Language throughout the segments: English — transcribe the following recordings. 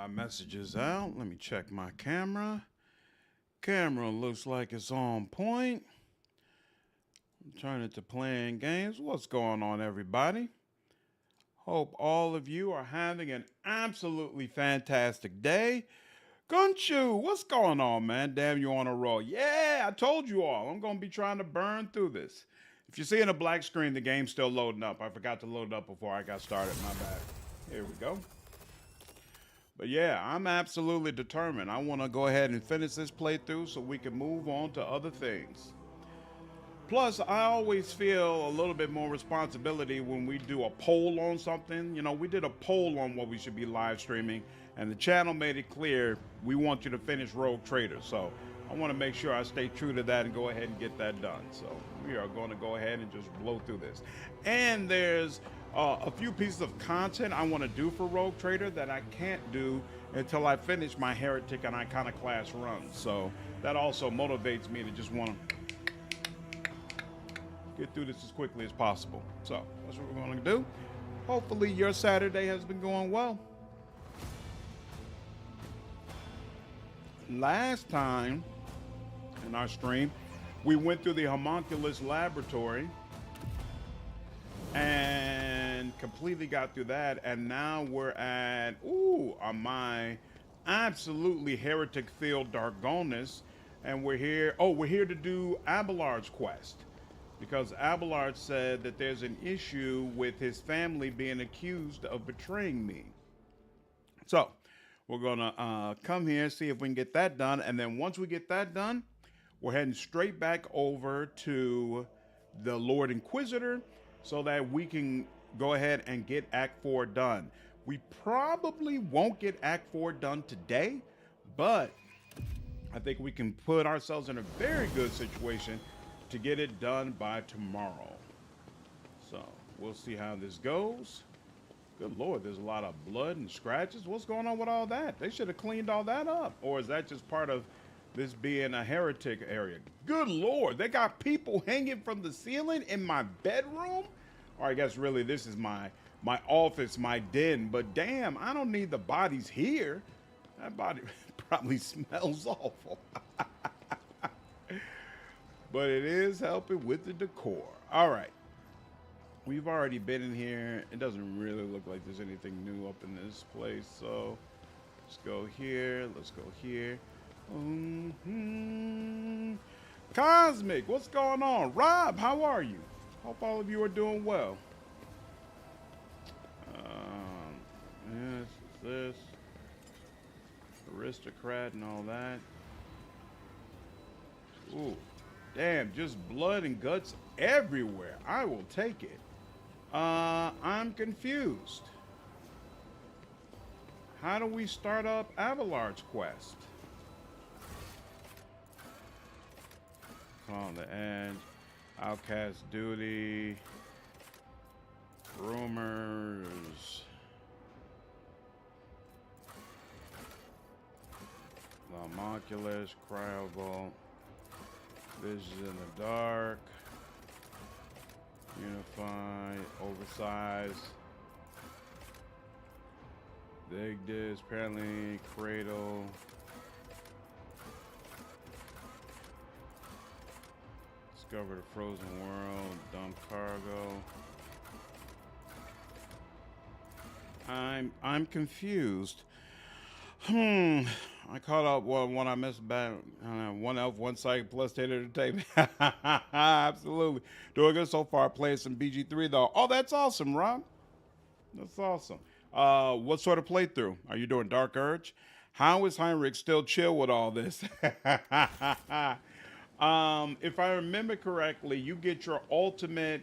my messages out. Let me check my camera. Camera looks like it's on point. Turn it to playing games. What's going on, everybody? Hope all of you are having an absolutely fantastic day. Gunchu, what's going on, man? Damn, you on a roll. Yeah, I told you all. I'm going to be trying to burn through this. If you're seeing a black screen, the game's still loading up. I forgot to load it up before I got started. My bad. Here we go. But yeah, I'm absolutely determined. I want to go ahead and finish this playthrough so we can move on to other things. Plus, I always feel a little bit more responsibility when we do a poll on something. You know, we did a poll on what we should be live streaming, and the channel made it clear we want you to finish Rogue Trader. So I want to make sure I stay true to that and go ahead and get that done. So we are going to go ahead and just blow through this. And there's a few pieces of content I want to do for Rogue Trader that I can't do until I finish my Heretic and Iconoclast runs. So that also motivates me to just want to get through this as quickly as possible. So that's what we're going to do. Hopefully your Saturday has been going well. Last time in our stream, we went through the homunculus laboratory and completely got through that. And now we're at, on my absolutely heretic filled Darkonus. And we're here to do Abelard's quest. Because Abelard said that there's an issue with his family being accused of betraying me. So we're gonna come here, see if we can get that done. And then once we get that done, we're heading straight back over to the Lord Inquisitor so that we can go ahead and get Act 4 done. We probably won't get Act 4 done today, but I think we can put ourselves in a very good situation to get it done by tomorrow. So we'll see how this goes. Good Lord, there's a lot of blood and scratches. What's going on with all that? They should have cleaned all that up. Or is that just part of this being a heretic area? Good Lord, they got people hanging from the ceiling in my bedroom? Or I guess really this is my office, my den. But damn, I don't need the bodies here. That body probably smells awful. But it is helping with the decor. All right. We've already been in here. It doesn't really look like there's anything new up in this place. So let's go here. Let's go here. Cosmic, what's going on? Rob, how are you? Hope all of you are doing well. This. Aristocrat and all that. Ooh. Damn, just blood and guts everywhere. I will take it. I'm confused. How do we start up Abelard's quest? On the edge. Outcast duty. Rumors. The homunculus. Cryovault. Visions in the dark, unify, oversized, dig this, apparently, cradle, discover the frozen world, dump cargo. I'm confused. I caught up when I missed back. One elf, one psych, plus 10 entertainment. Absolutely. Doing good so far. Playing some BG3 though. Oh, that's awesome, Rob. That's awesome. What sort of playthrough? Are you doing Dark Urge? How is Heinrix still chill with all this? If I remember correctly, you get your ultimate,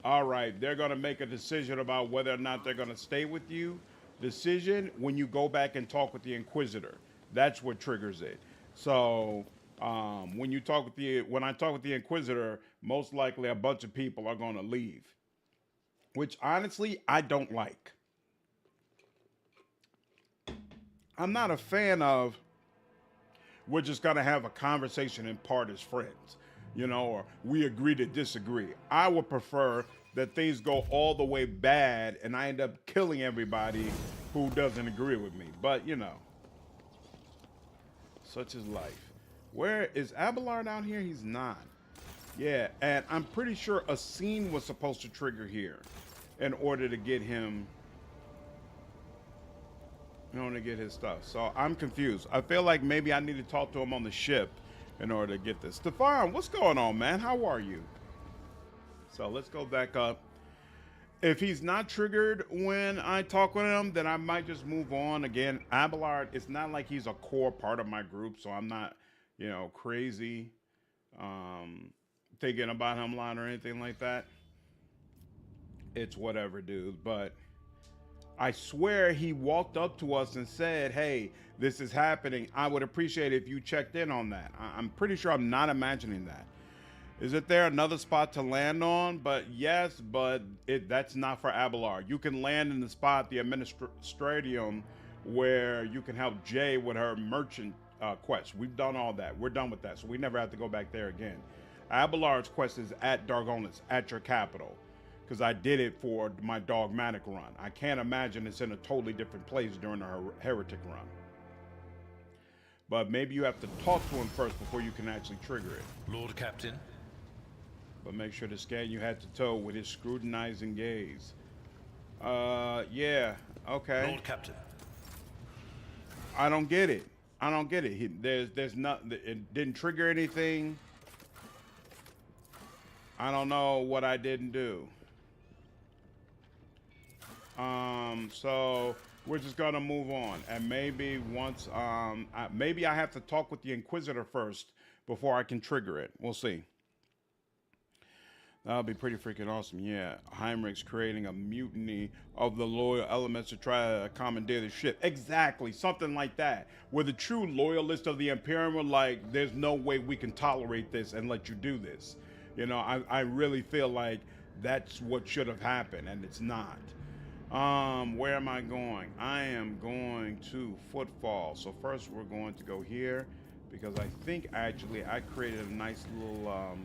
all right, they're going to make a decision about whether or not they're going to stay with you. Decision when you go back and talk with the Inquisitor. That's what triggers it. So when I talk with the Inquisitor, most likely a bunch of people are going to leave, which honestly I don't like. I'm not a fan of we're just going to have a conversation and part as friends, you know, or we agree to disagree. I would prefer that things go all the way bad and I end up killing everybody who doesn't agree with me. But, you know, such is life. Where is Abelard out here? He's not. Yeah, and I'm pretty sure a scene was supposed to trigger here in order to get him, in order to get his stuff. So I'm confused. I feel like maybe I need to talk to him on the ship in order to get this. Stefan, what's going on, man? How are you? So let's go back up. If he's not triggered when I talk with him, then I might just move on. Again, Abelard, it's not like he's a core part of my group, so I'm not, you know, crazy thinking about him a lot or anything like that. It's whatever, dude. But I swear he walked up to us and said, hey, this is happening. I would appreciate it if you checked in on that. I'm pretty sure I'm not imagining that. Is it there another spot to land on? But yes, but that's not for Abelard. You can land in the spot, the Administratium, where you can help Jay with her merchant quest. We've done all that. We're done with that, so we never have to go back there again. Abelard's quest is at Darkonus, at your capital, because I did it for my dogmatic run. I can't imagine it's in a totally different place during a heretic run. But maybe you have to talk to him first before you can actually trigger it. Lord Captain. But make sure to scan you head to toe with his scrutinizing gaze. Yeah, okay. Lord Captain. I don't get it. I don't get it. There's not. It didn't trigger anything. I don't know what I didn't do. So we're just gonna move on, and maybe once, maybe I have to talk with the Inquisitor first before I can trigger it. We'll see. That'll be pretty freaking awesome. Yeah, Heinrix creating a mutiny of the loyal elements to try to commandeer the ship. Exactly, something like that. Where the true loyalists of the Imperium were like, there's no way we can tolerate this and let you do this. You know, I really feel like that's what should have happened, and it's not. Where am I going? I am going to Footfall. So first we're going to go here, because I think actually I created a nice little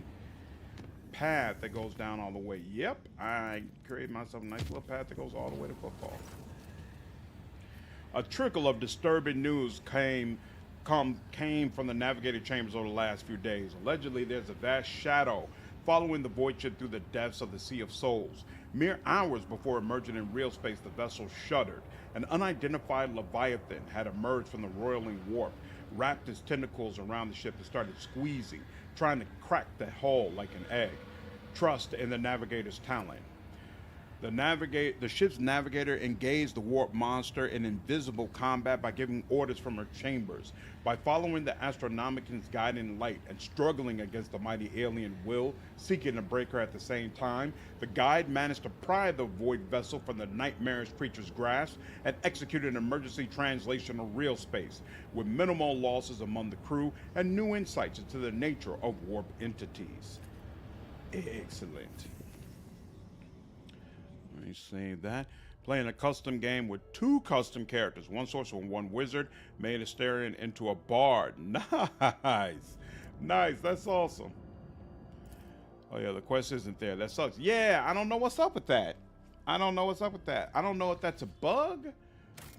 path that goes down all the way. Yep, I created myself a nice little path that goes all the way to Footfall. A trickle of disturbing news came from the navigator chambers over the last few days. Allegedly, there's a vast shadow following the void ship through the depths of the Sea of Souls. Mere hours before emerging in real space, the vessel shuddered. An unidentified leviathan had emerged from the roiling warp, wrapped its tentacles around the ship and started squeezing, trying to crack the hull like an egg. Trust in the navigator's talent. The ship's navigator engaged the warp monster in invisible combat by giving orders from her chambers. By following the Astronomican's guiding light and struggling against the mighty alien will, seeking to break her at the same time, the guide managed to pry the void vessel from the nightmarish creature's grasp and executed an emergency translation of real space, with minimal losses among the crew and new insights into the nature of warp entities. Excellent. Let me save that. Playing a custom game with 2 custom characters, one sorcerer and one wizard, made Asterion into a bard. Nice. Nice, that's awesome. Oh yeah, the quest isn't there. That sucks. Yeah, I don't know what's up with that. I don't know what's up with that. I don't know if that's a bug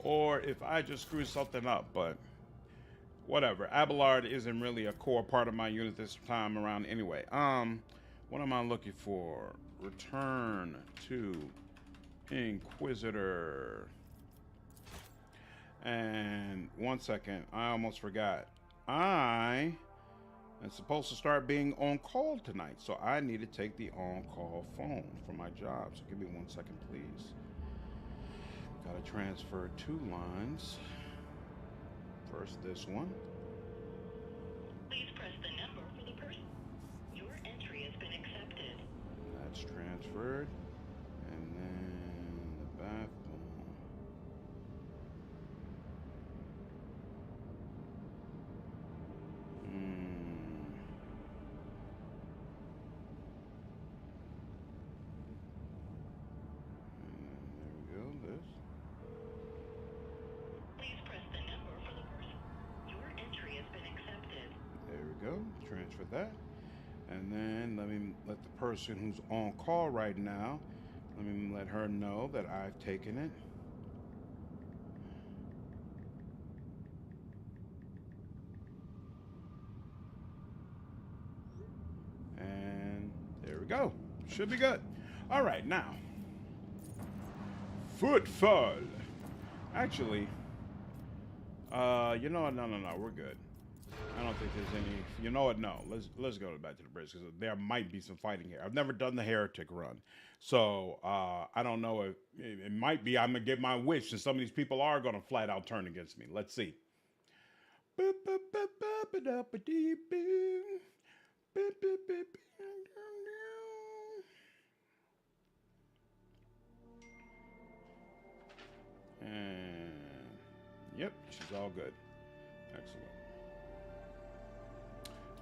or if I just screwed something up, but whatever. Abelard isn't really a core part of my unit this time around anyway. What am I looking for? Return to Inquisitor. And 1 second, I almost forgot. I am supposed to start being on call tonight, so I need to take the on-call phone for my job. So give me 1 second, please. Gotta transfer 2 lines. First, this one. Please press the number for the person. Your entry has been accepted. That's transferred. And then the bathroom. There we go, this. Please press the number for the person. Your entry has been accepted. There we go, transfer that. And then let me let the person who's on call right now, let me let her know that I've taken it. And there we go. Should be good. All right, now. Footfall. Actually, you know what? No, we're good. I don't think there's any. You know what? No, let's go back to the bridge because there might be some fighting here. I've never done the Heretic run, so I don't know if it might be. I'm gonna get my wish, and some of these people are gonna flat out turn against me. Let's see. And yep, she's all good. Excellent.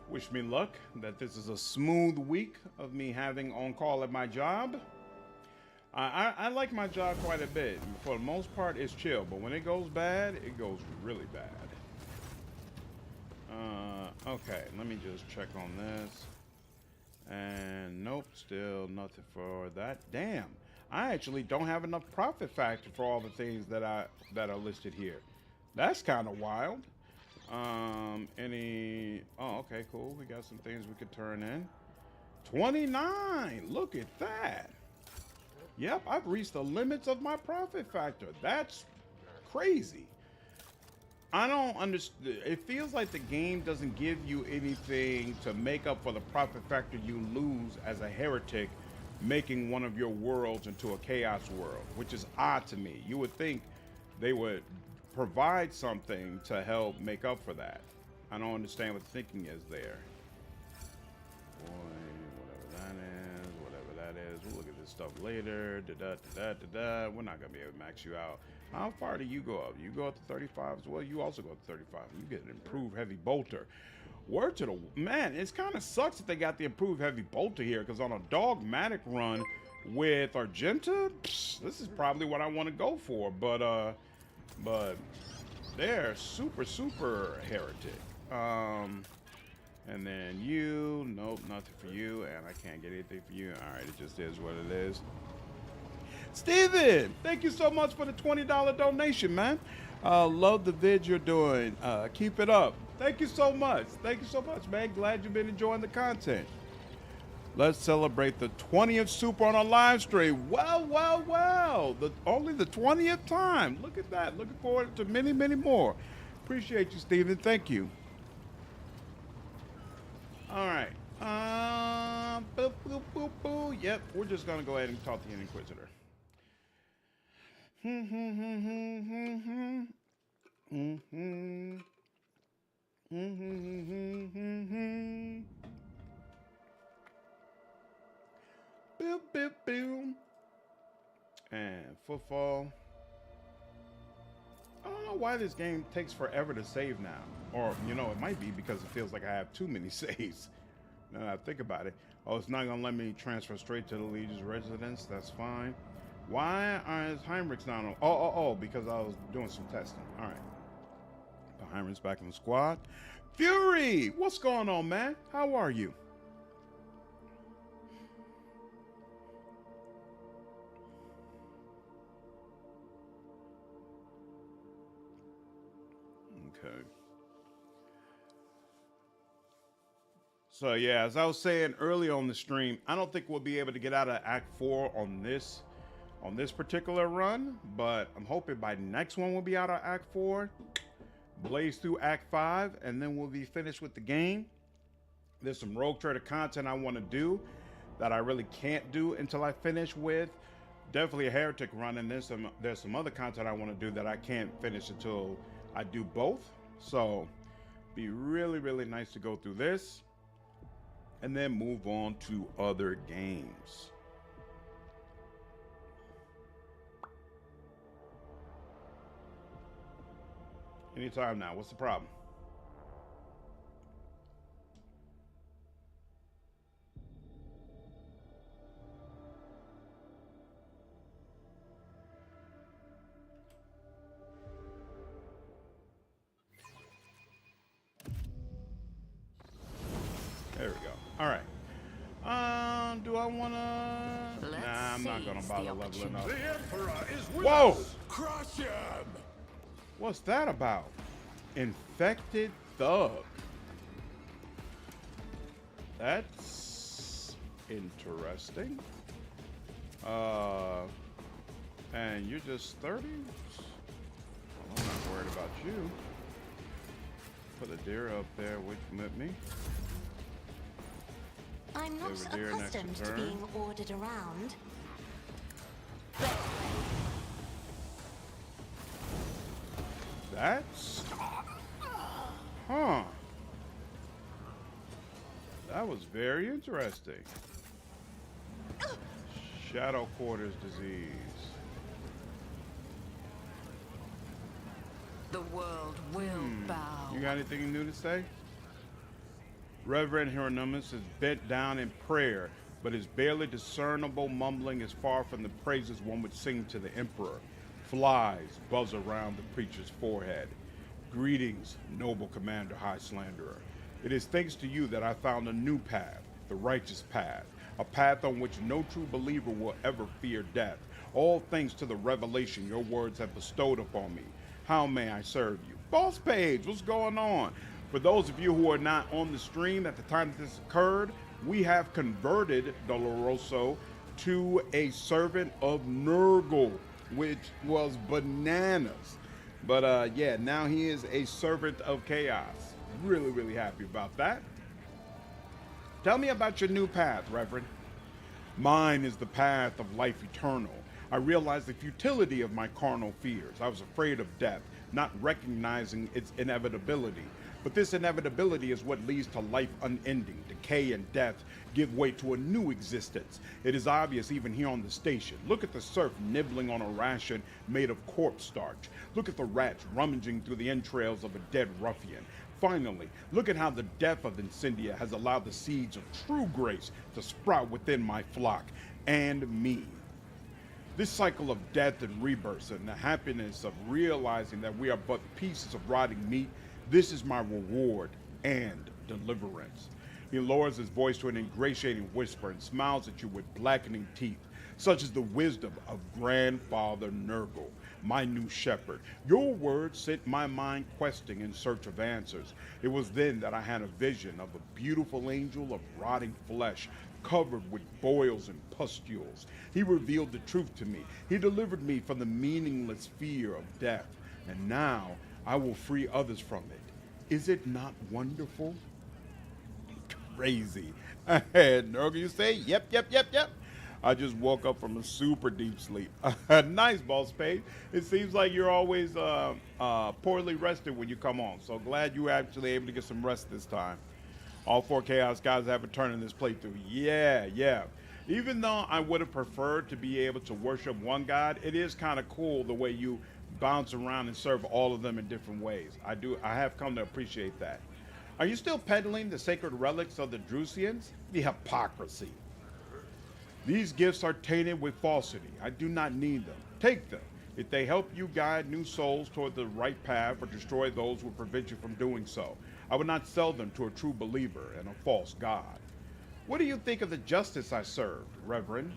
Wish me luck that this is a smooth week of me having on call at my job. I like my job quite a bit. For the most part, it's chill, but when it goes bad, it goes really bad. Okay, let me just check on this. And nope, still nothing for that. Damn, I actually don't have enough profit factor for all the things that are listed here. That's kind of wild. Oh, okay, cool. We got some things we could turn in. 29. Look at that. Yep, I've reached the limits of my profit factor. That's crazy. I don't understand. It feels like the game doesn't give you anything to make up for the profit factor you lose as a heretic, making one of your worlds into a chaos world, which is odd to me. You would think they would provide something to help make up for that. I don't understand what the thinking is there. Boy, whatever that is. We'll look at this stuff later. We're not gonna be able to max you out. How far do you go up? You go up to 35 as well. You also go up to 35. You get an improved heavy bolter. Word to the man. It kind of sucks that they got the improved heavy bolter here, because on a dogmatic run with Argenta, this is probably what I want to go for. But they're super heretic. And then you, nope, nothing for you, and I can't get anything for you. All right, it just is what it is. Steven, thank you so much for the $20 donation, man. Love the vid you're doing. Keep it up. Thank you so much. Thank you so much, man. Glad you've been enjoying the content. Let's celebrate the 20th super on our live stream. Well. Only the 20th time. Look at that. Looking forward to many, many more. Appreciate you, Steven. Thank you. All right. Yep, we're just going to go ahead and talk to the Inquisitor. And footfall. I don't know why this game takes forever to save now. Or, you know, it might be because it feels like I have too many saves. Now that I think about it. Oh, it's not going to let me transfer straight to the Legion's residence. That's fine. Why is Heinrix not on? Oh, because I was doing some testing. All right. The Heinrix back in the squad. Fury! What's going on, man? How are you? Okay. So yeah, as I was saying earlier on the stream, I don't think we'll be able to get out of Act 4 on this particular run, but I'm hoping by next one we'll be out of Act 4, blaze through Act 5, and then we'll be finished with the game. There's some Rogue Trader content I want to do that I really can't do until I finish with definitely a Heretic run, and there's some other content I want to do that I can't finish until I do both. So be really nice to go through this and then move on to other games. Anytime now. What's the problem? There we go. All right. wanna... Nah, I'm not gonna bother leveling up. The Emperor is with Whoa! us. Crush him. What's that about? Infected thug. That's interesting. And you're just 30? Well, I'm not worried about you. Put Idira up there with me. I'm not Idira next accustomed to turn. being ordered around. That's... Huh. That was very interesting. Shadow Quarters disease. The world will bow. You got anything new to say? Reverend Hieronymus is bent down in prayer, but his barely discernible mumbling is far from the praises one would sing to the Emperor. Flies buzz around the preacher's forehead. Greetings, noble Commander High Slanderer. It is thanks to you that I found a new path, the righteous path, a path on which no true believer will ever fear death. All thanks to the revelation your words have bestowed upon me. How may I serve you? Boss Page, what's going on? For those of you who are not on the stream at the time that this occurred, we have converted Doloroso to a servant of Nurgle, which was bananas. But yeah, now he is a servant of chaos. Really, really happy about that. Tell me about your new path, Reverend. Mine is the path of life eternal. I realized the futility of my carnal fears. I was afraid of death, not recognizing its inevitability. But this inevitability is what leads to life unending. Decay and death give way to a new existence. It is obvious even here on the station. Look at the serf nibbling on a ration made of corpse starch. Look at the rats rummaging through the entrails of a dead ruffian. Finally, look at how the death of Incendia has allowed the seeds of true grace to sprout within my flock and me. This cycle of death and rebirth and the happiness of realizing that we are but pieces of rotting meat, this is my reward and deliverance. He lowers his voice to an ingratiating whisper and smiles at you with blackening teeth. Such is the wisdom of Grandfather Nurgle, my new shepherd. Your words sent my mind questing in search of answers. It was then that I had a vision of a beautiful angel of rotting flesh, covered with boils and pustules. He revealed the truth to me. He delivered me from the meaningless fear of death. And now I will free others from it. Is it not wonderful? Crazy. Nurgle, you say? Yep. I just woke up from a super deep sleep. Nice, Boss Page. It seems like you're always poorly rested when you come on. So glad you were actually able to get some rest this time. All 4 Chaos guys have a turn in this playthrough. Yeah. Even though I would have preferred to be able to worship one god, it is kind of cool the way you bounce around and serve all of them in different ways. I have come to appreciate that. Are you still peddling the sacred relics of the Drusians? The hypocrisy. These gifts are tainted with falsity. I do not need them. Take them. If they help you guide new souls toward the right path or destroy those who prevent you from doing so, I would not sell them to a true believer and a false god. What do you think of the justice I served, Reverend?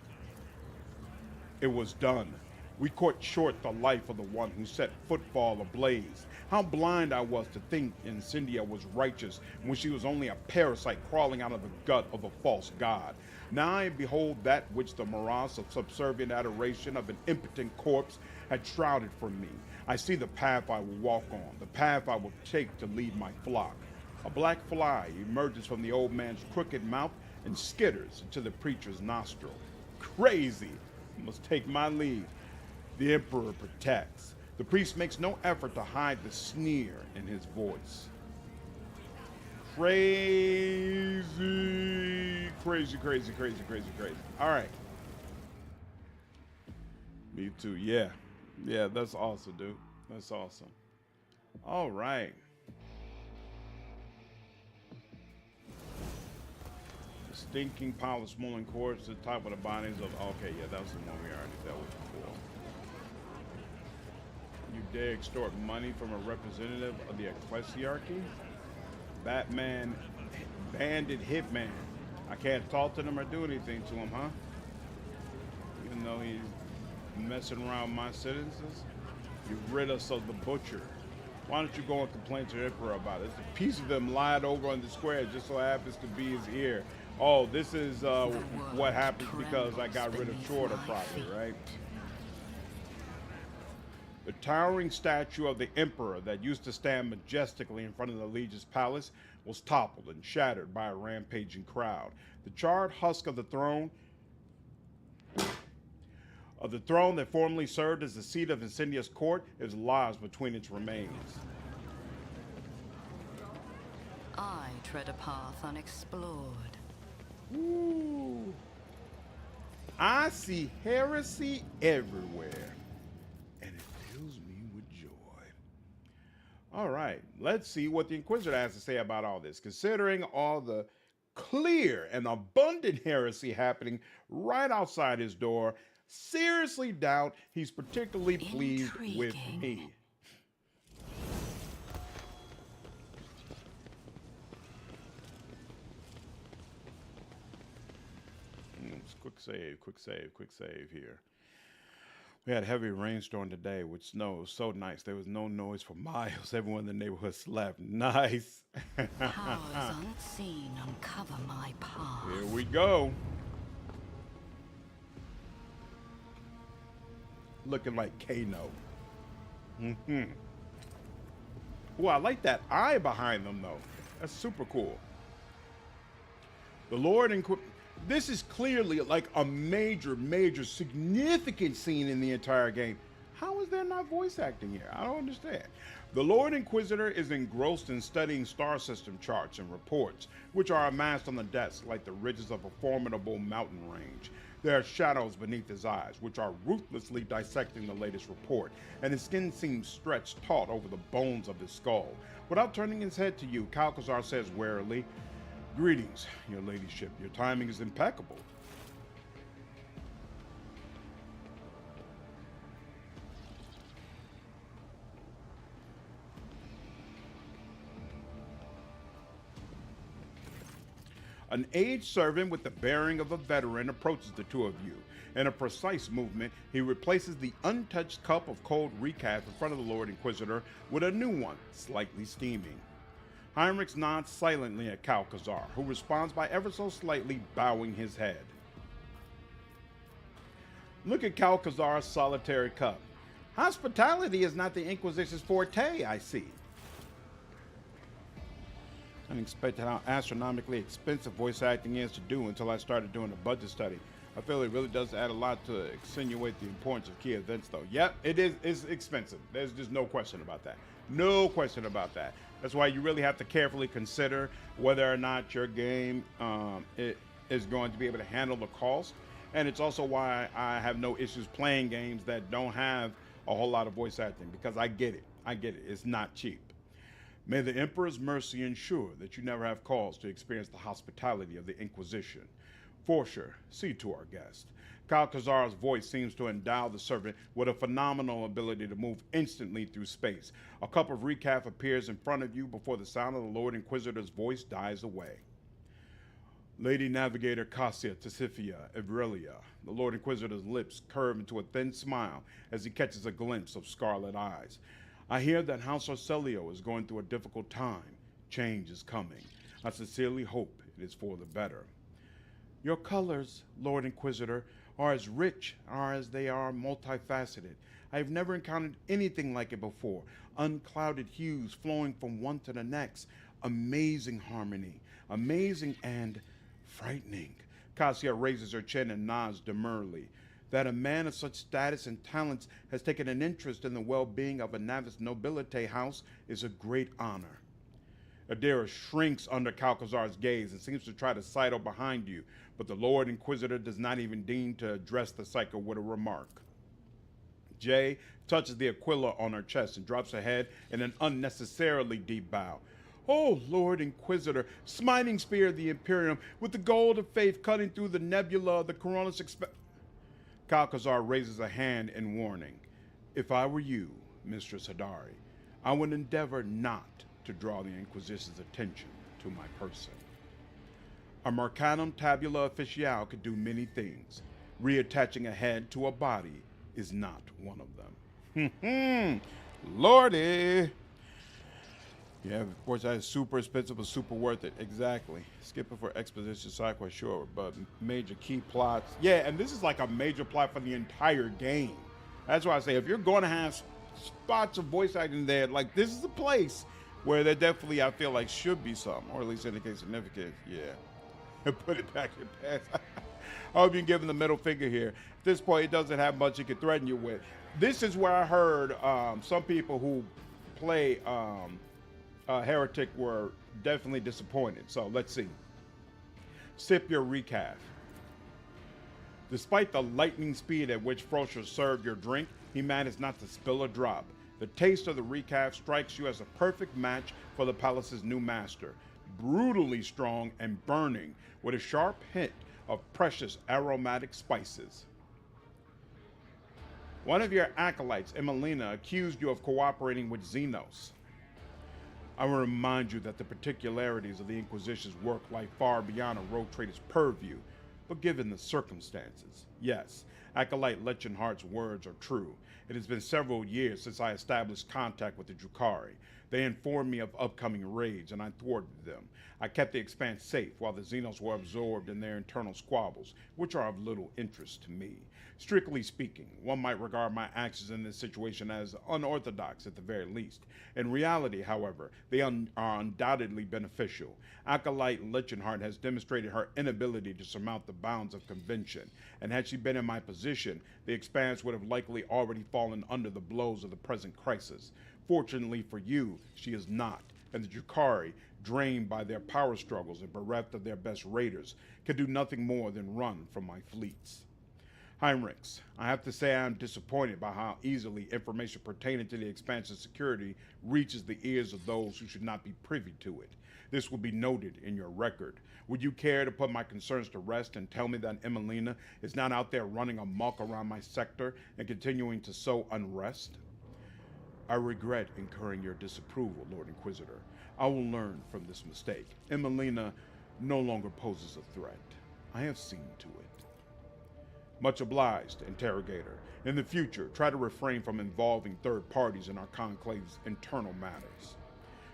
It was done. We cut short the life of the one who set Footfall ablaze. How blind I was to think Incendia was righteous when she was only a parasite crawling out of the gut of a false god. Now I behold that which the morass of subservient adoration of an impotent corpse had shrouded from me. I see the path I will walk on, the path I will take to lead my flock. A black fly emerges from the old man's crooked mouth and skitters into the preacher's nostril. Crazy! I must take my leave. The Emperor protects. The priest makes no effort to hide the sneer in his voice. Crazy. All right. Me too. Yeah, that's awesome, dude. That's awesome. All right. The stinking pile of smoldering corpses at the top of the bodies of... Okay, yeah, that was the one we already dealt with before. You dare extort money from a representative of the ecclesiarchy? Batman, bandit hitman. I can't talk to him or do anything to him, huh? Even though he's messing around with my citizens? You rid us of the butcher. Why don't you go and complain to the Emperor about it? There's a piece of them lied over on the square. It just so happens to be his ear. Oh, this is what happens because I got rid of Shorter property, right? The towering statue of the Emperor that used to stand majestically in front of the Legion's palace was toppled and shattered by a rampaging crowd. The charred husk of the throne that formerly served as the seat of Incendious court is lodged between its remains. I tread a path unexplored. Ooh. I see heresy everywhere, and it fills me with joy. All right, let's see what the Inquisitor has to say about all this, considering all the clear and abundant heresy happening right outside his door. Seriously doubt he's particularly pleased with me. Quick save here. We had a heavy rainstorm today with snow. It was so nice. There was no noise for miles. Everyone in the neighborhood slept. Nice. Powers unseen uncover my path. Here we go. Looking like Kano. Oh, I like that eye behind them, though. That's super cool. The Lord this is clearly like a major, significant scene in the entire game. How is there not voice acting here? I don't understand. The Lord Inquisitor is engrossed in studying star system charts and reports, which are amassed on the desk like the ridges of a formidable mountain range. There are shadows beneath his eyes, which are ruthlessly dissecting the latest report, and his skin seems stretched taut over the bones of his skull. Without turning his head to you, Calcazar says warily, "Greetings, your ladyship. Your timing is impeccable." An aged servant with the bearing of a veteran approaches the two of you. In a precise movement, he replaces the untouched cup of cold recaf in front of the Lord Inquisitor with a new one, slightly steaming. Heinrix nods silently at Calcazar, who responds by ever so slightly bowing his head. Look at Calcazar's solitary cup. Hospitality is not the Inquisition's forte, I see. I didn't expect how astronomically expensive voice acting is to do until I started doing a budget study. I feel it really does add a lot to accentuate the importance of key events, though. Yep, it's expensive. There's just no question about that. No question about that. That's why you really have to carefully consider whether or not your game is going to be able to handle the cost. And it's also why I have no issues playing games that don't have a whole lot of voice acting, because I get it. I get it. It's not cheap. May the Emperor's mercy ensure that you never have cause to experience the hospitality of the Inquisition. Forsher, see to our guest. Calcazar's voice seems to endow the servant with a phenomenal ability to move instantly through space. A cup of recaf appears in front of you before the sound of the Lord Inquisitor's voice dies away. Lady Navigator Cassia Tesifia Evrelia. The Lord Inquisitor's lips curve into a thin smile as he catches a glimpse of scarlet eyes. I hear that House Arcelio is going through a difficult time. Change is coming. I sincerely hope it is for the better. Your colors, Lord Inquisitor, are as rich as they are multifaceted. I have never encountered anything like it before. Unclouded hues flowing from one to the next. Amazing harmony. Amazing and frightening. Cassia raises her chin and nods demurely. That a man of such status and talents has taken an interest in the well-being of a Navis Nobilite house is a great honor. Idira shrinks under Calcazar's gaze and seems to try to sidle behind you, but the Lord Inquisitor does not even deign to address the Psyker with a remark. Jay touches the Aquila on her chest and drops her head in an unnecessarily deep bow. Oh, Lord Inquisitor, smiting spear of the Imperium, with the gold of faith cutting through the nebula of the Coronis Calcazar raises a hand in warning. If I were you, Mistress Hadari, I would endeavor not to draw the Inquisition's attention to my person. A Mercanum tabula officiale could do many things. Reattaching a head to a body is not one of them. Lordy! Yeah, of course, that is super expensive but super worth it. Exactly. Skip it for exposition side quite sure, but major key plots. Yeah, and this is like a major plot for the entire game. That's why I say if you're going to have spots of voice acting there, like this is a place where there definitely, I feel like, should be some, or at least indicate significance. Yeah. Put it back in pants. I hope you can give him the middle finger here. At this point, it doesn't have much he can threaten you with. This is where I heard some people who play Heretic were definitely disappointed. So let's see. Sip your recaf. Despite the lightning speed at which Frosher served your drink, he managed not to spill a drop. The taste of the recaf strikes you as a perfect match for the palace's new master. Brutally strong and burning, with a sharp hint of precious aromatic spices. One of your acolytes, Emelina, accused you of cooperating with Xenos. I will remind you that the particularities of the Inquisition's work lie far beyond a rogue trader's purview, but given the circumstances, yes, Acolyte Lechenhart's words are true. It has been several years since I established contact with the Drukhari. They informed me of upcoming raids, and I thwarted them. I kept the Expanse safe while the Xenos were absorbed in their internal squabbles, which are of little interest to me. Strictly speaking, one might regard my actions in this situation as unorthodox at the very least. In reality, however, they are undoubtedly beneficial. Acolyte Lechenhart has demonstrated her inability to surmount the bounds of convention, and had she been in my position, the Expanse would have likely already fallen under the blows of the present crisis. Fortunately for you, she is not, and the Drukhari, drained by their power struggles and bereft of their best raiders, can do nothing more than run from my fleets. Heinrix, I have to say I am disappointed by how easily information pertaining to the Expanse's security reaches the ears of those who should not be privy to it. This will be noted in your record. Would you care to put my concerns to rest and tell me that Emelina is not out there running amok around my sector and continuing to sow unrest? I regret incurring your disapproval, Lord Inquisitor. I will learn from this mistake. Emelina no longer poses a threat. I have seen to it. Much obliged, Interrogator. In the future, try to refrain from involving third parties in our conclave's internal matters.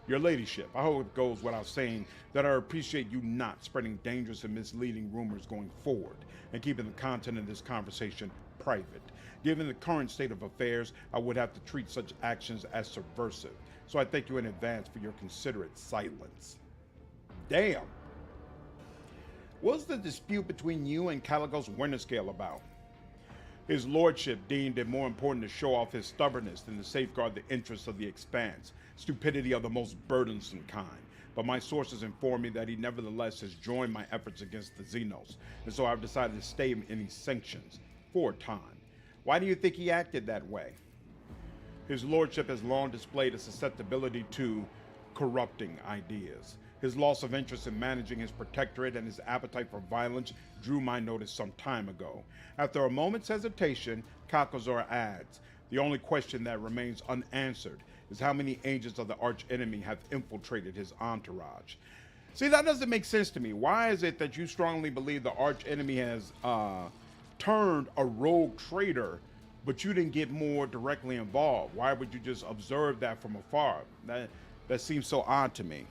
Your Ladyship, I hope it goes without saying that I appreciate you not spreading dangerous and misleading rumors going forward and keeping the content of this conversation private. Given the current state of affairs, I would have to treat such actions as subversive, so I thank you in advance for your considerate silence. Damn! What's the dispute between you and Caligos Winterscale about? His lordship deemed it more important to show off his stubbornness than to safeguard the interests of the Expanse, stupidity of the most burdensome kind. But my sources inform me that he nevertheless has joined my efforts against the Xenos, and so I've decided to stay in his sanctions for a time. Why do you think he acted that way? His lordship has long displayed a susceptibility to corrupting ideas. His loss of interest in managing his protectorate and his appetite for violence drew my notice some time ago. After a moment's hesitation, Kakazor adds, the only question that remains unanswered is how many agents of the archenemy have infiltrated his entourage. See, that doesn't make sense to me. Why is it that you strongly believe the archenemy has turned a rogue traitor, but you didn't get more directly involved? Why would you just observe that from afar? That seems so odd to me.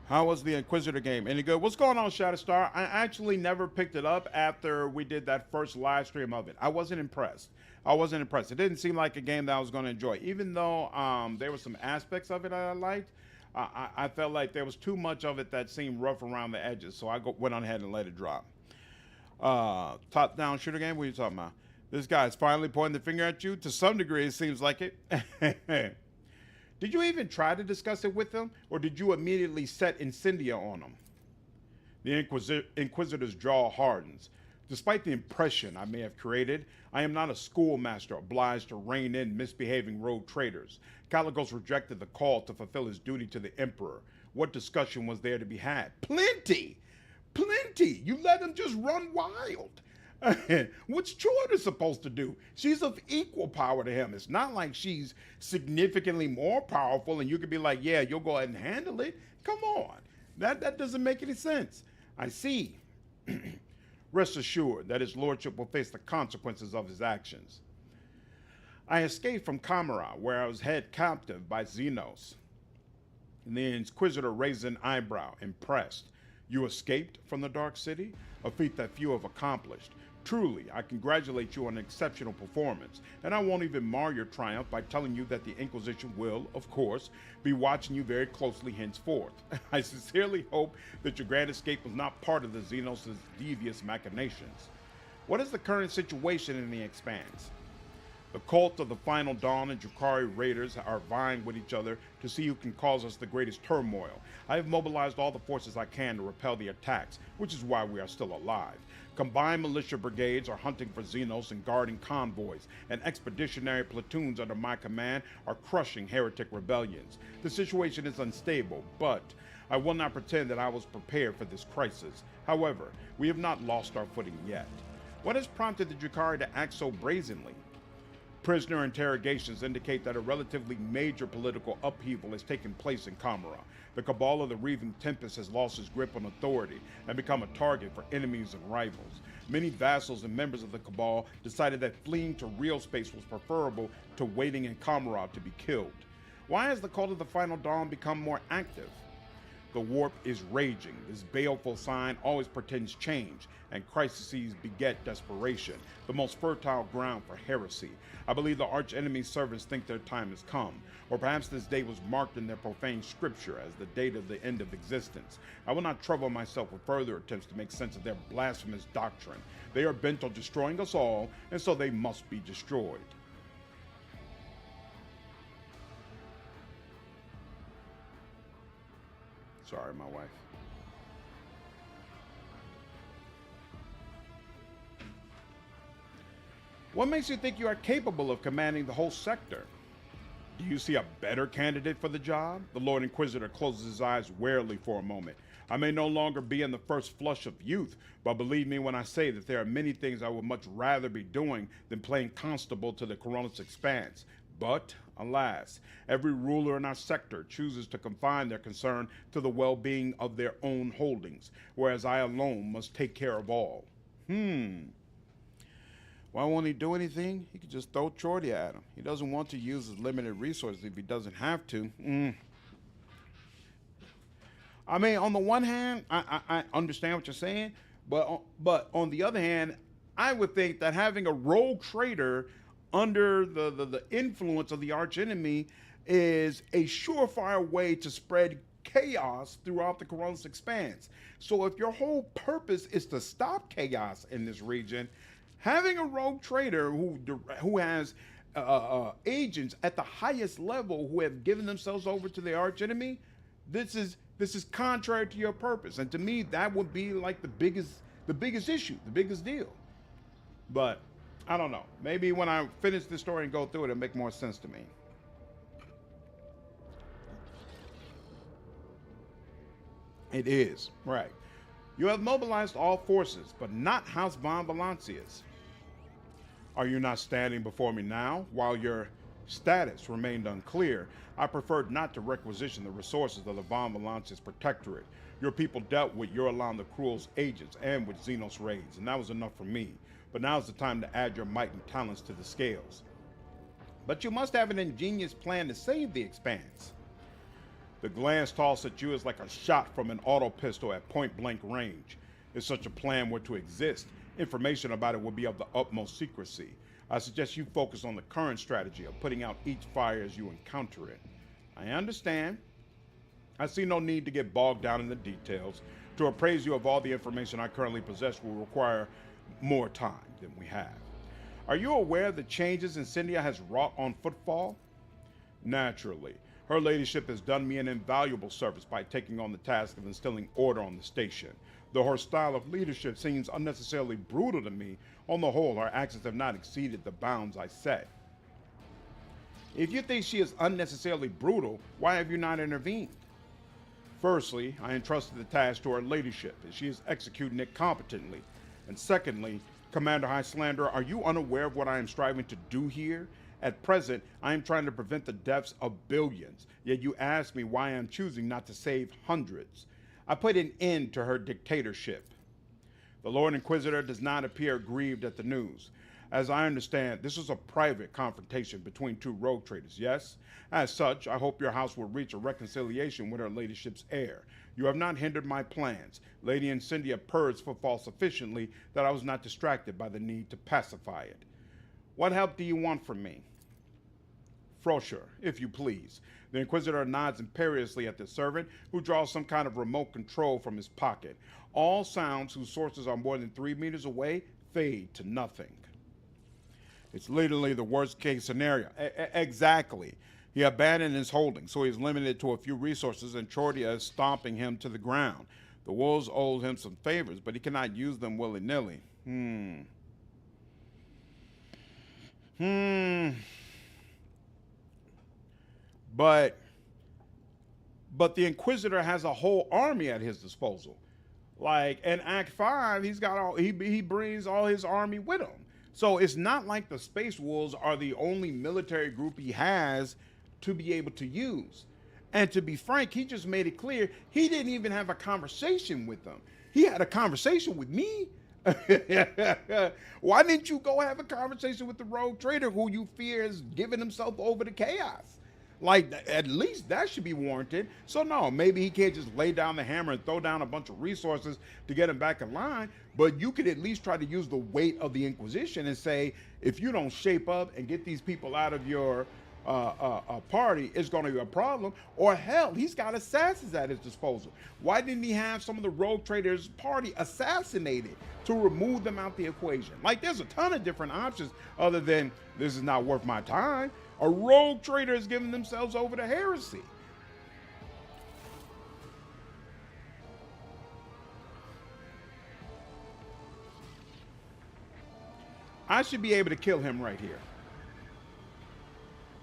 How was the Inquisitor game? Any good? What's going on, Shatterstar? I actually never picked it up after we did that first live stream of it. I wasn't impressed. It didn't seem like a game that I was going to enjoy. Even though there were some aspects of it I liked, I felt like there was too much of it that seemed rough around the edges, so I went on ahead and let it drop. Top-down shooter game? What are you talking about? This guy's finally pointing the finger at you? To some degree, it seems like it. Did you even try to discuss it with him, or did you immediately set Incendia on him? The Inquisitor's jaw hardens. Despite the impression I may have created, I am not a schoolmaster obliged to rein in misbehaving rogue traitors. Caligos rejected the call to fulfill his duty to the Emperor. What discussion was there to be had? Plenty! Plenty! You let him just run wild. What's Jordan supposed to do? She's of equal power to him. It's not like she's significantly more powerful and you could be like, yeah, you'll go ahead and handle it. Come on. That doesn't make any sense. I see. Rest assured that his lordship will face the consequences of his actions. I escaped from Kamara, where I was held captive by Xenos. And the Inquisitor raised an eyebrow, impressed. You escaped from the Dark City? A feat that few have accomplished. Truly, I congratulate you on an exceptional performance, and I won't even mar your triumph by telling you that the Inquisition will, of course, be watching you very closely henceforth. I sincerely hope that your grand escape was not part of the Xenos' devious machinations. What is the current situation in the Expanse? The cult of the Final Dawn and Drukhari raiders are vying with each other to see who can cause us the greatest turmoil. I have mobilized all the forces I can to repel the attacks, which is why we are still alive. Combined militia brigades are hunting for Xenos and guarding convoys, and expeditionary platoons under my command are crushing heretic rebellions. The situation is unstable, but I will not pretend that I was prepared for this crisis. However, we have not lost our footing yet. What has prompted the Drukhari to act so brazenly? Prisoner interrogations indicate that a relatively major political upheaval has taken place in Kamara. The cabal of the Reaving Tempest has lost its grip on authority and become a target for enemies and rivals. Many vassals and members of the cabal decided that fleeing to real space was preferable to waiting in Kamara to be killed. Why has the cult of the Final Dawn become more active? The warp is raging. This baleful sign always portends change, and crises beget desperation, the most fertile ground for heresy. I believe the arch-enemy's servants think their time has come, or perhaps this day was marked in their profane scripture as the date of the end of existence. I will not trouble myself with further attempts to make sense of their blasphemous doctrine. They are bent on destroying us all, and so they must be destroyed. Sorry, my wife. What makes you think you are capable of commanding the whole sector? Do you see a better candidate for the job? The Lord Inquisitor closes his eyes warily for a moment. I may no longer be in the first flush of youth, but believe me when I say that there are many things I would much rather be doing than playing constable to the Corunus Expanse. But, alas, every ruler in our sector chooses to confine their concern to the well-being of their own holdings, whereas I alone must take care of all. Why won't he do anything? He could just throw Chordia at him. He doesn't want to use his limited resources if he doesn't have to. I mean, on the one hand, I understand what you're saying, but on the other hand, I would think that having a rogue trader under the influence of the archenemy is a surefire way to spread chaos throughout the Corunus Expanse. So if your whole purpose is to stop chaos in this region, having a rogue trader who has agents at the highest level who have given themselves over to the archenemy, this is contrary to your purpose. And to me, that would be like the biggest issue, the biggest deal. But I don't know. Maybe when I finish this story and go through it, it'll make more sense to me. It is, right. You have mobilized all forces, but not House von Valancius. Are you not standing before me now? While your status remained unclear, I preferred not to requisition the resources of the von Valancius Protectorate. Your people dealt with Yrilet the Cruel's agents and with Xenos raids, and that was enough for me. But now's the time to add your might and talents to the scales. But you must have an ingenious plan to save the Expanse. The glance tossed at you is like a shot from an auto pistol at point-blank range. If such a plan were to exist, information about it would be of the utmost secrecy. I suggest you focus on the current strategy of putting out each fire as you encounter it. I understand. I see no need to get bogged down in the details. To appraise you of all the information I currently possess will require more time than we have. Are you aware of the changes Incendia has wrought on Footfall? Naturally. Her ladyship has done me an invaluable service by taking on the task of instilling order on the station. Though her style of leadership seems unnecessarily brutal to me, on the whole, her actions have not exceeded the bounds I set. If you think she is unnecessarily brutal, why have you not intervened? Firstly, I entrusted the task to her ladyship, and she is executing it competently. And secondly, Commander High Slanderer, are you unaware of what I am striving to do here? At present, I am trying to prevent the deaths of billions, yet you ask me why I am choosing not to save hundreds. I put an end to her dictatorship. The Lord Inquisitor does not appear grieved at the news. As I understand, this was a private confrontation between two rogue traders, yes? As such, I hope your house will reach a reconciliation with her ladyship's heir. You have not hindered my plans. Lady Incendia purrs footfall sufficiently that I was not distracted by the need to pacify it. What help do you want from me? Frosher, if you please. The Inquisitor nods imperiously at the servant, who draws some kind of remote control from his pocket. All sounds whose sources are more than 3 meters away fade to nothing. It's literally the worst case scenario. Exactly. He abandoned his holding, so he's limited to a few resources, and Chordia is stomping him to the ground. The wolves owe him some favors, but he cannot use them willy-nilly. But the Inquisitor has a whole army at his disposal. Like in Act 5, he brings all his army with him. So it's not like the Space Wolves are the only military group he has to be able to use. And to be frank, he just made it clear he didn't even have a conversation with them. He had a conversation with me. Why didn't you go have a conversation with the rogue trader who you fear is giving himself over to chaos? Like, at least that should be warranted. So no, maybe he can't just lay down the hammer and throw down a bunch of resources to get him back in line, but you could at least try to use the weight of the Inquisition and say, if you don't shape up and get these people out of your party, it's going to be a problem. Or hell, he's got assassins at his disposal. Why didn't he have some of the rogue traders' party assassinated to remove them out the equation? Like, there's a ton of different options other than this is not worth my time. A rogue trader is giving themselves over to heresy. I should be able to kill him right here.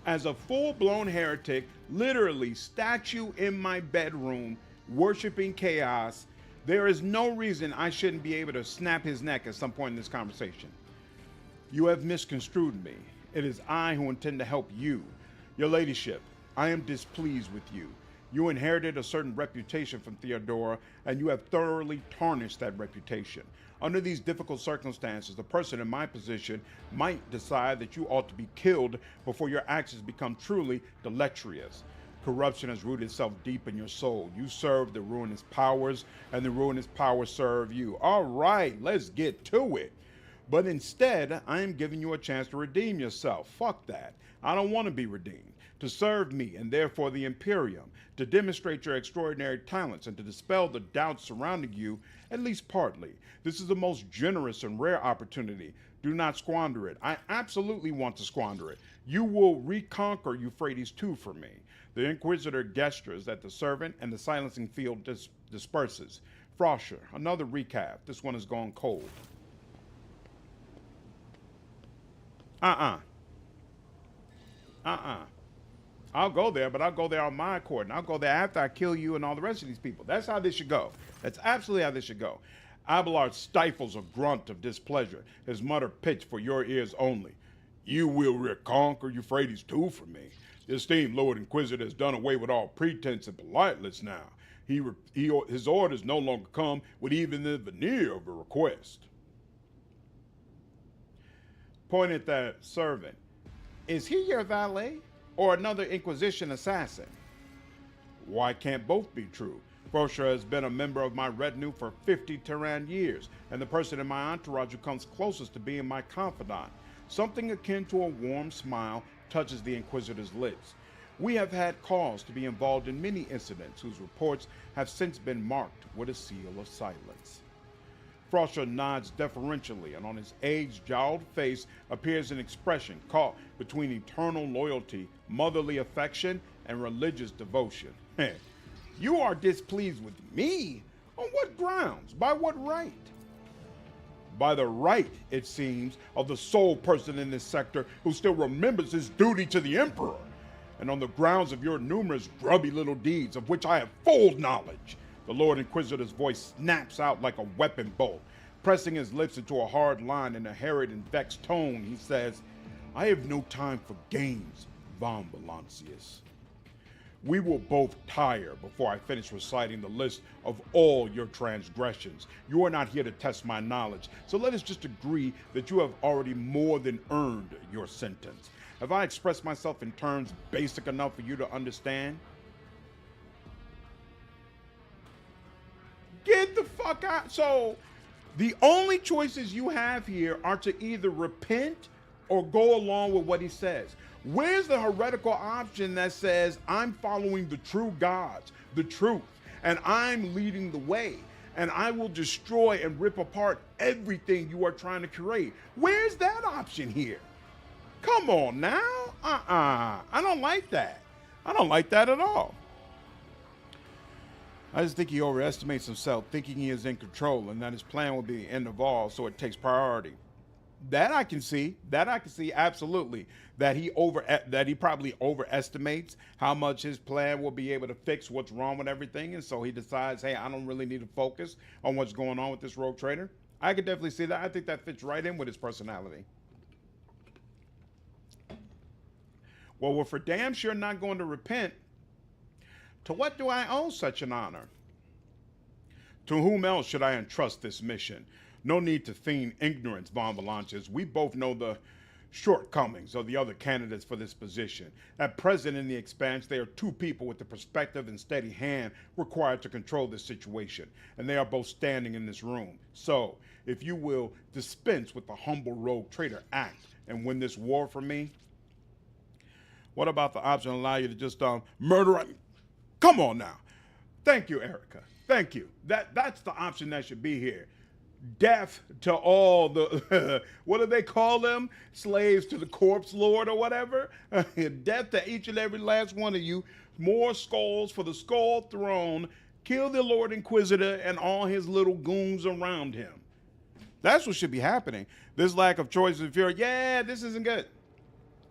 As a full-blown heretic, literally statue in my bedroom, worshiping chaos, there is no reason I shouldn't be able to snap his neck at some point in this conversation. You have misconstrued me. It is I who intend to help you. Your ladyship, I am displeased with you. You inherited a certain reputation from Theodora, and you have thoroughly tarnished that reputation. Under these difficult circumstances, the person in my position might decide that you ought to be killed before your actions become truly deleterious. Corruption has rooted itself deep in your soul. You serve the ruinous powers, and the ruinous powers serve you. All right, let's get to it. But instead, I am giving you a chance to redeem yourself. Fuck that. I don't want to be redeemed. To serve me, and therefore the Imperium, to demonstrate your extraordinary talents, and to dispel the doubts surrounding you, at least partly. This is the most generous and rare opportunity. Do not squander it. I absolutely want to squander it. You will reconquer Euphrates II for me. The Inquisitor gestures at the servant, and the silencing field disperses. Frosher, another recap. This one has gone cold. I'll go there, but I'll go there on my accord, and I'll go there after I kill you and all the rest of these people. That's how this should go. That's absolutely how this should go. Abelard stifles a grunt of displeasure, his mutter pitched for your ears only. You will reconquer Euphrates II for me. The esteemed Lord Inquisitor has done away with all pretense and politeness now. His orders no longer come with even the veneer of a request. Point at that servant. Is he your valet or another Inquisition assassin? Why can't both be true? Frosher has been a member of my retinue for 50 Terran years, and the person in my entourage who comes closest to being my confidant. Something akin to a warm smile touches the Inquisitor's lips. We have had cause to be involved in many incidents whose reports have since been marked with a seal of silence. Frosher nods deferentially, and on his age-jowled face appears an expression caught between eternal loyalty, motherly affection, and religious devotion. You are displeased with me? On what grounds? By what right? By the right, it seems, of the sole person in this sector who still remembers his duty to the Emperor, and on the grounds of your numerous grubby little deeds of which I have full knowledge. The Lord Inquisitor's voice snaps out like a weapon bolt. Pressing his lips into a hard line in a harried and vexed tone, he says, I have no time for games, Von Valancius. We will both tire before I finish reciting the list of all your transgressions. You are not here to test my knowledge, so let us just agree that you have already more than earned your sentence. Have I expressed myself in terms basic enough for you to understand? Get the fuck out. So, the only choices you have here are to either repent or go along with what he says. Where's the heretical option that says, I'm following the true gods, the truth, and I'm leading the way, and I will destroy and rip apart everything you are trying to create? Where's that option here? Come on now. I don't like that. I don't like that at all. I just think he overestimates himself, thinking he is in control and that his plan will be the end of all, so it takes priority. That I can see. That I can see absolutely. That he probably overestimates how much his plan will be able to fix what's wrong with everything, and so he decides, hey, I don't really need to focus on what's going on with this rogue trader. I could definitely see that. I think that fits right in with his personality. Well, we're for damn sure not going to repent. To what do I owe such an honor? To whom else should I entrust this mission? No need to feign ignorance, Von Volanches. We both know the shortcomings of the other candidates for this position. At present in the Expanse, there are two people with the perspective and steady hand required to control this situation, and they are both standing in this room. So, if you will dispense with the humble rogue trader act and win this war for me, what about the option to allow you to just murder? Come on now. Thank you, Erica. Thank you. That's the option that should be here. Death to all the, what do they call them? Slaves to the corpse lord or whatever. Death to each and every last one of you. More skulls for the skull throne. Kill the Lord Inquisitor and all his little goons around him. That's what should be happening. This lack of choice and fear. Yeah, this isn't good.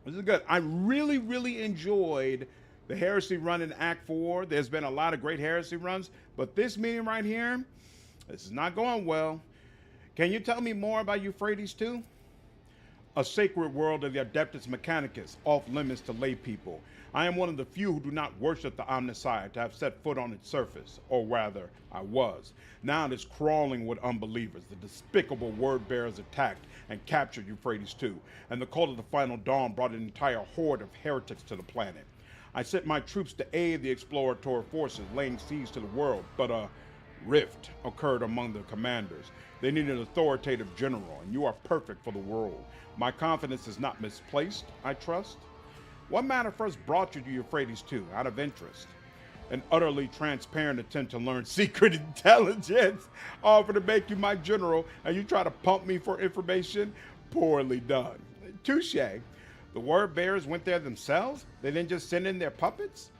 This is good. I really, really enjoyed the heresy run in Act 4. There's been a lot of great heresy runs, but this meeting right here, this is not going well. Can you tell me more about Euphrates 2? A sacred world of the Adeptus Mechanicus, off limits to lay people. I am one of the few who do not worship the Omnissiah to have set foot on its surface, or rather, I was. Now it is crawling with unbelievers. The despicable word bearers attacked and captured Euphrates 2, and the cult of the Final Dawn brought an entire horde of heretics to the planet. I sent my troops to aid the exploratory forces laying siege to the world, but a rift occurred among the commanders. They need an authoritative general, and you are perfect for the world. My confidence is not misplaced, I trust. What matter first brought you to Euphrates 2, out of interest? An utterly transparent attempt to learn secret intelligence offered to make you my general, and you try to pump me for information? Poorly done. Touché. The word bearers went there themselves? They didn't just send in their puppets?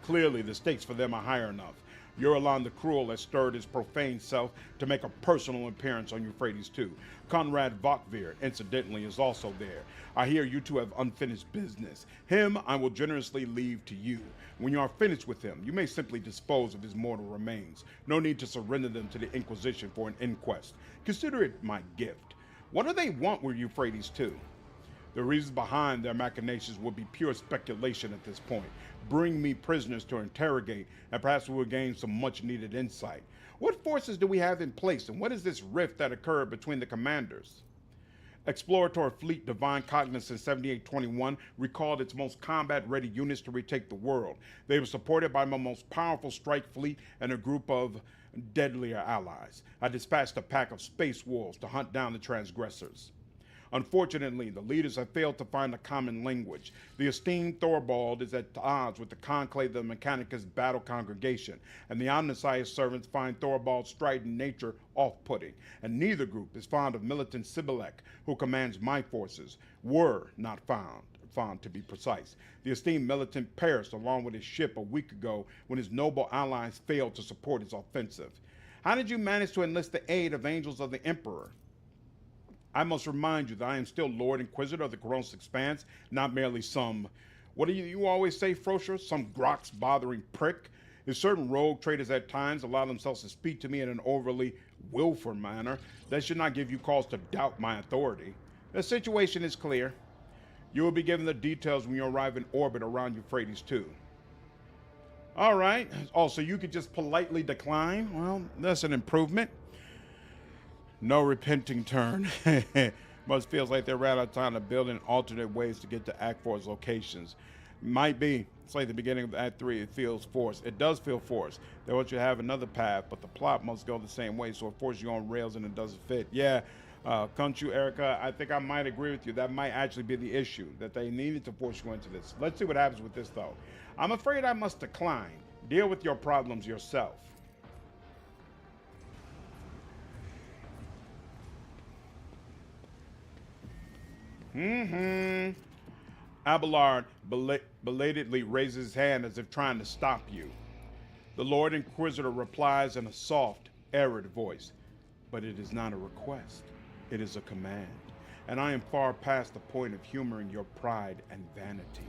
Clearly, the stakes for them are higher enough. Yrilet the Cruel has stirred his profane self to make a personal appearance on Euphrates 2. Conrad Vokvir, incidentally, is also there. I hear you two have unfinished business. Him I will generously leave to you. When you are finished with him, you may simply dispose of his mortal remains. No need to surrender them to the Inquisition for an inquest. Consider it my gift. What do they want with Euphrates 2? The reasons behind their machinations would be pure speculation at this point. Bring me prisoners to interrogate, and perhaps we will gain some much-needed insight. What forces do we have in place, and what is this rift that occurred between the commanders? Exploratory Fleet Divine Cognizance 7821 recalled its most combat-ready units to retake the world. They were supported by my most powerful strike fleet and a group of deadlier allies. I dispatched a pack of space wolves to hunt down the transgressors. Unfortunately, the leaders have failed to find a common language. The esteemed Thorvald is at odds with the Conclave of the Mechanicus Battle Congregation, and the Omnissiah's servants find Thorvald's strident nature off-putting, and neither group is fond of militant Sibilek, who commands my forces. Were not found to be precise. The esteemed militant perished along with his ship a week ago when his noble allies failed to support his offensive. How did you manage to enlist the aid of angels of the Emperor? I must remind you that I am still Lord Inquisitor of the Gross Expanse, not merely some, what do you always say, Frosher? Some grox bothering prick. If certain rogue traders at times allow themselves to speak to me in an overly willful manner, that should not give you cause to doubt my authority. The situation is clear. You will be given the details when you arrive in orbit around Euphrates 2. All right. Oh, so you could just politely decline? Well, that's an improvement. No repenting turn. Must feels like they're right out of time to build in alternate ways to get to Act 4's locations. Might be. It's like the beginning of Act 3. It feels forced. It does feel forced. They want you to have another path, but the plot must go the same way, so it forces you on rails and it doesn't fit. Yeah, can't you, Erica? I think I might agree with you. That might actually be the issue, that they needed to force you into this. Let's see what happens with this, though. I'm afraid I must decline. Deal with your problems yourself. Abelard belatedly raises his hand as if trying to stop you. The Lord Inquisitor replies in a soft, arid voice, but it is not a request. It is a command, and I am far past the point of humoring your pride and vanity.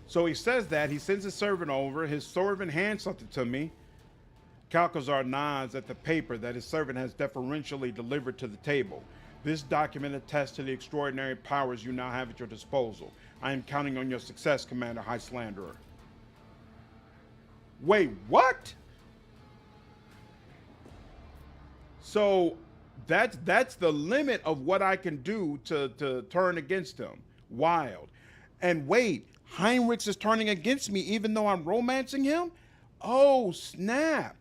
So he says that. He sends his servant over. His servant hands something to me. Calcazar nods at the paper that his servant has deferentially delivered to the table. This document attests to the extraordinary powers you now have at your disposal. I am counting on your success, Commander High Slanderer. Wait, what? So that's the limit of what I can do to turn against him. Wild. And wait, Heinrix is turning against me even though I'm romancing him? Oh, snap.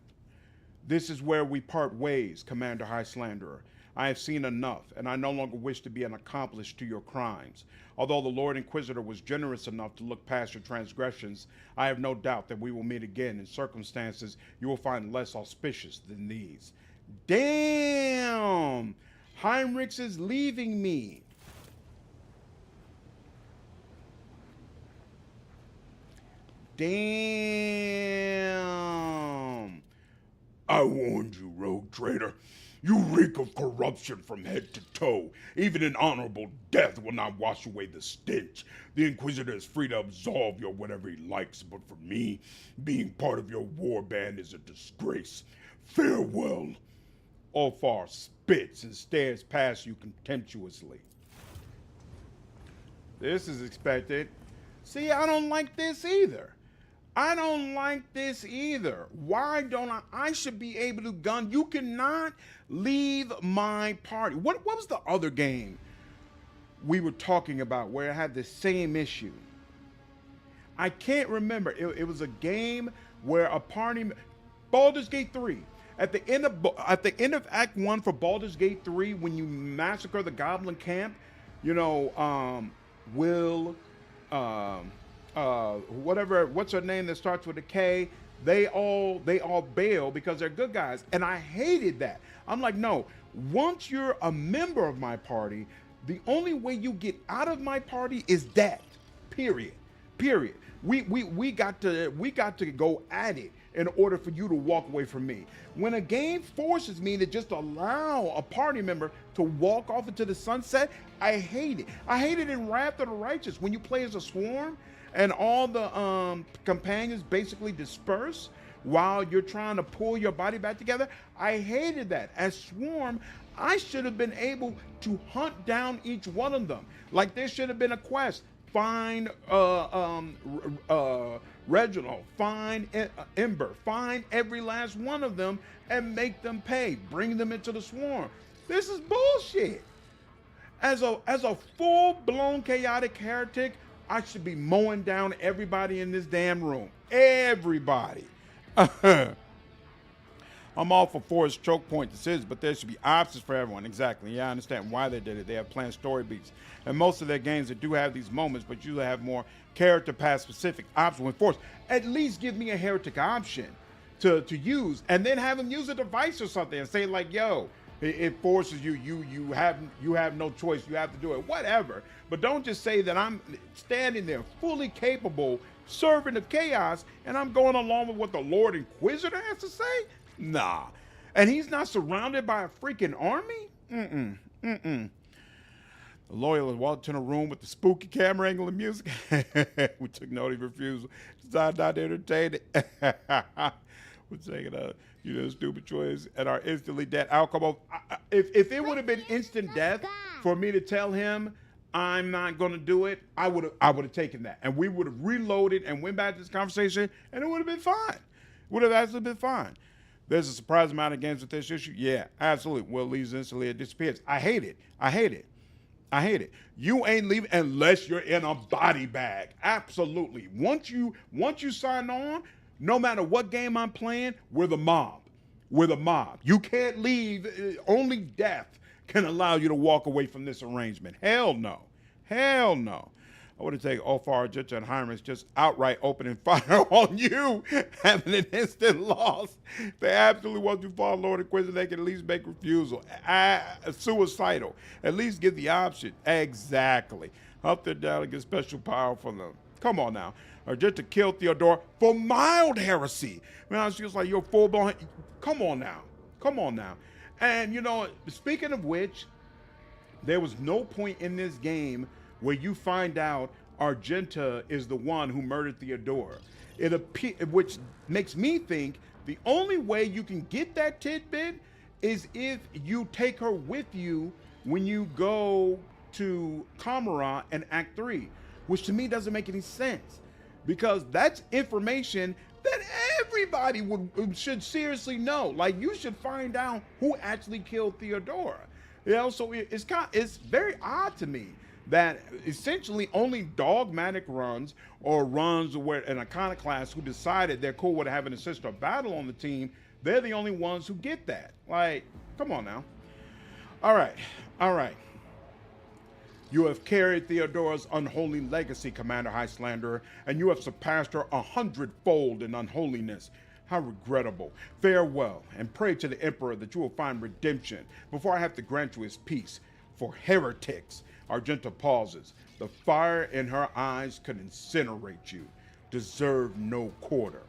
This is where we part ways, Commander High Slanderer. I have seen enough, and I no longer wish to be an accomplice to your crimes. Although the Lord Inquisitor was generous enough to look past your transgressions, I have no doubt that we will meet again in circumstances you will find less auspicious than these. Damn! Heinrix is leaving me. Damn. I warned you, rogue traitor. You reek of corruption from head to toe. Even an honorable death will not wash away the stench. The Inquisitor is free to absolve you or whatever he likes, but for me, being part of your war band is a disgrace. Farewell. Ulfar spits and stares past you contemptuously. This is expected. See, I don't like this either. I don't like this either. Why don't I should be able to gun. You cannot leave my party. What was the other game we were talking about where it had the same issue? I can't remember. It was a game where a party, Baldur's Gate 3. At the end of Act 1 for Baldur's Gate 3, when you massacre the Goblin camp, you know, what's her name that starts with a K, they all bail because they're good guys. And I hated that. I'm like, no, once you're a member of my party, the only way you get out of my party is that. Period. We got to go at it in order for you to walk away from me. When a game forces me to just allow a party member to walk off into the sunset, I hate it. I hate it in Wrath of the Righteous when you play as a swarm and all the companions basically disperse while you're trying to pull your body back together. I hated that. As Swarm, I should have been able to hunt down each one of them. Like there should have been a quest. Find Reginald, find Ember, find every last one of them and make them pay. Bring them into the swarm. This is bullshit. As a full-blown chaotic heretic, I should be mowing down everybody in this damn room. Everybody. I'm all for forced choke point decisions, but there should be options for everyone. Exactly. Yeah, I understand why they did it. They have planned story beats. And most of their games that do have these moments, but usually have more character path specific options when forced. At least give me a heretic option to use, and then have them use a device or something and say like, yo, it forces you. You have no choice. You have to do it. Whatever. But don't just say that I'm standing there fully capable, servant of chaos, and I'm going along with what the Lord Inquisitor has to say. Nah. And he's not surrounded by a freaking army? The loyalist walked in a room with the spooky camera angle and music. We took note of his refusal. Decided not to entertain it. We're taking stupid choice and our instantly dead outcome of. If it would have been instant death for me to tell him I'm not going to do it, I would have taken that, and we would have reloaded and went back to this conversation, and it would have been fine. Would have actually been fine. There's a surprising amount of games with this issue. Yeah, absolutely. Will leaves instantly, it disappears. I hate it. I hate it. I hate it. You ain't leaving unless you're in a body bag. Absolutely. Once you sign on, no matter what game I'm playing, we're the mob. We're the mob. You can't leave. Only death can allow you to walk away from this arrangement. Hell no. Hell no. I would have taken Ofar, Jutta, and Heinrix just outright opening fire on you, having an instant loss. They absolutely want to fall, Lord Inquisitor. They can at least make refusal. Suicidal. At least give the option. Exactly. Up there down and get special power from them. Come on now. Or just to kill Theodora for mild heresy. Man, she was like, you're full-blown. Come on now. Come on now. And, speaking of which, there was no point in this game where you find out Argenta is the one who murdered Theodora. Which makes me think the only way you can get that tidbit is if you take her with you when you go to Kamara in Act 3, which to me doesn't make any sense, because that's information that everybody should seriously know. Like, you should find out who actually killed Theodora. So it's very odd to me that essentially only dogmatic runs or runs where an iconoclast who decided they're cool with having a sister battle on the team, they're the only ones who get that. Like, come on now. All right. You have carried Theodora's unholy legacy, Commander Highlander, and you have surpassed her 100-fold in unholiness. How regrettable. Farewell, and pray to the Emperor that you will find redemption before I have to grant you his peace. For heretics, Argenta pauses. The fire in her eyes could incinerate you. Deserve no quarter.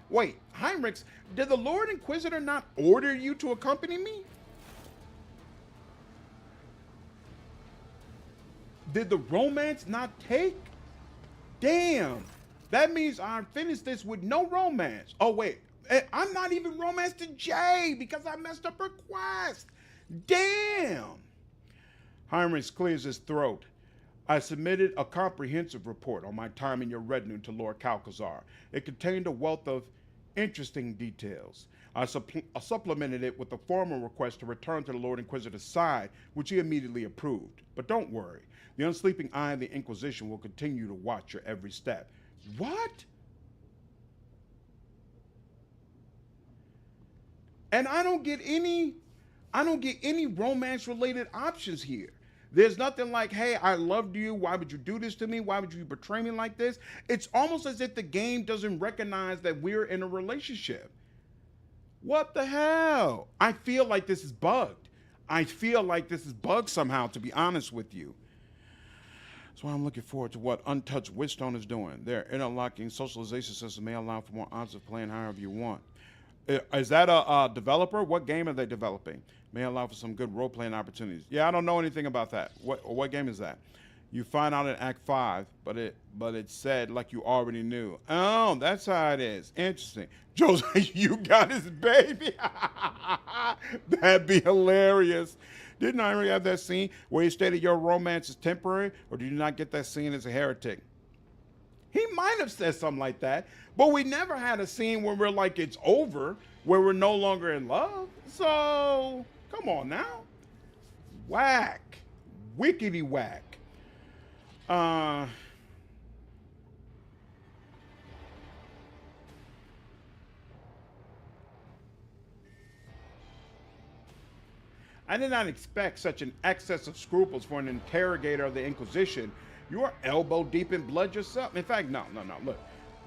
Wait, Heinrix, did the Lord Inquisitor not order you to accompany me? Did the romance not take? Damn. That means I finished this with no romance. Oh, wait. I'm not even romanced to Jay because I messed up her quest. Damn. Heinrix clears his throat. I submitted a comprehensive report on my time in your retinue to Lord Calcazar. It contained a wealth of interesting details. I supplemented it with a formal request to return to the Lord Inquisitor's side, which he immediately approved. But don't worry. The unsleeping eye of the Inquisition will continue to watch your every step. What? And I don't get any romance-related options here. There's nothing like, hey, I loved you. Why would you do this to me? Why would you betray me like this? It's almost as if the game doesn't recognize that we're in a relationship. What the hell? I feel like this is bugged. I feel like this is bugged somehow, to be honest with you. That's why I'm looking forward to what Untouched Witchstone is doing. Their interlocking socialization system may allow for more odds of playing however you want. Is that a developer? What game are they developing? May allow for some good role-playing opportunities. Yeah, I don't know anything about that. What game is that? You find out in Act 5, but it said like you already knew. Oh, that's how it is. Interesting. Joseph, you got his baby. That'd be hilarious. Didn't I already have that scene where he stated your romance is temporary, or did you not get that scene as a heretic? He might have said something like that, but we never had a scene where we're like it's over, where we're no longer in love. So, come on now. Whack. Wickety whack. I did not expect such an excess of scruples for an interrogator of the Inquisition. You are elbow deep in blood yourself. In fact, no. Look,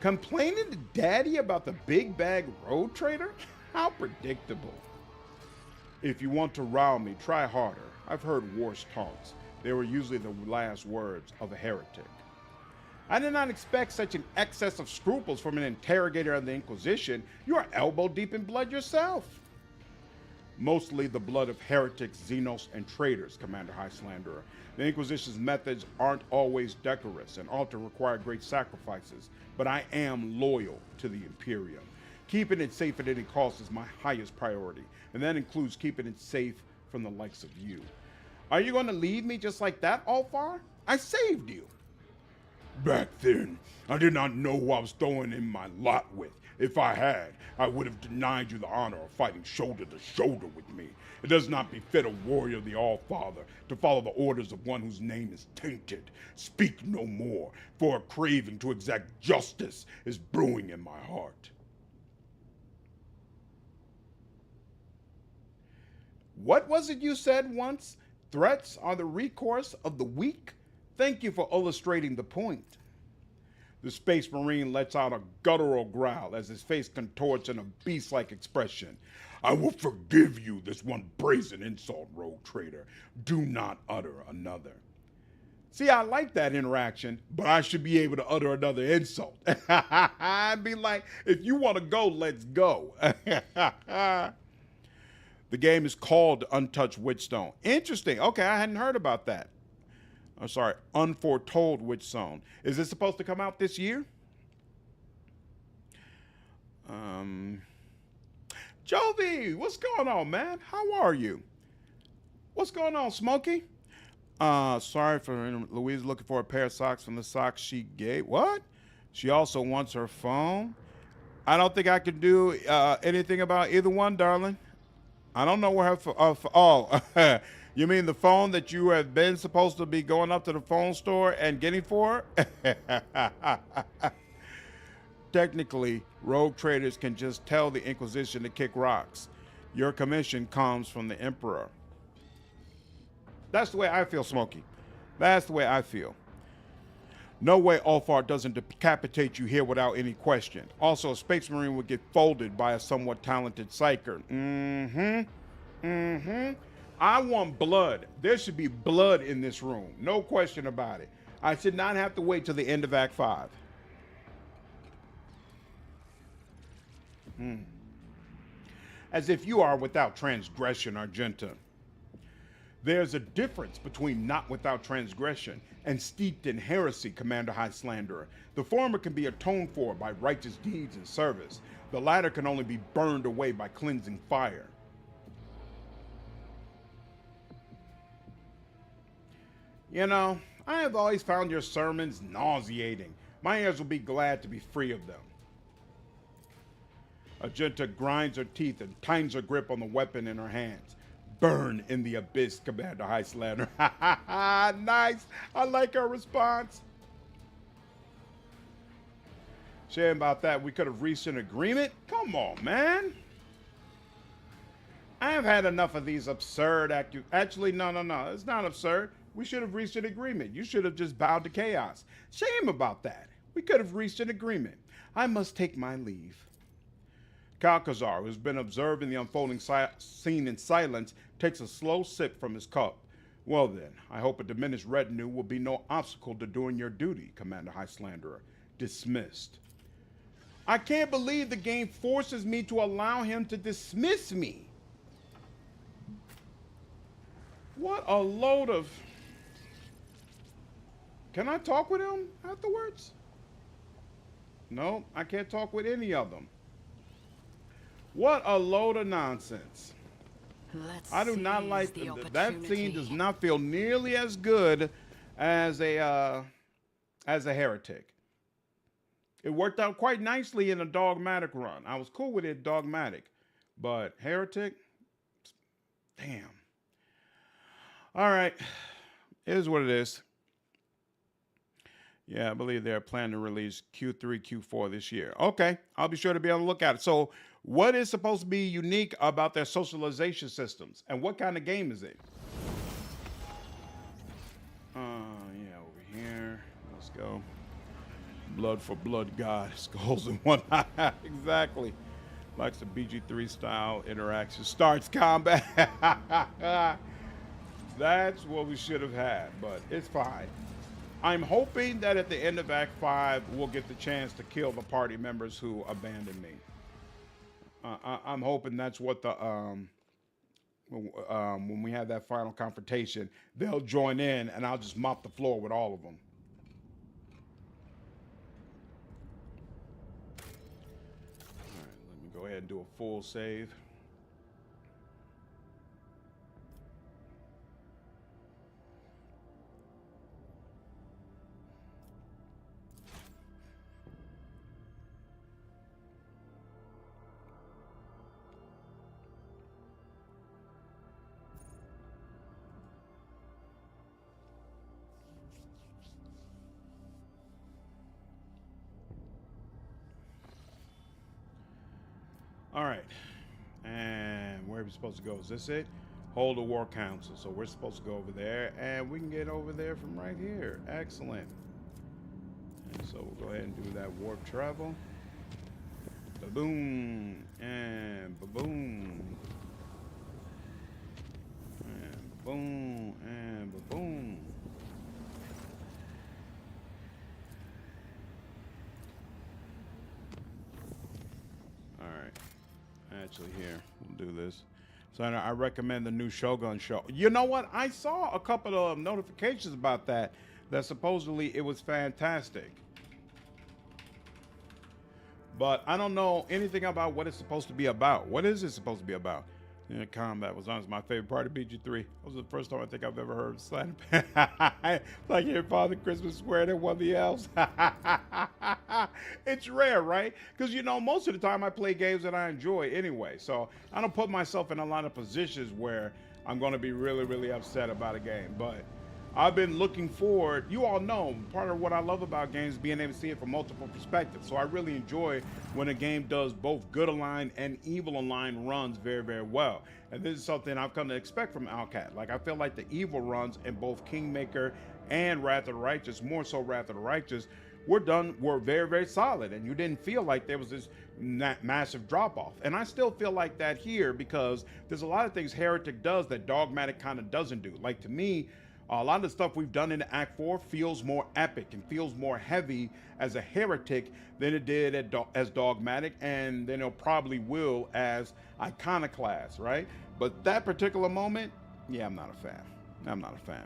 complaining to Daddy about the big bag road trader? How predictable. If you want to rile me, try harder. I've heard worse taunts. They were usually the last words of a heretic. I did not expect such an excess of scruples from an interrogator of the Inquisition. You are elbow deep in blood yourself. Mostly the blood of heretics, xenos, and traitors, Commander Highlander. The Inquisition's methods aren't always decorous and often require great sacrifices, but I am loyal to the Imperium. Keeping it safe at any cost is my highest priority, and that includes keeping it safe from the likes of you. Are you going to leave me just like that, Alfar? I saved you. Back then, I did not know who I was throwing in my lot with. If I had, I would have denied you the honor of fighting shoulder to shoulder with me. It does not befit a warrior of the All-Father to follow the orders of one whose name is tainted. Speak no more, for a craving to exact justice is brewing in my heart. What was it you said once? Threats are the recourse of the weak? Thank you for illustrating the point. The Space Marine lets out a guttural growl as his face contorts in a beast-like expression. I will forgive you this one brazen insult, rogue trader. Do not utter another. See, I like that interaction, but I should be able to utter another insult. I'd be like, if you want to go, let's go. The game is called Untouched Witchstone. Interesting. Okay, I hadn't heard about that. I'm sorry, Unforetold Witchstone. Is this supposed to come out this year? Jovi, what's going on, man? How are you? What's going on, Smokey? Sorry for Louise looking for a pair of socks from the socks she gave. What? She also wants her phone. I don't think I can do anything about either one, darling. I don't know where her oh, you mean the phone that you have been supposed to be going up to the phone store and getting for her? Technically, rogue traders can just tell the Inquisition to kick rocks. Your commission comes from the Emperor. That's the way I feel, Smokey. That's the way I feel. No way Alfar doesn't decapitate you here without any question. Also, a Space Marine would get folded by a somewhat talented Psyker. I want blood. There should be blood in this room. No question about it. I should not have to wait till the end of Act 5. As if you are without transgression, Argenta. There's a difference between not without transgression and steeped in heresy, Commander High Slanderer. The former can be atoned for by righteous deeds and service. The latter can only be burned away by cleansing fire. You know, I have always found your sermons nauseating. My ears will be glad to be free of them. Argenta grinds her teeth and tightens her grip on the weapon in her hands. Burn in the abyss, Commander High Slanderer. Nice. I like her response. Shame about that. We could have reached an agreement. Come on, man. I have had enough of these absurd Actually, no. It's not absurd. We should have reached an agreement. You should have just bowed to chaos. Shame about that. We could have reached an agreement. I must take my leave. Kalkazar, who's been observing the unfolding scene in silence, takes a slow sip from his cup. Well then, I hope a diminished retinue will be no obstacle to doing your duty, Commander High Slanderer. Dismissed. I can't believe the game forces me to allow him to dismiss me. What a load of... Can I talk with him afterwards? No, I can't talk with any of them. What a load of nonsense. I do not like that scene. Does not feel nearly as good as a Heretic. It worked out quite nicely in a Dogmatic run. I was cool with it, Dogmatic, but Heretic, damn. All right, it is what it is. Yeah, I believe they're planning to release Q3, Q4 this year. Okay, I'll be sure to be on the lookout. So what is supposed to be unique about their socialization systems? And what kind of game is it? Yeah, over here. Let's go. Blood for blood god. Skulls in one eye. Exactly. Likes the BG3 style interaction. Starts combat. That's what we should have had, but it's fine. I'm hoping that at the end of Act 5, we'll get the chance to kill the party members who abandoned me. I'm hoping that's what the when we have that final confrontation, they'll join in and I'll just mop the floor with all of them. All right, let go ahead and do a full save. All right, and where are we supposed to go? Is this it? Hold the War Council. So we're supposed to go over there, and we can get over there from right here. Excellent. And so we'll go ahead and do that warp travel. Ba-boom, and ba-boom. And boom, and ba-boom. All right. Actually, here, we'll do this. So I recommend the new Shogun show. You know what? I saw a couple of notifications about that supposedly it was fantastic. But I don't know anything about what it's supposed to be about. What is it supposed to be about? Yeah, combat was honestly my favorite part of BG3. It was the first time I think I've ever heard Slant. Like here, Father Christmas squared at one of the elves. It's rare, right? Because, you know, most of the time I play games that I enjoy anyway. So I don't put myself in a lot of positions where I'm going to be really, really upset about a game. But I've been looking forward. You all know part of what I love about games is being able to see it from multiple perspectives. So I really enjoy when a game does both good aligned and evil aligned runs very, very well. And this is something I've come to expect from Alcat. Like I feel like the evil runs in both Kingmaker and Wrath of the Righteous, more so Wrath of the Righteous, were very, very solid. And you didn't feel like there was this massive drop off. And I still feel like that here because there's a lot of things Heretic does that Dogmatic kind of doesn't do. Like to me, a lot of the stuff we've done in Act 4 feels more epic and feels more heavy as a Heretic than it did as Dogmatic, and then it probably will as Iconoclast, right? But that particular moment, yeah, I'm not a fan. I'm not a fan.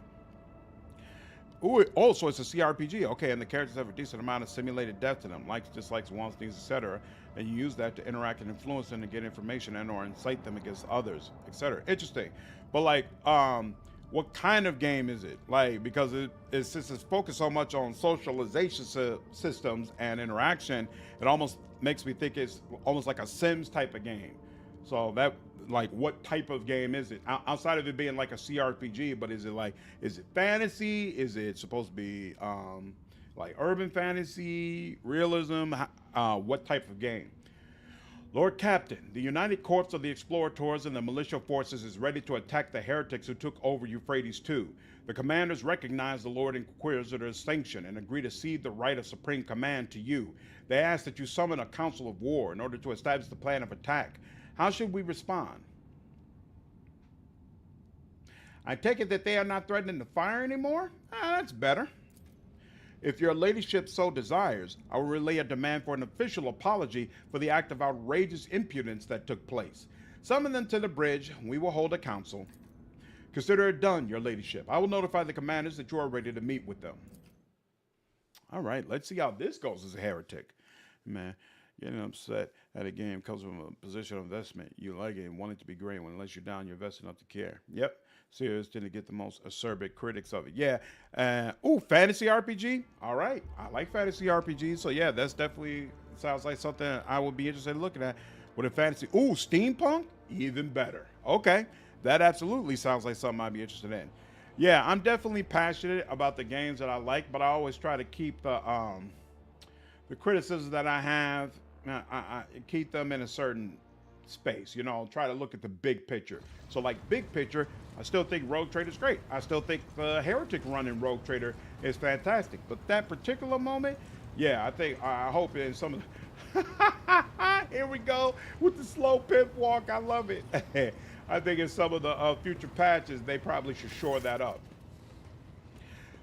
Ooh, also it's a CRPG. Okay, and the characters have a decent amount of simulated depth to them, likes, dislikes, wants, needs, etc. And you use that to interact and influence them to get information and or incite them against others, etc. Interesting. But like, what kind of game is it? Like, because since it's focused so much on socialization systems and interaction, it almost makes me think it's almost like a Sims type of game. So that, like, what type of game is it? Outside of it being like a CRPG, but is it fantasy? Is it supposed to be like urban fantasy, realism? What type of game? Lord Captain, the United Corps of the Explorators and the militia forces is ready to attack the heretics who took over Euphrates II. The commanders recognize the Lord Inquisitor's sanction and agree to cede the right of supreme command to you. They ask that you summon a council of war in order to establish the plan of attack. How should we respond? I take it that they are not threatening to fire anymore? That's better. If your ladyship so desires, I will relay a demand for an official apology for the act of outrageous impudence that took place. Summon them to the bridge. We will hold a council. Consider it done, your ladyship. I will notify the commanders that you are ready to meet with them. All right, let's see how this goes as a heretic. Man, getting upset at a game comes from a position of investment. You like it and want it to be great when unless you're down, you're invested enough to care. Yep. Serious tend to get the most acerbic critics of it. Yeah. Ooh, fantasy RPG. All right. I like fantasy RPGs. So yeah, that's definitely sounds like something I would be interested in looking at with a fantasy. Ooh, steampunk? Even better. Okay. That absolutely sounds like something I'd be interested in. Yeah, I'm definitely passionate about the games that I like, but I always try to keep the criticisms that I have, I keep them in a certain space, you know, try to look at the big picture. So like big picture, I still think Rogue Trader is great. I still think the Heretic run in Rogue Trader is fantastic. But that particular moment, yeah, I hope in some of the here we go with the slow pimp walk. I love it. I think in some of the future patches, they probably should shore that up.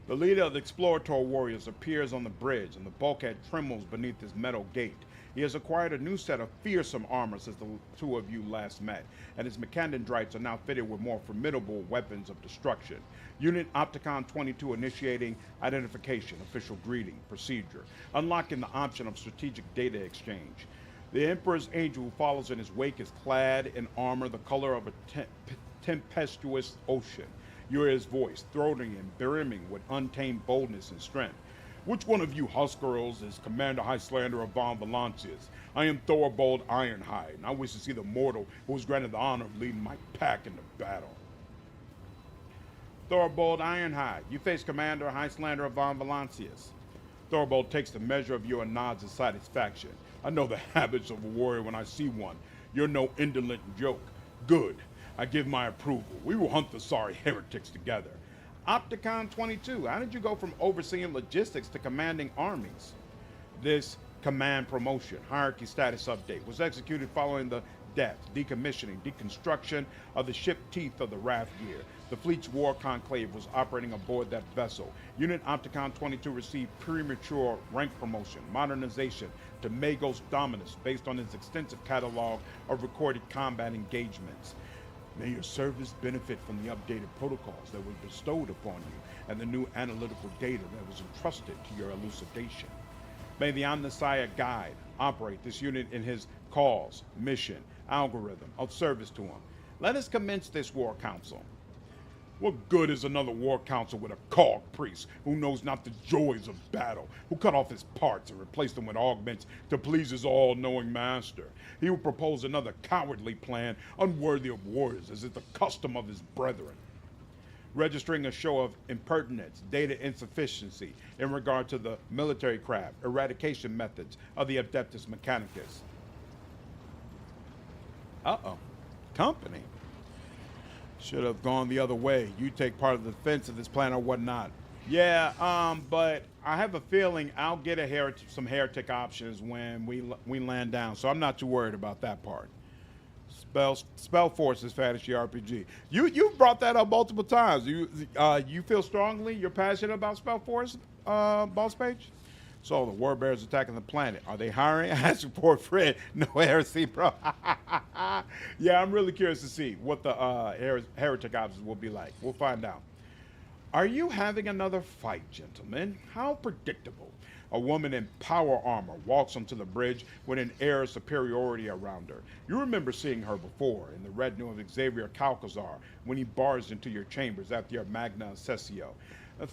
The leader of the Explorator warriors appears on the bridge, and the bulkhead trembles beneath his metal gate. He has acquired a new set of fearsome armor since the two of you last met, and his Mechanidrates are now fitted with more formidable weapons of destruction. Unit Opticon 22 initiating identification, official greeting, procedure, unlocking the option of strategic data exchange. The Emperor's angel who follows in his wake is clad in armor the color of a tempestuous ocean. You hear his voice, throating and brimming with untamed boldness and strength. Which one of you Huskarls is Commander Highlander of Von Valancius? I am Thorbold Ironhide, and I wish to see the mortal who was granted the honor of leading my pack into battle. Thorbold Ironhide, you face Commander Highlander of Von Valancius. Thorbold takes the measure of you and nods in satisfaction. I know the habits of a warrior when I see one. You're no indolent joke. Good. I give my approval. We will hunt the sorry heretics together. Opticon 22, how did you go from overseeing logistics to commanding armies? This command promotion, hierarchy status update, was executed following the death, decommissioning, deconstruction of the ship Teeth of the Wrath Gear. The fleet's war conclave was operating aboard that vessel. Unit Opticon 22 received premature rank promotion, modernization to Magos Dominus based on its extensive catalog of recorded combat engagements. May your service benefit from the updated protocols that were bestowed upon you and the new analytical data that was entrusted to your elucidation. May the Omnissiah guide operate this unit in his cause, mission, algorithm of service to him. Let us commence this war council. What good is another war council with a cog priest who knows not the joys of battle, who cut off his parts and replaced them with augments to please his all-knowing master? He will propose another cowardly plan, unworthy of warriors, as is the custom of his brethren. Registering a show of impertinence, data insufficiency in regard to the military craft, eradication methods of the Adeptus Mechanicus. Uh-oh. Company. Should have gone the other way. You take part of the defense of this plan or whatnot. Yeah, but I have a feeling I'll get some heretic options when we land down, so I'm not too worried about that part. Spell Forces Fantasy RPG. You brought that up multiple times. You feel strongly? You're passionate about Spell Force, boss page? So the warbearers attacking the planet. Are they hiring? Ask report Fred. No heresy, bro. Yeah, I'm really curious to see what the heretic options will be like. We'll find out. Are you having another fight, gentlemen? How predictable. A woman in power armor walks onto the bridge with an air of superiority around her. You remember seeing her before in the retinue of Xavier Calcazar when he barged into your chambers after your Magna Accessio.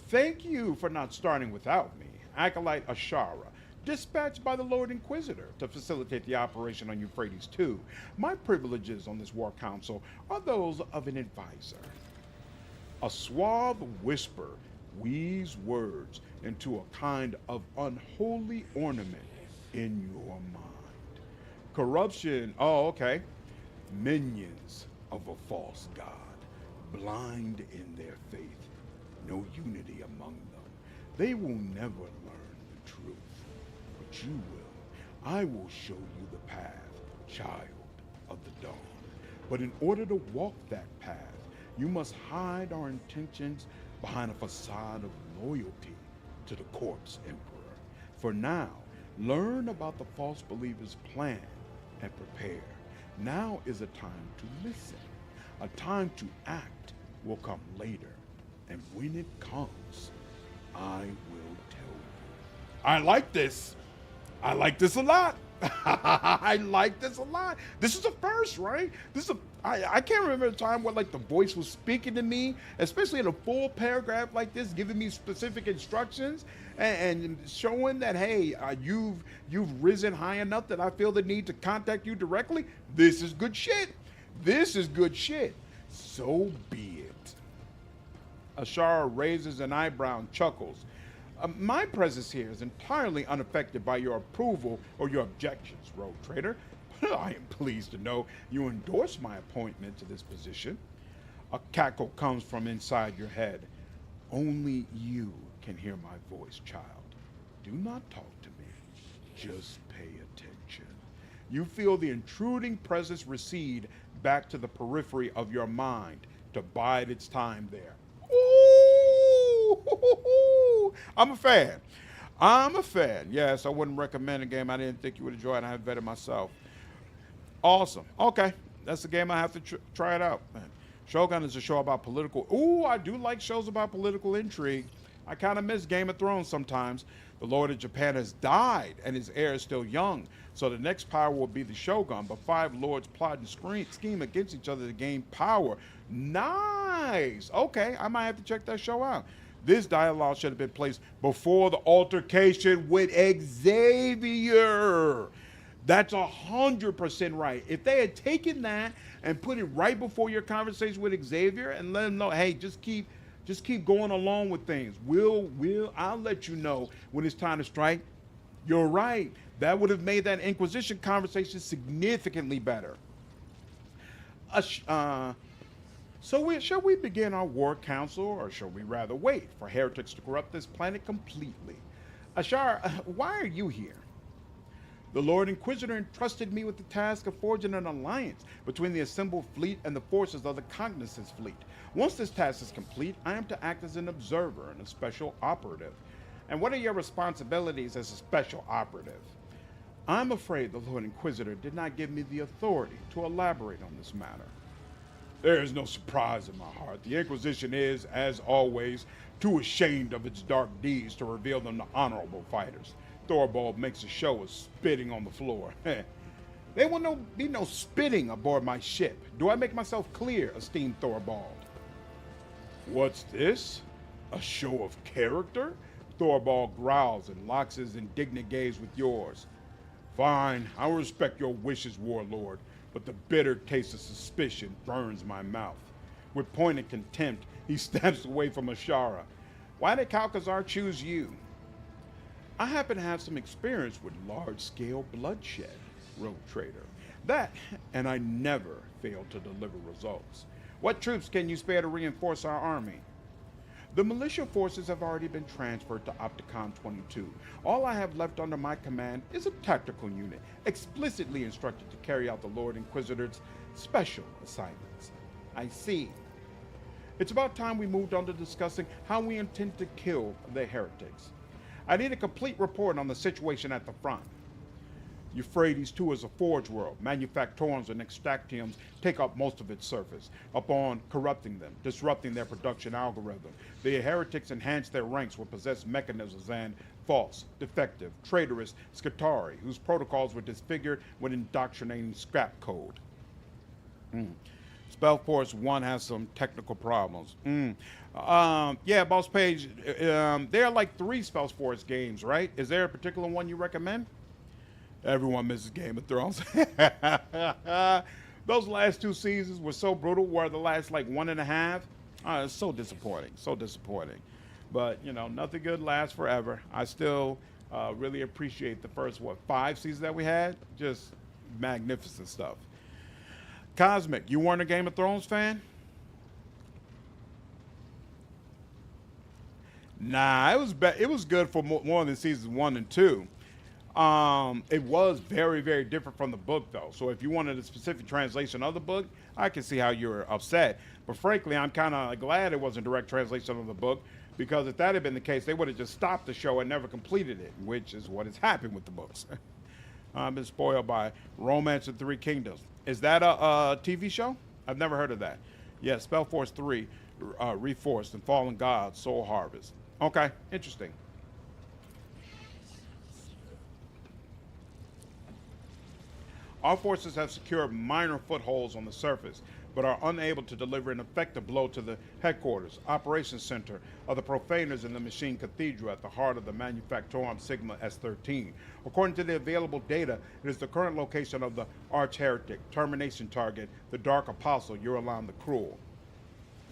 Thank you for not starting without me. Acolyte Ashara, dispatched by the Lord Inquisitor to facilitate the operation on Euphrates II. My privileges on this war council are those of an advisor. A suave whisper weaves words into a kind of unholy ornament in your mind. Corruption, oh, okay. Minions of a false god, blind in their faith, no unity among them. They will never learn the truth, but you will. I will show you the path, child of the dawn. But in order to walk that path, you must hide our intentions behind a facade of loyalty to the corpse emperor. For now, learn about the false believer's plan and prepare. Now is a time to listen. A time to act will come later. And when it comes, I will tell you. I like this. I like this a lot. I like this a lot. This is a first, right? I can't remember a time where like the voice was speaking to me, especially in a full paragraph like this, giving me specific instructions and showing that, hey, you've risen high enough that I feel the need to contact you directly. This is good shit. This is good shit. So be it. Ashara raises an eyebrow and chuckles. My presence here is entirely unaffected by your approval or your objections, rogue trader. I am pleased to know you endorse my appointment to this position. A cackle comes from inside your head. Only you can hear my voice, child. Do not talk to me. Just pay attention. You feel the intruding presence recede back to the periphery of your mind to bide its time there. Ooh, I'm a fan. I'm a fan. Yes, I wouldn't recommend a game I didn't think you would enjoy, and I have vetted myself. Awesome. Okay, that's the game I have to try it out. Shogun is a show about political. Ooh, I do like shows about political intrigue. I kind of miss Game of Thrones sometimes. The Lord of Japan has died, and his heir is still young. So the next power will be the Shogun, but 5 lords plot and scheme against each other to gain power. Nice! Okay, I might have to check that show out. This dialogue should have been placed before the altercation with Xavier. That's 100% right. If they had taken that and put it right before your conversation with Xavier and let him know, hey, just keep going along with things. I'll let you know when it's time to strike. You're right. That would have made that Inquisition conversation significantly better. Shall we begin our war council, or shall we rather wait for heretics to corrupt this planet completely? Ashar, why are you here? The Lord Inquisitor entrusted me with the task of forging an alliance between the assembled fleet and the forces of the Cognizance fleet. Once this task is complete, I am to act as an observer and a special operative. And what are your responsibilities as a special operative? I'm afraid the Lord Inquisitor did not give me the authority to elaborate on this matter. There is no surprise in my heart. The Inquisition is, as always, too ashamed of its dark deeds to reveal them to honorable fighters. Thorvald makes a show of spitting on the floor. There will be no spitting aboard my ship. Do I make myself clear, esteemed Thorvald? What's this? A show of character? Thorvald growls and locks his indignant gaze with yours. Fine, I will respect your wishes, warlord, but the bitter taste of suspicion burns my mouth. With pointed contempt, he steps away from Ashara. Why did Kalkazar choose you? I happen to have some experience with large-scale bloodshed, Rogue Trader. That, and I never fail to deliver results. What troops can you spare to reinforce our army? The militia forces have already been transferred to Opticon 22. All I have left under my command is a tactical unit, explicitly instructed to carry out the Lord Inquisitor's special assignments. I see. It's about time we moved on to discussing how we intend to kill the heretics. I need a complete report on the situation at the front. Euphrates II is a forge world. Manufactorums and extractiums take up most of its surface. Upon corrupting them, disrupting their production algorithm, the heretics enhance their ranks with possessed mechanisms and false, defective, traitorous Scutari, whose protocols were disfigured with indoctrinating scrap code. Spellforce 1 has some technical problems. Yeah, Boss Page, there are like 3 Spellforce games, right? Is there a particular one you recommend? Everyone misses Game of Thrones. Those last 2 seasons were so brutal, where the last like 1.5, it's so disappointing, so disappointing. But, you know, nothing good lasts forever. I still really appreciate the first, 5 seasons that we had? Just magnificent stuff. Cosmic, you weren't a Game of Thrones fan? Nah, it was good for more than seasons 1 and 2. It was very, very different from the book, though. So if you wanted a specific translation of the book, I can see how you're upset. But frankly, I'm kind of glad it wasn't a direct translation of the book, because if that had been the case, they would have just stopped the show and never completed it, which is what has happened with the books. I've been spoiled by Romance of 3 Kingdoms. Is that a TV show? I've never heard of that. Yeah, Spellforce 3, Reforced, and Fallen Gods, Soul Harvest. Okay, interesting. Our forces have secured minor footholds on the surface, but are unable to deliver an effective blow to the headquarters, operations center of the profaners in the Machine Cathedral at the heart of the manufactorum Sigma S13. According to the available data, it is the current location of the arch-heretic, termination target, the Dark Apostle, Yrilet the Cruel.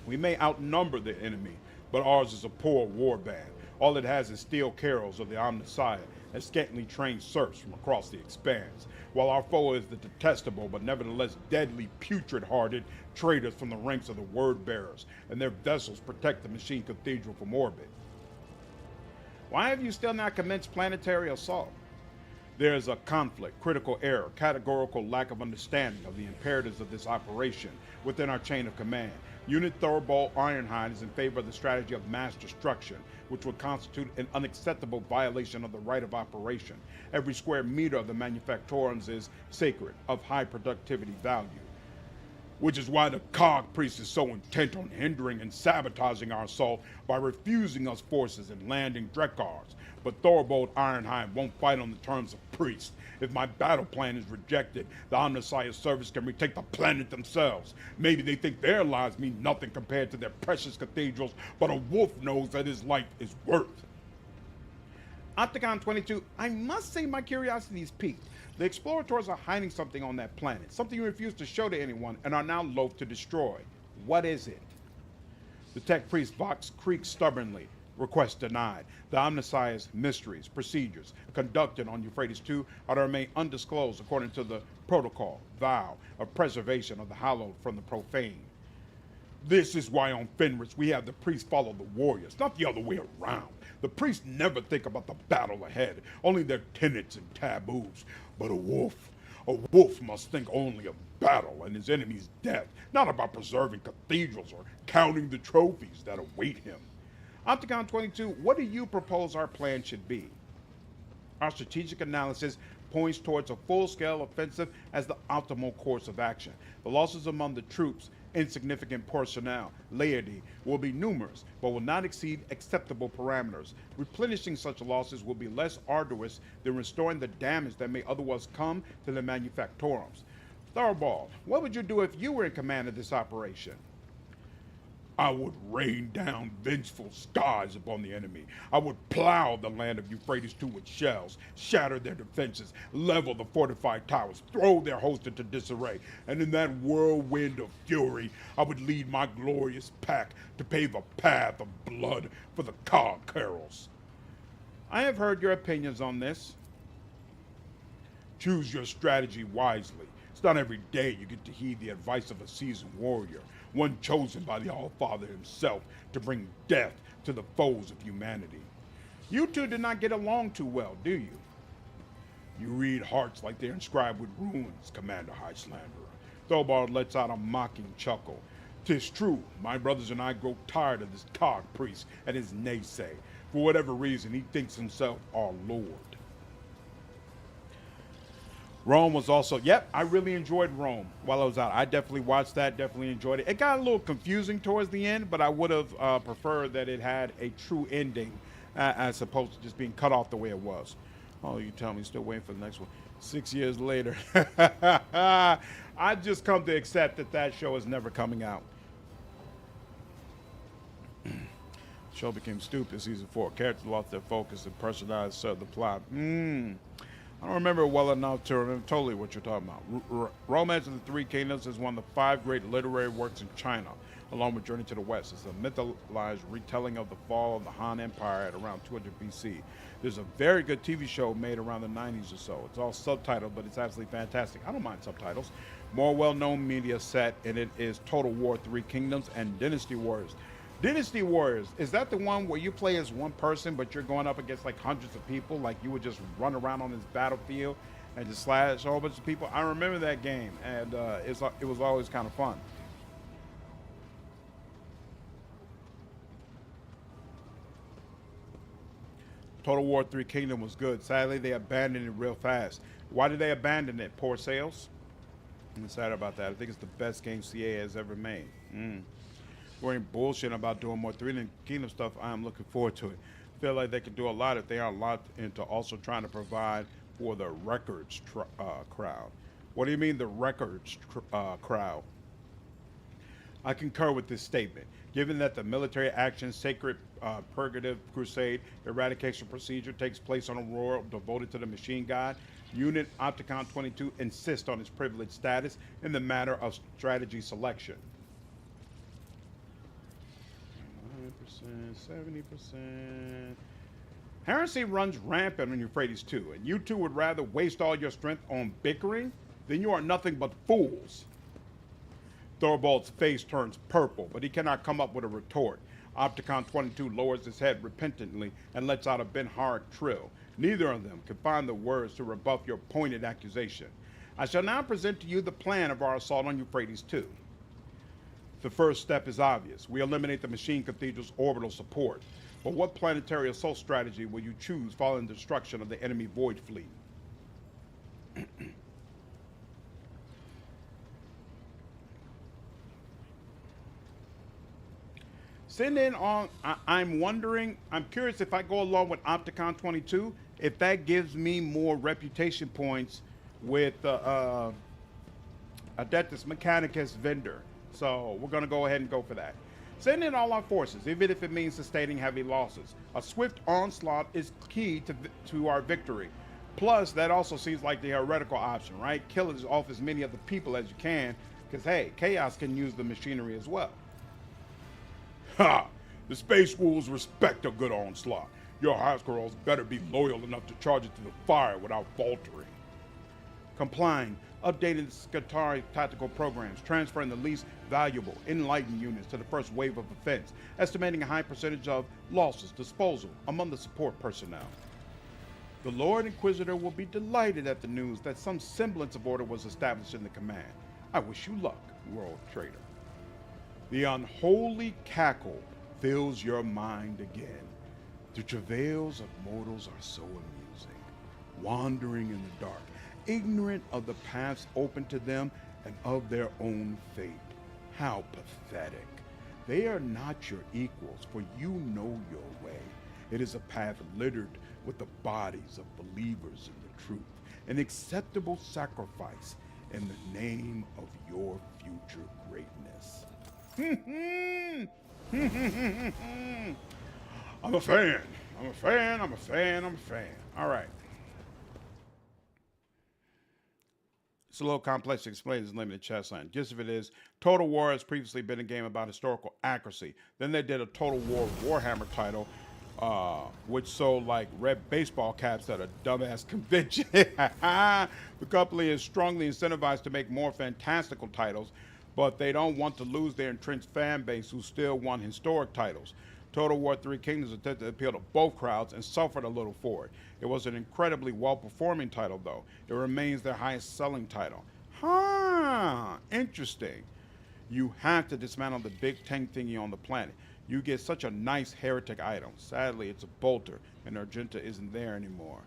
We may outnumber the enemy, but ours is a poor war band. All it has is steel carols of the Omnissiah and scantily trained serfs from across the expanse, while our foe is the detestable but nevertheless deadly putrid-hearted traitors from the ranks of the Word-Bearers, and their vessels protect the Machine Cathedral from orbit. Why have you still not commenced planetary assault? There is a conflict, critical error, categorical lack of understanding of the imperatives of this operation within our chain of command. Unit Thorvald Ironhide is in favor of the strategy of mass destruction, which would constitute an unacceptable violation of the right of operation. Every square meter of the manufactorums is sacred, of high productivity value. which is why the Cog Priest is so intent on hindering and sabotaging our assault by refusing us forces and landing Drekars. But Thorbold Ironhide won't fight on the terms of priest. If my battle plan is rejected, the Omnissiah's service can retake the planet themselves. Maybe they think their lives mean nothing compared to their precious cathedrals, but a wolf knows that his life is worth. Opticon 22, I must say my curiosity is piqued. The explorators are hiding something on that planet, something you refuse to show to anyone and are now loath to destroy. What is it? The tech priest Vox creaks stubbornly. Request denied. The Omnissiah's mysteries, procedures conducted on Euphrates II are to remain undisclosed according to the protocol, vow of preservation of the hallowed from the profane. This is why on Fenris we have the priests follow the warriors, not the other way around. The priests never think about the battle ahead, only their tenets and taboos. But a wolf must think only of battle and his enemy's death, not about preserving cathedrals or counting the trophies that await him. Opticon 22, what do you propose our plan should be? Our strategic analysis points towards a full-scale offensive as the optimal course of action. The losses among the troops, insignificant personnel, laity will be numerous, but will not exceed acceptable parameters. Replenishing such losses will be less arduous than restoring the damage that may otherwise come to the manufactorums. Thorbold, what would you do if you were in command of this operation? I would rain down vengeful skies upon the enemy. I would plow the land of Euphrates II with shells, shatter their defenses, level the fortified towers, throw their host into disarray, and in that whirlwind of fury, I would lead my glorious pack to pave a path of blood for the Cog Carols. I have heard your opinions on this. Choose your strategy wisely. It's not every day you get to heed the advice of a seasoned warrior, one chosen by the All-Father himself to bring death to the foes of humanity. You two do not get along too well, do you? You read hearts like they're inscribed with runes, Commander High Slanderer. Thorbold lets out a mocking chuckle. 'Tis true, my brothers and I grow tired of this Cog Priest and his naysay. For whatever reason, he thinks himself our lord. Rome was also, yep, I really enjoyed Rome while I was out. I definitely watched that, definitely enjoyed it. It got a little confusing towards the end, but I would have preferred that it had a true ending as opposed to just being cut off the way it was. Oh, you tell me, you're still waiting for the next one. 6 years later. I've just come to accept that that show is never coming out. The show became stupid season 4. Characters lost their focus and personalized served the plot. I don't remember it well enough to remember totally what you're talking about. Romance of the Three Kingdoms is one of the 5 great literary works in China, along with Journey to the West. It's a mythologized retelling of the fall of the Han Empire at around 200 BC. There's a very good TV show made around the 90s or so. It's all subtitled, but it's absolutely fantastic. I don't mind subtitles. More well-known media set, and it is Total War Three Kingdoms and Dynasty Warriors. Dynasty Warriors, is that the one where you play as one person, but you're going up against like hundreds of people? Like you would just run around on this battlefield and just slash a whole bunch of people? I remember that game, and it was always kind of fun. Total War Three Kingdom was good. Sadly, they abandoned it real fast. Why did they abandon it? Poor sales? I'm sad about that. I think it's the best game CA has ever made. We ain't bullshitting about doing more Three Kingdom stuff. I am looking forward to it. I feel like they can do a lot if they are locked into also trying to provide for the records crowd. What do you mean the records crowd? I concur with this statement. Given that the military action, sacred purgative crusade, eradication procedure takes place on a world devoted to the machine god, Unit Opticon 22 insists on its privileged status in the matter of strategy selection. 70%. Heresy runs rampant on Euphrates II, and you two would rather waste all your strength on bickering? Then you are nothing but fools. Thorbold's face turns purple, but he cannot come up with a retort. Opticon 22 lowers his head repentantly and lets out a Ben-Hard trill. Neither of them can find the words to rebuff your pointed accusation. I shall now present to you the plan of our assault on Euphrates II. The first step is obvious. We eliminate the machine cathedral's orbital support. But what planetary assault strategy will you choose following the destruction of the enemy void fleet? Send in on, I'm wondering, I'm curious if I go along with Opticon 22, if that gives me more reputation points with Adeptus Mechanicus vendor. So we're going to go ahead and go for that. Send in all our forces, even if it means sustaining heavy losses. A swift onslaught is key to our victory. Plus, that also seems like the heretical option, right? Kill off as many of the people as you can, because, hey, Chaos can use the machinery as well. Ha! The Space Wolves respect a good onslaught. Your house girls better be loyal enough to charge it to the fire without faltering. Complying. Updating Skitarii tactical programs, transferring the least valuable enlightened units to the first wave of offense, estimating a high percentage of losses disposal among the support personnel. The Lord Inquisitor will be delighted at the news that some semblance of order was established in the command. I wish you luck, World Trader. The unholy cackle fills your mind again. The travails of mortals are so amusing, wandering in the dark, ignorant of the paths open to them and of their own fate. How pathetic. They are not your equals, for you know your way. It is a path littered with the bodies of believers in the truth, an acceptable sacrifice in the name of your future greatness. I'm a fan. I'm a fan. I'm a fan. I'm a fan. All right. It's a little complex to explain this limited chess line. Gist of it is, Total War has previously been a game about historical accuracy. Then they did a Total War Warhammer title, which sold like red baseball caps at a dumbass convention. The company is strongly incentivized to make more fantastical titles, but they don't want to lose their entrenched fan base who still want historic titles. Total War Three Kingdoms attempted to appeal to both crowds and suffered a little for it. It was an incredibly well-performing title, though. It remains their highest-selling title. Interesting. You have to dismantle the big tank thingy on the planet. You get such a nice heretic item. Sadly, it's a bolter, and Argenta isn't there anymore.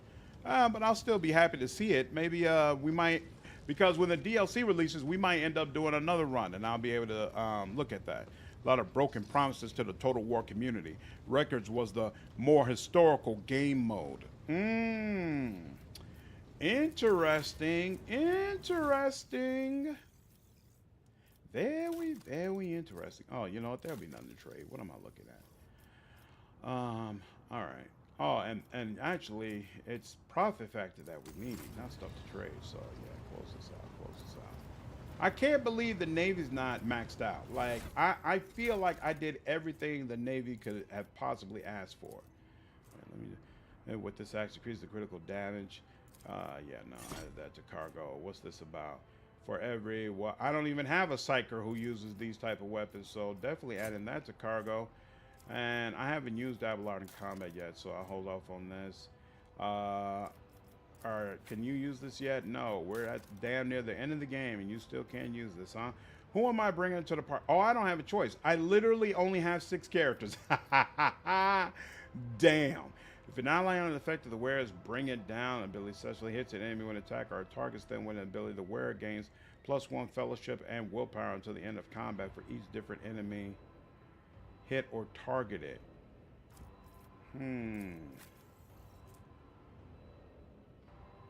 But I'll still be happy to see it. Maybe we might, because when the DLC releases, we might end up doing another run, and I'll be able to look at that. A lot of broken promises to the Total War community. Records was the more historical game mode. Interesting. Interesting. Very, very interesting. Oh, you know what? There'll be nothing to trade. What am I looking at? All right. Oh, and actually, it's profit factor that we need, not stuff to trade. So, yeah, close this out, close this out. I can't believe the Navy's not maxed out. Like, I feel like I did everything the Navy could have possibly asked for. Let me, and with this axe, increase the critical damage. Yeah, no, I added that to cargo. What's this about? For every, well, I don't even have a psyker who uses these type of weapons, so definitely adding that to cargo. And I haven't used Abelard in combat yet, so I'll hold off on this. Can you use this yet? No, we're at damn near the end of the game, and you still can't use this, huh? Who am I bringing to the party? Oh, I don't have a choice. I literally only have 6 characters. Damn. If an ally on the effect of the wearer's bring it down ability successfully hits an enemy when attack or targets them with an ability, the wearer gains +1 fellowship and willpower until the end of combat for each different enemy hit or targeted.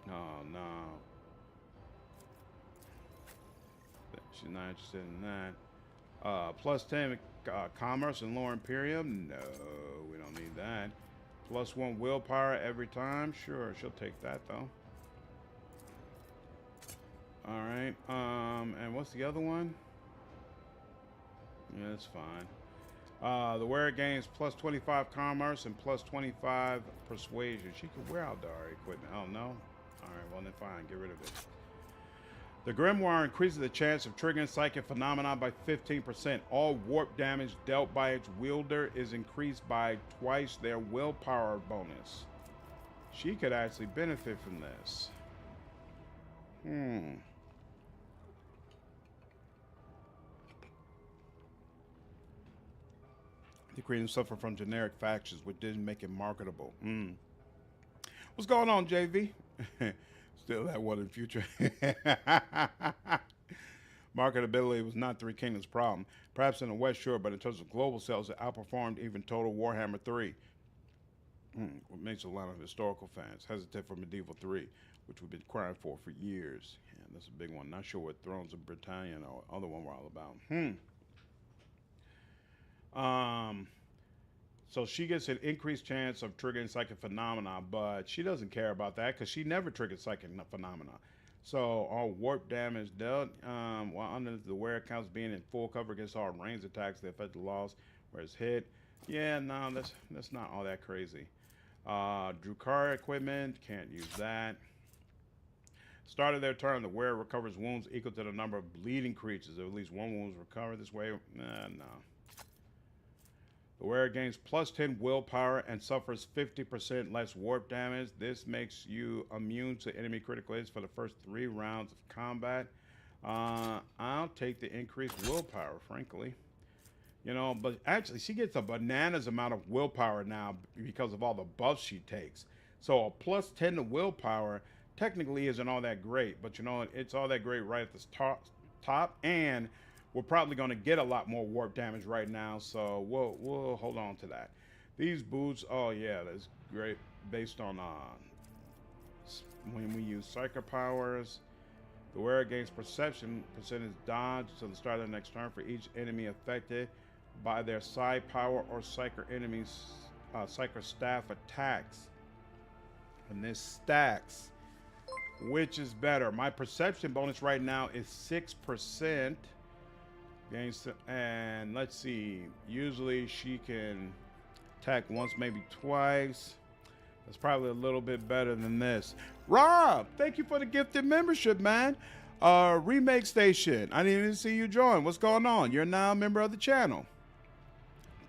Oh, no. She's not interested in that. +10 commerce and lower Imperium. No, we don't need that. +1 willpower every time. Sure, she'll take that though. All right. And what's the other one? Yeah, that's fine. The wearer gains +25 commerce and +25 persuasion. She can wear out our equipment. Oh no. All right. Well then, fine. Get rid of it. The Grimoire increases the chance of triggering psychic phenomena by 15%. All warp damage dealt by its wielder is increased by twice their willpower bonus. She could actually benefit from this. The creators suffer from generic factions, which didn't make it marketable. What's going on, JV? Still that one in the future. Marketability was not Three Kingdoms' problem. Perhaps in the West, sure, but in terms of global sales, it outperformed even Total Warhammer 3. What makes a lot of historical fans hesitate for Medieval 3, which we've been crying for years. Yeah, that's a big one. Not sure what Thrones of Britannia or other one were all about. So she gets an increased chance of triggering psychic phenomena, but she doesn't care about that because she never triggered psychic phenomena. So all warp damage dealt while under the wearer counts being in full cover against all ranged attacks that affect the loss where it's hit. Yeah, no, that's not all that crazy. Drukar equipment, can't use that. Start of their turn, the wearer recovers wounds equal to the number of bleeding creatures. If at least one wound is recovered this way, no. The wearer gains plus 10 willpower and suffers 50% less warp damage. This makes you immune to enemy critical hits for the first 3 rounds of combat. I'll take the increased willpower, frankly. You know, but actually, she gets a bananas amount of willpower now because of all the buffs she takes. So a plus 10 to willpower technically isn't all that great, but you know, it's all that great right at the top, and we're probably going to get a lot more warp damage right now, so we'll hold on to that. These boots, oh yeah, that's great based on when we use Psyker powers. The wearer gains perception percentage dodge to the start of the next turn for each enemy affected by their psi power or Psyker enemies Psyker staff attacks. And this stacks. Which is better? My perception bonus right now is 6%. And let's see. Usually she can attack once, maybe twice. That's probably a little bit better than this. Rob, thank you for the gifted membership, man. Remake Station. I didn't even see you join. What's going on? You're now a member of the channel.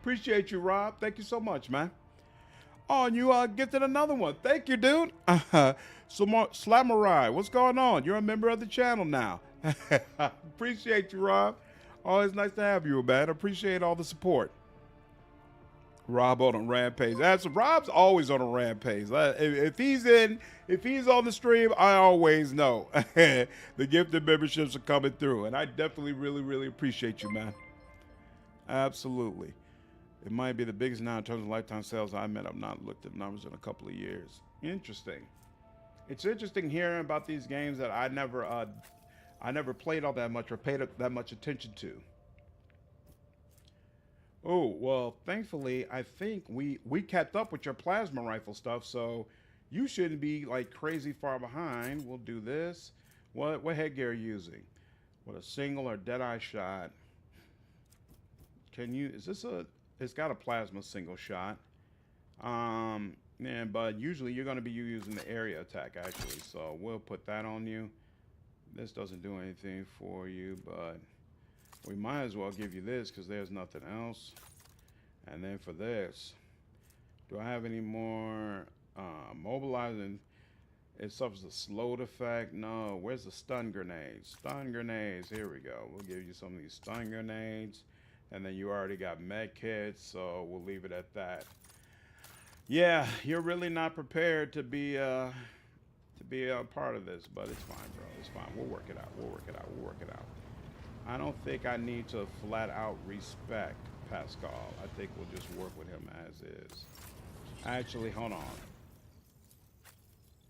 Appreciate you, Rob. Thank you so much, man. Oh, and you gifted another one. Thank you, dude. Slamurai, what's going on? You're a member of the channel now. Appreciate you, Rob. Always nice to have you, man. Appreciate all the support. Rob on a rampage. Rob's always on a rampage. If he's on the stream, I always know the gifted memberships are coming through, and I definitely really appreciate you, man. Absolutely. It might be the biggest now in terms of lifetime sales. I admit I've not looked at numbers in a couple of years. Interesting. It's interesting hearing about these games that I never played all that much or paid that much attention to. Oh, well, thankfully, I think we kept up with your plasma rifle stuff, so you shouldn't be like crazy far behind. We'll do this. What headgear are you using? What, a single or dead-eye shot? It's got a plasma single shot. Yeah, but usually you're going to be using the area attack, actually, so we'll put that on you. This doesn't do anything for you, but we might as well give you this because there's nothing else. And then for this, do I have any more mobilizing? It suffers a slowed effect. No, where's the stun grenades? Stun grenades, here we go. We'll give you some of these stun grenades. And then you already got med kits, so we'll leave it at that. Yeah, you're really not prepared to be a part of this, but it's fine, bro. It's fine. We'll work it out. We'll work it out. We'll work it out. I don't think I need to flat out respect Pasqal. I think we'll just work with him as is. Actually, hold on.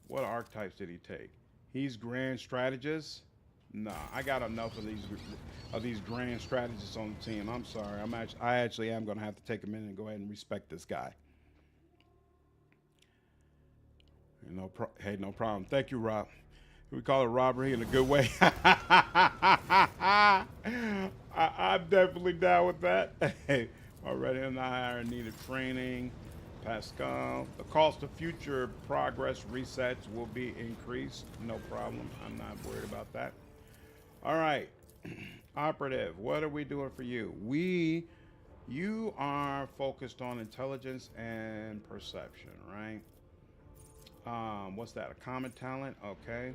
What archetypes did he take? He's Grand Strategist. Nah, I got enough of these grand strategists on the team. I'm sorry. I actually am going to have to take a minute and go ahead and respect this guy. Hey, no problem. Thank you, Rob. We call it robbery in a good way. I'm definitely down with that. Already in the higher needed training. Pasqal. The cost of future progress resets will be increased. No problem. I'm not worried about that. All right. Operative, what are we doing for you? You are focused on intelligence and perception, right? What's that? A common talent? Okay.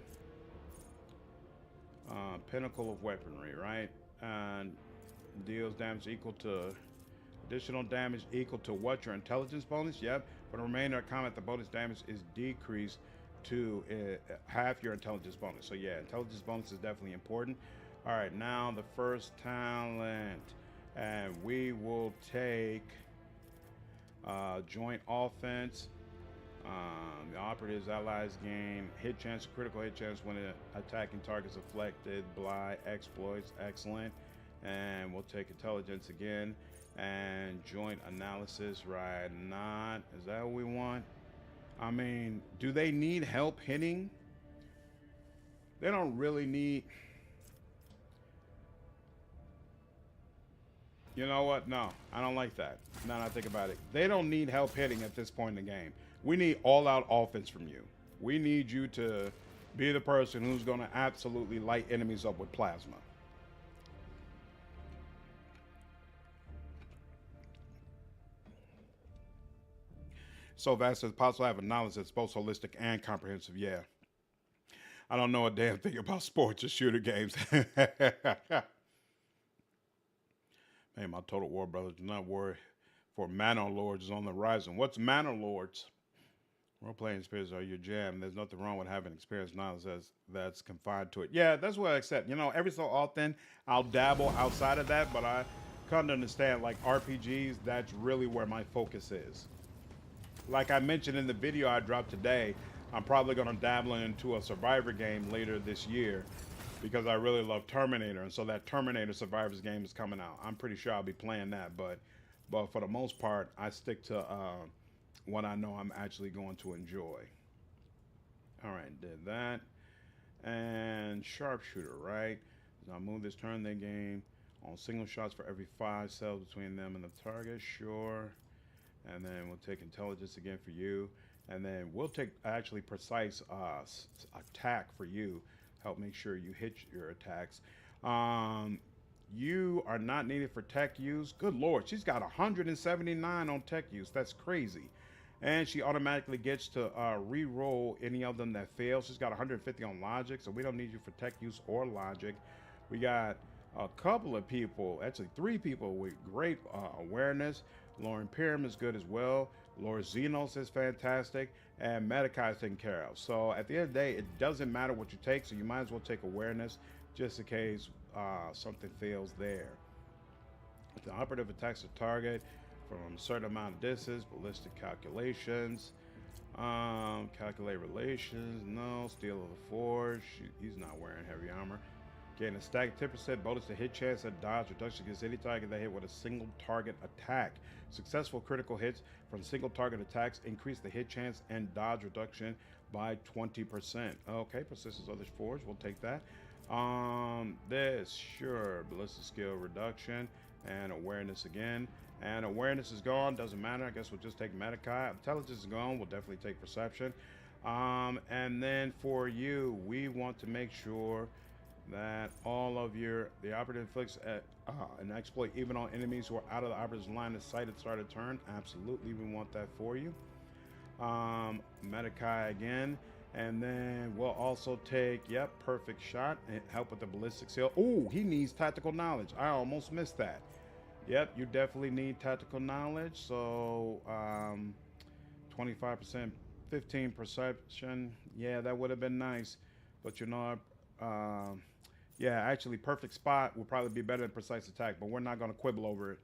Pinnacle of weaponry, right? And deals damage equal to additional damage equal to what? Your intelligence bonus? Yep. For the remainder of combat, the bonus damage is decreased to half your intelligence bonus. So yeah, intelligence bonus is definitely important. All right, now the first talent. And we will take joint offense. The operative's allies gain hit chance, critical hit chance when attacking targets afflicted by exploits. Excellent. And we'll take intelligence again. And joint analysis, right? Not. Is that what we want? I mean, do they need help hitting? They don't really need. You know what? No, I don't like that. Now that I think about it. They don't need help hitting at this point in the game. We need all-out offense from you. We need you to be the person who's going to absolutely light enemies up with plasma. So vast as possible, I have a knowledge that's both holistic and comprehensive. Yeah. I don't know a damn thing about sports or shooter games. Hey, my Total War brothers, do not worry, for Manor Lords is on the horizon. What's Manor Lords? Role-playing experience are your jam. There's nothing wrong with having experience knowledge that's confined to it. Yeah, that's what I accept. You know, every so often I'll dabble outside of that, but I come to understand, like RPGs, that's really where my focus is. Like I mentioned in the video I dropped today, I'm probably going to dabble into a Survivor game later this year, because I really love Terminator, and so that Terminator Survivors game is coming out. I'm pretty sure I'll be playing that, but for the most part, I stick to what I know I'm actually going to enjoy. All right, did that. And Sharpshooter, right? Now move this turn, they gain on single shots for every 5 cells between them and the target, sure. And then we'll take intelligence again for you. And then we'll take actually precise attack for you. Help make sure you hit your attacks. You are not needed for tech use. Good Lord, she's got 179 on tech use. That's crazy. And she automatically gets to re-roll any of them that fail. She's got 150 on logic, so we don't need you for tech use or logic. We got a couple of people, actually 3 people with great awareness. Lauren Pyram is good as well. Lord Xenos is fantastic, and Medikai is taken care of. So at the end of the day, it doesn't matter what you take, so you might as well take awareness just in case something fails there. If the operative attacks the target from a certain amount of distance, ballistic calculations, calculate relations, no, steel of the forge, he's not wearing heavy armor. Gain a stack 10% bonus to hit chance and dodge reduction against any target that hit with a single target attack. Successful critical hits from single target attacks increase the hit chance and dodge reduction by 20%. Okay, persistence of the forge, we'll take that. This, sure, ballistic skill reduction and awareness again. And awareness is gone, doesn't matter. I guess we'll just take Medikai. Intelligence is gone, we'll definitely take perception. And then for you, we want to make sure that all of the operative inflicts an exploit even on enemies who are out of the operative's line of sight at the start of turn. Absolutely, we want that for you. Medikai again, and then we'll also take, yep, perfect shot and help with the ballistic skill. Oh, he needs tactical knowledge. I almost missed that. Yep, you definitely need tactical knowledge. So 25%, 15 perception. Yeah, that would have been nice, but you know, yeah, actually, perfect spot would probably be better than precise attack, but we're not going to quibble over it.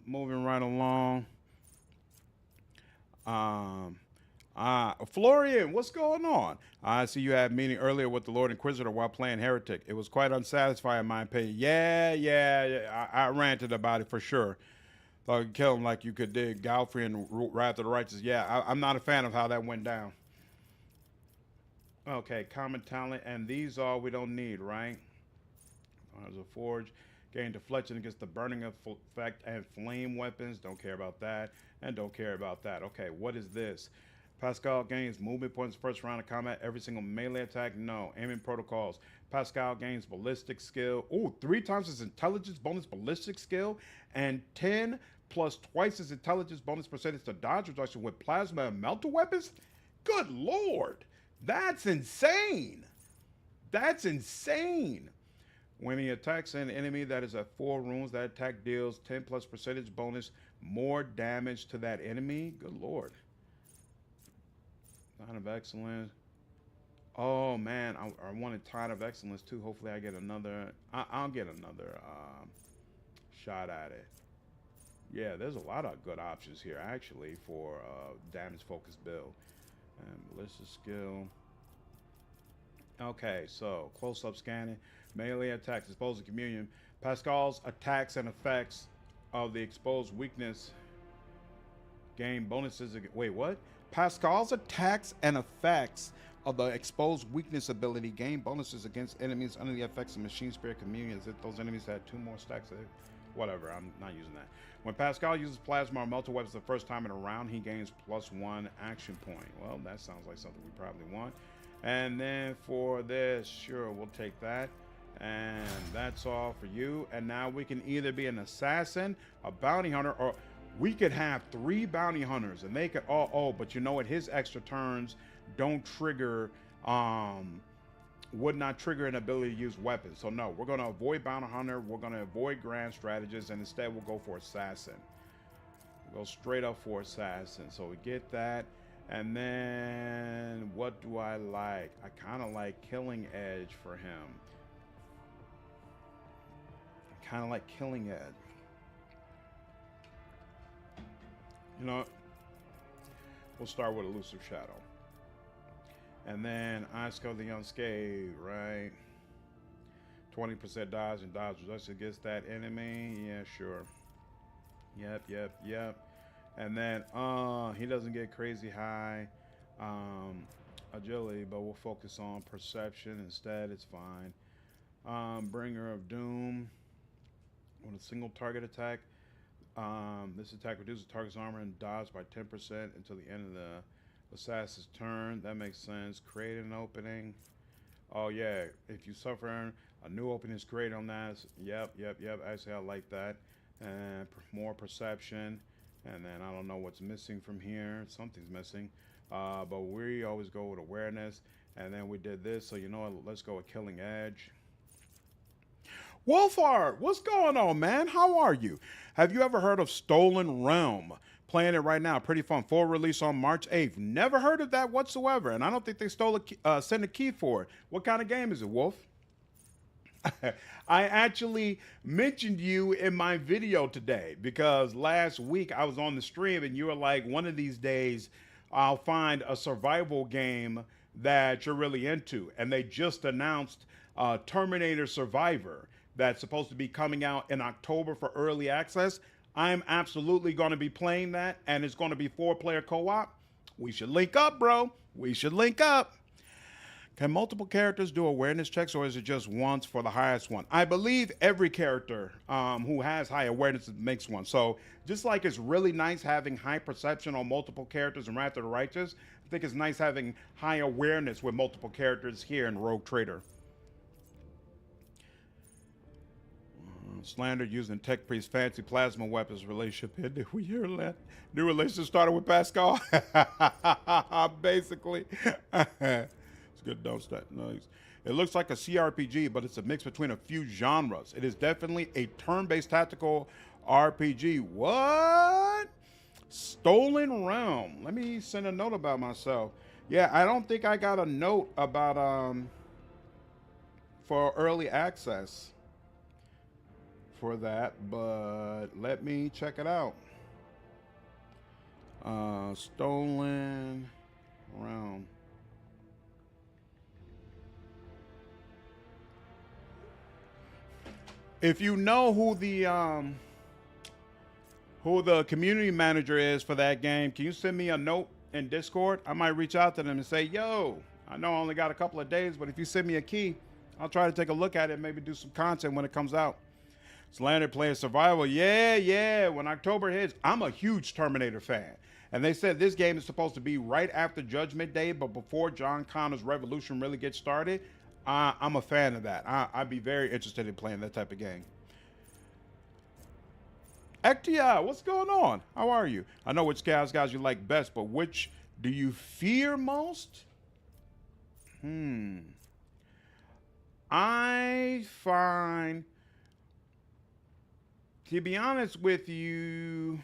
Moving right along. Florian, what's going on? I see you had a meeting earlier with the Lord Inquisitor while playing Heretic. It was quite unsatisfying, in my opinion. Yeah, I ranted about it for sure. Thought you'd kill him like you could dig Galfrey and Wrath of the Righteous. Yeah, I'm not a fan of how that went down. Okay, common talent, and these all we don't need, right? There's a forge. Gain deflection against the burning effect and flame weapons. Don't care about that, and don't care about that. Okay, what is this? Pasqal gains movement points first round of combat. Every single melee attack. No. Aiming protocols. Pasqal gains ballistic skill. Ooh, 3 times his intelligence bonus ballistic skill, and 10 plus twice his intelligence bonus percentage to dodge reduction with plasma and melter weapons. Good Lord. That's insane. That's insane. When he attacks an enemy that is at 4 runes, that attack deals 10 plus percentage bonus more damage to that enemy. Good Lord. Sign of excellence. Oh man, I wanted Tide of Excellence too. Hopefully I get another. I'll get another shot at it. Yeah, there's a lot of good options here actually for damage focused build. Ballista skill. Okay, so close up scanning, melee attacks, exposed to communion. Pasqal's attacks and effects of the exposed weakness gain bonuses. Wait, what? Pasqal's attacks and effects of the exposed weakness ability gain bonuses against enemies under the effects of machine spirit communion. As if those enemies had 2 more stacks of it. Whatever, I'm not using that. When Pasqal uses plasma or melter weapons the first time in a round, he gains +1 action point. Well, that sounds like something we probably want. And then for this, sure, we'll take that. And that's all for you. And now we can either be an assassin, a bounty hunter, or we could have 3 bounty hunters, and they could but you know what? His extra turns don't trigger, would not trigger an ability to use weapons. So no, we're going to avoid bounty hunter. We're going to avoid grand strategist, and instead we'll go for assassin. We'll go straight up for assassin. So we get that. And then what do I like? I kind of like Killing Edge for him. I kind of like Killing Edge. You know, we'll start with Elusive Shadow. And then Eyes of the Unscathed, right? 20% dodge and dodge resist against that enemy. Yeah, sure. Yep. And then he doesn't get crazy high agility, but we'll focus on perception instead. It's fine. Bringer of Doom with a single target attack. This attack reduces target's armor and dodge by 10% until the end of the assassin's turn. That makes sense. Create an opening. Oh yeah, if you suffer, a new opening is created on that. Yep. Actually, I like that. And more perception. And then I don't know what's missing from here. Something's missing. But we always go with awareness. And then we did this. So you know what? Let's go with Killing Edge. Wolfart, what's going on, man? How are you? Have you ever heard of Stolen Realm? Playing it right now. Pretty fun. Full release on March 8th. Never heard of that whatsoever. And I don't think they sent a key for it. What kind of game is it, Wolf? I actually mentioned you in my video today because last week I was on the stream and you were like, one of these days I'll find a survival game that you're really into. And they just announced Terminator Survivor that's supposed to be coming out in October for early access. I'm absolutely going to be playing that, and it's going to be 4-player co-op. We should link up, bro. We should link up. Can multiple characters do awareness checks, or is it just once for the highest one? I believe every character who has high awareness makes one. So just like it's really nice having high perception on multiple characters in Wrath of the Righteous, I think it's nice having high awareness with multiple characters here in Rogue Trader. Slander using Tech Priest's fancy plasma weapons relationship. Did we hear that? New relationship started with Pasqal? Basically. It's good, don't start. Nice. It looks like a CRPG, but it's a mix between a few genres. It is definitely a turn-based tactical RPG. What? Stolen Realm. Let me send a note about myself. Yeah, I don't think I got a note about for early access for that, but let me check it out. Stolen Realm. If you know who the community manager is for that game, can you send me a note in Discord? I might reach out to them and say, yo, I know I only got a couple of days, but if you send me a key, I'll try to take a look at it and maybe do some content when it comes out. Slander playing survival. Yeah. When October hits, I'm a huge Terminator fan. And they said this game is supposed to be right after Judgment Day, but before John Connor's revolution really gets started. I'm a fan of that. I'd be very interested in playing that type of game. Ectia, what's going on? How are you? I know which Chaos guys you like best, but which do you fear most? I find, to be honest with you,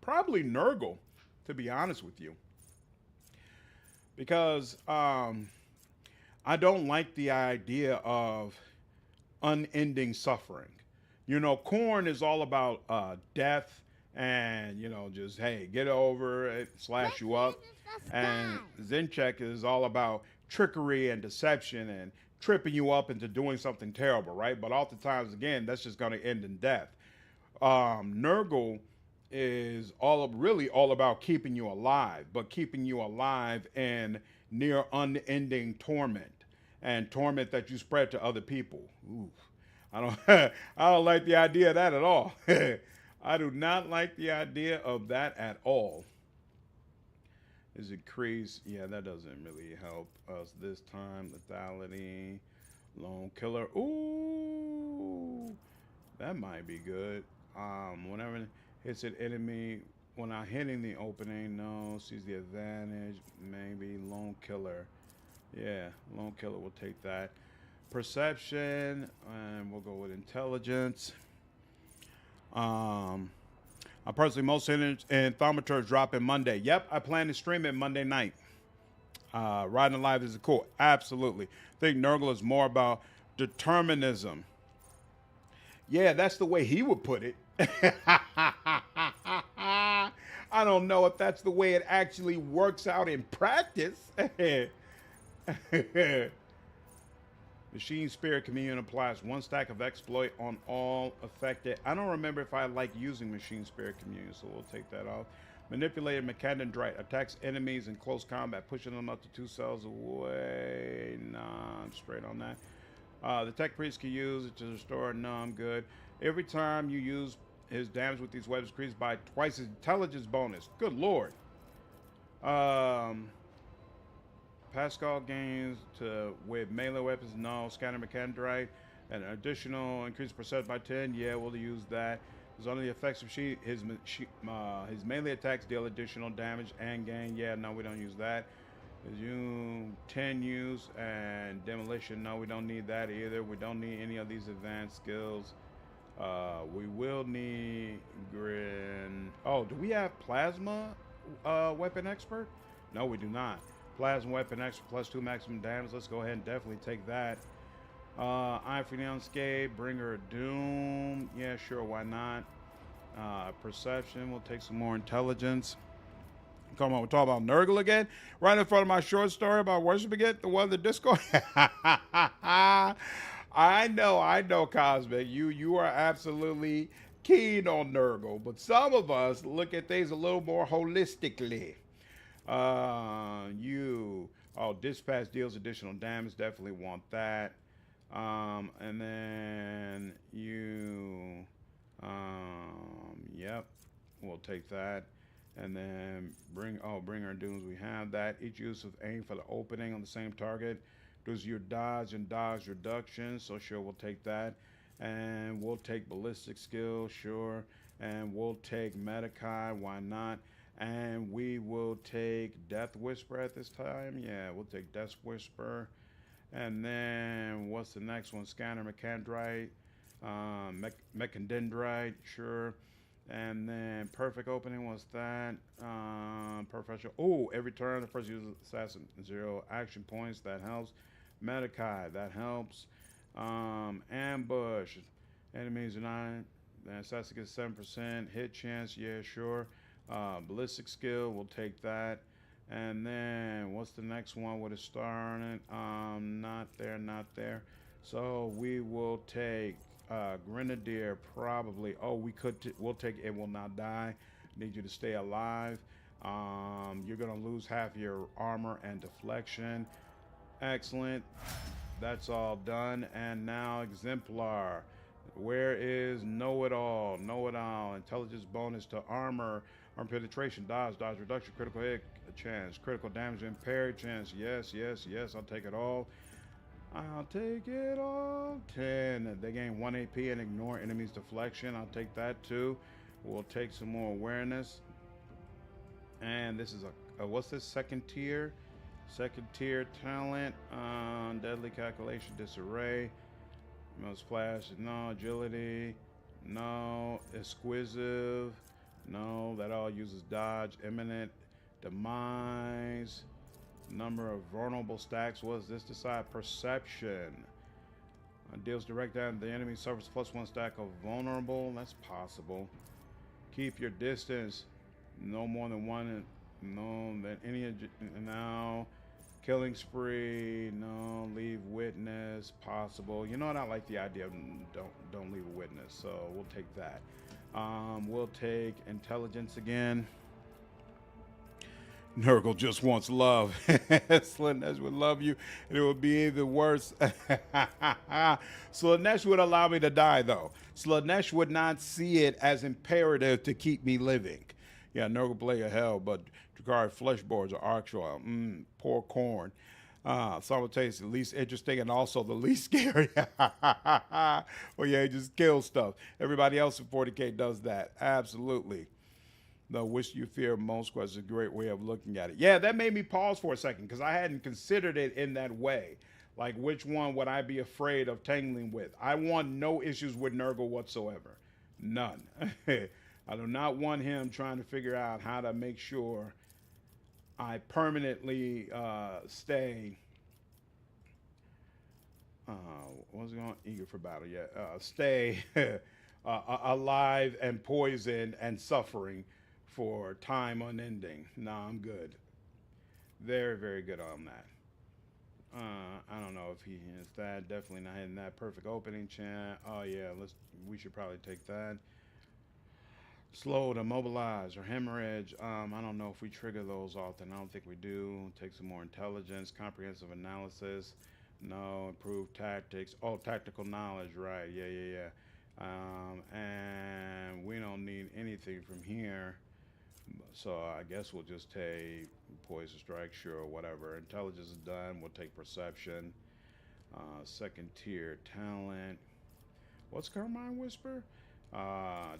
probably Nurgle, to be honest with you. Because I don't like the idea of unending suffering. You know, Korn is all about death and, you know, just, hey, get over it, slash you up. And Zenchek is all about trickery and deception and tripping you up into doing something terrible, right? But oftentimes, again, that's just going to end in death. Nurgle is really all about keeping you alive, but keeping you alive in near unending torment and torment that you spread to other people. Ooh, I don't, I don't like the idea of that at all. I do not like the idea of that at all. Is increased? Yeah, that doesn't really help us this time. Lethality, lone killer. Ooh, that might be good. Whenever hits an enemy, when I'm hitting the opening, no, sees the advantage. Maybe lone killer. Yeah, lone killer will take that. Perception, and we'll go with intelligence. I personally, most thermometers dropping Monday. Yep, I plan to stream it Monday night. Riding Alive is cool. Absolutely. I think Nurgle is more about determinism. Yeah, that's the way he would put it. I don't know if that's the way it actually works out in practice. Machine Spirit Communion applies 1 stack of exploit on all affected. I don't remember if I like using Machine Spirit Communion, so we'll take that off. Manipulated Mechanidrate attacks enemies in close combat, pushing them up to 2 cells away. Nah, I'm straight on that. The Tech Priest can use it to restore. No, I'm good. Every time you use his damage with these weapons, increased by twice his intelligence bonus. Good lord. Pasqal gains with melee weapons, no. Scanner Mechanidrate, an additional increased percent by 10. Yeah, we'll use that. There's only the effects of his melee attacks deal additional damage and gain. Yeah, no, we don't use that. You 10 use and demolition. No, we don't need that either. We don't need any of these advanced skills. We will need grin. Oh, do we have plasma weapon expert? No, we do not. Plasma weapon extra +2 maximum damage. Let's go ahead and definitely take that. Eye for the Unscathed, Bringer of Doom. Yeah, sure, why not? Perception, we'll take some more intelligence. Come on, we're talking about Nurgle again? Right in front of my short story about worshiping it, the one in the Discord. I know, Cosmic. You are absolutely keen on Nurgle, but some of us look at things a little more holistically. Dispatch deals additional damage. Definitely want that. And then yep, we'll take that. And then Bringer of Dooms. We have that. Each use of aim for the opening on the same target does your dodge and dodge reduction. So sure, we'll take that. And we'll take ballistic skill, sure. And we'll take Medikai, why not? And we will take Death Whisper at this time. Yeah, we'll take Death Whisper. And then what's the next one? Scanner Mechanidrate, Mechadendrite, sure. And then Perfect Opening, what's that? Professional. Oh, every turn the first user assassin 0 action points. That helps. Medikai, that helps. Ambush. Enemies are 9. The assassin gets 7% hit chance. Yeah, sure. Ballistic skill, we'll take that. And then what's the next one with a star on it? Not there. So we will take Grenadier probably. Oh, we'll take It Will Not Die. Need you to stay alive. You're gonna lose half your armor and deflection. Excellent. That's all done. And now Exemplar. Where is Know-It-All? Know-It-All. Intelligence bonus to armor penetration, dodge reduction, critical hit chance, critical damage impaired chance. Yes, I'll take it all. 10. They gain 1 AP and ignore enemies' deflection. I'll take that too. We'll take some more awareness. And this is what's this? Second tier talent. Deadly calculation, disarray. No splash, no agility, no exquisitive. No, that all uses dodge. Imminent demise. Number of vulnerable stacks. What does this decide? Perception. Deals direct damage. The enemy suffers +1 stack of vulnerable. That's possible. Keep your distance. No more than one. No, than any. Now. Killing spree. No. Leave witness. Possible. You know what? I like the idea of don't leave a witness. So we'll take that. We'll take intelligence again. Nurgle just wants love. Slaanesh would love you, and it would be even worse. Slaanesh would allow me to die, though. Slaanesh would not see it as imperative to keep me living. Yeah, Nurgle play of hell, but Drakari flesh boards are actual. Poor corn. Simultaneously, the least interesting and also the least scary. Well, yeah, he just kills stuff. Everybody else in 40K does that. Absolutely. The which you fear most was a great way of looking at it. Yeah, that made me pause for a second because I hadn't considered it in that way. Like, which one would I be afraid of tangling with? I want no issues with Nurgle whatsoever. None. I do not want him trying to figure out how to make sure I permanently stay. What's going on? Eager for battle. Yeah. Stay alive and poisoned and suffering for time unending. Nah, I'm good. Very, very good on that. I don't know if he is that. Definitely not hitting that. Perfect opening chant. Oh yeah, we should probably take that. Slow to mobilize or hemorrhage. I don't know if we trigger those often. I don't think we do. Take some more intelligence, comprehensive analysis. No, improved tactics. Oh, tactical knowledge, right. Yeah. And we don't need anything from here. So I guess we'll just take poison strike, sure, whatever. Intelligence is done. We'll take perception. Second tier talent. What's Carmine Whisper?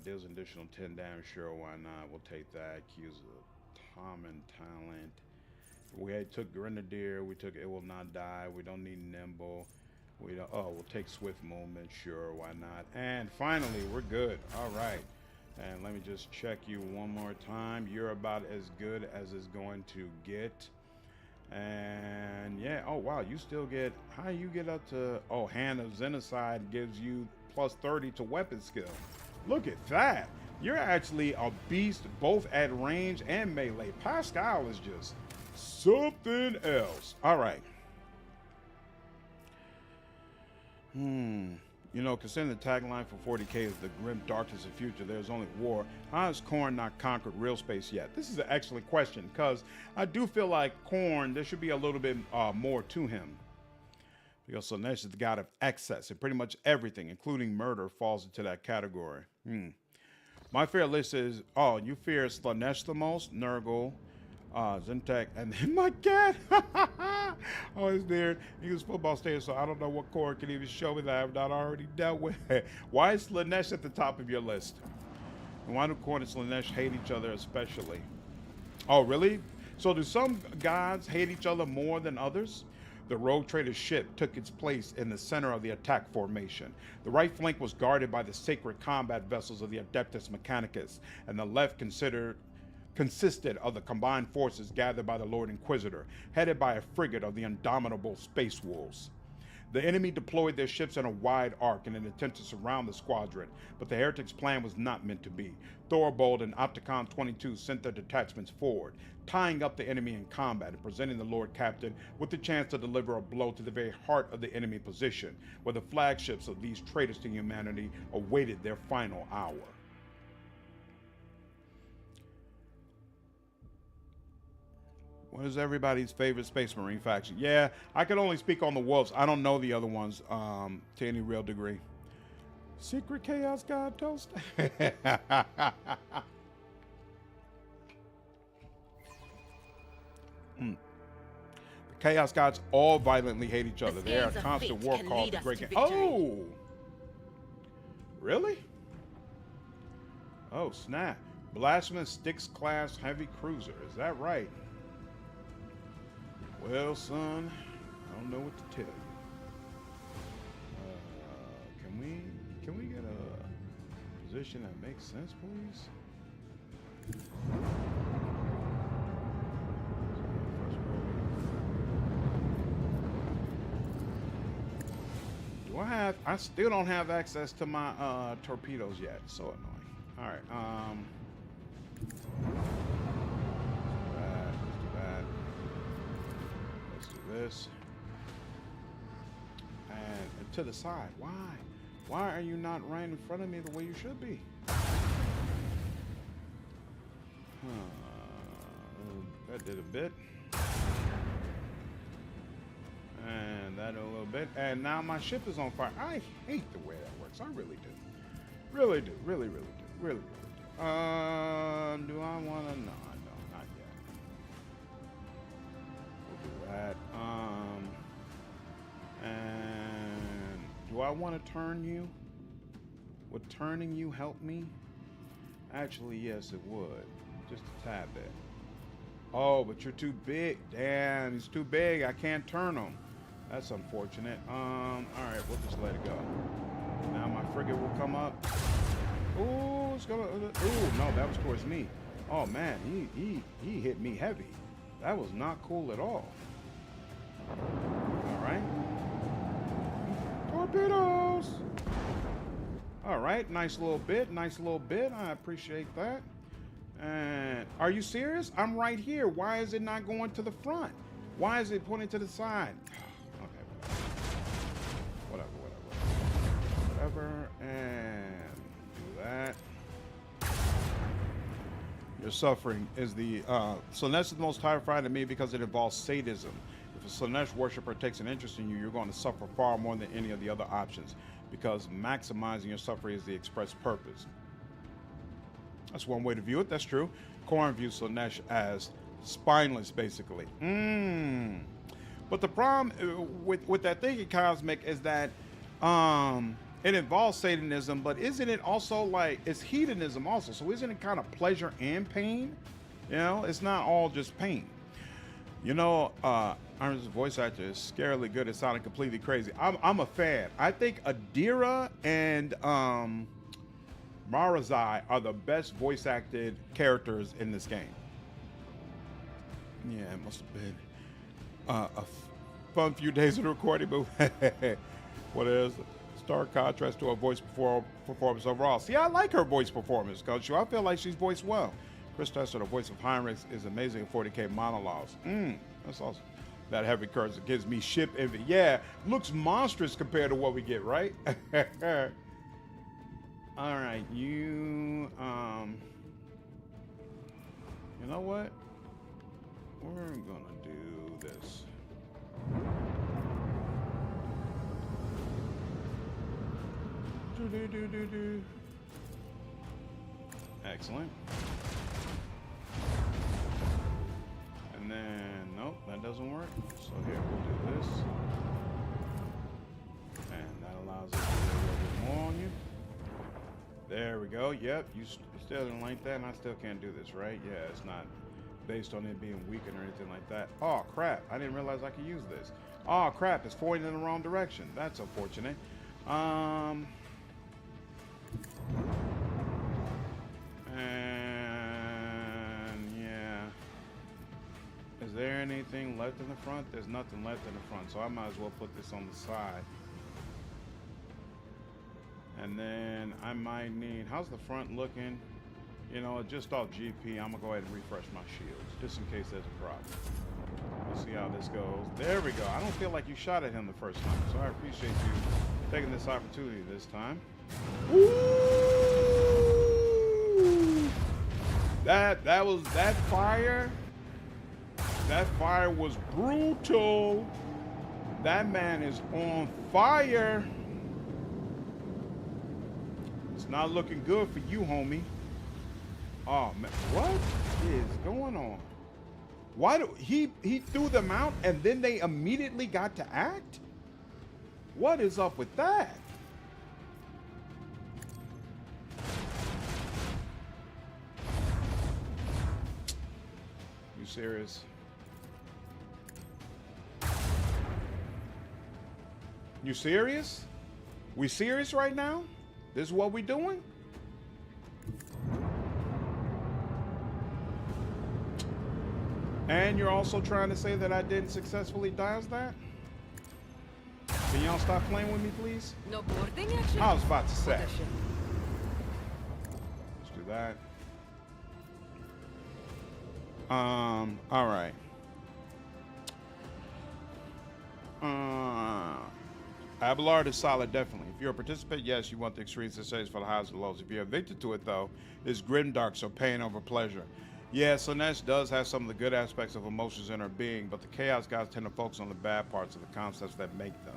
Deals an additional 10 damage, sure, why not? We'll take that. Use a common talent. We took Grenadier. We took It Will Not Die. We don't need Nimble. We don't. Oh, we'll take Swift Movement, sure, why not? And finally, we're good. All right. And let me just check you one more time. You're about as good as it's going to get. And yeah, oh wow, you still get, how you get up to, oh, Hand of Xenocide gives you +30 to weapon skill. Look at that. You're actually a beast both at range and melee. Pasqal is just something else. All right. You know, considering the tagline for 40K is the grim darkness of future, there's only war. How has Khorne not conquered real space yet? This is an excellent question because I do feel like Khorne, there should be a little bit more to him. Because Slaanesh is the god of excess, and pretty much everything, including murder, falls into that category. My fear list is, oh, you fear Slaanesh the most, Nurgle, Zentek, and then my cat. Oh, it's there. He was football stadium, so I don't know what core can even show me that I have not already dealt with. Why is Slaanesh at the top of your list? And why do Khorne and Slaanesh hate each other especially? Oh, really? So do some gods hate each other more than others? The rogue trader's ship took its place in the center of the attack formation. The right flank was guarded by the sacred combat vessels of the Adeptus Mechanicus, and the left consisted of the combined forces gathered by the Lord Inquisitor, headed by a frigate of the indomitable Space Wolves. The enemy deployed their ships in a wide arc in an attempt to surround the squadron, but the Heretic's plan was not meant to be. Thorbold and Opticon 22 sent their detachments forward, tying up the enemy in combat and presenting the Lord Captain with the chance to deliver a blow to the very heart of the enemy position, where the flagships of these traitors to humanity awaited their final hour. What is everybody's favorite Space Marine faction? Yeah, I can only speak on the Wolves. I don't know the other ones to any real degree. Secret Chaos God Toast. The Chaos Gods all violently hate each other. They are a constant war call to great game. Oh! Really? Oh, snap. Blasphemous Styx class heavy cruiser. Is that right? Well, son, I don't know what to tell you. Can we get a position that makes sense, please? Do I still don't have access to my torpedoes yet. So annoying. All right. Let's do that. Let's do this. And to the side. Why? Why are you not right in front of me the way you should be? That did a bit. And that a little bit. And now my ship is on fire. I hate the way that works. I really do. Really do. Really, really do. Really, really do. Do I want to? No, not yet. We'll do that. And do I want to turn you? Would turning you help me? Actually, yes, it would. Just a tad bit. Oh, but you're too big. Damn, he's too big. I can't turn him. That's unfortunate. All right, we'll just let it go. Now my frigate will come up. Ooh, it's gonna. Ooh, no, that was towards me. Oh man, he hit me heavy. That was not cool at all. All right. Torpedoes. All right, nice little bit. Nice little bit. I appreciate that. And are you serious? I'm right here. Why is it not going to the front? Why is it pointing to the side? Okay, whatever. And do that. Your suffering is the Slanesh is the most terrifying to me because it involves sadism. If a Slanesh worshiper takes an interest in you, you're going to suffer far more than any of the other options, because maximizing your suffering is the express purpose. That's one way to view it. That's true. Korn views Slanesh as spineless, basically. But the problem with that thinking, Cosmic, is that it involves Satanism, but isn't it also like, it's hedonism also? So isn't it kind of pleasure and pain? You know, it's not all just pain. You know, Arnold's voice actor is scarily good. It sounded completely crazy. I'm a fan. I think Idira and Marazhai are the best voice acted characters in this game. Yeah, it must have been a fun few days of recording, but what is stark contrast to her voice performance overall. See, I like her voice performance, because I feel like she's voiced well. Chris Tester, the voice of Heinrix, is amazing in 40K monologues. That's awesome. That heavy curse gives me ship envy. Yeah, looks monstrous compared to what we get, right? All right, you know what? We're gonna do this. Excellent. And then, nope, that doesn't work. So here, we'll do this. And that allows us to do a little bit more on you. There we go. Yep, you still didn't like that, and I still can't do this, right? Yeah, it's not based on it being weakened or anything like that. Oh, crap. I didn't realize I could use this. Oh, crap. It's pointing in the wrong direction. That's unfortunate. And yeah. Is there anything left in the front? There's nothing left in the front, so I might as well put this on the side. And then I might need, how's the front looking? You know, just off GP, I'm gonna go ahead and refresh my shields, just in case there's a problem. Let's see how this goes. There we go. I don't feel like you shot at him the first time, so I appreciate you taking this opportunity this time. Ooh! That fire. That fire was brutal. That man is on fire. It's not looking good for you, homie. Oh man, what is going on? Why do he threw them out and then they immediately got to act? What is up with that? You serious? You serious? We serious right now? This is what we doing? And you're also trying to say that I didn't successfully douse that? Can y'all stop playing with me, please? No boarding action? I was about to say. Position. Let's do that. All right. Abelard is solid, definitely. If you're a participant, yes, you want the extremes to say for the highs and lows. If you're addicted to it, though, it's grimdark, so pain over pleasure. Yeah, Slanesh does have some of the good aspects of emotions in her being, but the Chaos guys tend to focus on the bad parts of the concepts that make them.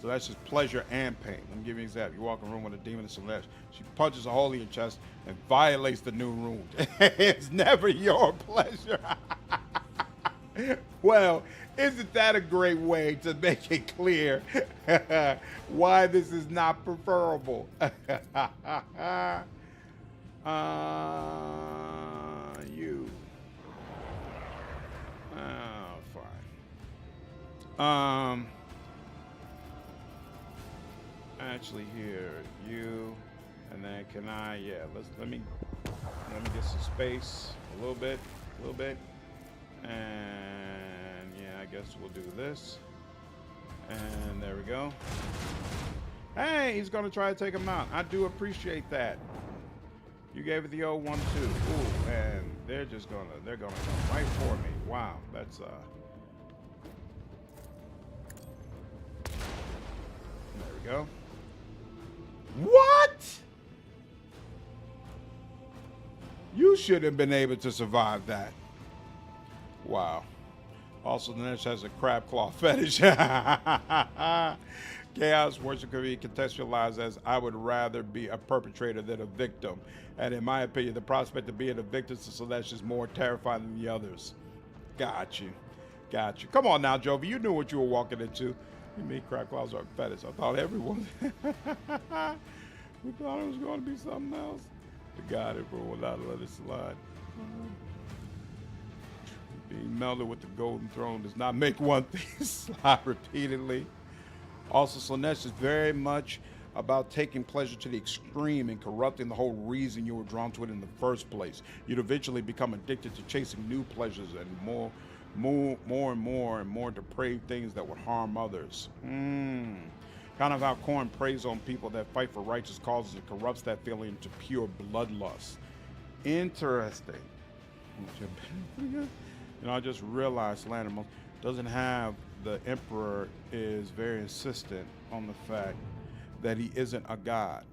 So that's just pleasure and pain. Let me give you an example. You walk in a room with a demon in Slanesh. She punches a hole in your chest and violates the new rule. It's never your pleasure. Well, isn't that a great way to make it clear why this is not preferable? You. Oh, fine. Actually, here, you, and then can I? Yeah, let me get some space, a little bit, and yeah, I guess we'll do this, and there we go. Hey, he's gonna try to take him out. I do appreciate that. You gave it the old 1-2. Ooh, and they're gonna come right for me. Wow, that's there we go. What? You should have been able to survive that. Wow. Also, the next has a crab claw fetish. Chaos worship could be contextualized as I would rather be a perpetrator than a victim. And in my opinion, the prospect of being a victim to Celeste is more terrifying than the others. Got you. Come on now, Jovi. You knew what you were walking into. You mean crab claws are a fetish. I thought everyone. We thought it was going to be something else. We got it, bro. Without let it slide. Being melded with the golden throne does not make one thing slide repeatedly. Also, Slanesh is very much about taking pleasure to the extreme and corrupting the whole reason you were drawn to it in the first place. You'd eventually become addicted to chasing new pleasures and more depraved things that would harm others. Kind of how Korn preys on people that fight for righteous causes and corrupts that feeling into pure bloodlust. Interesting. You know, I just realized Landermos doesn't have the Emperor is very insistent on the fact that he isn't a god.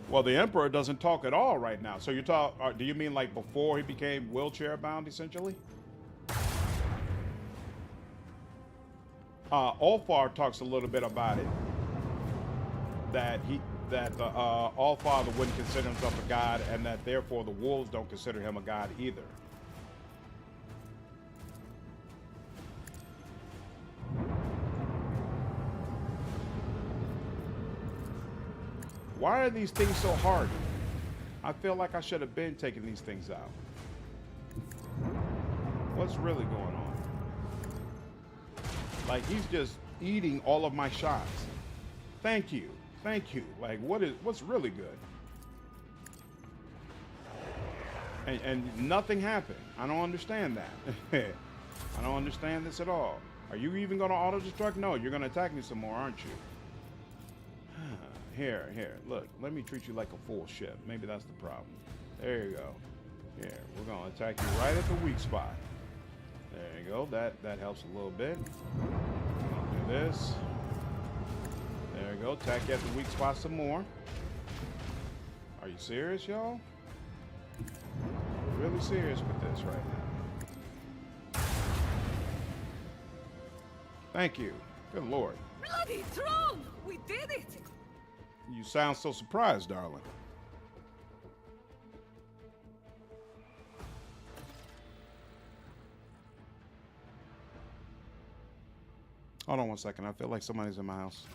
Well, the Emperor doesn't talk at all right now. So you talk? Do you mean like before he became wheelchair bound, essentially? Ulfar talks a little bit about it. That the Allfather wouldn't consider himself a god, and that therefore the wolves don't consider him a god either. Why are these things so hard? I feel like I should have been taking these things out. What's really going on? Like, he's just eating all of my shots. Thank you. Like, what's really good? And nothing happened. I don't understand that. I don't understand this at all. Are you even going to auto-destruct? No, you're going to attack me some more, aren't you? Here, look, let me treat you like a full ship. Maybe that's the problem. There you go. Here, we're gonna attack you right at the weak spot. There you go, that helps a little bit. Do this. There you go, attack you at the weak spot some more. Are you serious, y'all? We're really serious with this right now. Thank you. Good Lord. Bloody throne! We did it! You sound so surprised, darling. Hold on one second. I feel like somebody's in my house.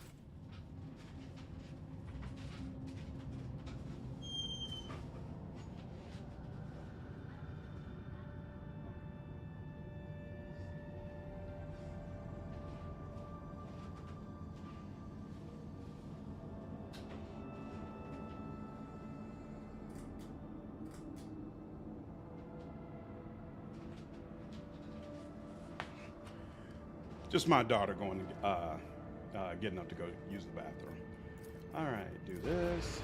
Just my daughter going to, getting up to go use the bathroom. All right, do this.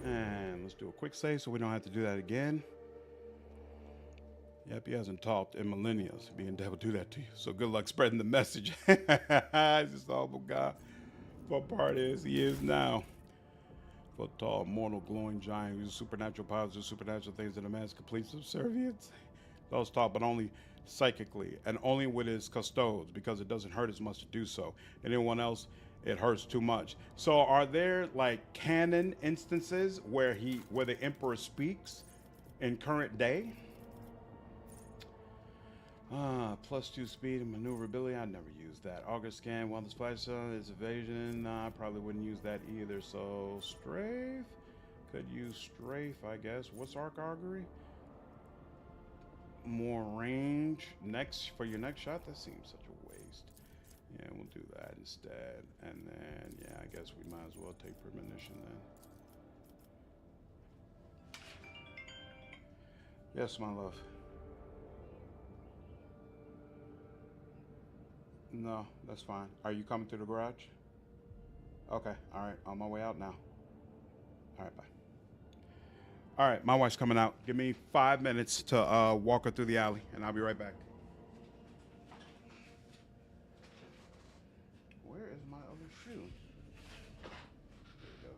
And let's do a quick save so we don't have to do that again. Yep, he hasn't talked in millennia. Being able to do that to you. So good luck spreading the message. He's just awful guy. What part is he is now? For tall, mortal, glowing giant, uses supernatural powers, do supernatural things that a man's complete subservience. Those taught, but only psychically, and only with his custodes, because it doesn't hurt as much to do so. Anyone else, it hurts too much. So, are there like canon instances where the emperor speaks in current day? +2 speed and maneuverability. I never used that. Auger scan, while the splash zone is evasion. I probably wouldn't use that either. So strafe, could use strafe, I guess. What's arc augury? More range. Next for your next shot. That seems such a waste. Yeah, we'll do that instead. And then yeah, I guess we might as well take premonition then. Yes, my love. No, that's fine. Are you coming to the garage? Okay, all right. On my way out now. All right, bye. All right, my wife's coming out. Give me 5 minutes to walk her through the alley, and I'll be right back. Where is my other shoe? There it goes.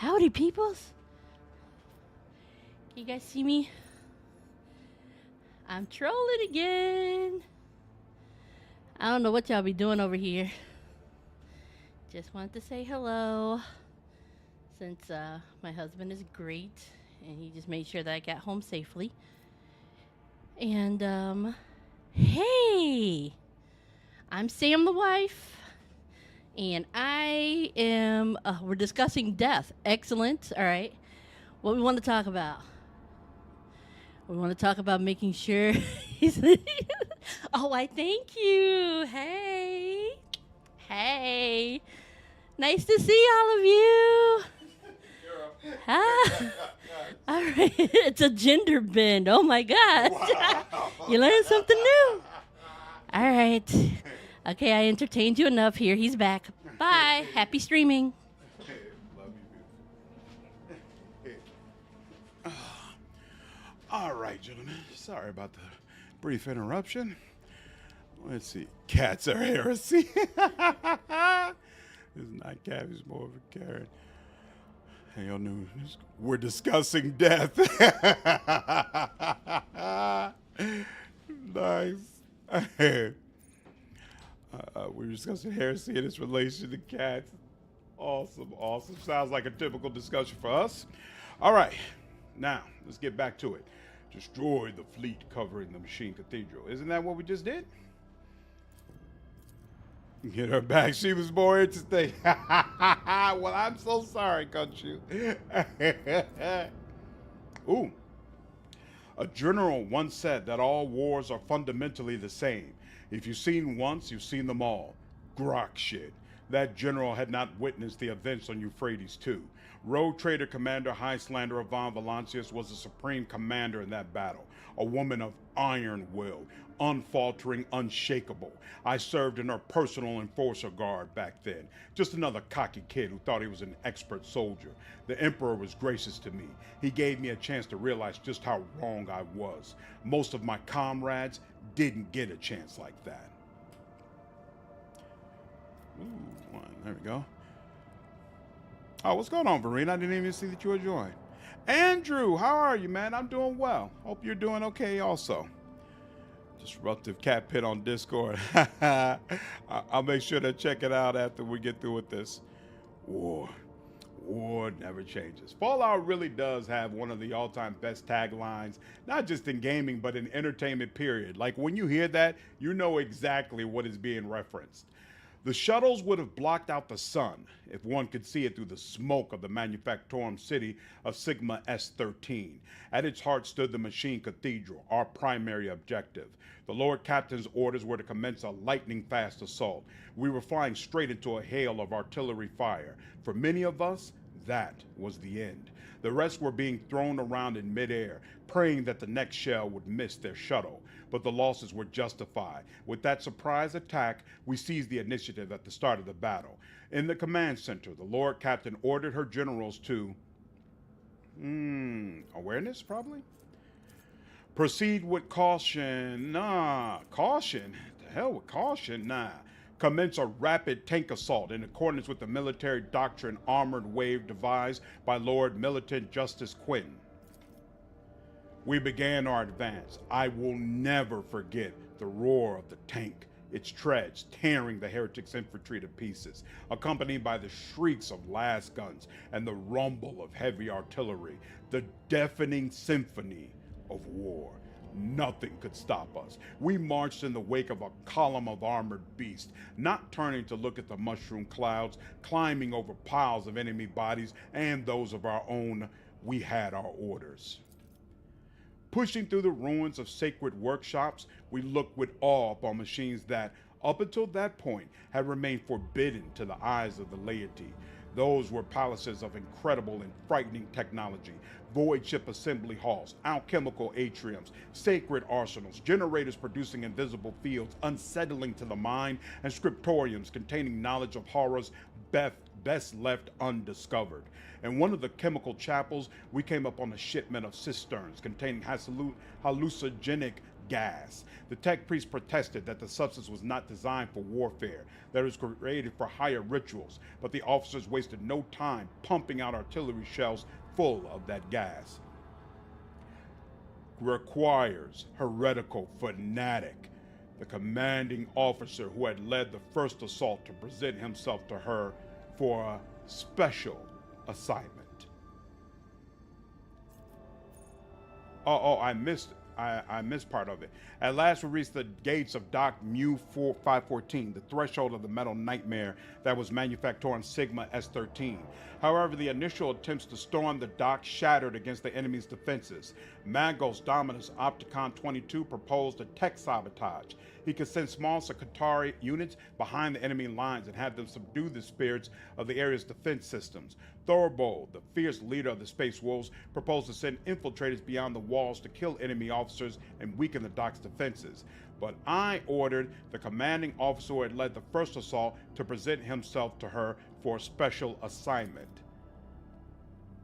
Howdy, peoples. Can you guys see me? I'm trolling again. I don't know what y'all be doing over here. Just wanted to say hello. Since my husband is great and he just made sure that I got home safely. And, hey! I'm Sam the wife. And I am, we're discussing death. Excellent. All right. What we want to talk about? We want to talk about making sure he's. Oh, I thank you. Hey. Hey. Nice to see all of you. Ah. All right. It's a gender bend. Oh, my gosh. Wow. You learned something new. All right. Okay, I entertained you enough. Here, he's back. Bye. Happy streaming. Love you. All right, gentlemen. Sorry about the brief interruption. Let's see. Cats are heresy. It's not cat, it's more of a carrot. Hell no. We're discussing death. Nice. We're discussing heresy and its relation to cats. Awesome, awesome. Sounds like a typical discussion for us. All right, now let's get back to it. Destroy the fleet covering the Machine Cathedral. Isn't that what we just did? Get her back. She was more interesting. Well, I'm so sorry, can't you? Ooh. A general once said that all wars are fundamentally the same. If you've seen once, you've seen them all. Grok shit. That general had not witnessed the events on Euphrates II. Rogue Trader Commander High Slanderer von Valancius was the supreme commander in that battle. A woman of iron will, unfaltering, unshakable. I served in her personal enforcer guard back then. Just another cocky kid who thought he was an expert soldier. The Emperor was gracious to me. He gave me a chance to realize just how wrong I was. Most of my comrades didn't get a chance like that. Ooh, there we go. Oh, what's going on, Verena? I didn't even see that you were joined. Andrew, how are you, man? I'm doing well. Hope you're doing okay also. Disruptive Cat Pit on Discord. I'll make sure to check it out after we get through with this. War never changes. Fallout really does have one of the all-time best taglines, not just in gaming, but in entertainment, period. Like, when you hear that, you know exactly what is being referenced. The shuttles would have blocked out the sun if one could see it through the smoke of the manufactorum city of Sigma S13. At its heart stood the Machine Cathedral, our primary objective. The Lord Captain's orders were to commence a lightning-fast assault. We were flying straight into a hail of artillery fire. For many of us, that was the end. The rest were being thrown around in midair, praying that the next shell would miss their shuttle. But the losses were justified. With that surprise attack, we seized the initiative at the start of the battle. In the command center, the Lord Captain ordered her generals to... awareness, probably? Proceed with caution. Nah, caution? The hell with caution? Nah. Commence a rapid tank assault in accordance with the military doctrine armored wave devised by Lord Militant Justice Quinn. We began our advance. I will never forget the roar of the tank, its treads tearing the Heretic's infantry to pieces, accompanied by the shrieks of last guns and the rumble of heavy artillery, the deafening symphony of war. Nothing could stop us. We marched in the wake of a column of armored beasts, not turning to look at the mushroom clouds, climbing over piles of enemy bodies and those of our own. We had our orders. Pushing through the ruins of sacred workshops, we looked with awe upon machines that, up until that point, had remained forbidden to the eyes of the laity. Those were palaces of incredible and frightening technology, void ship assembly halls, alchemical atriums, sacred arsenals, generators producing invisible fields, unsettling to the mind, and scriptoriums containing knowledge of horrors best left undiscovered. In one of the chemical chapels, we came upon a shipment of cisterns containing hallucinogenic gas. The tech priest protested that the substance was not designed for warfare, that it was created for higher rituals, but the officers wasted no time pumping out artillery shells full of that gas. Requires heretical fanatic, the commanding officer who had led the first assault, to present himself to her for a special assignment. Oh, I missed part of it. At last we reached the gates of Dock Mu 514, the threshold of the metal nightmare that was Manufactorum Sigma S13. However, the initial attempts to storm the dock shattered against the enemy's defenses. Magos Dominus Opticon 22 proposed a tech sabotage. He could send small Sakatari units behind the enemy lines and have them subdue the spirits of the area's defense systems. Thorbold, the fierce leader of the Space Wolves, proposed to send infiltrators beyond the walls to kill enemy officers and weaken the dock's defenses. But I ordered the commanding officer who had led the first assault to present himself to her for a special assignment.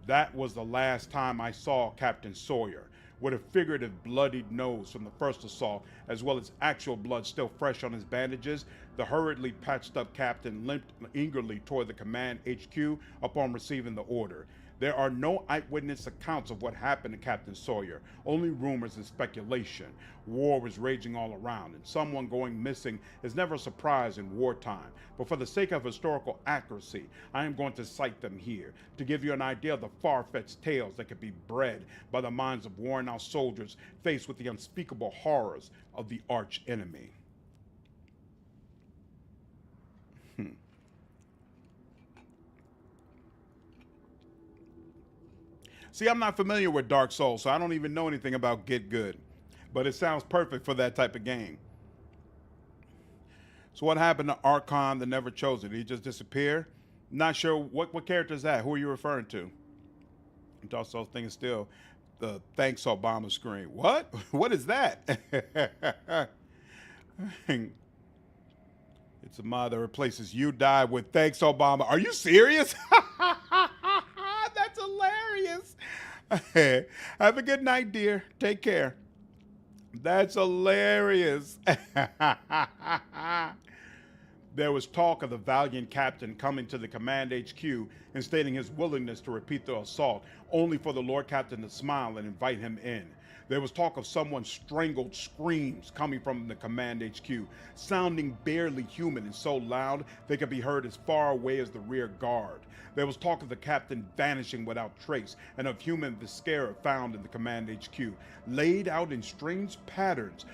That was the last time I saw Captain Sawyer. With a figurative bloodied nose from the first assault, as well as actual blood still fresh on his bandages, the hurriedly patched up captain limped eagerly toward the command HQ upon receiving the order. There are no eyewitness accounts of what happened to Captain Sawyer, only rumors and speculation. War was raging all around, and someone going missing is never a surprise in wartime. But for the sake of historical accuracy, I am going to cite them here, to give you an idea of the far-fetched tales that could be bred by the minds of worn-out soldiers faced with the unspeakable horrors of the arch-enemy. See, I'm not familiar with Dark Souls, so I don't even know anything about Get Good. But it sounds perfect for that type of game. So what happened to Archon, the Never Chosen? Did he just disappear? Not sure. What character is that? Who are you referring to? Dark Souls thing is still the thanks Obama screen. What? What is that? It's a mod that replaces "you died" with "thanks Obama." Are you serious? That's hilarious. Have a good night, dear. Take care. That's hilarious. There was talk of the valiant captain coming to the command HQ and stating his willingness to repeat the assault, only for the Lord Captain to smile and invite him in. There was talk of someone's strangled screams coming from the command HQ, sounding barely human and so loud they could be heard as far away as the rear guard. There was talk of the captain vanishing without trace, and of human viscera found in the command HQ, laid out in strange patterns,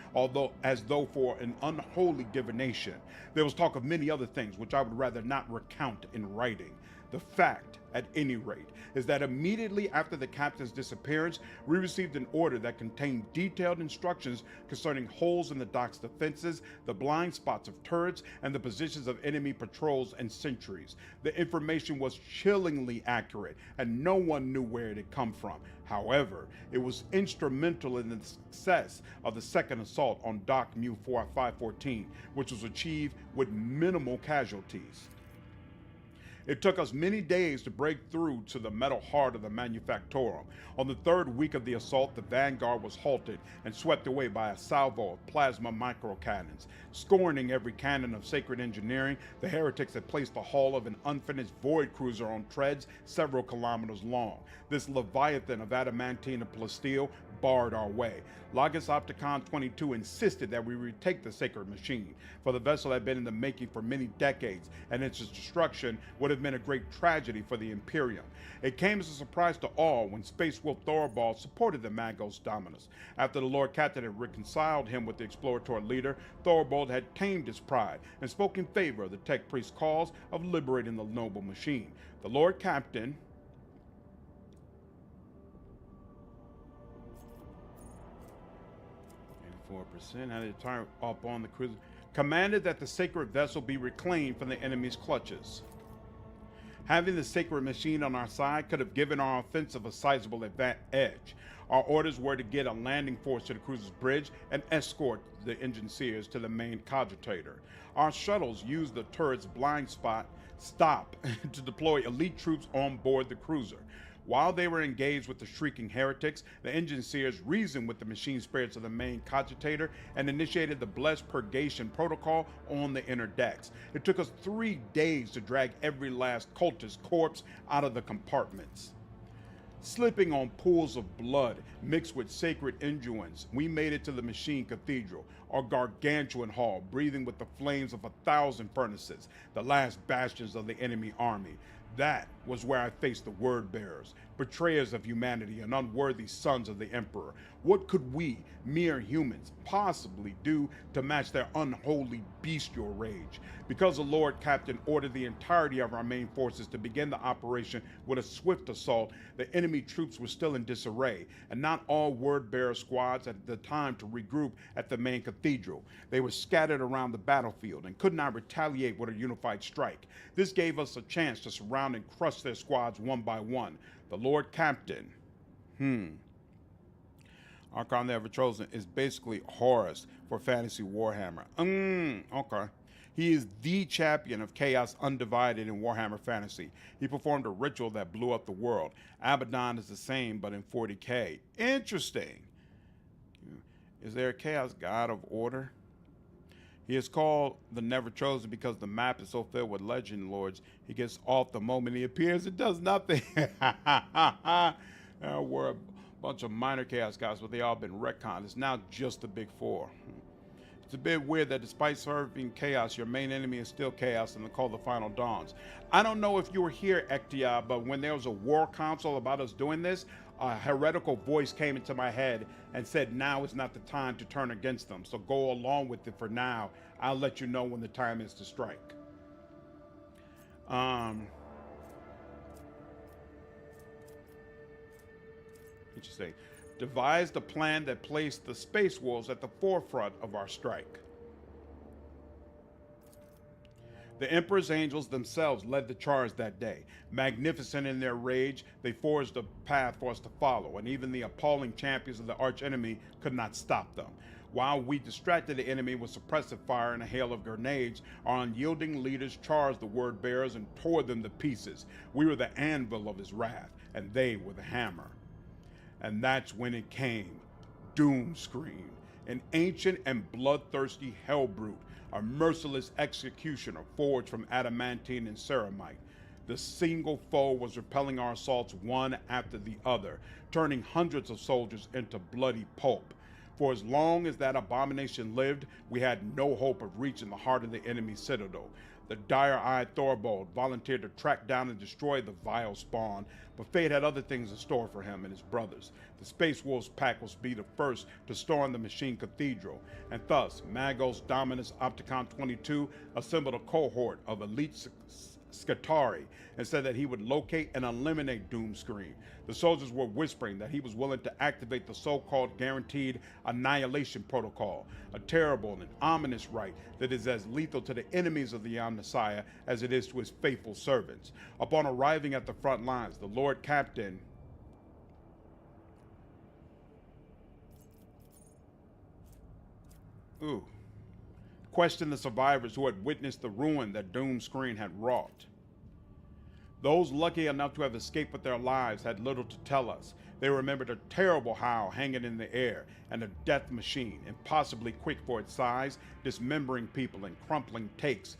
as though for an unholy divination. There was talk of many other things which I would rather not recount in writing. The fact, at any rate, is that immediately after the captain's disappearance, we received an order that contained detailed instructions concerning holes in the dock's defenses, the blind spots of turrets, and the positions of enemy patrols and sentries. The information was chillingly accurate, and no one knew where it had come from. However, it was instrumental in the success of the second assault on Dock Mu 514, which was achieved with minimal casualties. It took us many days to break through to the metal heart of the manufactorum. On the third week of the assault, the vanguard was halted and swept away by a salvo of plasma microcannons. Scorning every cannon of sacred engineering, the heretics had placed the hull of an unfinished void cruiser on treads several kilometers long. This leviathan of adamantine and plasteel barred our way. Lagos Opticon 22 insisted that we retake the sacred machine, for the vessel had been in the making for many decades, and its destruction would have been a great tragedy for the Imperium. It came as a surprise to all when Space Wolf Thorobald supported the Magos Dominus. After the Lord Captain had reconciled him with the Explorator leader, Thorobald had tamed his pride and spoke in favor of the Tech Priest's cause of liberating the noble machine. The Lord Captain 4% had it turned up on the cruiser, commanded that the sacred vessel be reclaimed from the enemy's clutches. Having the sacred machine on our side could have given our offensive a sizable edge. Our orders were to get a landing force to the cruiser's bridge and escort the engineers to the main cogitator. Our shuttles used the turret's blind spot stop to deploy elite troops on board the cruiser. While they were engaged with the shrieking heretics, the engine seers reasoned with the machine spirits of the main cogitator and initiated the blessed purgation protocol on the inner decks. It took us 3 days to drag every last cultist corpse out of the compartments. Slipping on pools of blood mixed with sacred unguents, we made it to the machine cathedral, our gargantuan hall, breathing with the flames of 1,000 furnaces, the last bastions of the enemy army. That was where I faced the word bearers, betrayers of humanity and unworthy sons of the Emperor. What could we, mere humans, possibly do to match their unholy bestial rage? Because the Lord Captain ordered the entirety of our main forces to begin the operation with a swift assault, the enemy troops were still in disarray, and not all word-bearer squads had the time to regroup at the main cathedral. They were scattered around the battlefield and could not retaliate with a unified strike. This gave us a chance to surround and crush their squads one by one. The Lord Captain, Archon the Ever-Chosen, is basically Horus for Fantasy Warhammer. Okay. He is the champion of chaos undivided in Warhammer Fantasy. He performed a ritual that blew up the world. Abaddon is the same, but in 40K. Interesting. Is there a chaos god of order? He is called the Never Chosen because the map is so filled with legend lords. He gets off the moment he appears. It does nothing. We're a bunch of minor chaos gods, but they all been retconned. It's now just the big four. It's a bit weird that despite serving chaos, your main enemy is still chaos and they call the Final Dawns. I don't know if you were here, Ektia, but when there was a war council about us doing this, a heretical voice came into my head and said, now is not the time to turn against them. So go along with it for now. I'll let you know when the time is to strike. What you say? Devised a plan that placed the space wolves at the forefront of our strike. The Emperor's angels themselves led the charge that day. Magnificent in their rage, they forged a path for us to follow, and even the appalling champions of the archenemy could not stop them. While we distracted the enemy with suppressive fire and a hail of grenades, our unyielding leaders charged the word bearers and tore them to pieces. We were the anvil of his wrath, and they were the hammer. And that's when it came. Doomscream, an ancient and bloodthirsty hellbrute, a merciless executioner forged from adamantine and ceramite. The single foe was repelling our assaults one after the other, turning hundreds of soldiers into bloody pulp. For as long as that abomination lived, we had no hope of reaching the heart of the enemy citadel. The dire-eyed Thorvald volunteered to track down and destroy the vile spawn, but fate had other things in store for him and his brothers. The Space Wolves pack was to be the first to storm the Machine Cathedral, and thus Magos Dominus Opticon 22 assembled a cohort of elite Scutari and said that he would locate and eliminate Doomscream. The soldiers were whispering that he was willing to activate the so-called guaranteed annihilation protocol, a terrible and ominous rite that is as lethal to the enemies of the Omnissiah as it is to his faithful servants. Upon arriving at the front lines, the Lord Captain questioned the survivors who had witnessed the ruin that Doomscream had wrought. Those lucky enough to have escaped with their lives had little to tell us. They remembered a terrible howl hanging in the air and a death machine, impossibly quick for its size, dismembering people and crumpling tanks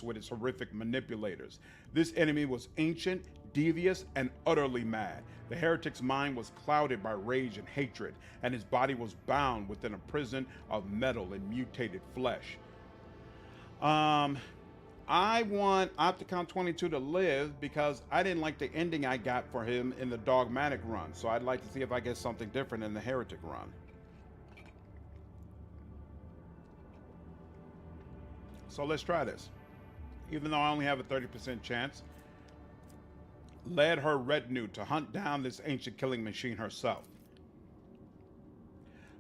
with its horrific manipulators. This enemy was ancient, devious, and utterly mad. The heretic's mind was clouded by rage and hatred, and his body was bound within a prison of metal and mutated flesh. I want Opticon 22 to live because I didn't like the ending I got for him in the Dogmatic run, so I'd like to see if I get something different in the Heretic run. So let's try this. Even though I only have a 30% chance, led her retinue to hunt down this ancient killing machine herself.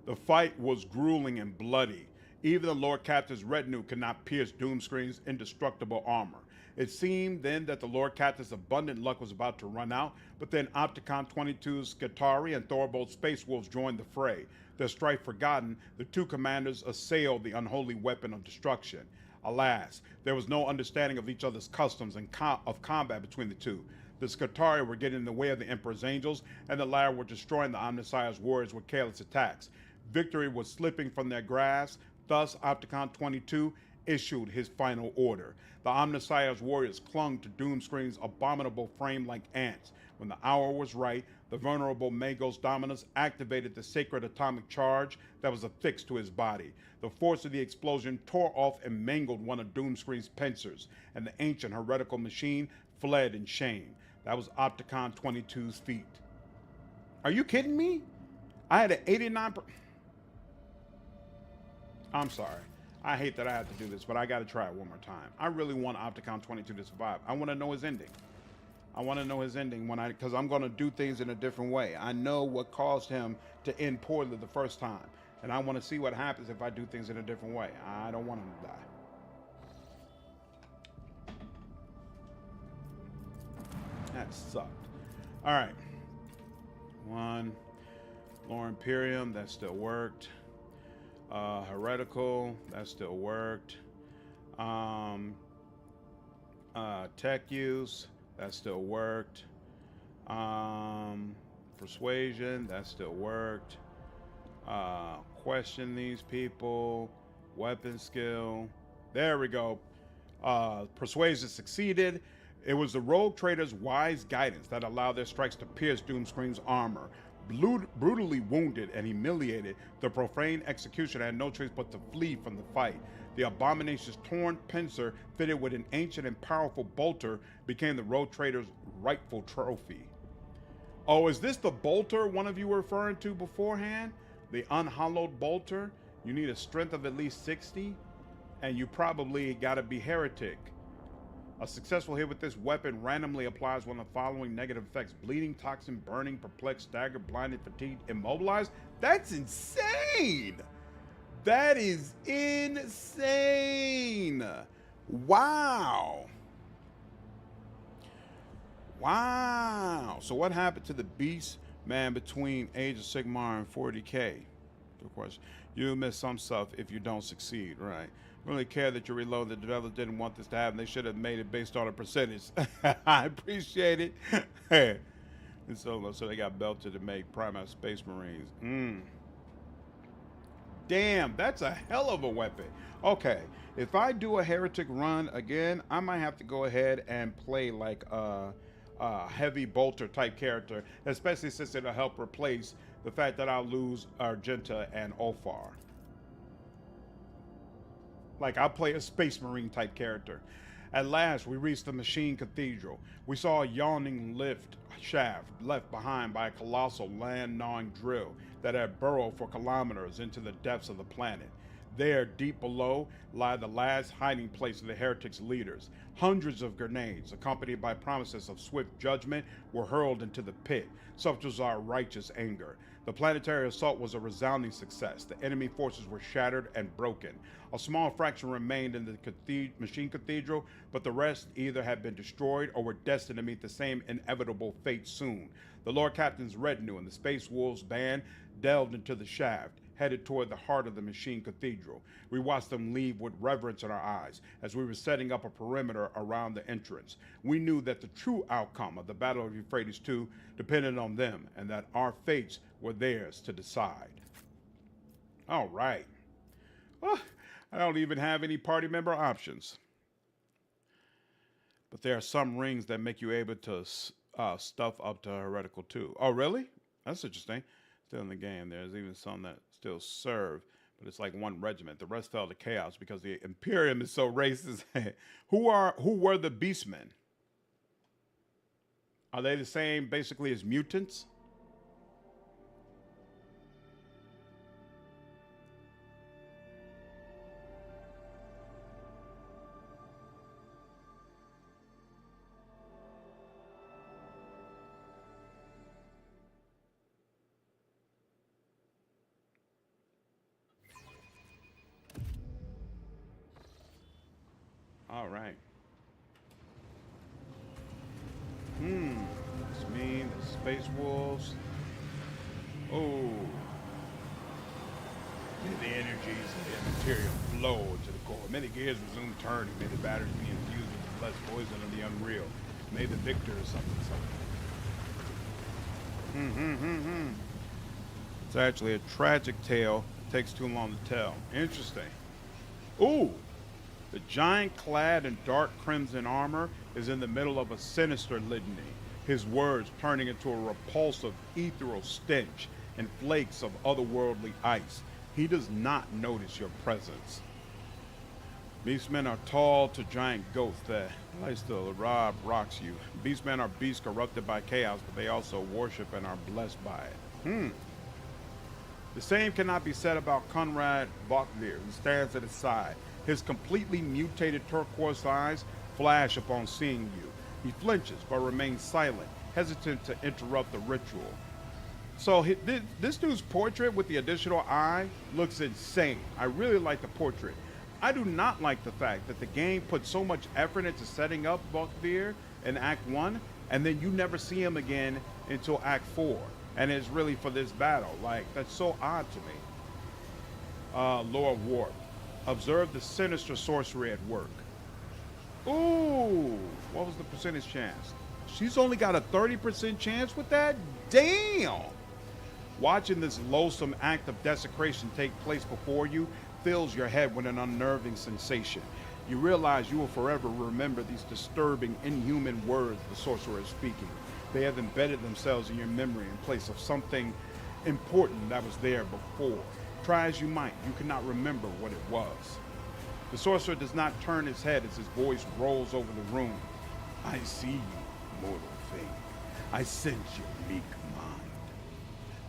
The fight was grueling and bloody. Even the Lord Captain's retinue could not pierce Doomscream's indestructible armor. It seemed then that the Lord Captain's abundant luck was about to run out, but then Opticon 22's Scutari and Thorvald's Space Wolves joined the fray. Their strife forgotten, the two commanders assailed the unholy weapon of destruction. Alas, there was no understanding of each other's customs and of combat between the two. The Skitarii were getting in the way of the Emperor's angels, and the latter were destroying the Omnissiah's warriors with careless attacks. Victory was slipping from their grasp. Thus, Opticon 22 issued his final order. The Omnissiah's warriors clung to Doomscreen's abominable frame like ants. When the hour was right, the vulnerable Magos Dominus activated the sacred atomic charge that was affixed to his body. The force of the explosion tore off and mangled one of Doomscreen's pincers, and the ancient heretical machine fled in shame. That was Opticon 22's feat. Are you kidding me? I had an 89%. I'm sorry. I hate that I have to do this, but I got to try it one more time. I really want Opticon 22 to survive. I want to know his ending. I want to know his ending because I'm going to do things in a different way. I know what caused him to end poorly the first time, and I want to see what happens if I do things in a different way. I don't want him to die. That sucked. All right. One. Lore Imperium, that still worked. Heretical, that still worked. Tech use, that still worked. Persuasion, that still worked. Question these people. Weapon skill. There we go. Persuasion succeeded. It was the rogue trader's wise guidance that allowed their strikes to pierce Doomscreen's armor. Brutally wounded and humiliated, the profane executioner had no choice but to flee from the fight. The abomination's torn pincer, fitted with an ancient and powerful bolter, became the rogue trader's rightful trophy. Oh, is this the bolter one of you were referring to beforehand? The unhallowed bolter? You need a strength of at least 60, and you probably gotta be heretic. A successful hit with this weapon randomly applies one of the following negative effects: bleeding, toxin, burning, perplexed, staggered, blinded, fatigued, immobilized. That's insane! That is insane! Wow! Wow! So what happened to the beast man between Age of Sigmar and 40K? Of course, you miss some stuff if you don't succeed, right? Really care that you reload. The developers didn't want this to happen. They should have made it based on a percentage. I appreciate it. And so they got belted to make Primal Space Marines. Damn, that's a hell of a weapon. Okay, if I do a heretic run again, I might have to go ahead and play like a heavy bolter type character, especially since it'll help replace the fact that I'll lose Argenta and Ulfar. Like, I'll play a Space Marine type character. At last, we reached the Machine Cathedral. We saw a yawning lift shaft left behind by a colossal land-gnawing drill that had burrowed for kilometers into the depths of the planet. There, deep below, lie the last hiding place of the heretics' leaders. Hundreds of grenades, accompanied by promises of swift judgment, were hurled into the pit. Such was our righteous anger. The planetary assault was a resounding success. The enemy forces were shattered and broken. A small fraction remained in the Machine Cathedral, but the rest either had been destroyed or were destined to meet the same inevitable fate soon. The Lord Captain's retinue and the Space Wolves band delved into the shaft, headed toward the heart of the Machine Cathedral. We watched them leave with reverence in our eyes as we were setting up a perimeter around the entrance. We knew that the true outcome of the Battle of Euphrates II depended on them, and that our fates were theirs to decide. All right. Well, I don't even have any party member options. But there are some rings that make you able to stuff up to Heretical too. Oh, really? That's interesting. Still in the game. There's even some that still serve, but it's like one regiment. The rest fell to chaos because the Imperium is so racist. Who were the Beastmen? Are they the same basically as mutants? All right. It's me, the Space Wolves. Oh. The energies of the material flow to the core. Many gears resume turning, many batteries being infused with the blessed poison of the unreal. May the victor or something. It's actually a tragic tale. It takes too long to tell. Interesting. Ooh! The giant clad in dark crimson armor is in the middle of a sinister litany, his words turning into a repulsive ethereal stench and flakes of otherworldly ice. He does not notice your presence. Beastmen are tall to giant ghosts that place the rocks you. Beastmen are beasts corrupted by chaos, but they also worship and are blessed by it. The same cannot be said about Conrad Bokvir, who stands at his side. His completely mutated turquoise eyes flash upon seeing you. He flinches but remains silent, hesitant to interrupt the ritual. So this dude's portrait with the additional eye looks insane. I really like the portrait. I do not like the fact that the game put so much effort into setting up Bokvir in Act 1, and then you never see him again until Act 4. And it's really for this battle. Like, that's so odd to me. Laura Ward. Observe the sinister sorcery at work. Ooh, what was the percentage chance? She's only got a 30% chance with that? Damn! Watching this loathsome act of desecration take place before you fills your head with an unnerving sensation. You realize you will forever remember these disturbing, inhuman words the sorcerer is speaking. They have embedded themselves in your memory in place of something important that was there before. Try as you might, you cannot remember what it was. The sorcerer does not turn his head as his voice rolls over the room. I see you, mortal thing. I sense your meek mind.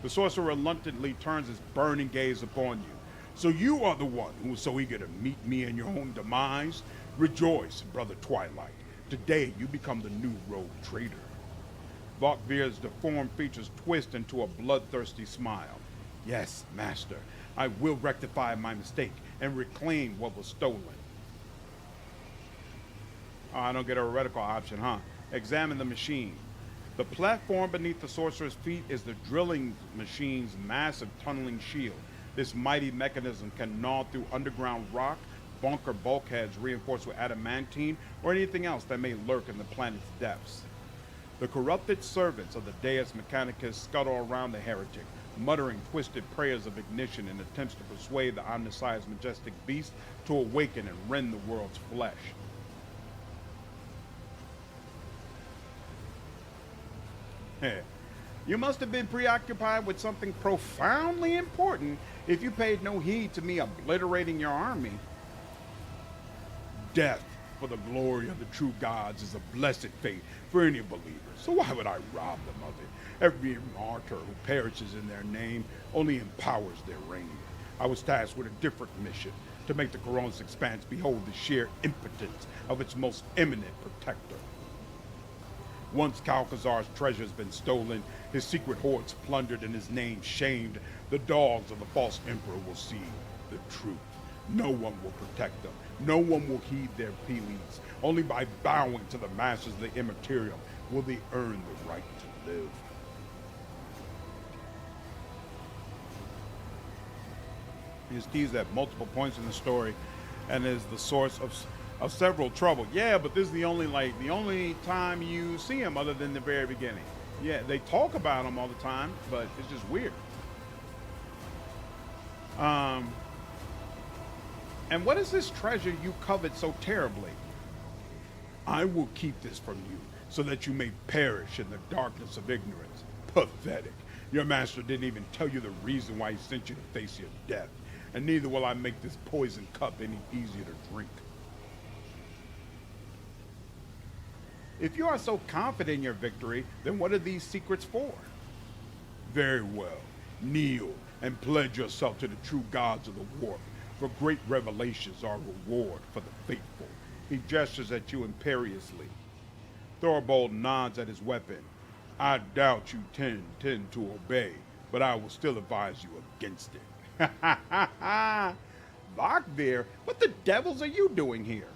The sorcerer reluctantly turns his burning gaze upon you. So you are the one who was so eager to meet me in your own demise? Rejoice, brother Twilight. Today you become the new rogue traitor. Bokvir's deformed features twist into a bloodthirsty smile. Yes, master, I will rectify my mistake and reclaim what was stolen. Oh, I don't get a heretical option, huh? Examine the machine. The platform beneath the sorcerer's feet is the drilling machine's massive tunneling shield. This mighty mechanism can gnaw through underground rock, bunker bulkheads reinforced with adamantine, or anything else that may lurk in the planet's depths. The corrupted servants of the Deus Mechanicus scuttle around the heretic, muttering twisted prayers of ignition in attempts to persuade the omniscience majestic beast to awaken and rend the world's flesh. You must have been preoccupied with something profoundly important if you paid no heed to me obliterating your army. Death for the glory of the true gods is a blessed fate for any believer, so why would I rob them of it? Every martyr who perishes in their name only empowers their reign. I was tasked with a different mission, to make the Coronis Expanse behold the sheer impotence of its most eminent protector. Once Calcazar's treasure has been stolen, his secret hoards plundered, and his name shamed, the dogs of the false emperor will see the truth. No one will protect them. No one will heed their pleas. Only by bowing to the masters of the immaterial will they earn the right to live. He's teased at multiple points in the story and is the source of several trouble. Yeah, but this is the only time you see him other than the very beginning. Yeah, they talk about him all the time, but it's just weird. And what is this treasure you covet so terribly? I will keep this from you, so that you may perish in the darkness of ignorance. Pathetic. Your master didn't even tell you the reason why he sent you to face your death, and neither will I make this poison cup any easier to drink. If you are so confident in your victory, then what are these secrets for? Very well. Kneel and pledge yourself to the true gods of the warp, for great revelations are reward for the faithful. He gestures at you imperiously. Thorbold nods at his weapon. I doubt you tend to obey, but I will still advise you against it. Bokvir, what the devils are you doing here?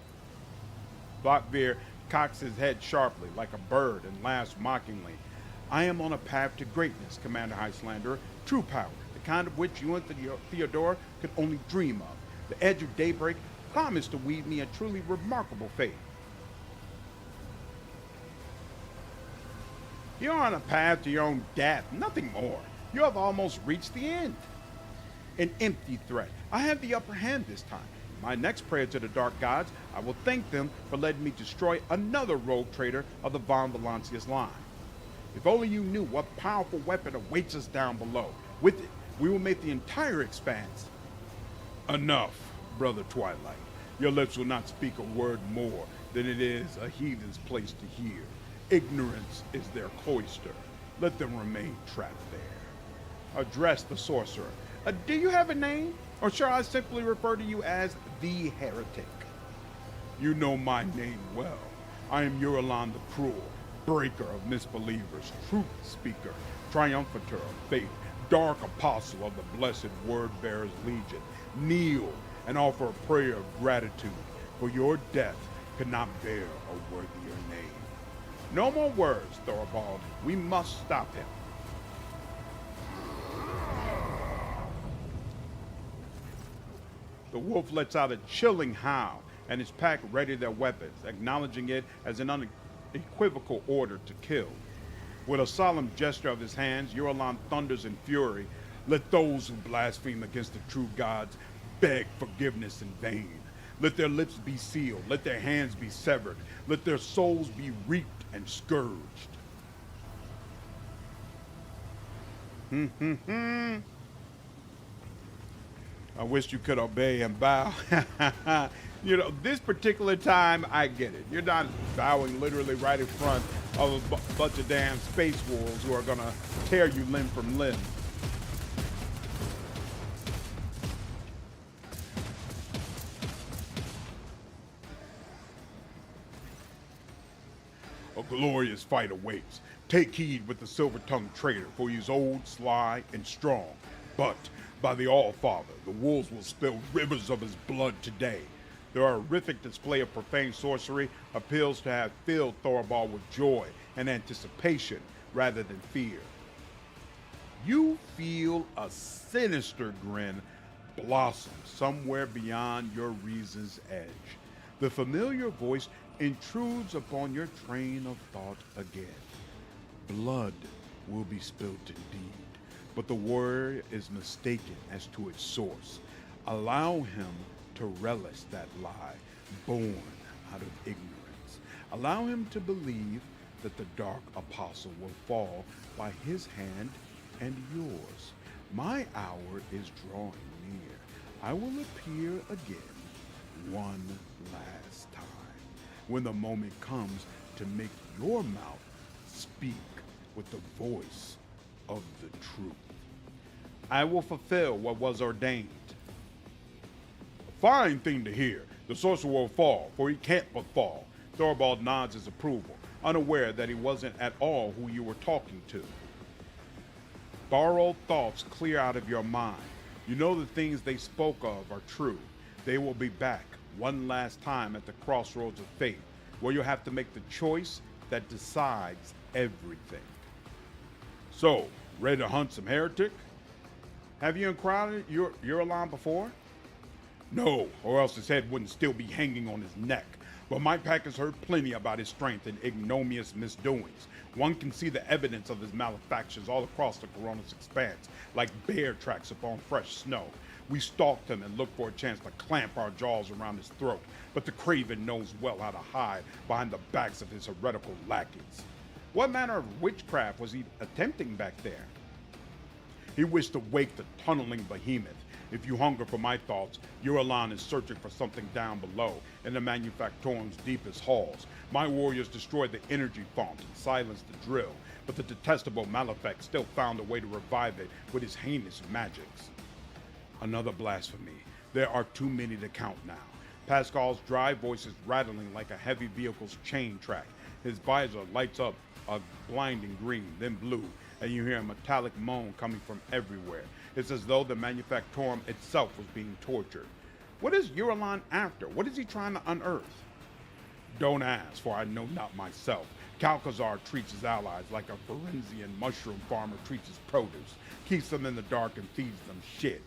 Bokvir cocks his head sharply like a bird and laughs mockingly. I am on a path to greatness, Commander Highlander. True power, the kind of which you and Theodora could only dream of. The edge of daybreak promised to weave me a truly remarkable fate. You're on a path to your own death, nothing more. You have almost reached the end. An empty threat. I have the upper hand this time. In my next prayer to the Dark Gods, I will thank them for letting me destroy another rogue trader of the Von Valancius line. If only you knew what powerful weapon awaits us down below. With it, we will make the entire expanse. Enough, Brother Twilight. Your lips will not speak a word more than it is a heathen's place to hear. Ignorance is their cloister. Let them remain trapped there. Address the sorcerer. Do you have a name? Or shall I simply refer to you as the Heretic? You know my name well. I am Yrilet the Cruel, breaker of misbelievers, truth speaker, triumphator of faith, dark apostle of the blessed word-bearers legion. Kneel and offer a prayer of gratitude, for your death could not bear a worthier name. No more words, Thorvald. We must stop him. The wolf lets out a chilling howl, and his pack ready their weapons, acknowledging it as an unequivocal order to kill. With a solemn gesture of his hands, Yrilet thunders in fury, "Let those who blaspheme against the true gods beg forgiveness in vain. Let their lips be sealed, let their hands be severed, let their souls be reaped and scourged." I wish you could obey and bow. You know, this particular time, I get it. You're not bowing literally right in front of a bunch of damn space wolves who are going to tear you limb from limb. A glorious fight awaits. Take heed with the silver-tongued traitor, for he is old, sly, and strong. But, by the All-Father, the wolves will spill rivers of his blood today. Their horrific display of profane sorcery appeals to have filled Thorvald with joy and anticipation rather than fear. You feel a sinister grin blossom somewhere beyond your reason's edge. The familiar voice intrudes upon your train of thought again. Blood will be spilt indeed, but the warrior is mistaken as to its source. Allow him to relish that lie, born out of ignorance. Allow him to believe that the dark apostle will fall by his hand and yours. My hour is drawing near. I will appear again one last time, when the moment comes to make your mouth speak with the voice of the truth. I will fulfill what was ordained. A fine thing to hear. The sorcerer will fall, for he can't but fall. Thorvald nods his approval, unaware that he wasn't at all who you were talking to. Borrowed thoughts clear out of your mind. You know the things they spoke of are true. They will be back one last time at the crossroads of fate, where you'll have to make the choice that decides everything. So, ready to hunt some heretic? Have you encountered Yrilet before? No, or else his head wouldn't still be hanging on his neck. But my pack has heard plenty about his strength and ignominious misdoings. One can see the evidence of his malefactions all across the Coronis expanse, like bear tracks upon fresh snow. We stalked him and looked for a chance to clamp our jaws around his throat, but the craven knows well how to hide behind the backs of his heretical lackeys. What manner of witchcraft was he attempting back there? He wished to wake the tunneling behemoth. If you hunger for my thoughts, Yrilet is searching for something down below, in the manufactorum's deepest halls. My warriors destroyed the energy font and silenced the drill, but the detestable Malefic still found a way to revive it with his heinous magics. Another blasphemy. There are too many to count now. Pasqal's dry voice is rattling like a heavy vehicle's chain track. His visor lights up a blinding green, then blue, and you hear a metallic moan coming from everywhere. It's as though the manufactorum itself was being tortured. What is Yrilet after? What is he trying to unearth? Don't ask, for I know not myself. Calcazar treats his allies like a Forensian mushroom farmer treats his produce. Keeps them in the dark and feeds them shit.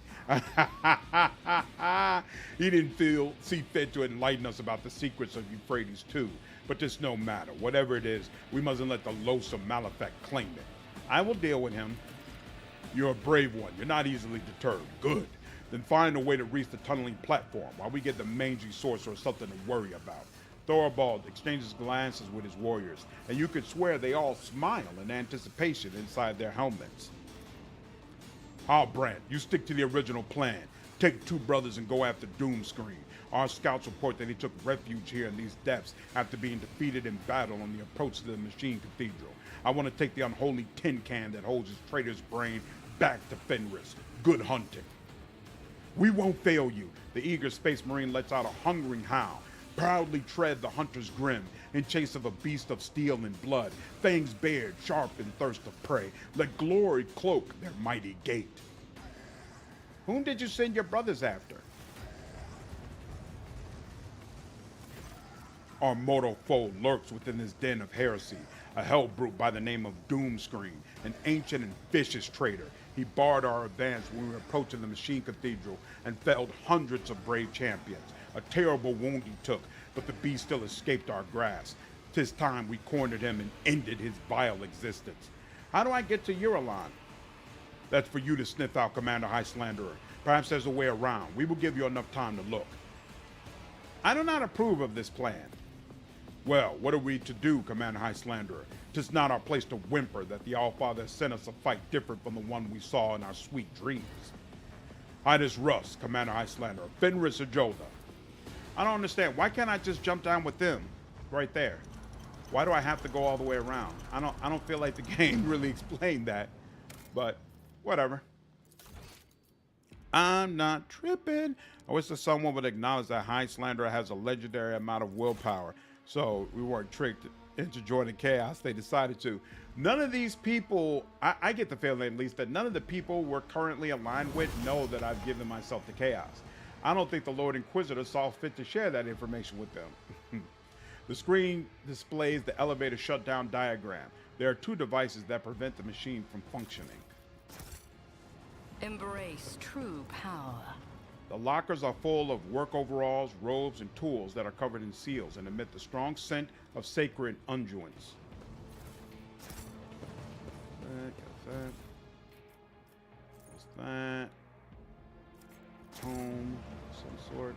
He didn't see fit to enlighten us about the secrets of Euphrates too. But this no matter. Whatever it is, we mustn't let the loathsome Malefic claim it. I will deal with him. You're a brave one. You're not easily deterred. Good. Then find a way to reach the tunneling platform while we get the mangy sorcerer something to worry about. Thorvald exchanges glances with his warriors, and you could swear they all smile in anticipation inside their helmets. Halbrand, you stick to the original plan. Take 2 brothers and go after Doomscreen. Our scouts report that he took refuge here in these depths after being defeated in battle on the approach to the Machine Cathedral. I want to take the unholy tin can that holds his traitor's brain back to Fenris. Good hunting. We won't fail you. The eager Space Marine lets out a hungering howl. Proudly tread the hunter's grim in chase of a beast of steel and blood, fangs bared, sharp in thirst of prey. Let glory cloak their mighty gait. Whom did you send your brothers after? Our mortal foe lurks within this den of heresy, a hell brute by the name of Doomscreen, an ancient and vicious traitor. He barred our advance when we were approaching the Machine Cathedral and felled hundreds of brave champions. A terrible wound he took, but the beast still escaped our grasp. 'Tis time we cornered him and ended his vile existence. How do I get to Yrilet? That's for you to sniff out, Commander Highslanderer. Perhaps there's a way around. We will give you enough time to look. I do not approve of this plan. Well, what are we to do, Commander Highslanderer? 'Tis not our place to whimper that the Allfather has sent us a fight different from the one we saw in our sweet dreams. Hydus Russ, Commander Highslanderer, Fenris or Jolda. I don't understand. Why can't I just jump down with them right there? Why do I have to go all the way around? I don't feel like the game really explained that, but whatever. I'm not tripping. I wish that someone would acknowledge that Highslanderer has a legendary amount of willpower, so we weren't tricked into joining chaos. They decided to. None of these people, I get the feeling at least that none of the people we're currently aligned with know that I've given myself to chaos. I don't think the Lord Inquisitor saw fit to share that information with them. The screen displays the elevator shutdown diagram. There are 2 devices that prevent the machine from functioning. Embrace true power. The lockers are full of work overalls, robes, and tools that are covered in seals and emit the strong scent of sacred unguents. What's that? Home, some sort.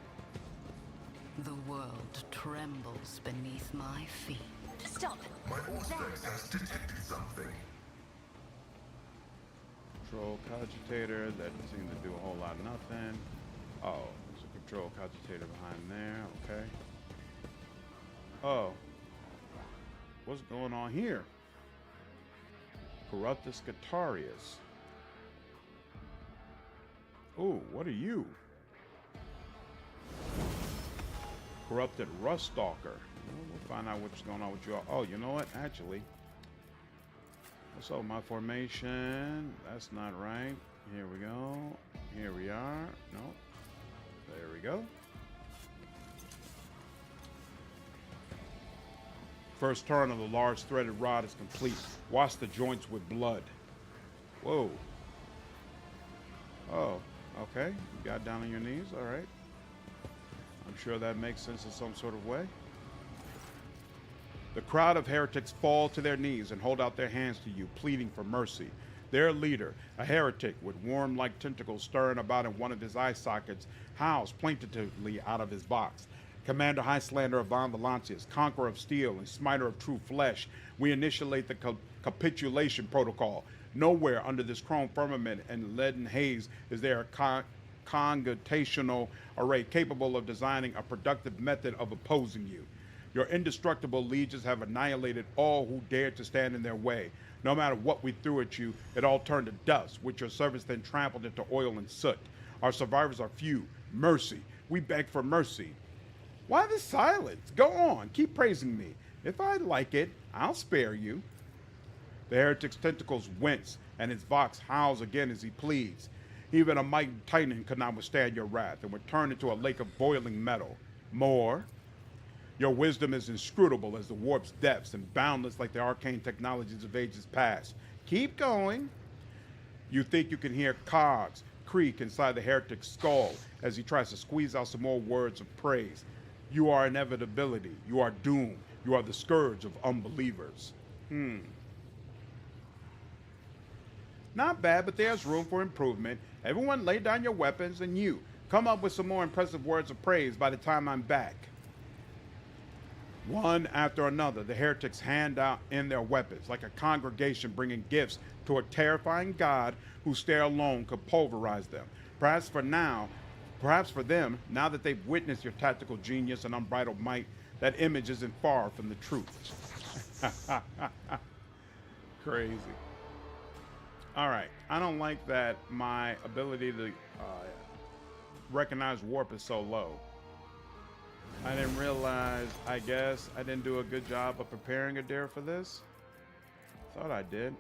The world trembles beneath my feet. Stop. My Auspex has detected something. Control cogitator. That doesn't seem to do a whole lot of nothing. Oh, there's a control cogitator behind there. Okay. Oh. What's going on here? Corruptus Catarius. Ooh, what are you? Corrupted Ruststalker. We'll find out what's going on with you all. Oh, you know what? Actually, what's up with my formation? That's not right. Here we go. Here we are. Nope. There we go. First turn of the large threaded rod is complete. Wash the joints with blood. Whoa. Oh, okay. You got down on your knees. All right. I'm sure that makes sense in some sort of way. The crowd of heretics fall to their knees and hold out their hands to you, pleading for mercy. Their leader, a heretic with worm-like tentacles stirring about in one of his eye sockets, howls plaintively out of his box. Commander Highslander of Von Valancius, conqueror of steel and smiter of true flesh, we initiate the capitulation protocol. Nowhere under this chrome firmament and leaden haze is there a congregational array capable of designing a productive method of opposing you. Your indestructible legions have annihilated all who dared to stand in their way. No matter what we threw at you, it all turned to dust, which your servants then trampled into oil and soot. Our survivors are few. Mercy. We beg for mercy. Why the silence? Go on. Keep praising me. If I like it, I'll spare you. The heretic's tentacles wince, and his vox howls again as he pleads. Even a mighty titan could not withstand your wrath, and would turn into a lake of boiling metal. More. Your wisdom is inscrutable as the warp's depths, and boundless like the arcane technologies of ages past. Keep going. You think you can hear cogs creak inside the heretic's skull as he tries to squeeze out some more words of praise. You are inevitability. You are doom. You are the scourge of unbelievers. Not bad, but there's room for improvement. Everyone lay down your weapons, and you come up with some more impressive words of praise by the time I'm back. One after another, the heretics hand out in their weapons, like a congregation bringing gifts to a terrifying god whose stare alone could pulverize them. Perhaps for them, now that they've witnessed your tactical genius and unbridled might, that image isn't far from the truth. Crazy. All right, I don't like that my ability to recognize warp is so low. I didn't realize, I guess, I didn't do a good job of preparing Idira for this. Thought I did.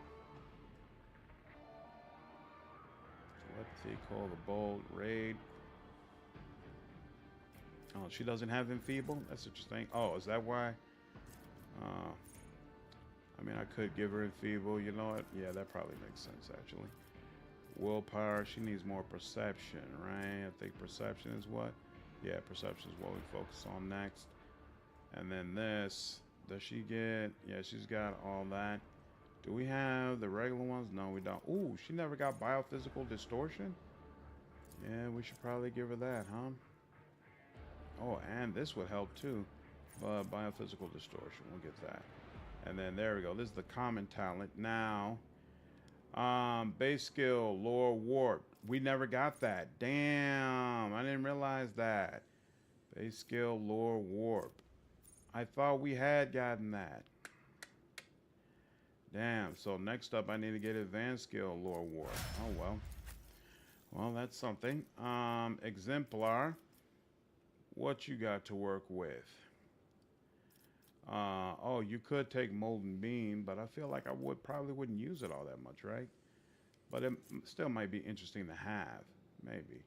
Let's call the bold raid. Oh, she doesn't have enfeeble? That's interesting. Oh, is that why? I mean, I could give her enfeeble. You know what? Yeah, that probably makes sense, actually. Willpower. She needs more perception, right? I think perception is what? Yeah, perception is what we focus on next. And then this. Does she get? Yeah, she's got all that. Do we have the regular ones? No, we don't. Ooh, she never got biophysical distortion? Yeah, we should probably give her that, huh? Oh, and this would help too. But biophysical distortion, we'll get that. And then there we go. This is the common talent. Now, base skill, lore warp. We never got that. Damn, I didn't realize that. Base skill, lore warp. I thought we had gotten that. Damn, so next up I need to get advanced skill, lore warp. Oh, well. Well, that's something. Exemplar. What you got to work with? Oh, you could take Molten Beam, but I feel like I probably wouldn't use it all that much, right? But it still might be interesting to have, maybe.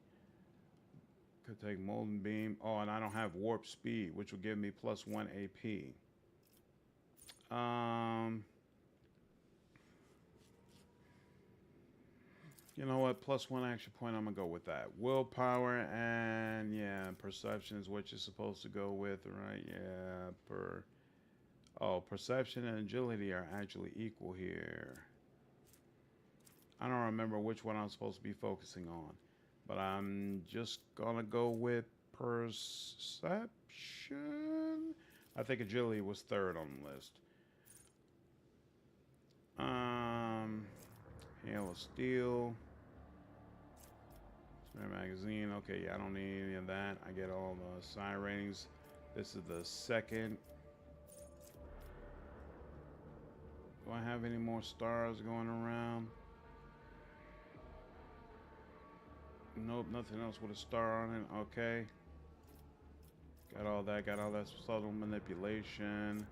Could take Molten Beam. Oh, and I don't have Warp Speed, which will give me +1 AP. You know what? +1 action point. I'm gonna go with that. Willpower and yeah, perception is what you're supposed to go with, right? Yeah, perception and agility are actually equal here. I don't remember which one I'm supposed to be focusing on, but I'm just gonna go with perception. I think agility was third on the list. Hail of Steel. Spare magazine. Okay, yeah, I don't need any of that. I get all the psi ratings. This is the second. Do I have any more stars going around? Nope, nothing else with a star on it. Okay. Got all that subtle manipulation.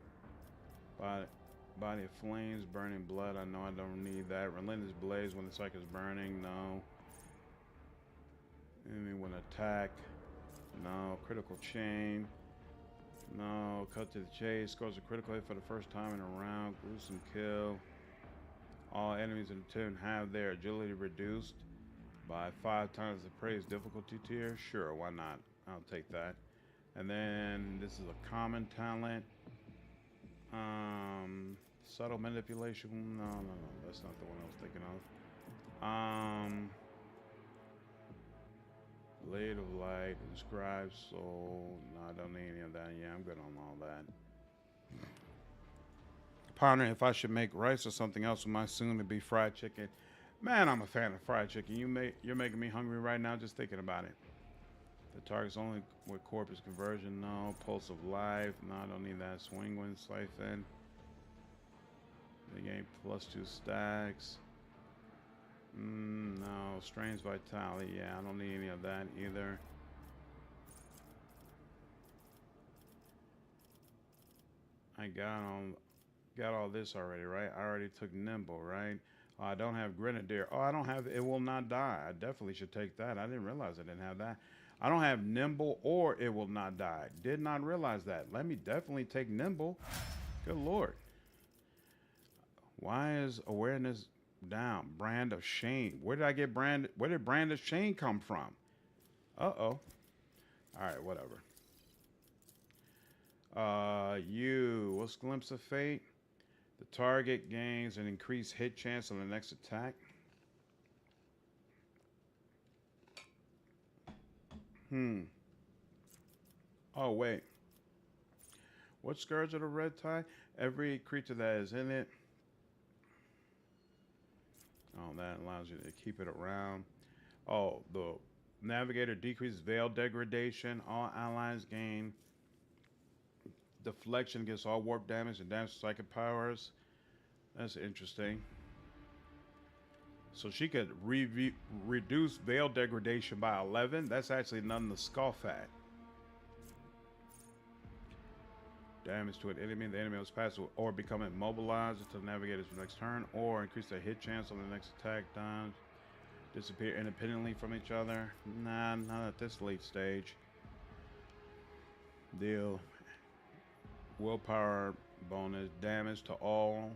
Body of flames, burning blood. I know I don't need that. Relentless blaze when the psyker's burning. No. Enemy when attack. No. Critical chain. No. Cut to the chase. Scores a critical hit for the first time in a round. Gruesome kill. All enemies in the turn have their agility reduced by 5 times the praise difficulty tier. Sure, why not? I'll take that. And then this is a common talent. Subtle manipulation. No, that's not the one I was thinking of. Blade of light, inscribed soul. No, I don't need any of that. Yeah, I'm good on all that. Pondering if I should make rice or something else with my soon-to-be fried chicken. Man, I'm a fan of fried chicken. You're making me hungry right now just thinking about it. The target's only with corpus conversion. No. Pulse of life. No, I don't need that. Swing wind siphon. They gain +2 stacks. No. Strange vitality. Yeah, I don't need any of that either. I got all this already, right? I already took nimble, right? Oh, I don't have grenadier. Oh, I don't have it will not die. I definitely should take that. I didn't realize I didn't have that. I don't have nimble or it will not die. Did not realize that. Let me definitely take nimble. Good Lord. Why is awareness down? Brand of shame. Where did I get brand? Where did brand of shame come from? Uh-oh. All right, whatever. What's Glimpse of Fate? The target gains an increased hit chance on the next attack. Oh, wait. What Scourge of the Red Tide? Every creature that is in it. Oh, that allows you to keep it around. Oh, the Navigator decreases Veil Degradation. All allies gain deflection against all warp damage and damage to psychic powers. That's interesting. So she could reduce Veil Degradation by 11. That's actually nothing to scoff at. Damage to an enemy. The enemy was passive or become immobilized until the Navigator's next turn, or increase their hit chance on the next attack times. Disappear independently from each other. Nah, not at this late stage. Deal willpower bonus damage to all.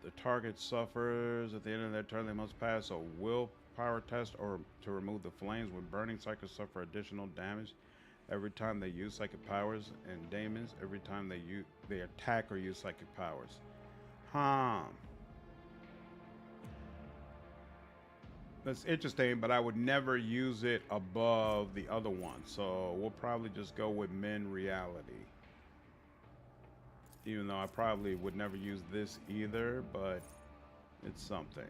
The target suffers at the end of their turn. They must pass a willpower test or to remove the flames. When burning, psychers suffer additional damage every time they use psychic powers, and daemons every time they attack or use psychic powers. That's interesting, but I would never use it above the other one. So we'll probably just go with Men Reality. Even though I probably would never use this either, but it's something.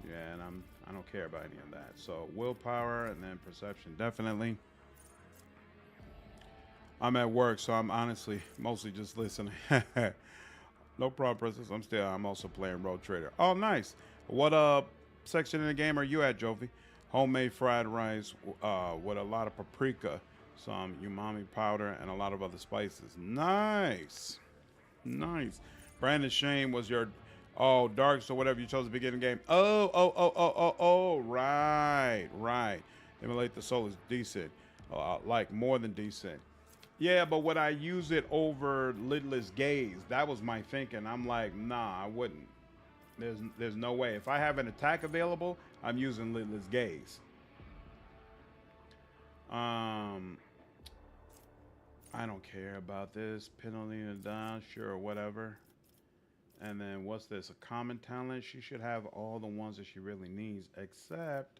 Yeah, and I don't care about any of that. So willpower and then perception, definitely. I'm at work, so I'm honestly mostly just listening. No problem, Princess. I'm also playing Road Trader. Oh, nice. What section in the game are you at, Jovi? Homemade fried rice with a lot of paprika, some umami powder, and a lot of other spices. Nice. Nice. Brandon Shane was your Darks or whatever you chose to begin the game. Oh, right. Immolate the Soul is decent. Like more than decent. Yeah, but would I use it over Lidless Gaze? That was my thinking. I'm like, nah, I wouldn't. There's no way. If I have an attack available, I'm using Lidless Gaze. I don't care about this. Penalty to die, sure, whatever. And then what's this? A common talent? She should have all the ones that she really needs, except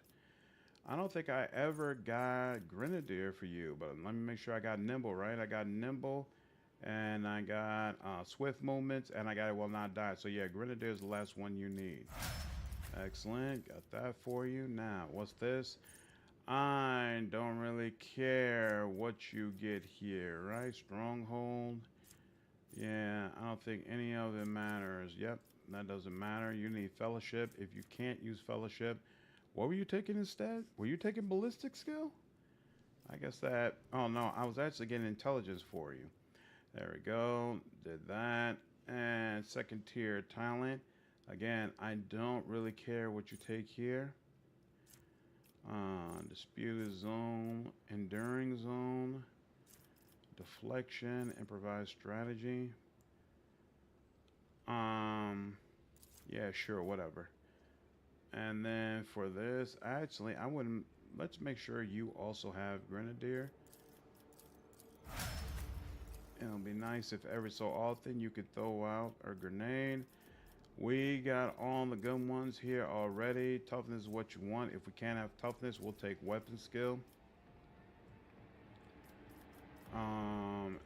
I don't think I ever got Grenadier for you, but let me make sure I got Nimble, right? I got Nimble, and I got Swift Movements, and I got It Will Not Die. So yeah, Grenadier is the last one you need. Excellent, got that for you. Now, what's this? I don't really care what you get here, right? Stronghold. Yeah, I don't think any of it matters. Yep, that doesn't matter. You need Fellowship. If you can't use Fellowship, what were you taking instead? Were you taking Ballistic Skill? I guess that... Oh, no. I was actually getting Intelligence for you. There we go. Did that. And second tier talent. Again, I don't really care what you take here. Disputed Zone. Enduring Zone. Deflection. Improvised Strategy. Yeah, sure. Whatever. And then for this, actually, I wouldn't. Let's make sure you also have Grenadier. It'll be nice if every so often you could throw out a grenade. We got all the good ones here already. Toughness is what you want. If we can't have toughness, we'll take weapon skill.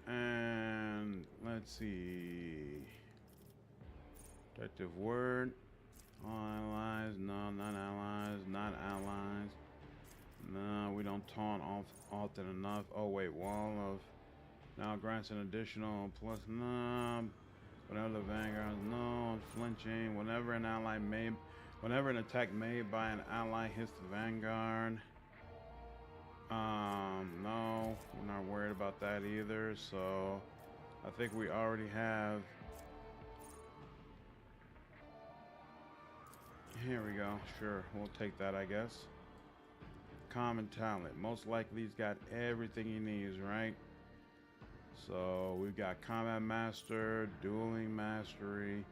And let's see. Protective word. All allies, no, not allies, not allies. No, we don't taunt often enough. Oh wait, wall of now grants an additional plus no. Whenever the vanguard, no flinching. Whenever an attack made by an ally hits the vanguard. No, we're not worried about that either. So I think we already have. Here we go. Sure, we'll take that, I guess. Common talent. Most likely he's got everything he needs, right? So we've got Combat Master, Dueling Mastery,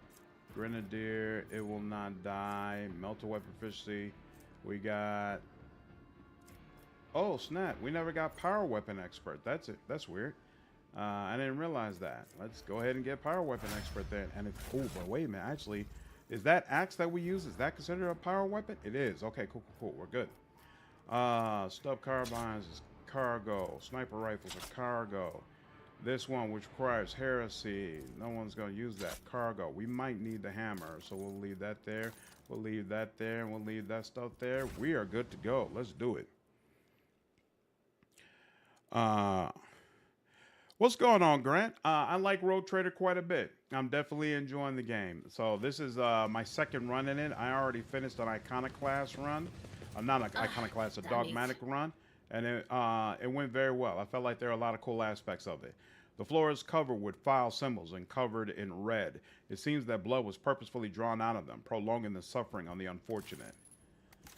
Grenadier, It Will Not Die, Melter Weapon Proficiency. We got Oh, snap. We never got power weapon expert. That's it. That's weird. I didn't realize that. Let's go ahead and get power weapon expert then. And it's, oh, but wait a minute. Actually, is that axe that we use, is that considered a power weapon? It is. Okay, cool, cool, cool. We're good. Stub carbines is cargo. Sniper rifles are cargo. This one, which requires heresy, no one's going to use that. Cargo. We might need the hammer, so we'll leave that there. We'll leave that there, and we'll leave that stuff there. We are good to go. Let's do it. What's going on, Grant? I like Rogue Trader quite a bit. I'm definitely enjoying the game. So this is my second run in it. I already finished an Iconoclast run. Not an Iconoclast, a Dogmatic run. And it went very well. I felt like there are a lot of cool aspects of it. The floor is covered with file symbols and covered in red. It seems that blood was purposefully drawn out of them, prolonging the suffering on the unfortunate.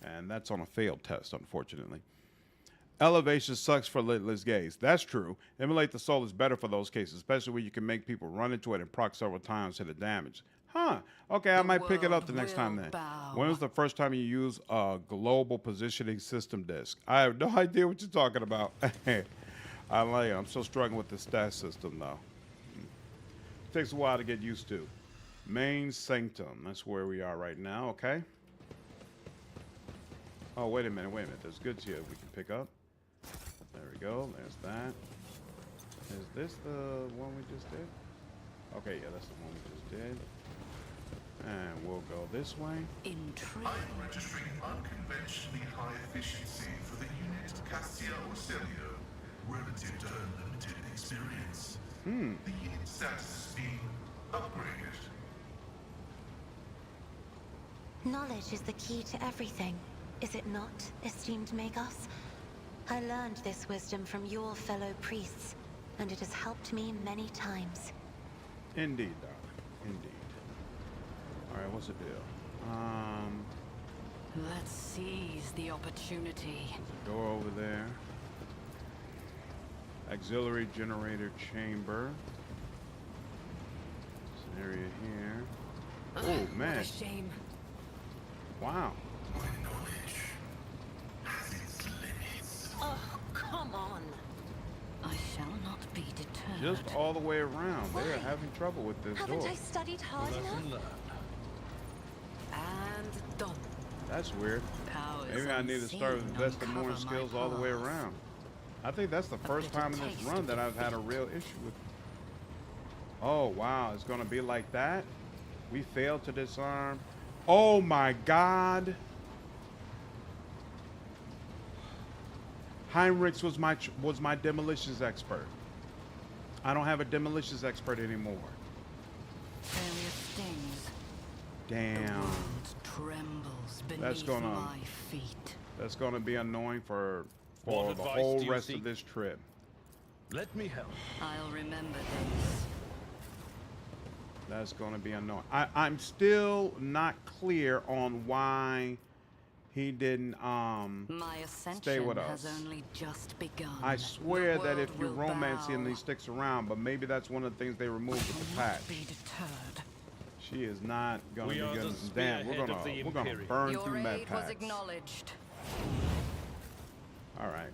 And that's on a failed test, unfortunately. Elevation sucks for lidless gaze. That's true. Immolate the soul is better for those cases, especially when you can make people run into it and proc several times to the damage. Huh. Okay, I might pick it up the next time then. When was the first time you used a global positioning system disk? I have no idea what you're talking about. I like it. I'm still struggling with the stat system though. Takes a while to get used to. Main Sanctum. That's where we are right now, okay? Oh, wait a minute, There's goods here we can pick up. There we go. There's that. Is this the one we just did? Okay, yeah, that's the one we just did. And we'll go this way. Intrigue. I'm registering unconventionally high efficiency for the unit Cassia or Celio, relative to her limited experience. The unit status is being upgraded. Knowledge is the key to everything, is it not, esteemed Magos? I learned this wisdom from your fellow priests, and it has helped me many times. Indeed, darling. Indeed. Alright, what's the deal? Let's seize the opportunity. There's a door over there. Auxiliary generator chamber. There's an area here. Oh, man. What a shame. Wow. My knowledge has its limits. Oh, come on. I shall not be deterred. Just all the way around. They are having trouble with this Haven't door. I studied hard enough? And done. That's weird. Powers Maybe I need to start unseen investing more in uncover my skills all the way path. around. I think that's the first bit of time in this taste run of that I've had a real issue with. Oh, wow. It's going to be like that? We failed to disarm. Oh, my God. Heinrix was my demolitions expert. I don't have a demolitions expert anymore. Failure stings. The Damn. world trembles That's beneath gonna- my feet. That's going to be annoying for What the advice whole do you rest seek? of this trip. Let me help. I'll remember this. That's going to be annoying. I'm still not clear on why he didn't My ascension with has us. only just begun. I swear The that if world you will romance him, bow. he sticks around, but maybe that's one of the things they removed with the Will patch. not be deterred. She is not going We to are be the good. Damn, we're spearhead gonna of the we're gonna Imperium. burn Your through med aid was packs. acknowledged. All right,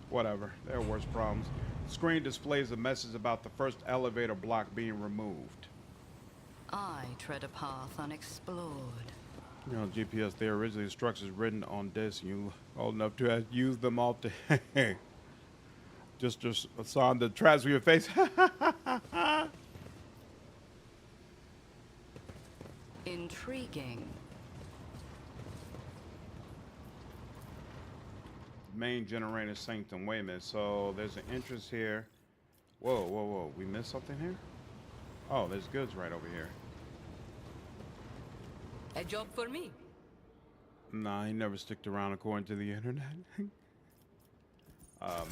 whatever. There are worse problems. Screen displays a message about the first elevator block being removed. I tread a path unexplored. You know, GPS, there are originally instructions written on disc. You old enough to have used them all to just saw the traps with your face. Intriguing. Main generator sanctum. Wait a minute. So there's an entrance here. Whoa, whoa, whoa. We missed something here? Oh, there's goods right over here. A job for me. Nah, he never sticked around according to the internet.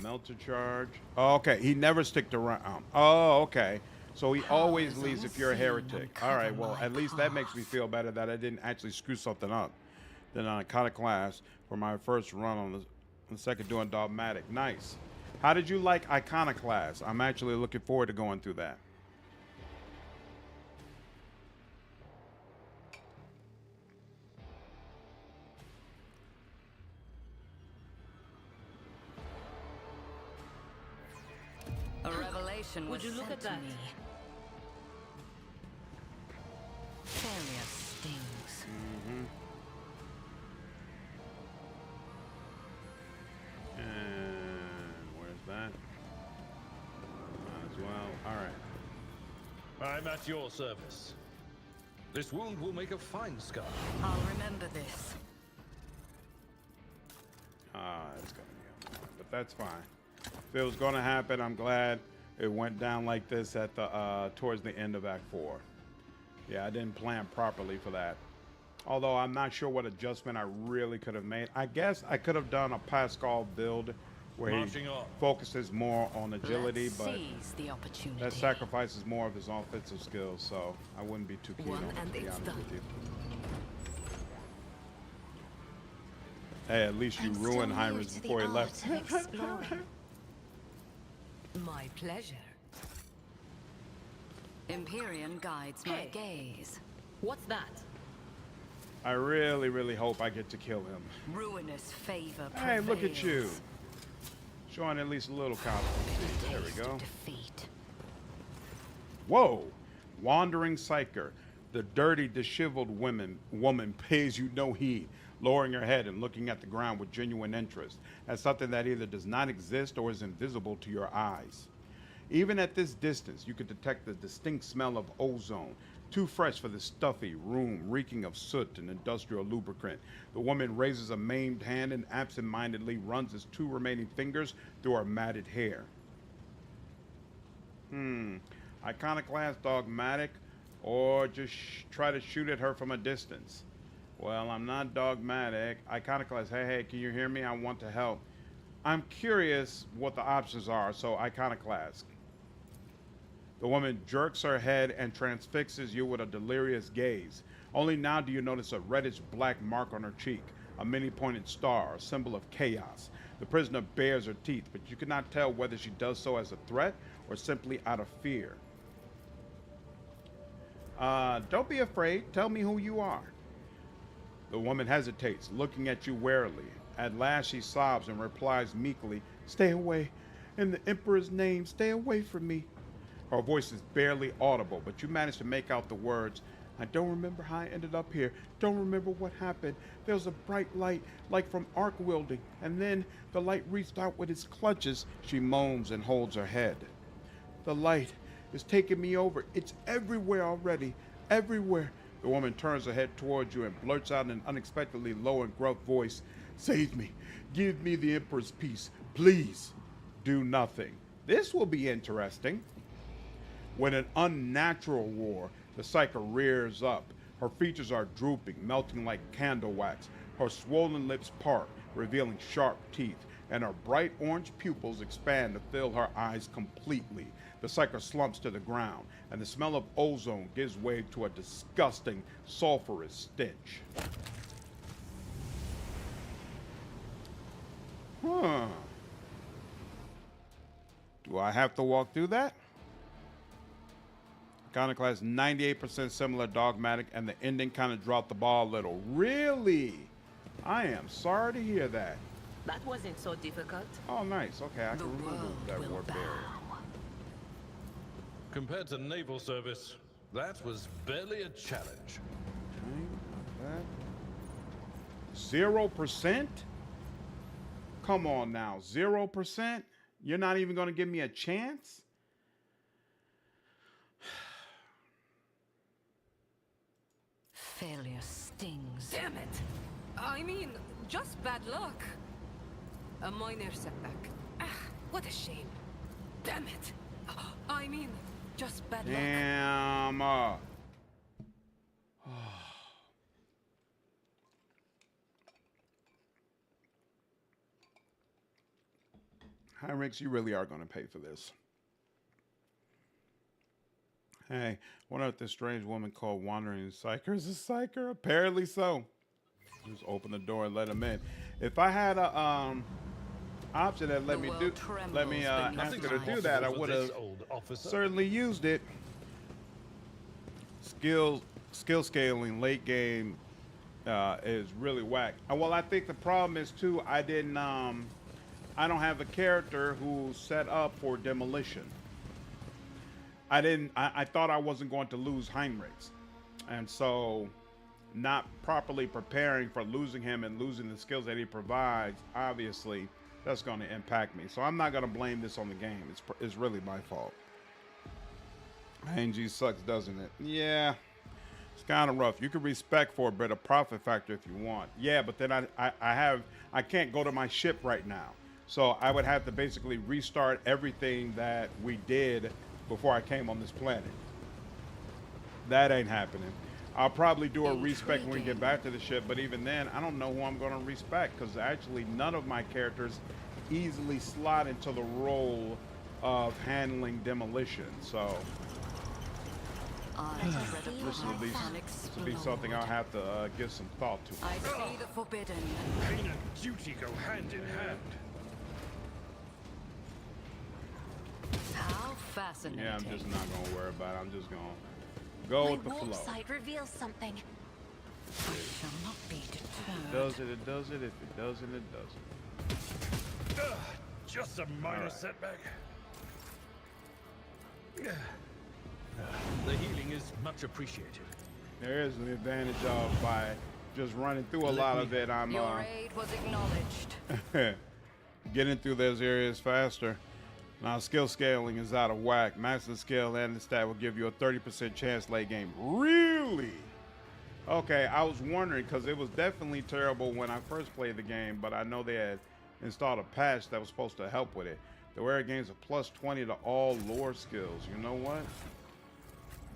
Melter charge. Oh, okay. He never sticked around. Oh, okay. So he always Powers leaves if you're a unseen heretic. All right, uncover well, my at least that makes me path. feel better that I didn't actually screw something up. Then on Iconoclast for my first run on the second doing Dogmatic. Nice. How did you like Iconoclast? I'm actually looking forward to going through that. Deliberation Would was you look sent at to that? me. Failure stings. And where's that? Might as well. All right. I'm at your service. This wound will make a fine scar. I'll remember this. It's gonna be annoying, but that's fine. If it was gonna happen, I'm glad it went down like this at the towards the end of Act 4. Yeah, I didn't plan properly for that. Although I'm not sure what adjustment I really could have made. I guess I could have done a Pasqal build where he Marching on. focuses more on agility, Let's but seize the opportunity. that sacrifices more of his offensive skills, so I wouldn't be too keen One on it, and to be it's honest done. with you. Hey, at least you I'm ruined still new Heinrix to before he the left. art of exploring. My pleasure. Empyrean guides my Hey. gaze. What's that? I really, really hope I get to kill him. Ruinous favor Hey, look at you. prevails. Showing at least a little competency. There we Taste go. of defeat. Whoa! Wandering Psyker. The dirty, disheveled woman pays you no heed, lowering her head and looking at the ground with genuine interest, as something that either does not exist or is invisible to your eyes. Even at this distance, you could detect the distinct smell of ozone, too fresh for the stuffy room reeking of soot and industrial lubricant. The woman raises a maimed hand and absent-mindedly runs his 2 remaining fingers through her matted hair. Iconoclast, dogmatic, or just try to shoot at her from a distance. Well, I'm not dogmatic. Iconoclast, hey, can you hear me? I want to help. I'm curious what the options are, so Iconoclast. The woman jerks her head and transfixes you with a delirious gaze. Only now do you notice a reddish black mark on her cheek, a many-pointed star, a symbol of chaos. The prisoner bares her teeth, but you cannot tell whether she does so as a threat or simply out of fear. Don't be afraid. Tell me who you are. The woman hesitates, looking at you warily. At last she sobs and replies meekly, "Stay away. In the Emperor's name, stay away from me." Her voice is barely audible, but you manage to make out the words, "I don't remember how I ended up here. Don't remember what happened. There was a bright light, like from arc wielding, and then the light reached out with its clutches." She moans and holds her head. "The light is taking me over. It's everywhere already. Everywhere." The woman turns her head towards you and blurts out in an unexpectedly low and gruff voice, "Save me. Give me the Emperor's peace. Please do nothing." This will be interesting. With an unnatural roar, the Psyker rears up. Her features are drooping, melting like candle wax. Her swollen lips part, revealing sharp teeth, and her bright orange pupils expand to fill her eyes completely. The Psyker slumps to the ground, and the smell of ozone gives way to a disgusting, sulfurous stench. Do I have to walk through that? Iconoclast 98% similar dogmatic, and the ending kind of dropped the ball a little. Really? I am sorry to hear that. That wasn't so difficult. Oh, nice. Okay, I The can remove world that will warp bow. barrier. Compared to naval service, that was barely a challenge. 0%? Come on now, 0%? You're not even going to give me a chance? Failure stings. Damn it! I mean, just bad luck. A minor setback. Ah, what a shame. Damn it! I mean, just bad luck. Damn. Heinrix, you really are going to pay for this. Hey, wonder if this strange woman called Wandering Psyker is a Psyker? Apparently so. Just open the door and let him in. If I had a option that let The me world do, trembles let me beneath ask her my to do that, I Possible would for this have old officer. certainly used it. Skill scaling late game is really whack. Well, I think the problem is too, I don't have a character who's set up for demolition. I thought I wasn't going to lose Heinrix, and so not properly preparing for losing him and losing the skills that he provides, obviously that's going to impact me. So I'm not going to blame this on the game. It's really my fault. ING sucks, doesn't it? Yeah, it's kind of rough. You can respec for a bit of profit factor if you want. Yeah, but then I can't go to my ship right now. So I would have to basically restart everything that we did before I came on this planet. That ain't happening. I'll probably do a respec when we get back to the ship, but even then, I don't know who I'm going to respec, because actually none of my characters easily slot into the role of handling demolition. So this will be something I'll have to give some thought to. I see the forbidden. Pain and duty go hand in hand. How fascinating. Yeah, I'm just not going to worry about it. I'm just going to go with the flow. My warp sight reveals something. I shall not be deterred. Does it, it does it. If it doesn't, it doesn't. Just a minor setback. The healing is much appreciated. There is an advantage of by just running through a lot of it. I'm Your aid was acknowledged. getting through those areas faster. Now, skill scaling is out of whack. Maximum skill and the stat will give you a 30% chance late game. Really? Okay, I was wondering, because it was definitely terrible when I first played the game, but I know they had installed a patch that was supposed to help with it. The wearer gains a plus 20 to all lore skills. You know what?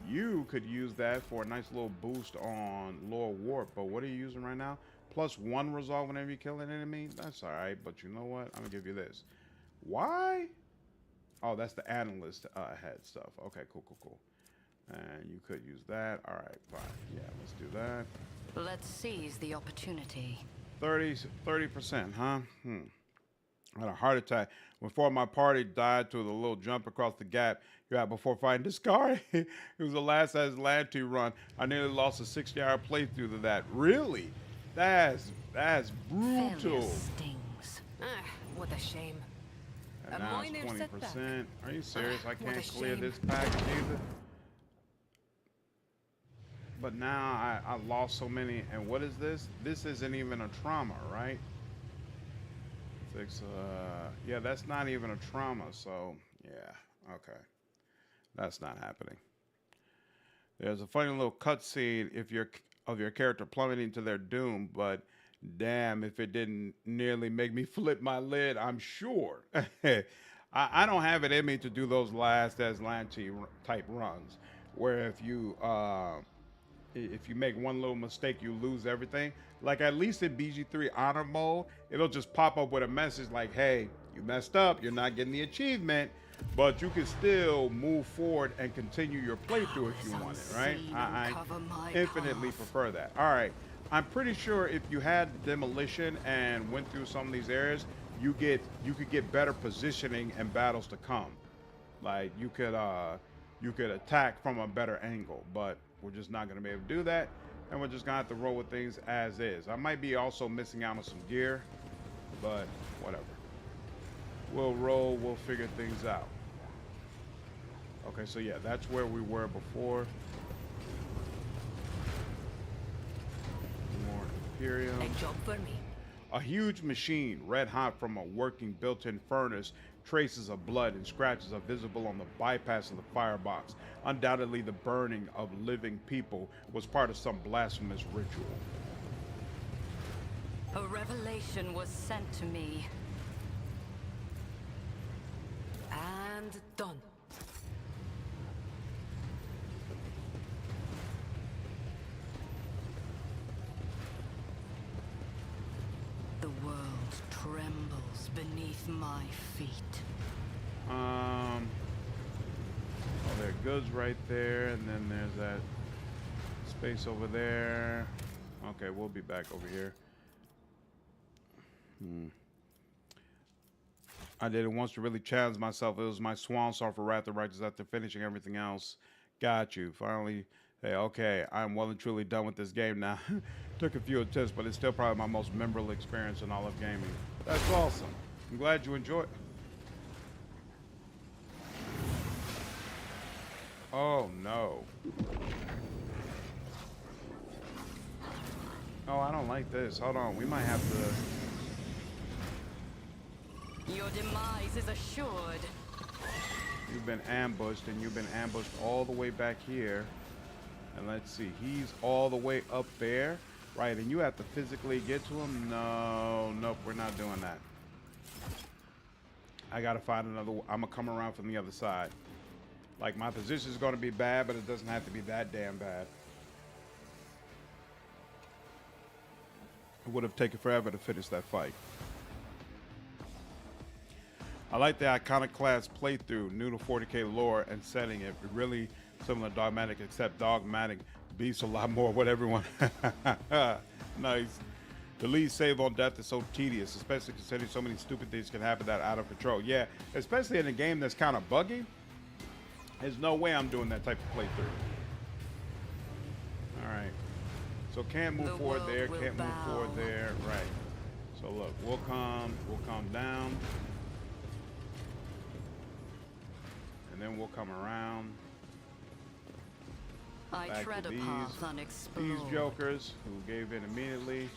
You could use that for a nice little boost on lore warp, but what are you using right now? Plus 1 resolve whenever you kill an enemy? That's all right, but you know what? I'm going to give you this. Why? Oh, that's the analyst head stuff. Okay, cool. And you could use that. All right, fine. Yeah, let's do that. Let's seize the opportunity. 30%, huh? I had a heart attack when 4 of my party died to the little jump across the gap you had before fighting this guy. It was the last Aslanti run. I nearly lost a 60-hour playthrough to that. Really? That's brutal. Failure stings. What a shame. And A now it's minor 20%. Are you serious? I what a can't clear shame. this package either. But now I lost so many. And what is this? This isn't even a trauma, right? Yeah, that's not even a trauma. So yeah, okay, that's not happening. There's a funny little cutscene of your character plummeting to their doom, but damn if it didn't nearly make me flip my lid, I'm sure. I don't have it in me to do those last Aslanti type runs where if you make one little mistake, you lose everything. Like at least in BG3 honor mode, it'll just pop up with a message like, hey, you messed up, you're not getting the achievement, but you can still move forward and continue your playthrough if you want it, right? I infinitely prefer that. All right, I'm pretty sure if you had demolition and went through some of these areas, you could get better positioning and battles to come. Like you could attack from a better angle, but we're just not going to be able to do that, and we're just going to have to roll with things as is. I might be also missing out on some gear, but whatever. We'll roll, we'll figure things out. Okay, so yeah, that's where we were before. More Imperium. A job for me. A huge machine, red hot from a working built-in furnace, traces of blood and scratches are visible on the bypass of the firebox. Undoubtedly, the burning of living people was part of some blasphemous ritual. A revelation was sent to me. And done. The world trembles beneath my feet. Oh, there are goods right there, and then there's that space over there. Okay, we'll be back over here. I did it once to really challenge myself. It was my swan song for Wrath of Righteous after finishing everything else. Got you. Finally, hey, okay, I'm well and truly done with this game now. Took a few attempts, but it's still probably my most memorable experience in all of gaming. That's awesome. I'm glad you enjoyed. Oh no. Oh, I don't like this. Hold on. We might have to... Your demise is assured. You've been ambushed, and you've been ambushed all the way back here. And let's see. He's all the way up there. Right, and you have to physically get to him? No. Nope, we're not doing that. I gotta find another... I'm gonna come around from the other side. Like, my position is gonna be bad, but it doesn't have to be that damn bad. It would have taken forever to finish that fight. I like the Iconoclast playthrough, new to 40K lore and setting it. Really similar to Dogmatic, except Dogmatic beats a lot more what everyone... Nice. The lead save on death is so tedious, especially considering so many stupid things can happen that are out of control. Yeah, especially in a game that's kind of buggy. There's no way I'm doing that type of playthrough. All right. So can't move forward there, can't move forward there. Right. So look, we'll come down. And then we'll come around. I tread a path unexplored. These jokers who gave in immediately.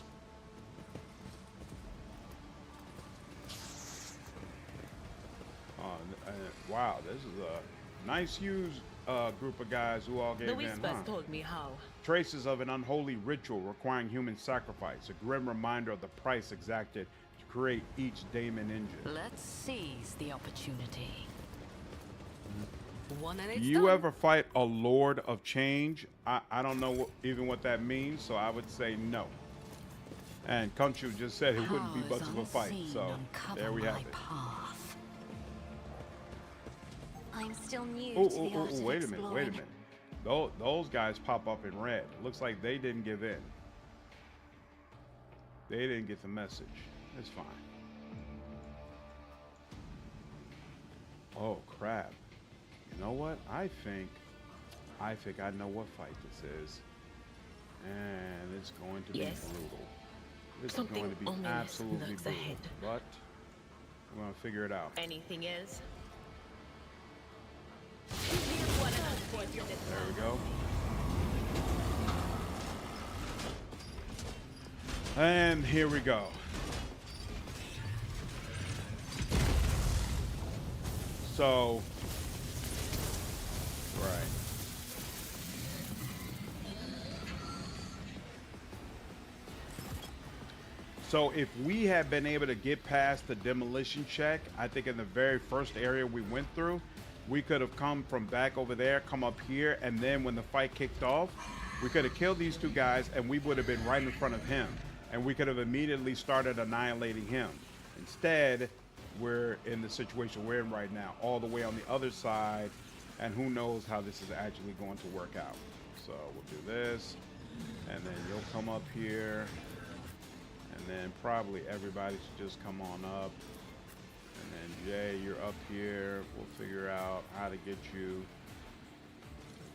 Wow, this is a nice huge group of guys who all gave in. The Whispers told me how. Traces of an unholy ritual requiring human sacrifice, a grim reminder of the price exacted to create each daemon engine. Let's seize the opportunity. One and it's You done. ever fight a Lord of Change? I don't know even what that means, so I would say no. And Kunchu just said it wouldn't be much of a fight, so there we have it. Path. I'm still new Oh, to the art of wait a minute, wait a exploring. minute. Those guys pop up in red. It looks like they didn't give in. They didn't get the message. It's fine. Oh, crap. You know what? I think I know what fight this is. And it's going to be brutal. It's Something going to be ominous absolutely lurks brutal. ahead. But we're going to figure it out. Anything else? There we go. And here we go. So, right. So if we had been able to get past the demolition check, I think in the very first area we went through, we could have come from back over there, come up here, and then when the fight kicked off, we could have killed these two guys and we would have been right in front of him. And we could have immediately started annihilating him. Instead, we're in the situation we're in right now, all the way on the other side, and who knows how this is actually going to work out. So we'll do this, and then you'll come up here, and then probably everybody should just come on up. And then Jay, you're up here. We'll figure out how to get you.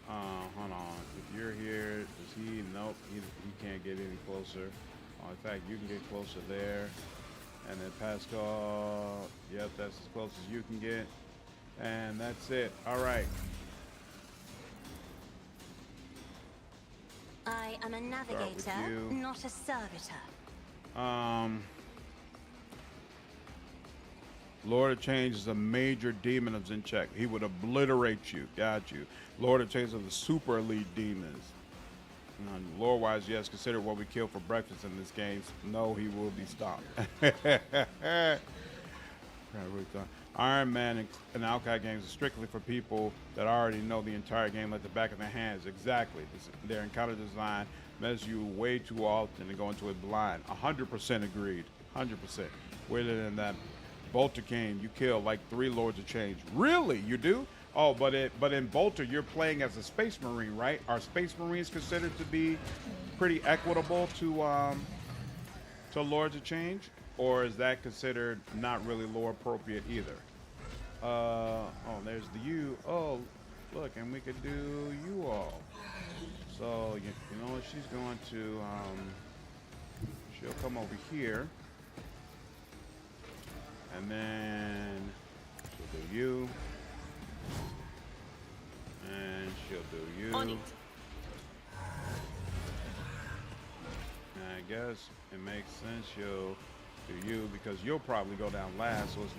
Hold on. If you're here, does he? Nope. He can't get any closer. In fact, you can get closer there. And then Pasqal. Yep, that's as close as you can get. And that's it. All right. I am a navigator, you. not a servitor. Lord of Change is a major demon of Zinchek. He would obliterate you. Got you. Lord of Change of the super elite demons. Lore-wise, yes, consider what we kill for breakfast in this game. No, he will be stopped. Iron Man and Alki games are strictly for people that already know the entire game like the back of their hands. Exactly. Their encounter design messes you way too often and go into it blind. 100% agreed. 100%. Weirder than that. Bolter game, you kill like 3 Lords of Change. Really? You do? Oh, but in Bolter, you're playing as a Space Marine, right? Are Space Marines considered to be pretty equitable to Lords of Change? Or is that considered not really lore appropriate either? Oh, there's the you. Oh, look, and we could do you all. So, you know what? She's going to, she'll come over here. And then she'll do you. And she'll do you. On it. And I guess it makes sense she'll do you because you'll probably go down last, so it's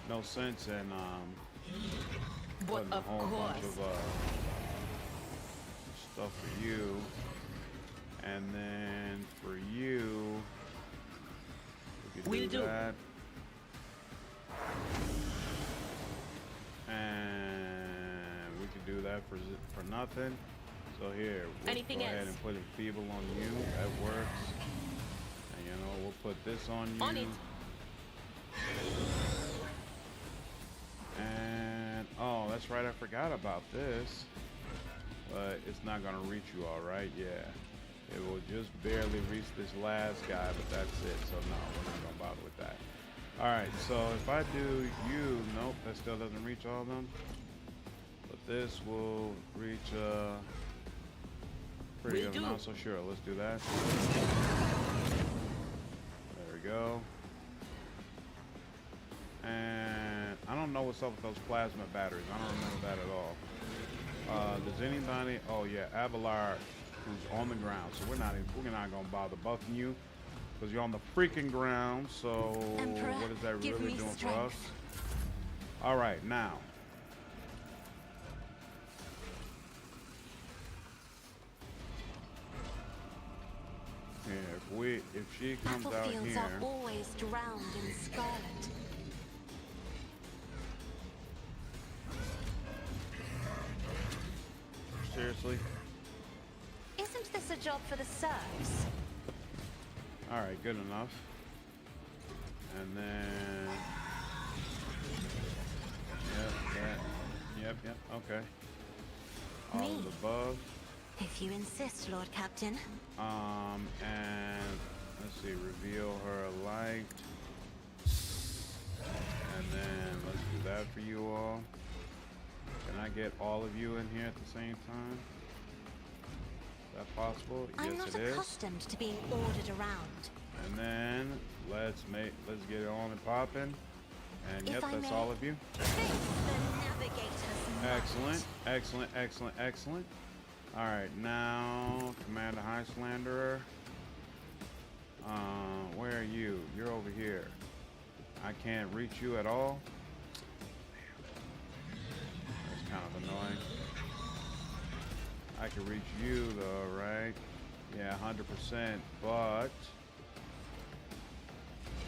no sense in But putting a of whole bunch course. of stuff for you. And then for you, we can Will do. that. And we can do that for nothing. So here, we'll Anything go ahead else? and put enfeeble on you. That works. And you know, we'll put this on you. On it. And oh, that's right, I forgot about this. But it's not gonna reach you, all right? Yeah. It will just barely reach this last guy, but that's it. So no, we're not gonna bother with that. All right, so if I do you, nope, that still doesn't reach all of them. But this will reach pretty good amount, so sure, let's do that. There we go. And I don't know what's up with those plasma batteries. I don't remember that at all. Does anybody? Oh yeah, Avalar, who's on the ground. So we're not gonna bother buffing you because you're on the freaking ground. So Emperor, what is that give really me doing strength. for us? All right, now. Here, if she comes out Battlefields here. are always drowned in scarlet. Seriously? Isn't this a job for the serfs? All right, good enough. And then, yep, okay. All Me? of the above. If you insist, Lord Captain. And let's see, reveal her light. And then let's do that for you all. Can I get all of you in here at the same time? Is that possible? I'm Yes, not it is. accustomed to being ordered around. And then let's get it on and popping. And If yep, I that's may. all of you. Face the navigator's might. Excellent, excellent, excellent, excellent. All right, now Commander High Slanderer. Where are you? You're over here. I can't reach you at all. That's kind of annoying. I can reach you though, right? Yeah, 100%,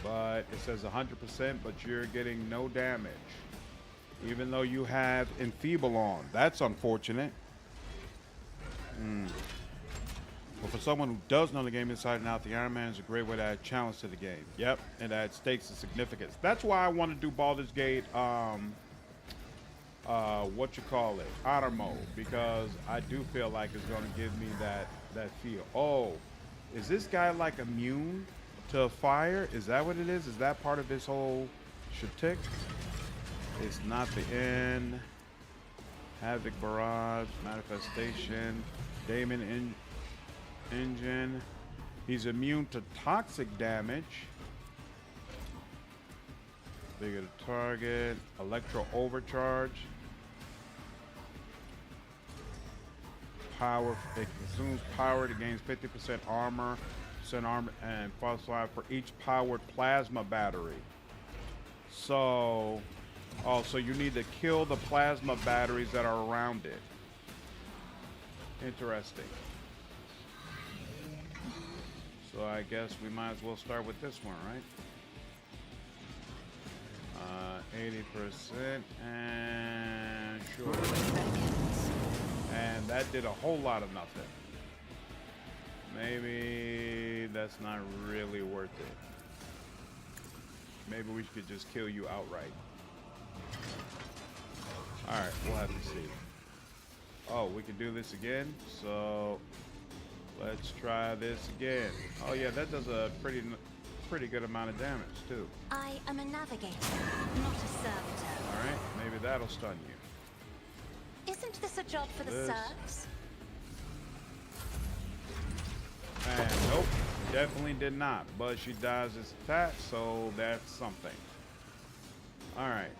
but it says 100%, but you're getting no damage. Even though you have enfeeble on. That's unfortunate. But for someone who does know the game inside and out, the Iron Man is a great way to add challenge to the game. Yep, and add stakes and significance. That's why I want to do Baldur's Gate, honor mode, because I do feel like it's going to give me that feel. Oh, is this guy like immune to fire? Is that what it is? Is that part of his whole shtick? It's not the end. Havoc Barrage, Manifestation, Daemon Engine. He's immune to toxic damage. Bigger the target. Electro Overcharge. Power. It consumes power. It gains 50% armor, and +5 for each powered plasma battery. So, so you need to kill the plasma batteries that are around it. Interesting. So I guess we might as well start with this one, right? 80% and sure. And that did a whole lot of nothing. Maybe that's not really worth it. Maybe we could just kill you outright. Alright, we'll have to see. Oh, we can do this again? So let's try this again. Oh yeah, that does a pretty good amount of damage too. I am a navigator, not a servitor. Alright, maybe that'll stun you. Isn't this a job for the This. serfs? And nope, definitely did not. But she dodged this attack, so that's something. Alright,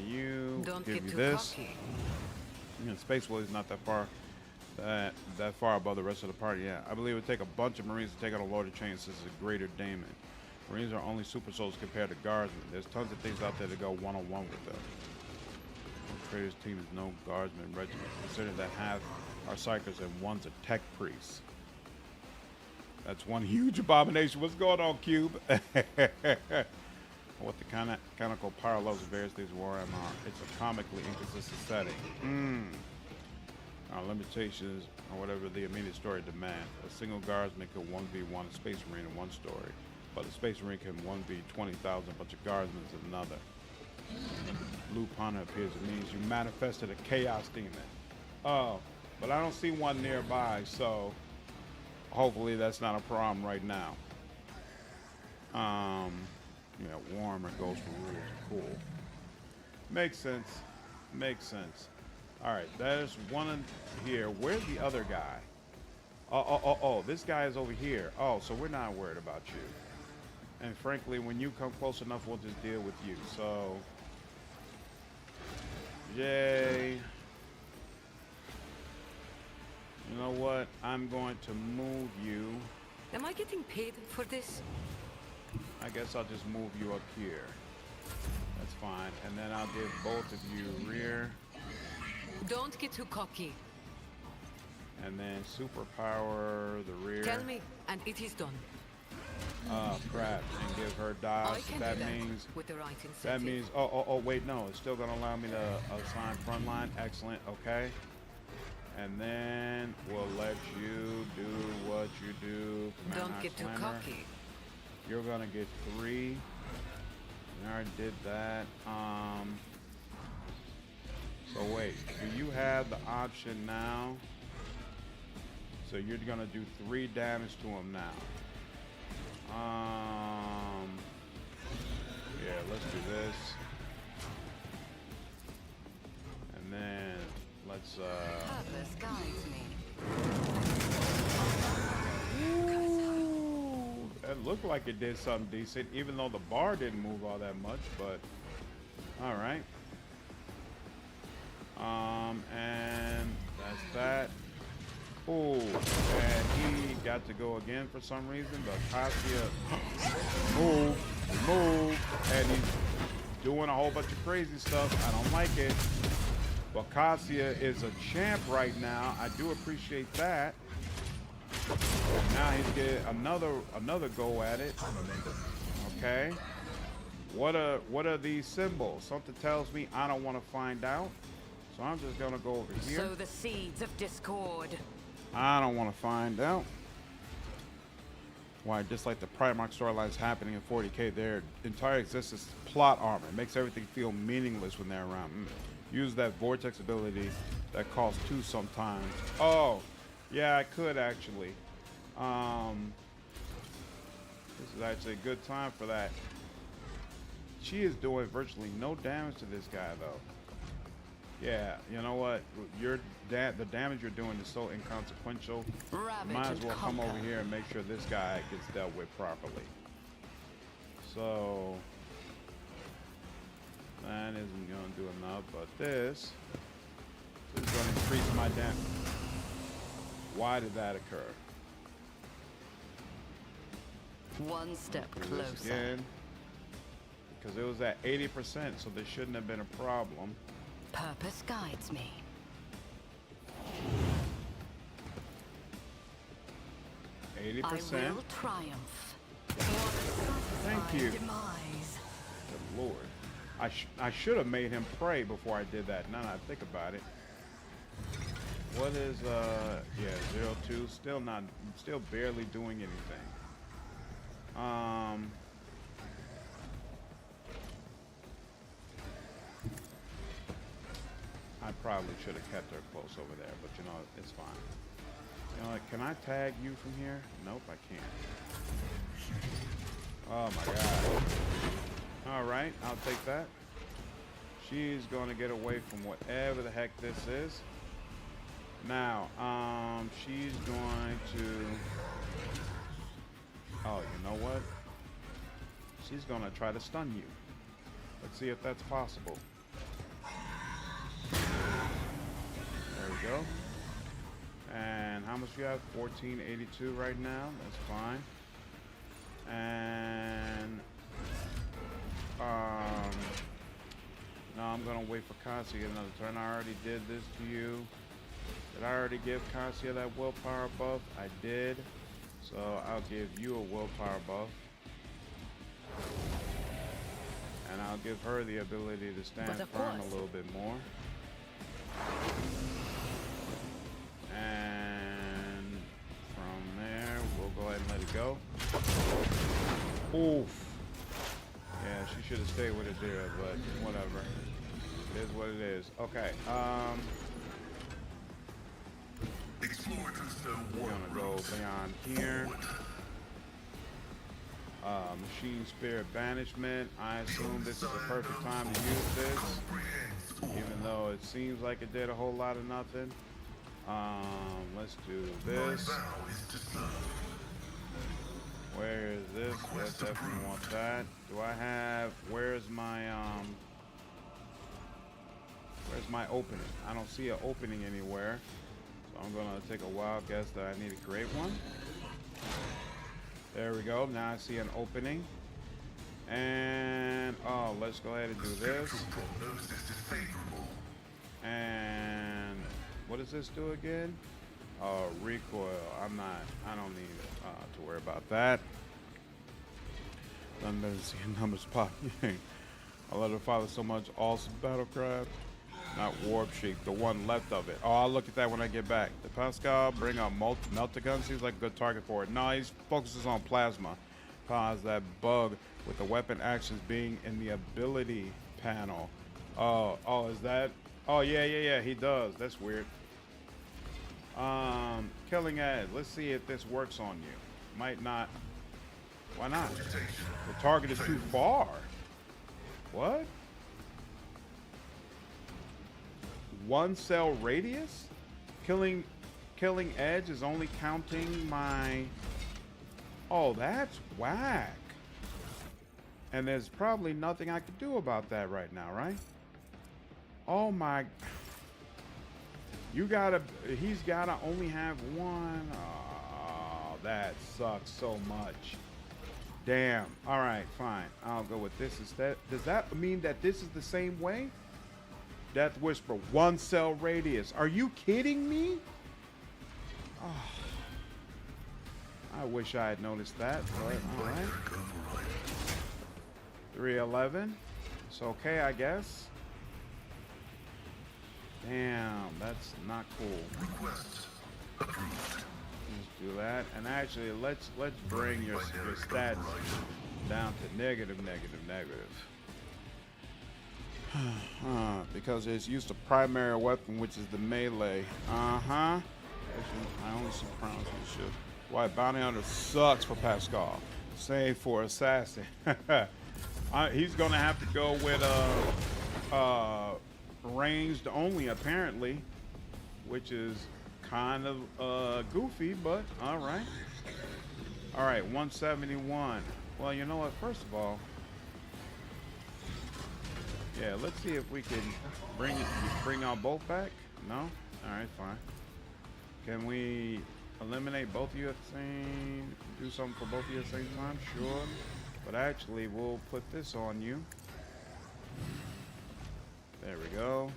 you Don't give get you too this. cocky. You know, Space Willie's not that far above the rest of the party. Yeah, I believe it would take a bunch of Marines to take out a loaded chain since it's a greater daemon. Marines are only super souls compared to guardsmen. There's tons of things out there to go one-on-one with them. Trader's team is no guardsman regiment, considering that half are psychers and one's a tech priest. That's one huge abomination. What's going on, Cube? What the canonical parallels of various things war are. It's a comically inconsistent setting. Limitations or whatever the immediate story demands. A single guardsman can 1v1 a space marine in one story, but the space marine can 1v 20,000 bunch of guardsmen in another. Blue Panda appears. It means you manifested a chaos demon. Oh, but I don't see one nearby, so hopefully that's not a problem right now. Yeah, warm or ghost rules. Cool. Makes sense. Makes sense. All right, there's one in here. Where's the other guy? Oh, this guy is over here. Oh, so we're not worried about you. And frankly, when you come close enough, we'll just deal with you. So, yay. You know what? I'm going to move you. Am I getting paid for this? I guess I'll just move you up here. That's fine. And then I'll give both of you rear. Don't get too cocky. And then superpower the rear. Tell me, and it is done. Crap. And give her dodge. I can That do that means with the right incentive. that means wait, no, it's still gonna allow me to assign front line. Excellent, okay. And then we'll let you do what you do. Don't get too cocky. You're gonna get 3. I already did that. So wait, do you have the option now? So you're gonna do 3 damage to him now. Yeah, let's do this. And then let's Purpose guides me. That looked like it did something decent, even though the bar didn't move all that much, but all right. And that's that. Oh, and he got to go again for some reason, but Cassia move, and he's doing a whole bunch of crazy stuff. I don't like it. But Cassia is a champ right now. I do appreciate that. Now he's getting another go at it. Okay. What are these symbols? Something tells me I don't want to find out. So I'm just gonna go over here. Sow the seeds of discord. I don't want to find out. Why, just like the Primarch storylines happening in 40K, their entire existence is plot armor. It makes everything feel meaningless when they're around. Use that vortex ability that costs 2 sometimes. Oh, yeah, I could actually. This is actually a good time for that. She is doing virtually no damage to this guy, though. Yeah, you know what? The damage you're doing is so inconsequential. Might as well come over here and make sure this guy gets dealt with properly. So that isn't going to do enough, but this is going to increase my damage. Why did that occur? One step closer. Again, because it was at 80%, so there shouldn't have been a problem. Purpose guides me. I will triumph. Thank you. Demise. Good Lord. I should have made him pray before I did that. Now that I think about it. What is yeah, 0-2. Still barely doing anything. I probably should have kept her close over there, but you know, it's fine. You know what, can I tag you from here? Nope, I can't. Oh my god. Alright, I'll take that. She's gonna get away from whatever the heck this is. Now, she's going to... Oh, you know what? She's gonna try to stun you. Let's see if that's possible. we go. And how much you have? 1482 right now. That's fine. And no, I'm gonna wait for Cassia to get another turn. I already did this to you. Did I already give Cassia that willpower buff? I did. So I'll give you a willpower buff. And I'll give her the ability to stand firm a little bit more. And from there, we'll go ahead and let it go. Oof. Yeah, she should have stayed with Idira, but whatever. It is what it is. Okay. We're gonna go beyond here. Machine Spirit Banishment. I assume this is the perfect time to use this, even though it seems like it did a whole lot of nothing. Let's do this. Where is this? Let's definitely want that. Do I have? Where's my opening? I don't see an opening anywhere. So I'm gonna take a wild guess that I need to create one. There we go. Now I see an opening. And oh, let's go ahead and do this. And what does this do again? Oh, recoil. I don't need to worry about that. Done better to see numbers pop. I love the father so much. Awesome battlecraft. Not warp sheep, the one left of it. Oh, I'll look at that when I get back. The Pasqal, bring out Meltagun, seems like a good target for it. No, he focuses on plasma. Cause that bug with the weapon actions being in the ability panel. Oh, is that? Oh, yeah, he does. That's weird. Killing Edge. Let's see if this works on you. Might not. Why not? The target is too far. What? 1 cell radius? Killing Edge is only counting my... Oh, that's whack. And there's probably nothing I could do about that right now, right? Oh my... He's gotta only have one. Oh, that sucks so much. Damn. Alright, fine. I'll go with this instead. Does that mean that this is the same way? Death Whisper, 1 cell radius. Are you kidding me? Oh, I wish I had noticed that, but alright. 311. It's okay, I guess. Damn, that's not cool. Let's do that. And actually, let's bring your stats down to negative. Because it's used a primary weapon, which is the melee. I only see crowns and shit. Why bounty hunter sucks for Pasqal. Same for assassin. He's gonna have to go with ranged only apparently, which is kind of goofy, but all right. 171. Well, you know what? First of all, yeah, let's see if we can bring out both back. No? Alright, fine. Can we eliminate both of you at the same... do something for both of you at the same time? Sure. But actually, we'll put this on you. There we go.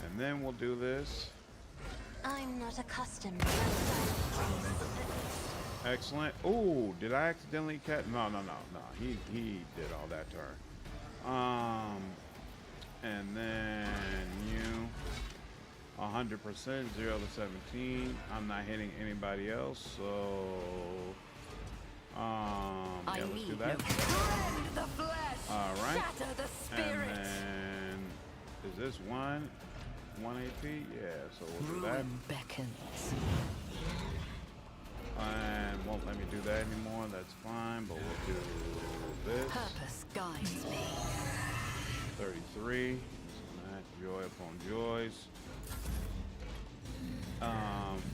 And then we'll do this. I'm not accustomed. Excellent. Ooh, did I accidentally cut? No. He did all that turn. And then you 100%, 0 to 17. I'm not hitting anybody else, so yeah, let's do that. All right. And then is this one AP? Yeah, so we'll do that. And won't let me do that anymore. That's fine, but we'll do this. Purpose guides me. 33. Joy upon joys.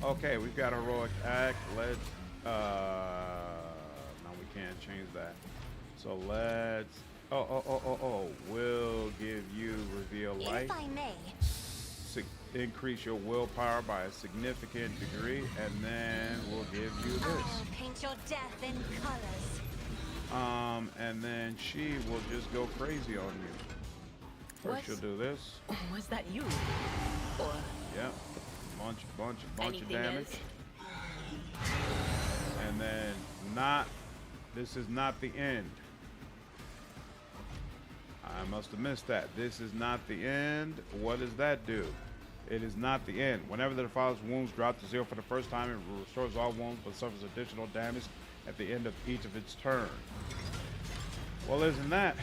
Okay, we've got a heroic act. Let's no, we can't change that. So let's we'll give you reveal light. If I may. increase your willpower by a significant degree, and then we'll give you this. I'll paint your death in colors. And then she will just go crazy on you. First, she'll do this. Was that you? Or Yep. Bunch of anything damage. else? And then this is not the end. I must have missed that. This is not the end. What does that do? It is not the end. Whenever the defiler's wounds drop to 0 for the first time, it restores all wounds but suffers additional damage at the end of each of its turn. Well, isn't that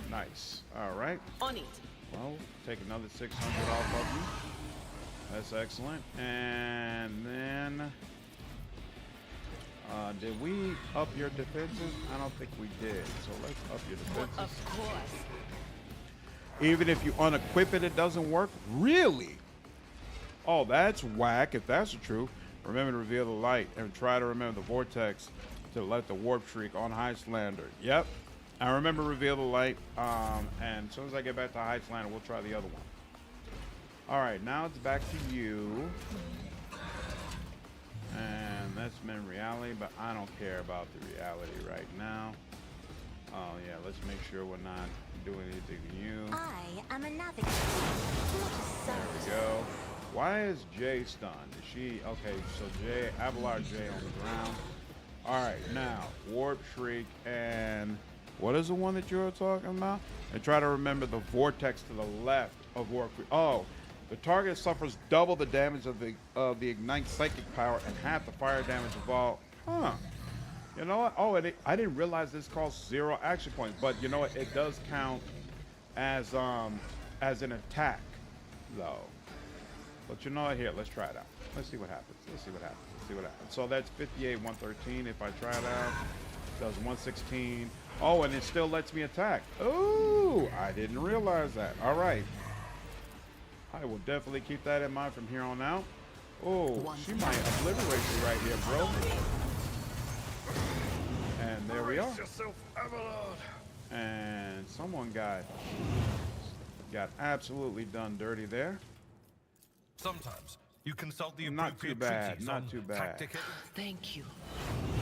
nice? All right. On it. Well, take another 600 off of you. That's excellent. And then, did we up your defenses? I don't think we did. So let's up your defenses. Of course. Even if you unequip it, it doesn't work? Really? Oh, that's whack if that's the truth. Remember to reveal the light and try to remember the vortex to let the warp shriek on Highlander. Yep. I remember reveal the light. And as soon as I get back to Highlander, we'll try the other one. All right, now it's back to you. And that's been reality, but I don't care about the reality right now. Oh yeah, let's make sure we're not doing anything to you. I am a navigator, not a There we go. Why is Jay stunned? Is she okay? So Jay, Avalar Jay on the ground. All right, now Warp Shriek and what is the one that you were talking about? And try to remember the vortex to the left of Warp Shriek. Oh, the target suffers double the damage of the ignite psychic power and half the fire damage of all. Huh. You know what? Oh, I didn't realize this costs 0 action points, but you know what? It does count as an attack, though. But you know what? Here, let's try it out. Let's see what happens. Let's see what happens. Let's see what happens. So that's 58, 113. If I try it out, it does 116. Oh, and it still lets me attack. Oh, I didn't realize that. All right. I will definitely keep that in mind from here on out. Oh, she might obliterate you right here, bro. And there we are. And someone got absolutely done dirty there. Sometimes you consult the Not too bad. Not too bad. Thank you.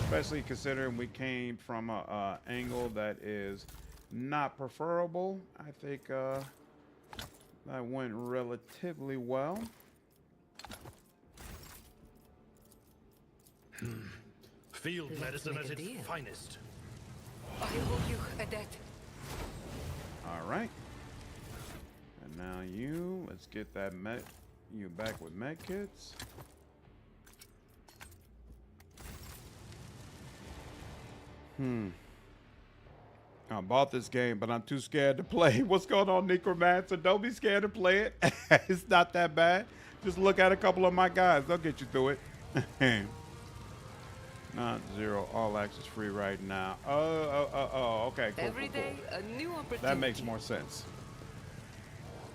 Especially considering we came from a angle that is not preferable. I think that went relatively well. Field medicine at its finest. I owe you a debt. All right. And now let's get that you back with med kits. I bought this game, but I'm too scared to play. What's going on, Necromancer? Don't be scared to play it. It's not that bad. Just look at a couple of my guys. They'll get you through it. Not 0. All access free right now. Oh, okay. Cool, Every day, a new opportunity. That makes more sense.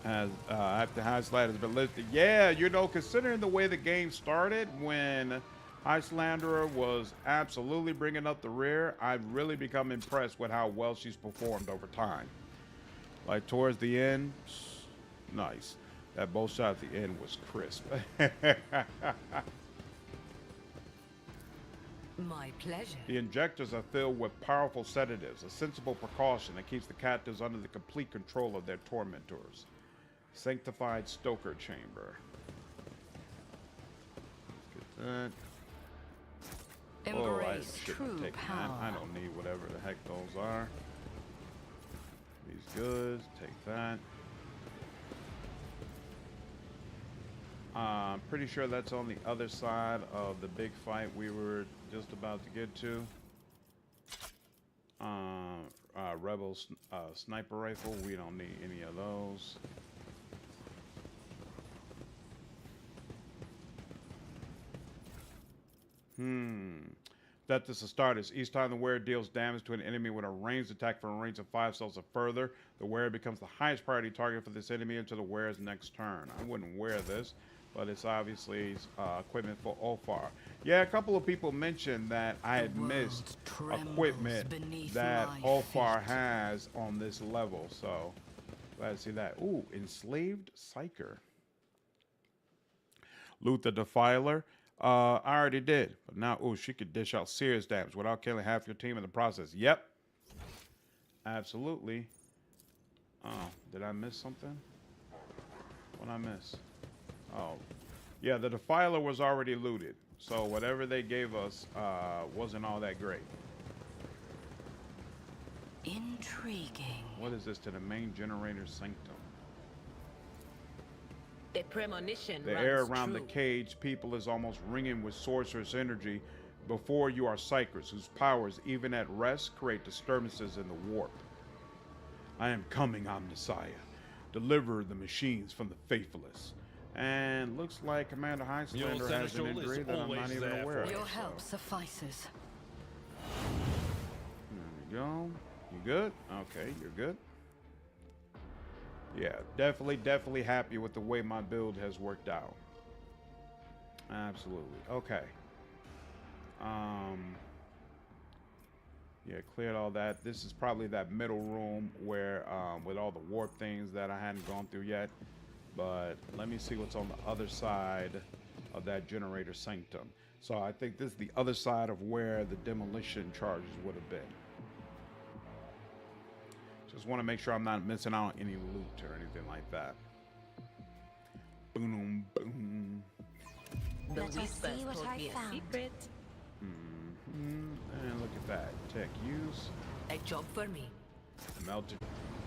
As after Highlander has been listed. Yeah, you know, considering the way the game started when Highlander was absolutely bringing up the rear, I've really become impressed with how well she's performed over time. Like towards the end, nice. That bow shot at the end was crisp. My pleasure. The injectors are filled with powerful sedatives, a sensible precaution that keeps the captives under the complete control of their tormentors. Sanctified Stoker Chamber. Let's get that. Embrace I shouldn't true have taken power. that. I don't need whatever the heck those are. These goods, take that. I'm pretty sure that's on the other side of the big fight we were just about to get to. Rebel sniper rifle, we don't need any of those. That is the starters. Each time the wearer deals damage to an enemy with a ranged attack from a range of 5 cells or further, the wearer becomes the highest priority target for this enemy until the wearer's next turn. I wouldn't wear this, but it's obviously equipment for Ulfar. Yeah, a couple of people mentioned that I had missed equipment that Ulfar has on this level, so glad to see that. Ooh, enslaved Psyker. Loot the Defiler. I already did. But now, oh, she could dish out serious damage without killing half your team in the process. Yep. Absolutely. Oh, did I miss something? What did I miss? Oh, yeah, the Defiler was already looted. So whatever they gave us wasn't all that great. Intriguing. What is this to the main generator sanctum? A premonition The runs air around true. the cage people is almost ringing with sorcerous energy. Before you are psykers whose powers, even at rest, create disturbances in the warp. I am coming, Omnissiah. Deliver the machines from the faithless. And looks like Commander Highlander has an seneschal is injury that I'm not always even there aware of. for Your so. help suffices. There we go. You good? Okay, you're good. Yeah, definitely happy with the way my build has worked out. Absolutely. Okay. Yeah, cleared all that. This is probably that middle room where, with all the warp things that I hadn't gone through yet. But let me see what's on the other side of that generator sanctum. So I think this is the other side of where the demolition charges would have been. Just want to make sure I'm not missing out on any loot or anything like that. Boom, boom. The Let us whispers see what told I me a found. secret. And look at that. Tech use. A job for me. Melted.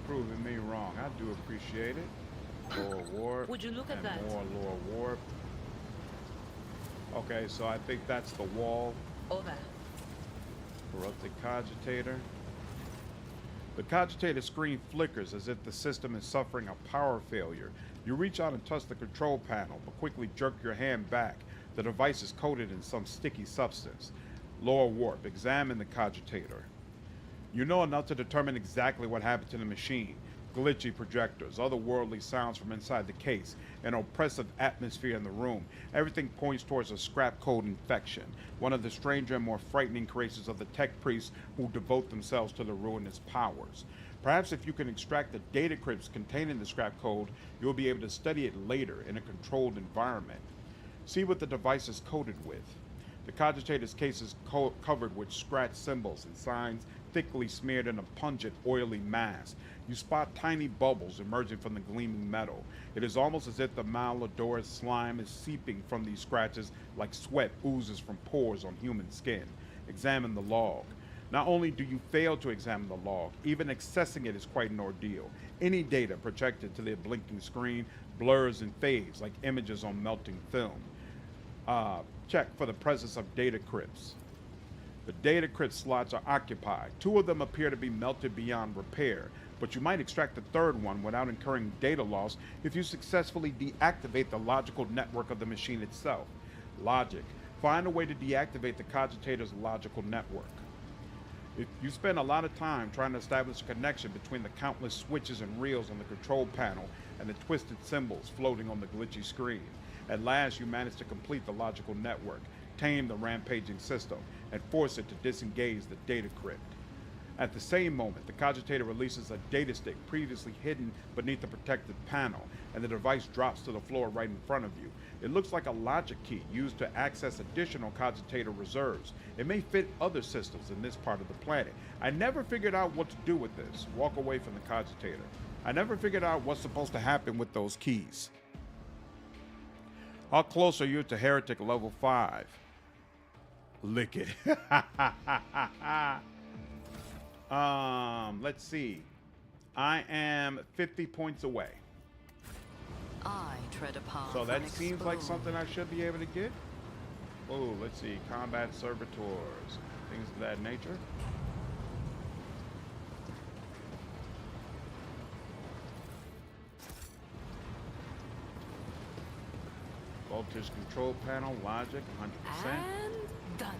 Proving me wrong. I do appreciate it. Lower warp. Would you look at and that? more lower warp. Okay, so I think that's the wall. Over. Corrupted cogitator. The cogitator screen flickers as if the system is suffering a power failure. You reach out and touch the control panel, but quickly jerk your hand back. The device is coated in some sticky substance. Lower warp. Examine the cogitator. You know enough to determine exactly what happened to the machine. Glitchy projectors, otherworldly sounds from inside the case, an oppressive atmosphere in the room. Everything points towards a scrap code infection, one of the stranger and more frightening creations of the tech priests who devote themselves to the ruinous powers. Perhaps if you can extract the data crypts containing the scrap code, you'll be able to study it later in a controlled environment. See what the device is coated with. The cogitator's case is covered with scratched symbols and signs thickly smeared in a pungent, oily mass. You spot tiny bubbles emerging from the gleaming metal. It is almost as if the malodorous slime is seeping from these scratches like sweat oozes from pores on human skin. Examine the log. Not only do you fail to examine the log, even accessing it is quite an ordeal. Any data projected to the blinking screen blurs and fades like images on melting film. Check for the presence of data crypts. The data crypt slots are occupied. 2 of them appear to be melted beyond repair, but you might extract the 3rd one without incurring data loss if you successfully deactivate the logical network of the machine itself. Logic. Find a way to deactivate the cogitator's logical network. If you spend a lot of time trying to establish a connection between the countless switches and reels on the control panel and the twisted symbols floating on the glitchy screen. At last, you manage to complete the logical network, tame the rampaging system, and force it to disengage the data crypt. At the same moment, the cogitator releases a data stick previously hidden beneath the protective panel, and the device drops to the floor right in front of you. It looks like a logic key used to access additional cogitator reserves. It may fit other systems in this part of the planet. I never figured out what to do with this. Walk away from the cogitator. I never figured out what's supposed to happen with those keys. How close are you to Heretic level 5? Lick it. Let's see. I am 50 points away. I tread a path. So that seems like something I should be able to get. Oh, let's see. Combat servitors. Things of that nature. Voltage control panel, logic, 100%. And done.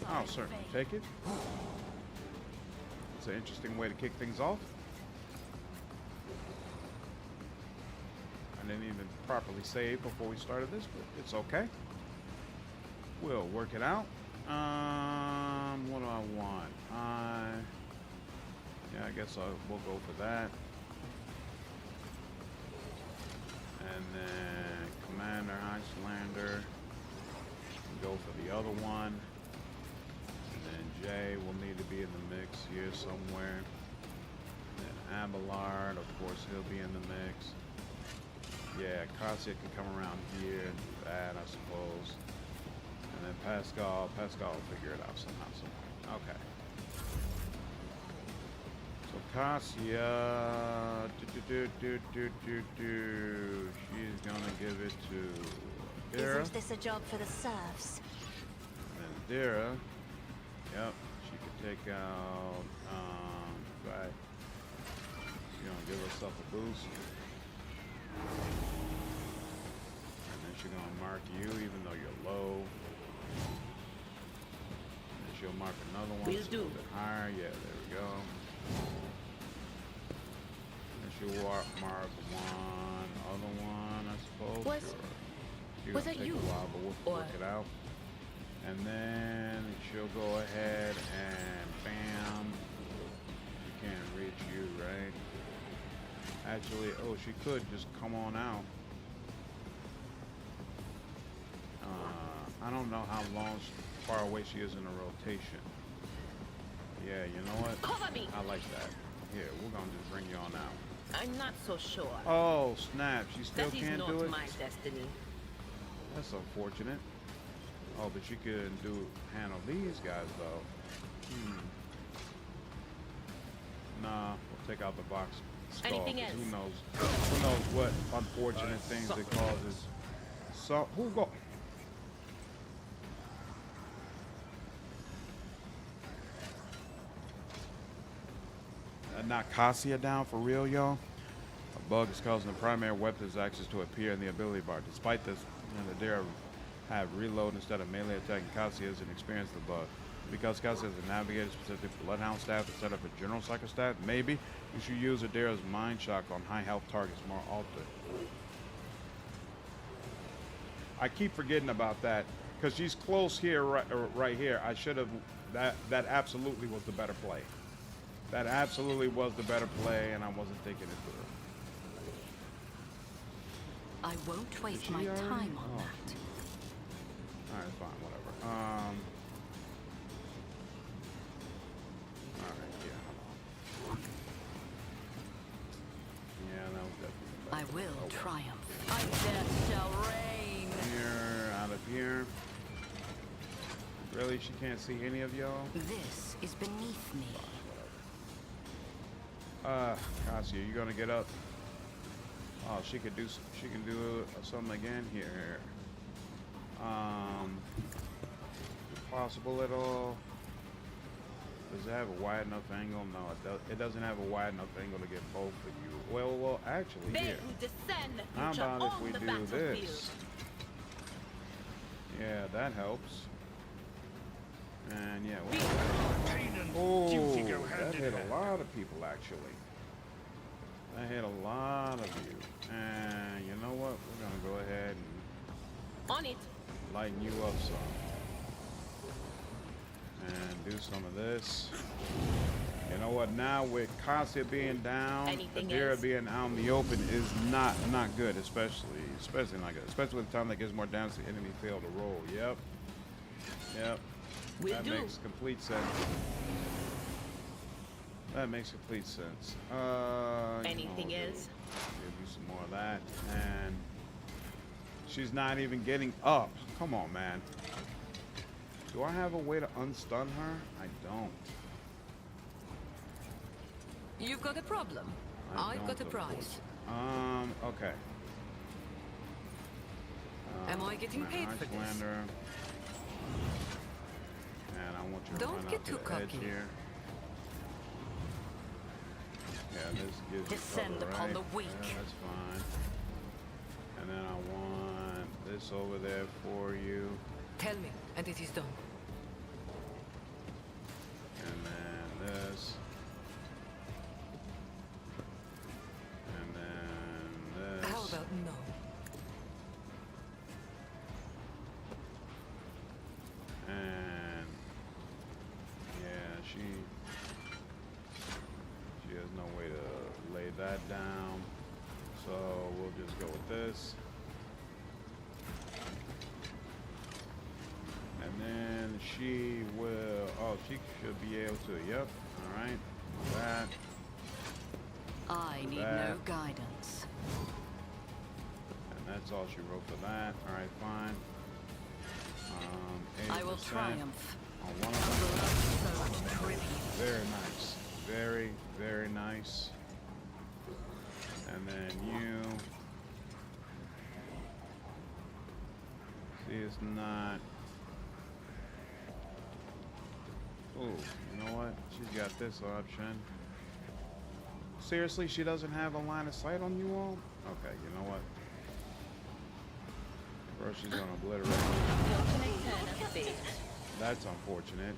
I'll certainly take it. It's an interesting way to kick things off. I didn't even properly save before we started this, but it's okay. We'll work it out. What do I want? Yeah, I guess we'll go for that. And then Commander Icelander. Go for the other one. And then Jay will need to be in the mix here somewhere. And then Abelard, of course, he'll be in the mix. Yeah, Cassia can come around here and do that, I suppose. And then Pasqal will figure it out somehow, some way. Okay. So Cassia, she's gonna give it to Idira. Isn't this a job for the serfs? And then Idira, yep, she could take out, right. She's gonna give herself a boost. And then she's gonna mark you even though you're low. And then she'll mark another one that's a little bit higher. Yeah, there we go. And she'll mark one other one, I suppose. Was it take you? a while, but we'll work it out. And then she'll go ahead and bam. She can't reach you, right? Actually, oh, she could just come on out. I don't know how far away she is in a rotation. Yeah, you know what? Cover me. I like that. Here, we're gonna just bring you on out. I'm not so sure. Oh, snap. She still That is can't not do it? my destiny. That's unfortunate. Oh, but she couldn't handle these guys, though. Nah, we'll take out the box skull. Anything else? Who knows what unfortunate things it causes. So, who go? Not Cassia down for real, y'all. A bug is causing the primary weapon's access to appear in the ability bar. Despite this, the Idira have reload instead of melee attacking. Cassia isn't experienced the bug. Because Cassia has a navigator specific bloodhound staff instead of a general psyker staff, maybe you should use Idira's mind shock on high health targets more often. I keep forgetting about that because she's close here, right here. I should have. That absolutely was the better play. That absolutely was the better play, and I wasn't thinking it through. I won't waste my time on that. Alright, fine, whatever. Alright, yeah. Yeah, that was definitely I will triumph. I death shall reign. Here, out of here. Really, she can't see any of y'all? This is beneath me. Cassia, you gonna get up? Oh, she can do something again here. Possible at all? Does it have a wide enough angle? No, it doesn't have a wide enough angle to get both of you. Well, actually, here. How about if we do this? Yeah, that helps. And yeah, oh, that hit a lot of people actually. That hit a lot of you. And you know what? We're gonna go ahead and On it. lighten you up some. And do some of this. You know what? Now with Cassia being down, Idira being out in the open is not good, especially not good. Especially with the time that gives more damage to the enemy fail to roll. Yep. That makes complete sense. That makes complete sense. Anything else? Give you some more of that. And she's not even getting up. Come on, man. Do I have a way to unstun her? I don't. You've got a problem. I've got a prize. Okay. Am I getting paid for this? And I want you to Don't run get out to too the cocky. edge here. Yeah, this gives Descend you cover, upon right? the weak. Yeah, that's fine. And then I want this over there for you. Tell me, and it is done. And then this. And then this. How about no? And no way to lay that down. So we'll just go with this. And then she will, oh, she should be able to, yep, all right, that. I need no guidance. And that's all she wrote for that, all right, fine. I will 80% triumph. on one of them. Trivial. Very nice, very, very nice. And then you, see, it's not. Oh, you know what? She's got this option. Seriously, she doesn't have a line of sight on you all? Okay, you know what? First, she's gonna obliterate. That's unfortunate.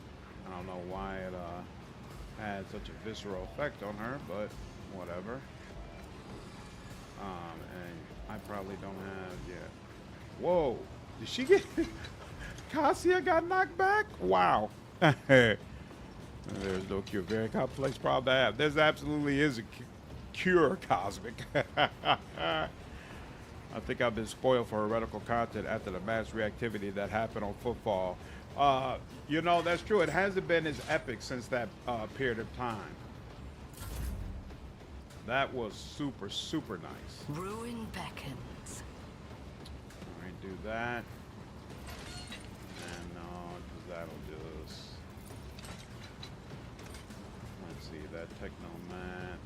I don't know why it had such a visceral effect on her, but whatever. And I probably don't have yet. Whoa! Did she get? Cassia got knocked back? Wow. There's no cure. Very complex problem to have. There's absolutely is a cure, Cosmic. I think I've been spoiled for heretical content after the mass reactivity that happened on Footfall. You know, that's true. It hasn't been as epic since that period of time. That was super, super nice. Ruin beckons. All right, do that. And no, that'll just... Let's see, that Technomat.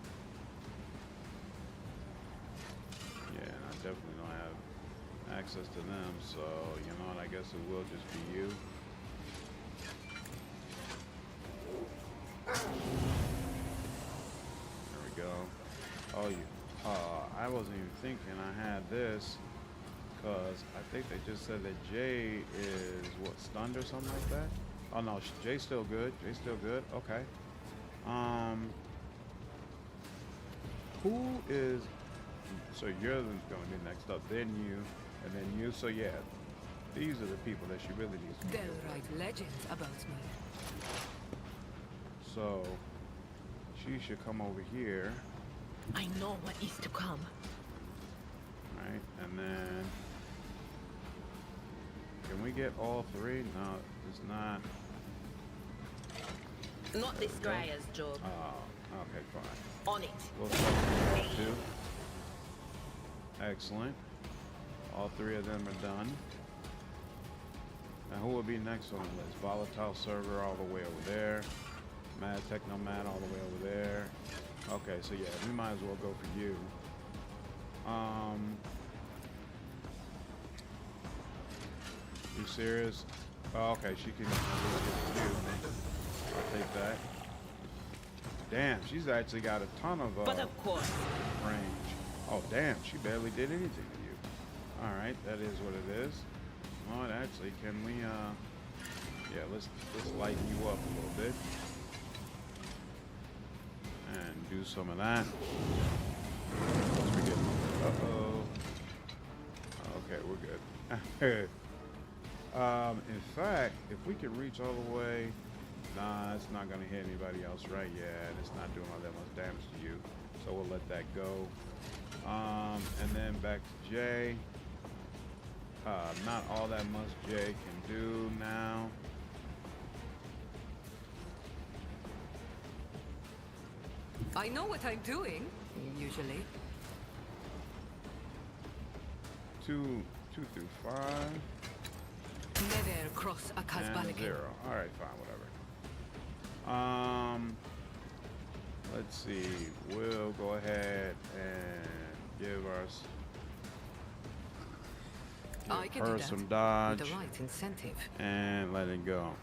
Yeah, and I definitely don't have access to them, so, you know what, I guess it will just be you. There we go. Oh, you. I wasn't even thinking I had this, because I think they just said that Jay is, what, stunned or something like that? Oh, no, Jay's still good. Jay's still good. Okay. Who is... So you're going to be next up, then you, and then you. So yeah, these are the people that she really needs to be. They'll write legends about me. So she should come over here. I know what is to come. Right, and then can we get all three? No, it's not. Not this Greyer's job. Oh, okay, fine. On it. We'll start with two. Excellent. All three of them are done. Now who will be next on the list? Volatile Server all the way over there. Mad Technomat all the way over there. Okay, so yeah, we might as well go for you. You serious? Oh, okay, she can get you. I'll take that. Damn, she's actually got a ton of But of course. range. Oh damn, she barely did anything to you. Alright, that is what it is. Oh, and actually, can we yeah, let's lighten you up a little bit. And do some of that. Once we get, uh-oh. Okay, we're good. In fact, if we can reach all the way, nah, it's not gonna hit anybody else, right? Yeah, and it's not doing all that much damage to you. So we'll let that go. And then back to Jay. Not all that much Jay can do now. I know what I'm doing, usually. 2 through 5. Never cross a And Casbalican. 0. Alright, fine, whatever. Let's see. We'll go ahead and give I can her do that some dodge with the right incentive. and let it go.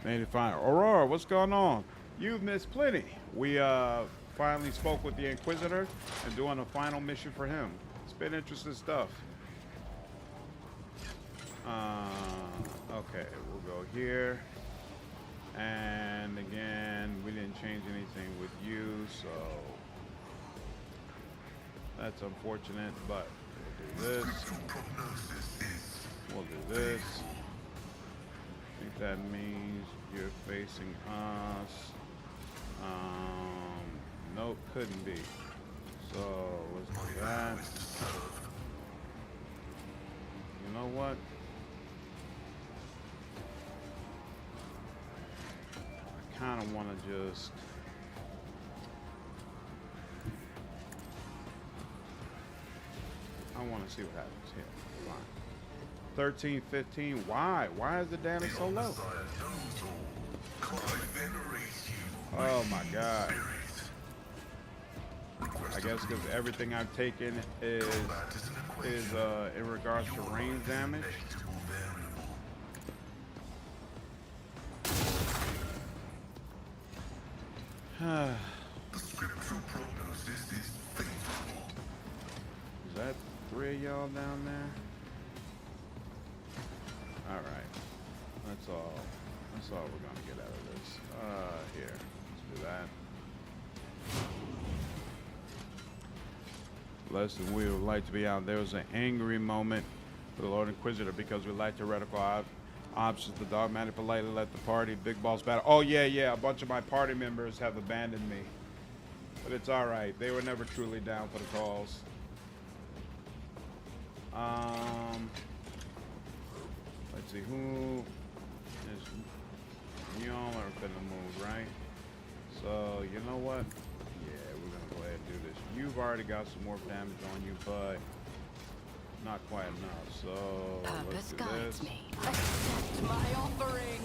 Made it fine. Aurora, what's going on? You've missed plenty. We finally spoke with the Inquisitor and doing a final mission for him. It's been interesting stuff. Okay, we'll go here. And again, we didn't change anything with you, so that's unfortunate, but we'll do this. We'll do this. I think that means you're facing us. Nope, couldn't be. So let's do that. You know what? I kind of want to just. I want to see what happens here. Fine. 13, 15. Why? Why is the damage so low? Oh my god. I guess because everything I've taken is in regards to range damage. Is that 3 of y'all down there? All right. That's all we're gonna get out of this. Here. Let's do that. Less than we would like to be out. There was an angry moment for the Lord Inquisitor because we lacked heretical options. The dogmatic politely let the party big boss battle. Oh yeah, a bunch of my party members have abandoned me, but it's all right. They were never truly down for the cause. Let's see who is. Y'all are finna move, right? So you know what? We're gonna go ahead and do this. You've already got some more damage on you, but not quite enough. So let's do this. Me. Accept my offering.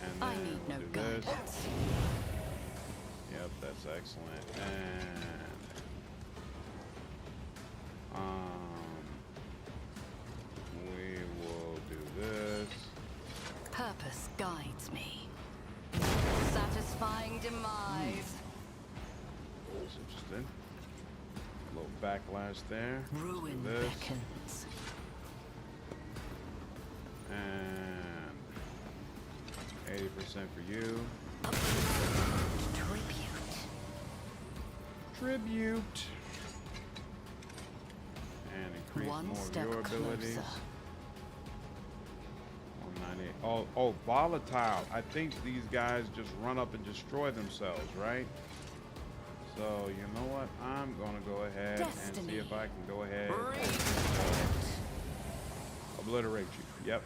And then I need we'll no do this. guidance. Yep, that's excellent. And we will do this. Purpose guides me. Satisfying demise. That's interesting. A little backlash there. Ruin This. beckons. And 80% for you. Tribute. And increase One more of step your abilities. closer. 198. Oh, volatile. I think these guys just run up and destroy themselves, right? So, you know what? I'm going to go ahead and see if I can go ahead and obliterate you. Yep.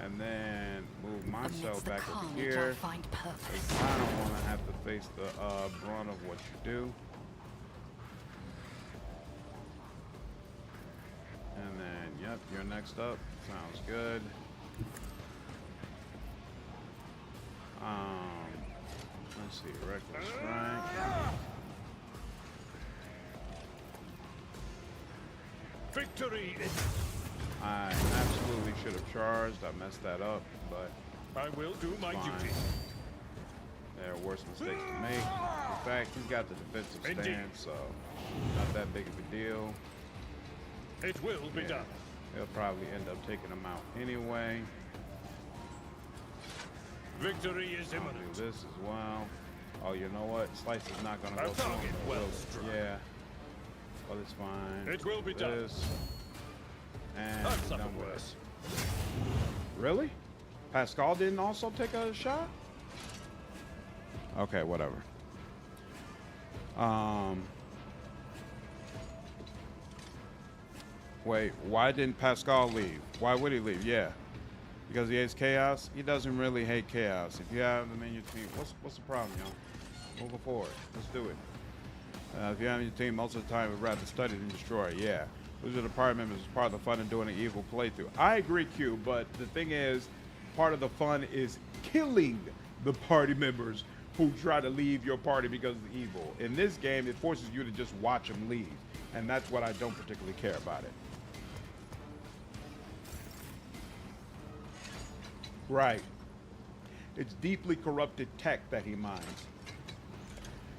And then move myself back over here. I don't want to have to face the brunt of what you do. And then, yep, you're next up. Sounds good. Let's see, reckless strike. Victory is. I absolutely should have charged. I messed that up, but I will do my duty. There are worse mistakes to make. In fact, he's got the defensive stance, so not that big of a deal. It will be done. He'll probably end up taking him out anyway. Victory is imminent. I'll do this as well. Oh, you know what? Slice is not gonna go target through. well struck. Yeah. Well, it's fine. It will be done. And That's done something with worse. it. Really? Pasqal didn't also take a shot? Okay, whatever. Wait, why didn't Pasqal leave? Why would he leave? Yeah. Because he hates chaos? He doesn't really hate chaos. If you have them in your team, what's the problem, y'all? Moving forward. Let's do it. If you have your team, most of the time we'd rather study than destroy. Yeah. Losing the party members is part of the fun of doing an evil playthrough. I agree, Q, but the thing is, part of the fun is killing the party members who try to leave your party because of the evil. In this game, it forces you to just watch them leave. And that's what I don't particularly care about it. Right. It's deeply corrupted tech that he mines.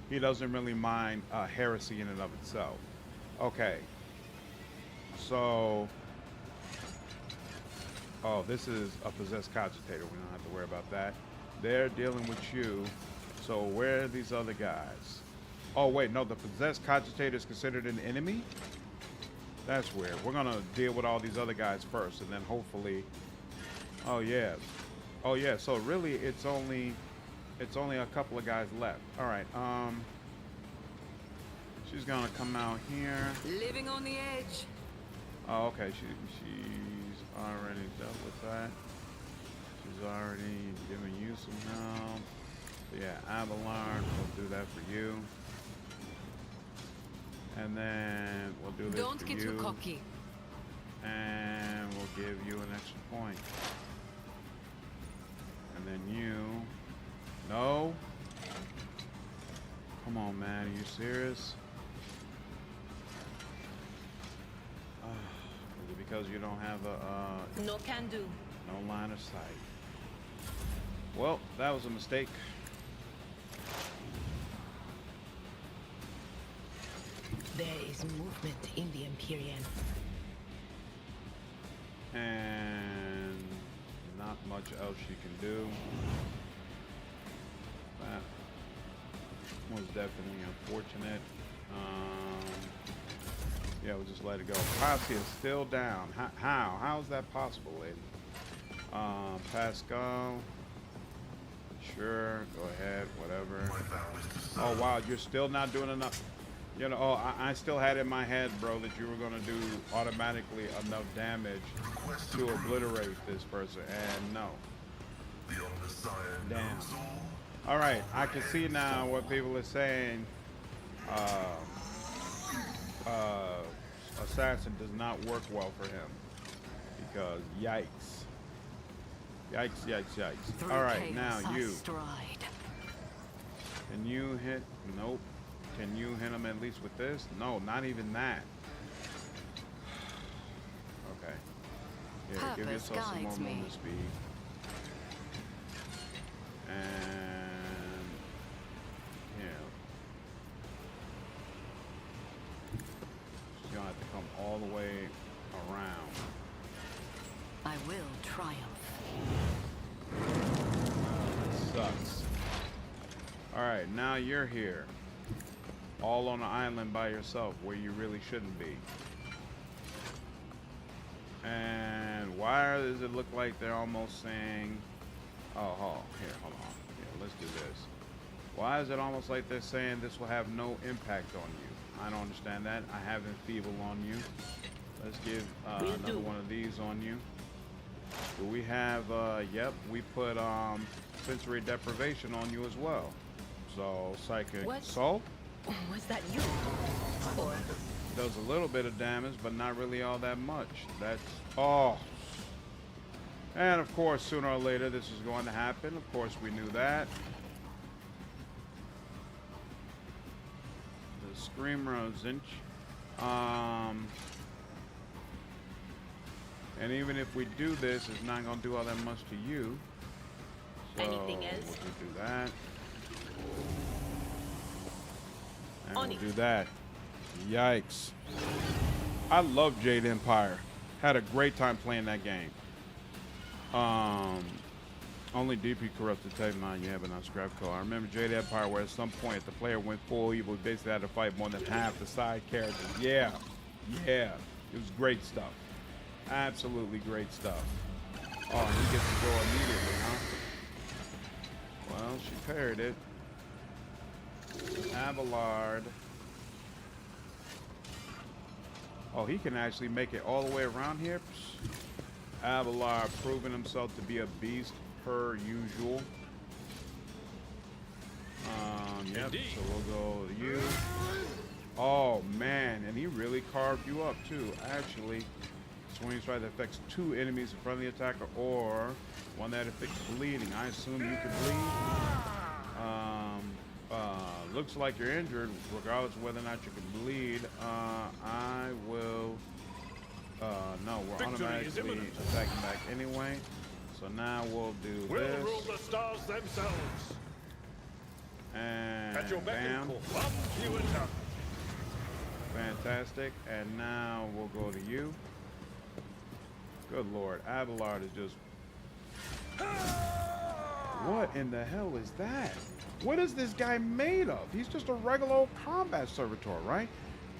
He doesn't really mind heresy in and of itself. Okay. So, oh, this is a possessed cogitator. We don't have to worry about that. They're dealing with you. So where are these other guys? Oh, wait, no, the possessed cogitator is considered an enemy? That's weird. We're going to deal with all these other guys first, and then hopefully... Oh, yeah. Oh, yeah, so really it's only a couple of guys left. All right, She's gonna come out here. Living on the edge. Oh, okay. She's already dealt with that. She's already given you some help. So yeah, Abelard, we'll do that for you. And then we'll do this Don't for get you. too cocky. And we'll give you an extra point. And then you. No. Come on, man. Are you serious? Is it because you don't have a No can do. no line of sight? Well, that was a mistake. There is movement in the Empyrean. And not much else you can do. That was definitely unfortunate. Yeah, we'll just let it go. Cassia is still down. How? How is that possible, lady? Pasqal. Sure, go ahead, whatever. Oh, wow, you're still not doing enough. You know, oh, I still had in my head, bro, that you were going to do automatically enough damage to obliterate this person, and no. Damn. All right, I can see now what people are saying. Assassin does not work well for him because yikes. Yikes, yikes, yikes. All right, now you. Can you hit? Nope. Can you hit him at least with this? No, not even that. Okay. Yeah, give yourself some more movement speed. And yeah. She's gonna have to come all the way around. I will triumph. That sucks. Alright, now you're here. All on an island by yourself where you really shouldn't be. And why does it look like they're almost saying, here, hold on. Here, let's do this. Why is it almost like they're saying this will have no impact on you? I don't understand that. I have Enfeeble on you. Let's give another one of these on you. Do we have, yep, we put sensory deprivation on you as well. So, psychic assault. Was that you? Or Does a little bit of damage, but not really all that much. That's, oh. And of course, sooner or later, this is going to happen. Of course, we knew that. The Screamer of Zinch. And even if we do this, it's not going to do all that much to you. So anything else? We'll just do that. And we'll do that. Yikes. I love Jade Empire. Had a great time playing that game. Only DP corrupted Tech 9, yeah, but not Scrap Call. I remember Jade Empire where at some point the player went full evil. We basically had to fight more than half the side characters. Yeah. Yeah. It was great stuff. Absolutely great stuff. Oh, and he gets to go immediately, huh? Well, she parried it. Abelard. Oh, he can actually make it all the way around here. Abelard proving himself to be a beast per usual. Yep, so we'll go to you. Oh, man, and he really carved you up, too. Actually, swing strike that affects 2 enemies in front of the attacker or one that affects bleeding. I assume you can bleed. Looks like you're injured, regardless of whether or not you can bleed. I will. No, we're automatically attacking back anyway. So now we'll do We'll this. rule the stars themselves. And At your beck and bam. call. Up you attack. Fantastic. And now we'll go to you. Good Lord, Abelard is just. What in the hell is that? What is this guy made of? He's just a regular old combat servitor, right?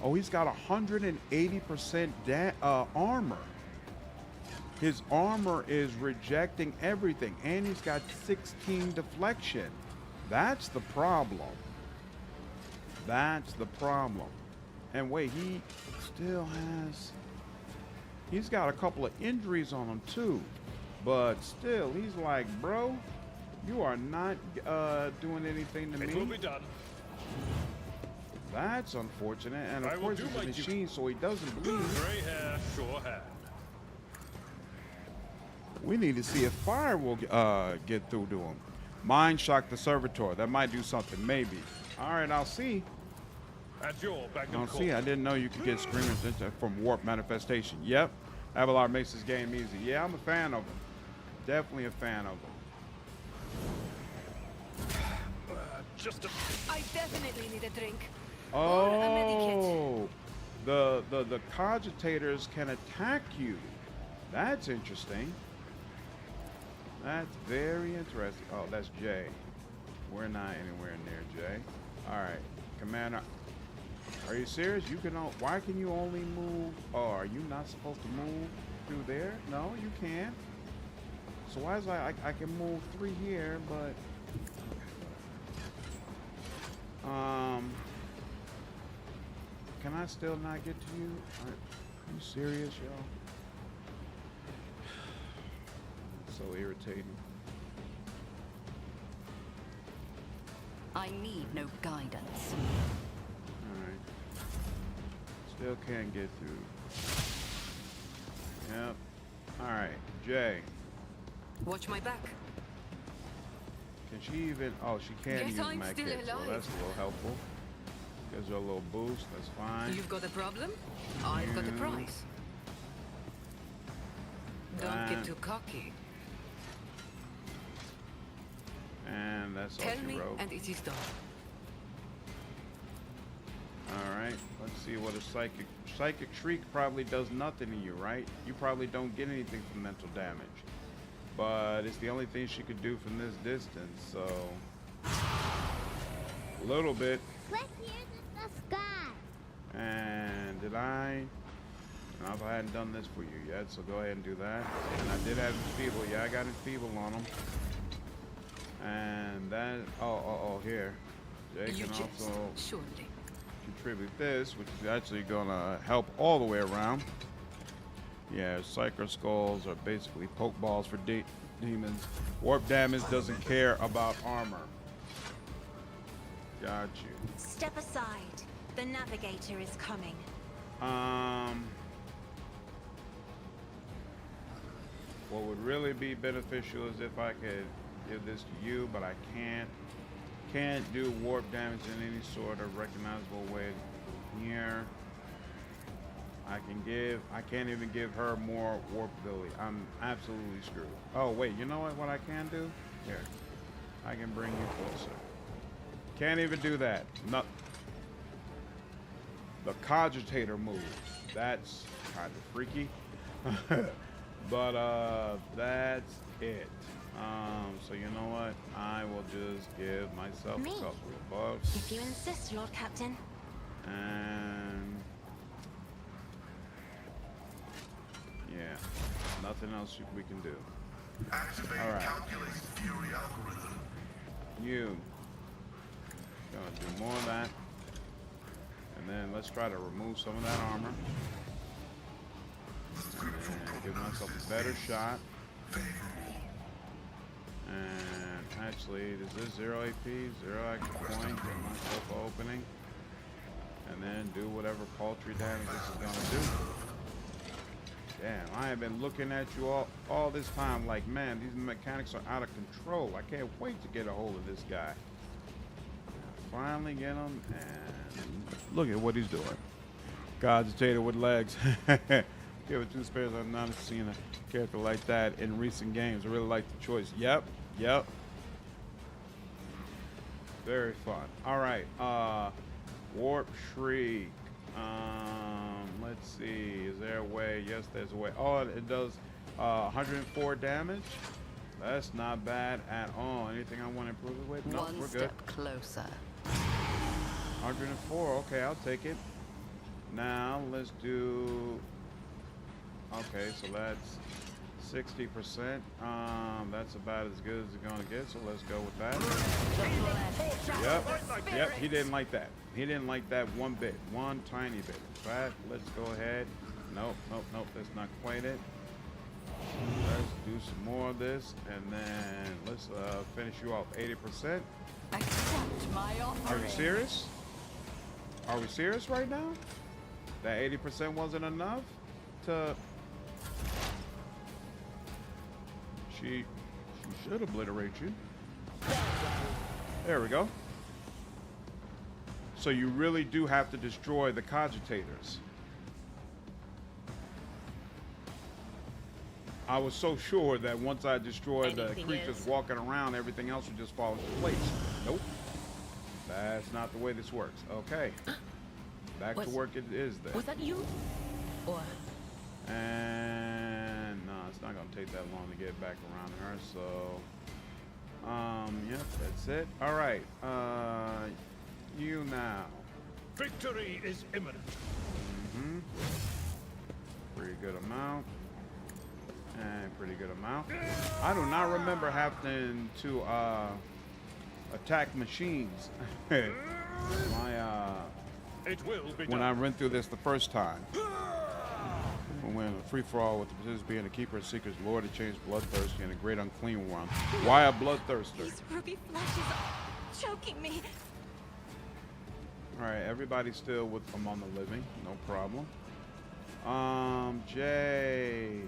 Oh, he's got 180% armor. His armor is rejecting everything, and he's got 16 deflection. That's the problem. That's the problem. And wait, he still has... He's got a couple of injuries on him too. But still, he's like, bro, you are not doing anything to me. It will be done. That's unfortunate. And I of will course do it's a my machine, so he doesn't bleed. Gray hair, sure hand. We need to see if fire will get through to him. Mind shock the servitor. That might do something, maybe. All right, I'll see. At your back I'll and see. I didn't know you could get screamers from warp manifestation. Yep. Avalar makes this game easy. Yeah, I'm a fan of him. Definitely a fan of him. Just a... I definitely need a drink. Oh, the cogitators can attack you. That's interesting. That's very interesting. Oh, that's Jay. We're not anywhere near Jay. All right, Commander. Are you serious? You can. Why can you only move? Oh, are you not supposed to move through there? No, you can't. So why is I can move 3 here, but can I still not get to you? Are you serious, y'all? So irritating. I need no guidance. Alright. Still can't get through. Yep. Alright, Jay. Watch my back. Can she even... Oh, she can Yes, use I'm med still kit, so alive. that's a little helpful. Gives her a little boost, that's fine. You've got a problem? I've got a prize. Don't get too cocky. And that's all Tell she me, wrote. and it is done. Alright, let's see what a psychic shriek probably does nothing to you, right? You probably don't get anything from mental damage. But it's the only thing she could do from this distance, so a little bit. Let's hear the sky. And did I don't know if I hadn't done this for you yet, so go ahead and do that. And I did have enfeeble, yeah, I got enfeeble on him. And that here. Jay can also contribute this, which is actually gonna help all the way around. Yeah, Psyker Skulls are basically poke balls for demons. Warp damage doesn't care about armor. Got you. Step aside. The navigator is coming. What would really be beneficial is if I could give this to you, but I can't do warp damage in any sort of recognizable way here. I can't even give her more warp ability. I'm absolutely screwed. Oh wait, you know what I can do? Here. I can bring you closer. Can't even do that. No. The cogitator move. That's kind of freaky. But that's it. So you know what? I will just give myself a couple of bucks. If you insist, Lord Captain. And yeah, nothing else we can do. All right. You gonna do more of that, and then let's try to remove some of that armor. And give myself a better shot. And actually, is this 0 AP, 0 action point, give myself an opening, and then do whatever paltry damage this is gonna do. Damn, I have been looking at you all this time like, man, these mechanics are out of control. I can't wait to get a hold of this guy. Finally get him, and look at what he's doing. Cogitator with legs. Give it 2 spares. I've not seen a character like that in recent games. I really like the choice. Yep. Very fun. All right. Warp Shriek. Let's see. Is there a way? Yes, there's a way. Oh, it does 104 damage. That's not bad at all. Anything I want to improve it with? No, we're good. One step closer. 104. Okay, I'll take it. Now let's do. Okay, so that's 60%. That's about as good as it's gonna get. So let's go with that. Yep. He didn't like that. He didn't like that one bit, one tiny bit. In fact, let's go ahead. Nope, nope, nope, that's not quite it. Let's do some more of this, and then let's finish you off 80%. Accept my offering. Are you serious? Are we serious right now? That 80% wasn't enough to... She should obliterate you. There we go. So you really do have to destroy the cogitators. I was so sure that once I destroyed the creatures walking around, everything else would just fall into place. Nope. That's not the way this works. Okay. Back to work it is then. Was that you? Or? And no, it's not gonna take that long to get back around her, so yep, that's it. Alright. You now. Victory is imminent. Mm-hmm. Pretty good amount. And pretty good amount. I do not remember having to attack machines. It will be when done. I went through this the first time. When a free-for-all with the position being a keeper of secrets, lord to change bloodthirsty and a great unclean one. Why a bloodthirster? These ruby flashes are choking me. Alright, everybody's still with among the living, no problem. Jay.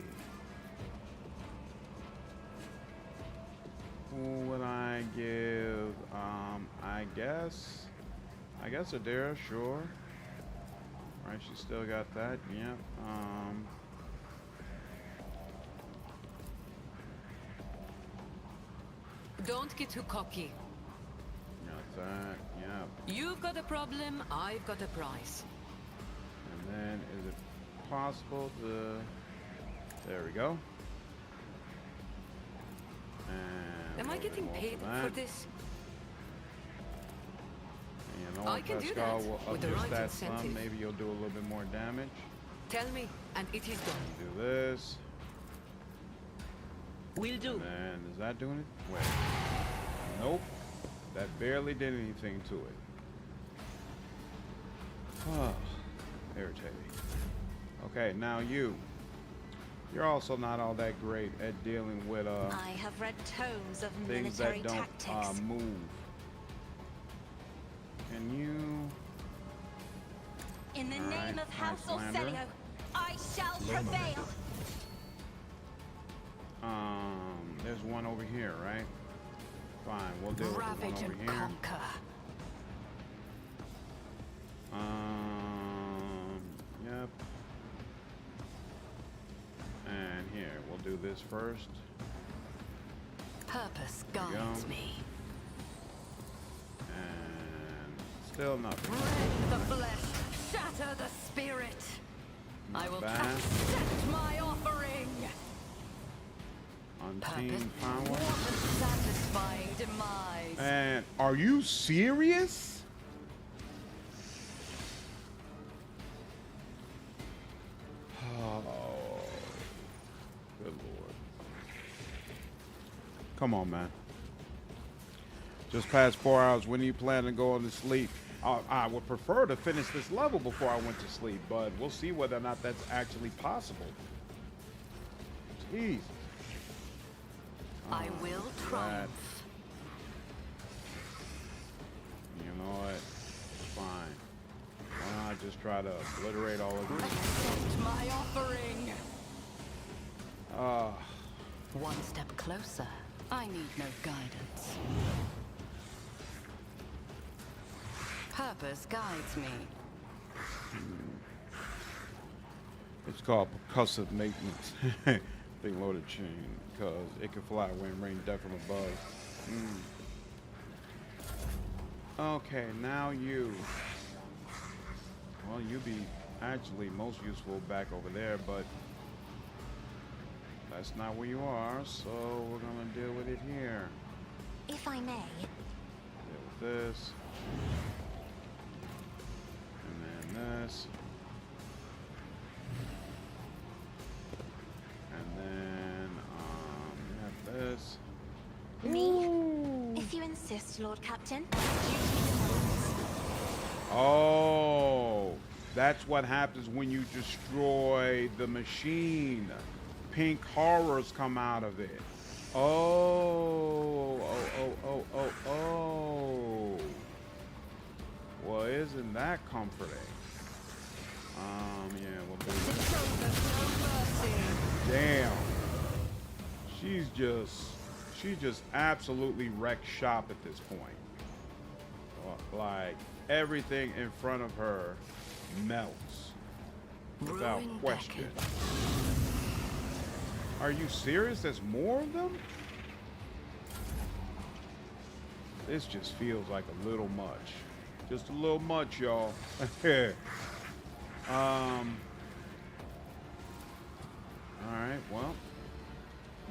Who would I give? I guess Idira, sure. Alright, she still got that, yep. Don't get too cocky. Got that, yep. You've got a problem, I've got a prize. And then, is it possible to... There we go. And Am I getting paid for this? And you know, I can do Pasqal that will up with the your right stats incentive. some. Maybe you'll do a little bit more damage. Tell me, and it is done. Do this. Will do. And then, is that doing it? Wait. Nope. That barely did anything to it. Oh, irritating. Okay, now you. You're also not all that great at dealing with I have read tomes of things military that don't tactics. move. Can you? In the All name right, of House Icelander. Orselio, I shall prevail. There's one over here, right? Fine, we'll deal with the one Ravage over and here. conquer. Yep. And here, we'll do this first. Purpose There we guides go. me. And still nothing. Rend the flesh, shatter the spirit. I will Back. accept my offering. On Purpose. team power. What a satisfying demise. And are you serious? Oh, good lord. Come on, man. Just past 4 hours. When do you plan on going to sleep? I would prefer to finish this level before I went to sleep, but we'll see whether or not that's actually possible. Jeez. I will triumph. You know what? Fine. Why not just try to obliterate all of you? Accept my offering. One step closer. I need no guidance. Purpose guides me. It's called percussive maintenance. Big loaded chain, because it can fly when rain down from above. Okay, now you. Well, you'd be actually most useful back over there, but that's not where you are, so we're gonna deal with it here. If I may. Deal with this. And then this. And then, we have this. Me? If you insist, Lord Captain. Duty demands. Oh, that's what happens when you destroy the machine. Pink horrors come out of it. Oh. Well, isn't that comforting? Yeah, we'll do that. Damn. She just absolutely wrecked shop at this point. Like, everything in front of her melts without question. Are you serious? There's more of them? This just feels like a little much. Just a little much, y'all. Alright, well.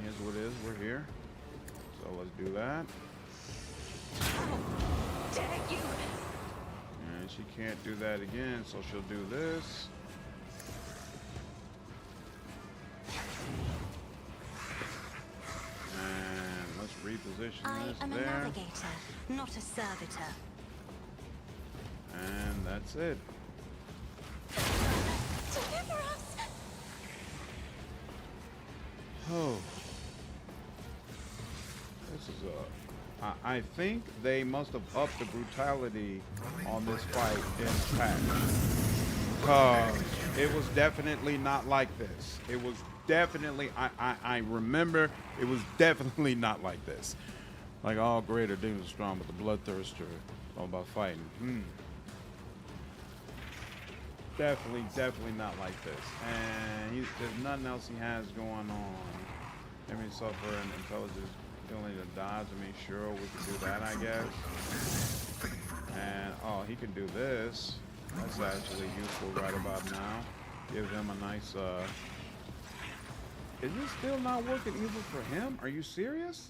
Here's what it is. We're here. So let's do that. Tag you. And she can't do that again, so she'll do this. And let's reposition this I am there. a navigator, not a servitor. And that's it. Deliver us! Oh. This is I think they must have upped the brutality on this fight in patch. Because it was definitely not like this. It was definitely, I remember it was definitely not like this. Like, all greater demons are strong, but the bloodthirster all about fighting. Definitely not like this. And there's nothing else he has going on. Enemy suffer and intelligence ability to dodge. I mean, sure, we can do that, I guess. And, oh, he can do this. That's actually useful right about now. Give him a nice, Is this still not working even for him? Are you serious?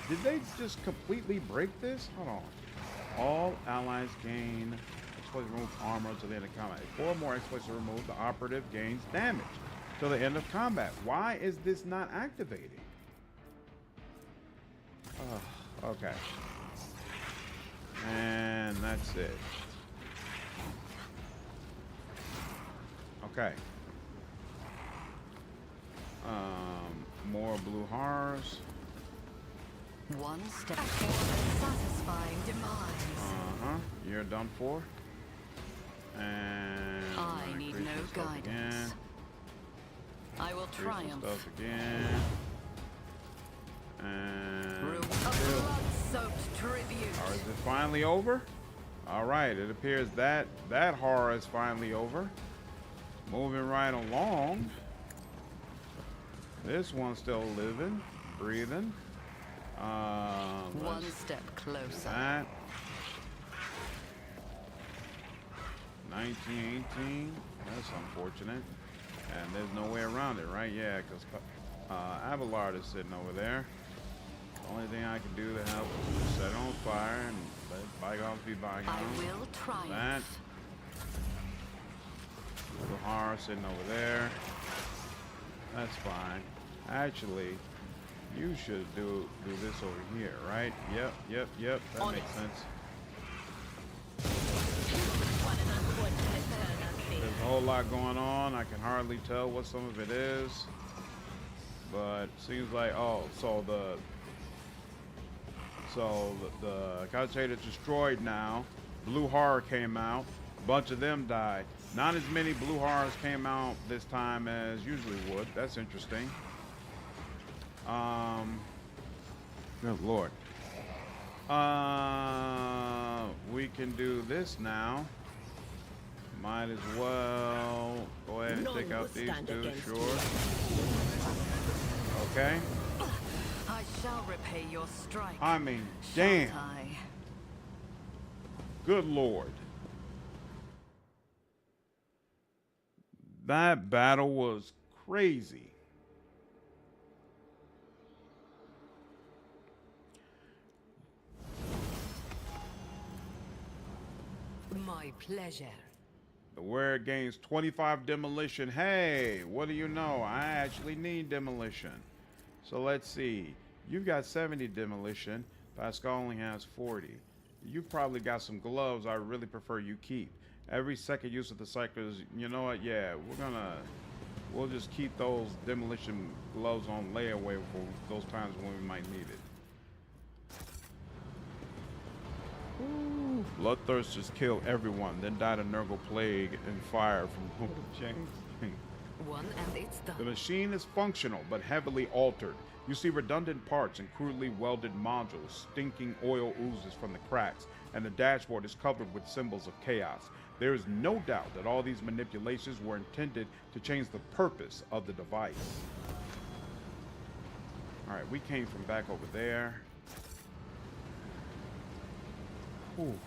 Did they just completely break this? Hold on. All allies gain exploits remove armor to the end of combat. If 4 more exploits are removed, the operative gains damage till the end of combat. Why is this not activating? Oh, okay. And that's it. Okay. More blue horrors. One step toward satisfying demise. You're done for. And I need no guidance. Again. I will triumph. Stuff again. And blood-soaked tribute. Or is it finally over? All right, it appears that horror is finally over. Moving right along. This one's still living, breathing. One step closer. That. 1918. That's unfortunate. And there's no way around it, right? Yeah, because Abelard is sitting over there. The only thing I can do to help is just set it on fire and let bygones be bygones. I will triumph. That. Little horror sitting over there. That's fine. Actually, you should do this over here, right? Yep. That makes sense. There's a whole lot going on. I can hardly tell what some of it is. But seems like, so the Cassia is destroyed now. Blue horror came out. A bunch of them died. Not as many blue horrors came out this time as usually would. That's interesting. Good Lord. We can do this now. Might as well go ahead and take out these two, sure. Okay. I shall repay your strike. I mean, damn. I? Good Lord. That battle was crazy. My pleasure. The where gains 25 demolition. Hey, what do you know? I actually need demolition. So let's see. You've got 70 demolition. Pasqal only has 40. You probably got some gloves I really prefer you keep. Every second use of the Psykers, you know what? Yeah, we'll just keep those demolition gloves on layaway for those times when we might need it. Ooh, bloodthirsters kill everyone, then died of Nurgle plague and fire from Lord of James. One and it's done. The machine is functional, but heavily altered. You see redundant parts and crudely welded modules. Stinking oil oozes from the cracks, and the dashboard is covered with symbols of chaos. There is no doubt that all these manipulations were intended to change the purpose of the device. Alright, we came from back over there. Ooh.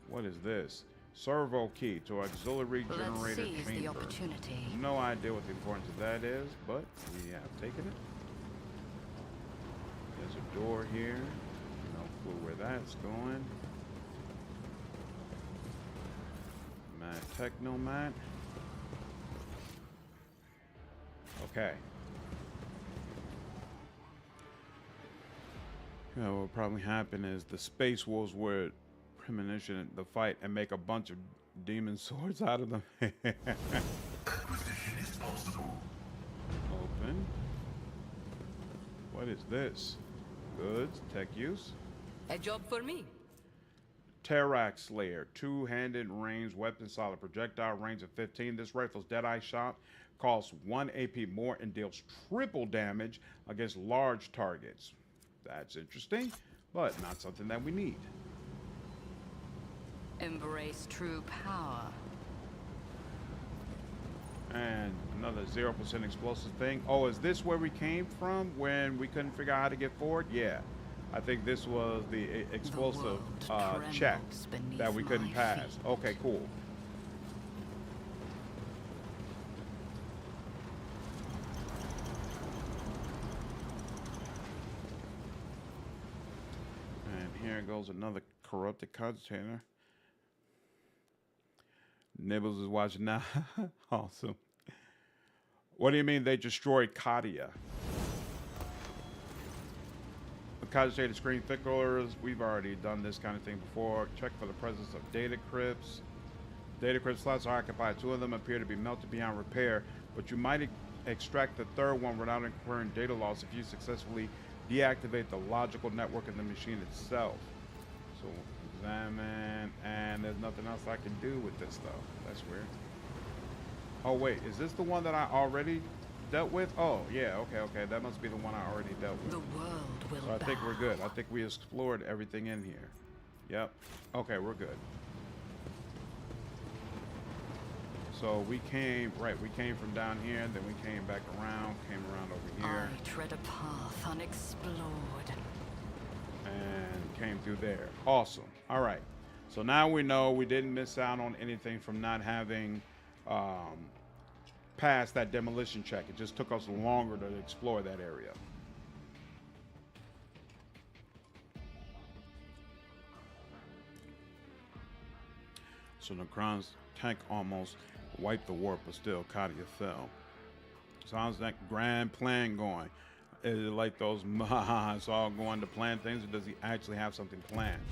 What is this? Servo key to auxiliary generator Let's seize chamber. the opportunity. No idea what the importance of that is, but we have taken it. There's a door here. No clue where that's going. Mad Technomat. Okay. You know, what will probably happen is the Space Wolves would premonition the fight and make a bunch of demon swords out of them. Acquisition is possible. Open. What is this? Goods, tech use. A job for me. Terrax Slayer, two-handed ranged weapon, solid projectile, range of 15. This rifle's Deadeye shot costs 1 AP more and deals triple damage against large targets. That's interesting, but not something that we need. Embrace true power. And another 0% explosive thing. Oh, is this where we came from when we couldn't figure out how to get forward? Yeah. I think this was the explosive check that we couldn't pass. Okay, cool. And here goes another corrupted container. Nibbles is watching now. Awesome. What do you mean they destroyed Cassia? Cogitated screen ficklers. We've already done this kind of thing before. Check for the presence of data crypts. Data crypt slots are occupied. 2 of them appear to be melted beyond repair, but you might extract the 3rd one without incurring data loss if you successfully deactivate the logical network of the machine itself. So examine, and there's nothing else I can do with this though. That's weird. Oh wait, is this the one that I already dealt with? Oh yeah, okay, that must be the one I already dealt with. The world will So I think bow. we're good. I think we explored everything in here. Yep. Okay, we're good. So we came from down here, then we came back around, came around over here, I tread a path unexplored. and came through there. Awesome. All right. So now we know we didn't miss out on anything from not having passed that demolition check. It just took us longer to explore that area. So Necron's tank almost wiped the warp, but still Cassia fell. So how's that grand plan going? Is it like those it's all going to plan things, or does he actually have something planned?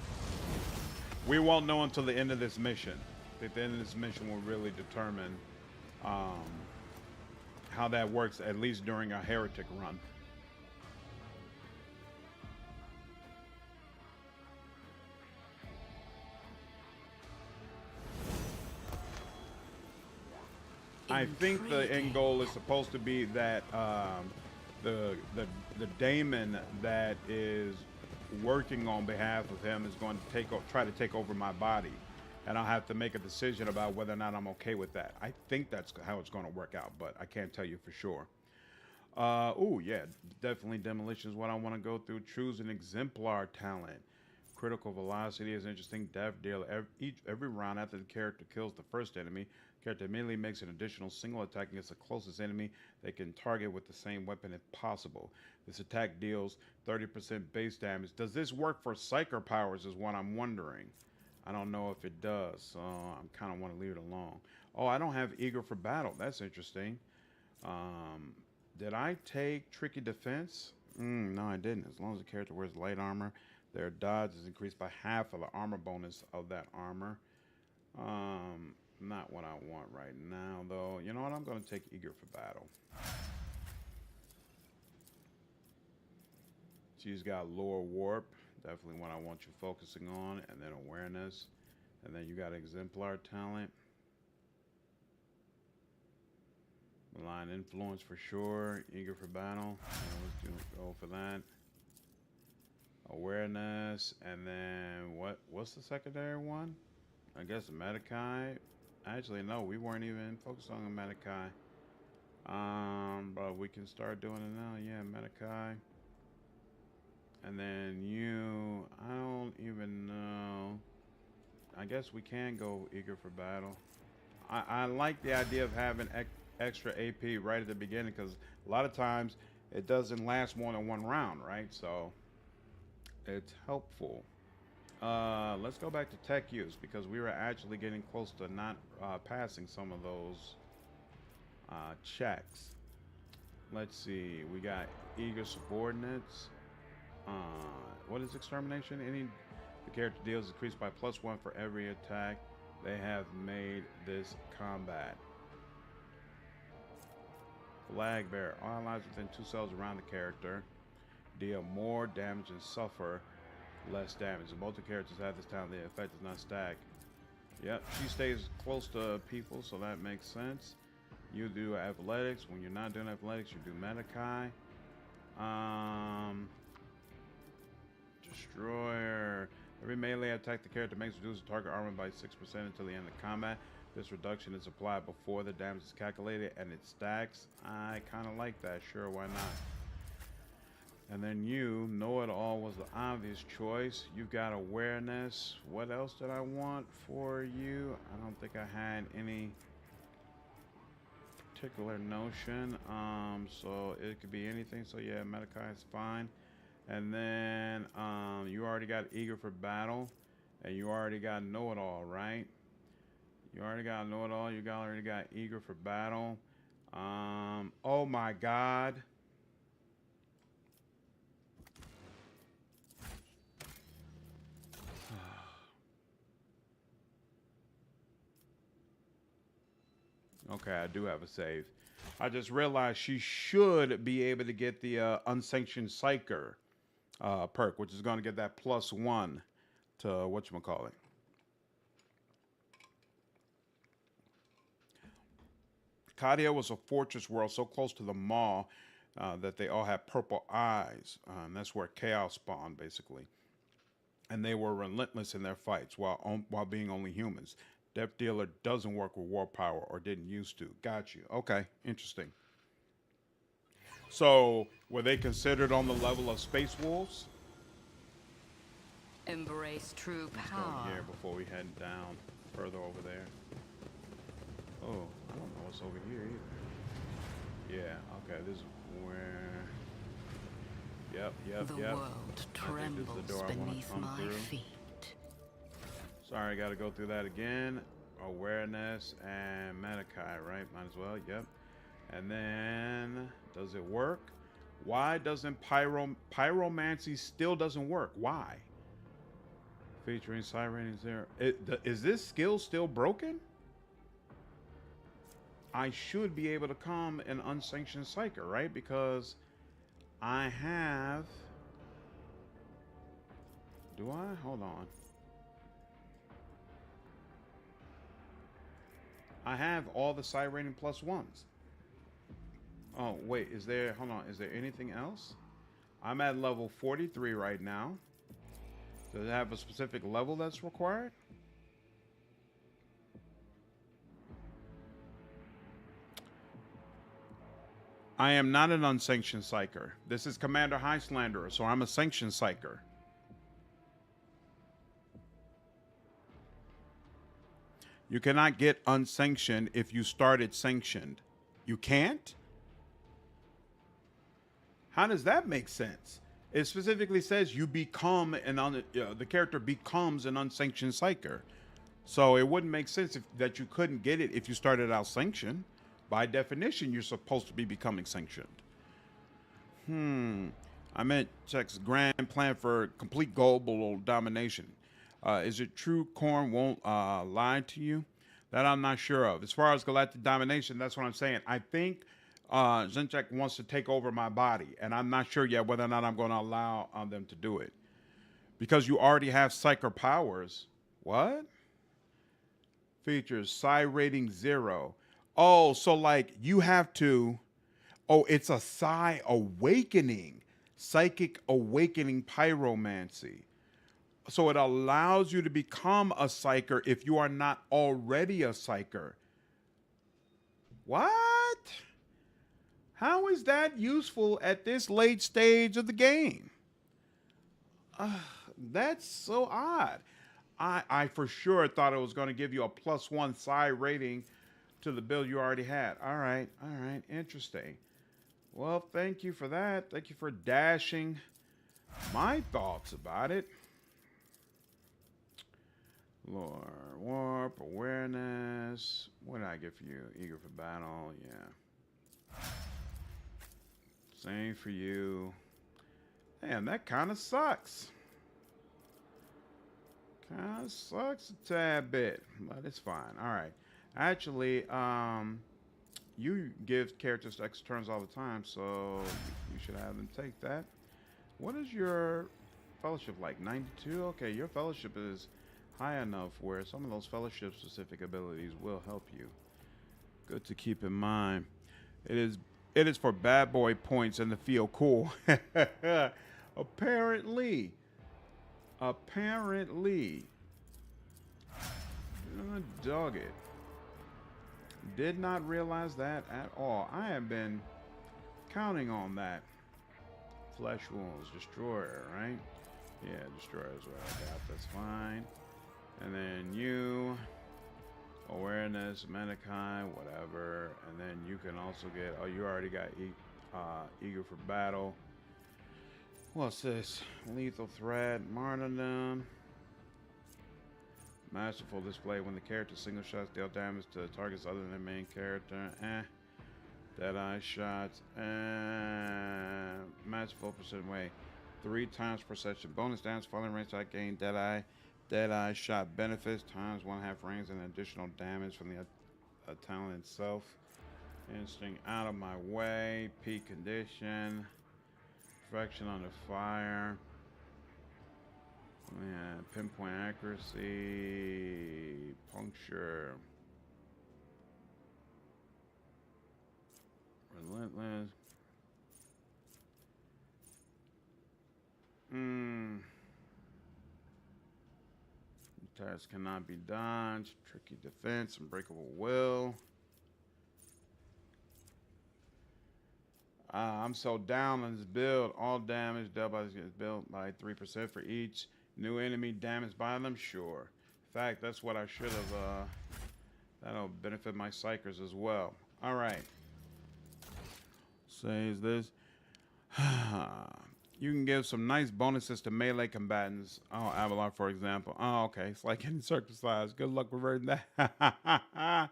We won't know until the end of this mission. At the end of this mission will really determine how that works, at least during a Heretic run. I think the end goal is supposed to be that the daemon that is working on behalf of him is going to try to take over my body, and I'll have to make a decision about whether or not I'm okay with that. I think that's how it's going to work out, but I can't tell you for sure. Oh yeah, definitely demolition is what I want to go through. Choose an exemplar talent. Critical velocity is interesting. Death deal every round after the character kills the first enemy. Character immediately makes an additional single attack against the closest enemy they can target with the same weapon if possible. This attack deals 30% base damage. Does this work for Psyker powers is what I'm wondering. I don't know if it does, so I kind of want to leave it alone. Oh, I don't have eager for battle. That's interesting. Did I take tricky defense? No, I didn't. As long as the character wears light armor, Their dodge is increased by half of the armor bonus of that armor. Not what I want right now, though. You know what? I'm going to take Eager for Battle. She's got Lore Warp. Definitely what I want you focusing on. And then Awareness. And then you got Exemplar Talent. Malign Influence for sure. Eager for Battle. Let's go for that. Awareness. And then what's the secondary one? I guess Marazhai. Actually, no, we weren't even focused on the Marazhai. But we can start doing it now. Yeah, Marazhai. And then you, I don't even know. I guess we can go Eager for Battle. I like the idea of having extra AP right at the beginning, because a lot of times it doesn't last more than one round, right? So it's helpful. Let's go back to tech use, because we were actually getting close to not passing some of those checks. Let's see. We got Eager Subordinates. What is Extermination? The character deals increased by +1 for every attack they have made this combat. Flag Bearer. All allies within 2 cells around the character deal more damage and suffer less damage. Both the characters have this talent. The effect does not stack. Yep, she stays close to people, so that makes sense. You do athletics. When you're not doing athletics, you do Marazhai. Destroyer. Every melee attack the character makes reduces target armor by 6% until the end of combat. This reduction is applied before the damage is calculated and it stacks. I kind of like that. Sure, why not? And then you, Know-It-All was the obvious choice. You've got Awareness. What else did I want for you? I don't think I had any particular notion. So it could be anything. So yeah, Marazhai is fine. And then you already got Eager for Battle, and you already got Know-It-All, right? You already got Know-It-All. You already got Eager for Battle. Oh my God. Okay, I do have a save. I just realized she should be able to get the Unsanctioned Psyker perk, which is going to get that +1 to whatchamacallit. Cassia was a fortress world so close to the Maw that they all had purple eyes. And that's where chaos spawned, basically. And they were relentless in their fights while being only humans. Death Dealer doesn't work with war power, or didn't used to. Got you. Okay, interesting. So, were they considered on the level of Space Wolves? Embrace true power. Let's go here before we head down further over there. Oh, I don't know what's over here either. Yeah, okay, this is where... Yep. The world trembles beneath my feet. Sorry, I gotta go through that again. Awareness and Marazhai, right? Might as well, yep. And then, does it work? Why doesn't Pyromancy still doesn't work? Why? Featuring Siren 0. Is this skill still broken? I should be able to come an Unsanctioned Psyker, right? Because I have... Do I? Hold on. I have all the psi rating +1s. Oh, wait, is there, hold on, is there anything else? I'm at level 43 right now. Does it have a specific level that's required? I am not an Unsanctioned Psyker. This is Commander High Slanderer, so I'm a Sanctioned Psyker. You cannot get unsanctioned if you started sanctioned. You can't? How does that make sense? It specifically says you become the character becomes an Unsanctioned Psyker. So it wouldn't make sense that you couldn't get it if you started out sanctioned. By definition, you're supposed to be becoming sanctioned. I meant Czech's grand plan for complete global domination. Is it true Korn won't lie to you? That I'm not sure of. As far as galactic domination, that's what I'm saying. I think Zinchek wants to take over my body, and I'm not sure yet whether or not I'm going to allow them to do it. Because you already have Psyker powers. What? Features Psi rating 0. Oh, so like you have to. Oh, it's a Psi awakening. Psychic awakening pyromancy. So it allows you to become a psyker if you are not already a psyker. What? How is that useful at this late stage of the game? That's so odd. I for sure thought it was going to give you a +1 psi rating to the build you already had. All right, interesting. Well, thank you for that. Thank you for dashing my thoughts about it. Lore, warp, awareness. What did I get for you? Eager for battle, yeah. Same for you. Damn, that kind of sucks. Kind of sucks a tad bit, but it's fine. All right. Actually, you give characters extra turns all the time, so you should have them take that. What is your fellowship like? 92? Okay, your fellowship is high enough where some of those fellowship specific abilities will help you. Good to keep in mind. It is for bad boy points and to feel cool. Apparently. Dog it. Did not realize that at all. I have been counting on that. Flesh wounds, destroyer, right? Yeah, destroyer is what I got. That's fine. And then you, awareness, Manikai, whatever. And then you can also get, oh, you already got eager for battle. What's this? Lethal threat, martyrdom. Masterful display when the character single shots deal damage to targets other than the main character. Deadeye shots. Masterful percent way. 3 times per session. Bonus damage, falling range I gain Deadeye shot benefits times 1/2 range and additional damage from the talent itself. Instinct out of my way. Peak condition. Perfection under fire. Yeah, pinpoint accuracy. Puncture. Relentless. Attacks cannot be dodged. Tricky defense. Unbreakable will. I'm so down on this build. All damage dealt by this gets built by 3% for each new enemy damaged by them. Sure. In fact, that's what I should have. That'll benefit my psychers as well. All right. Says this. You can give some nice bonuses to melee combatants. Oh, Avalar, for example. Oh, okay. It's like getting circumcised. Good luck reverting that.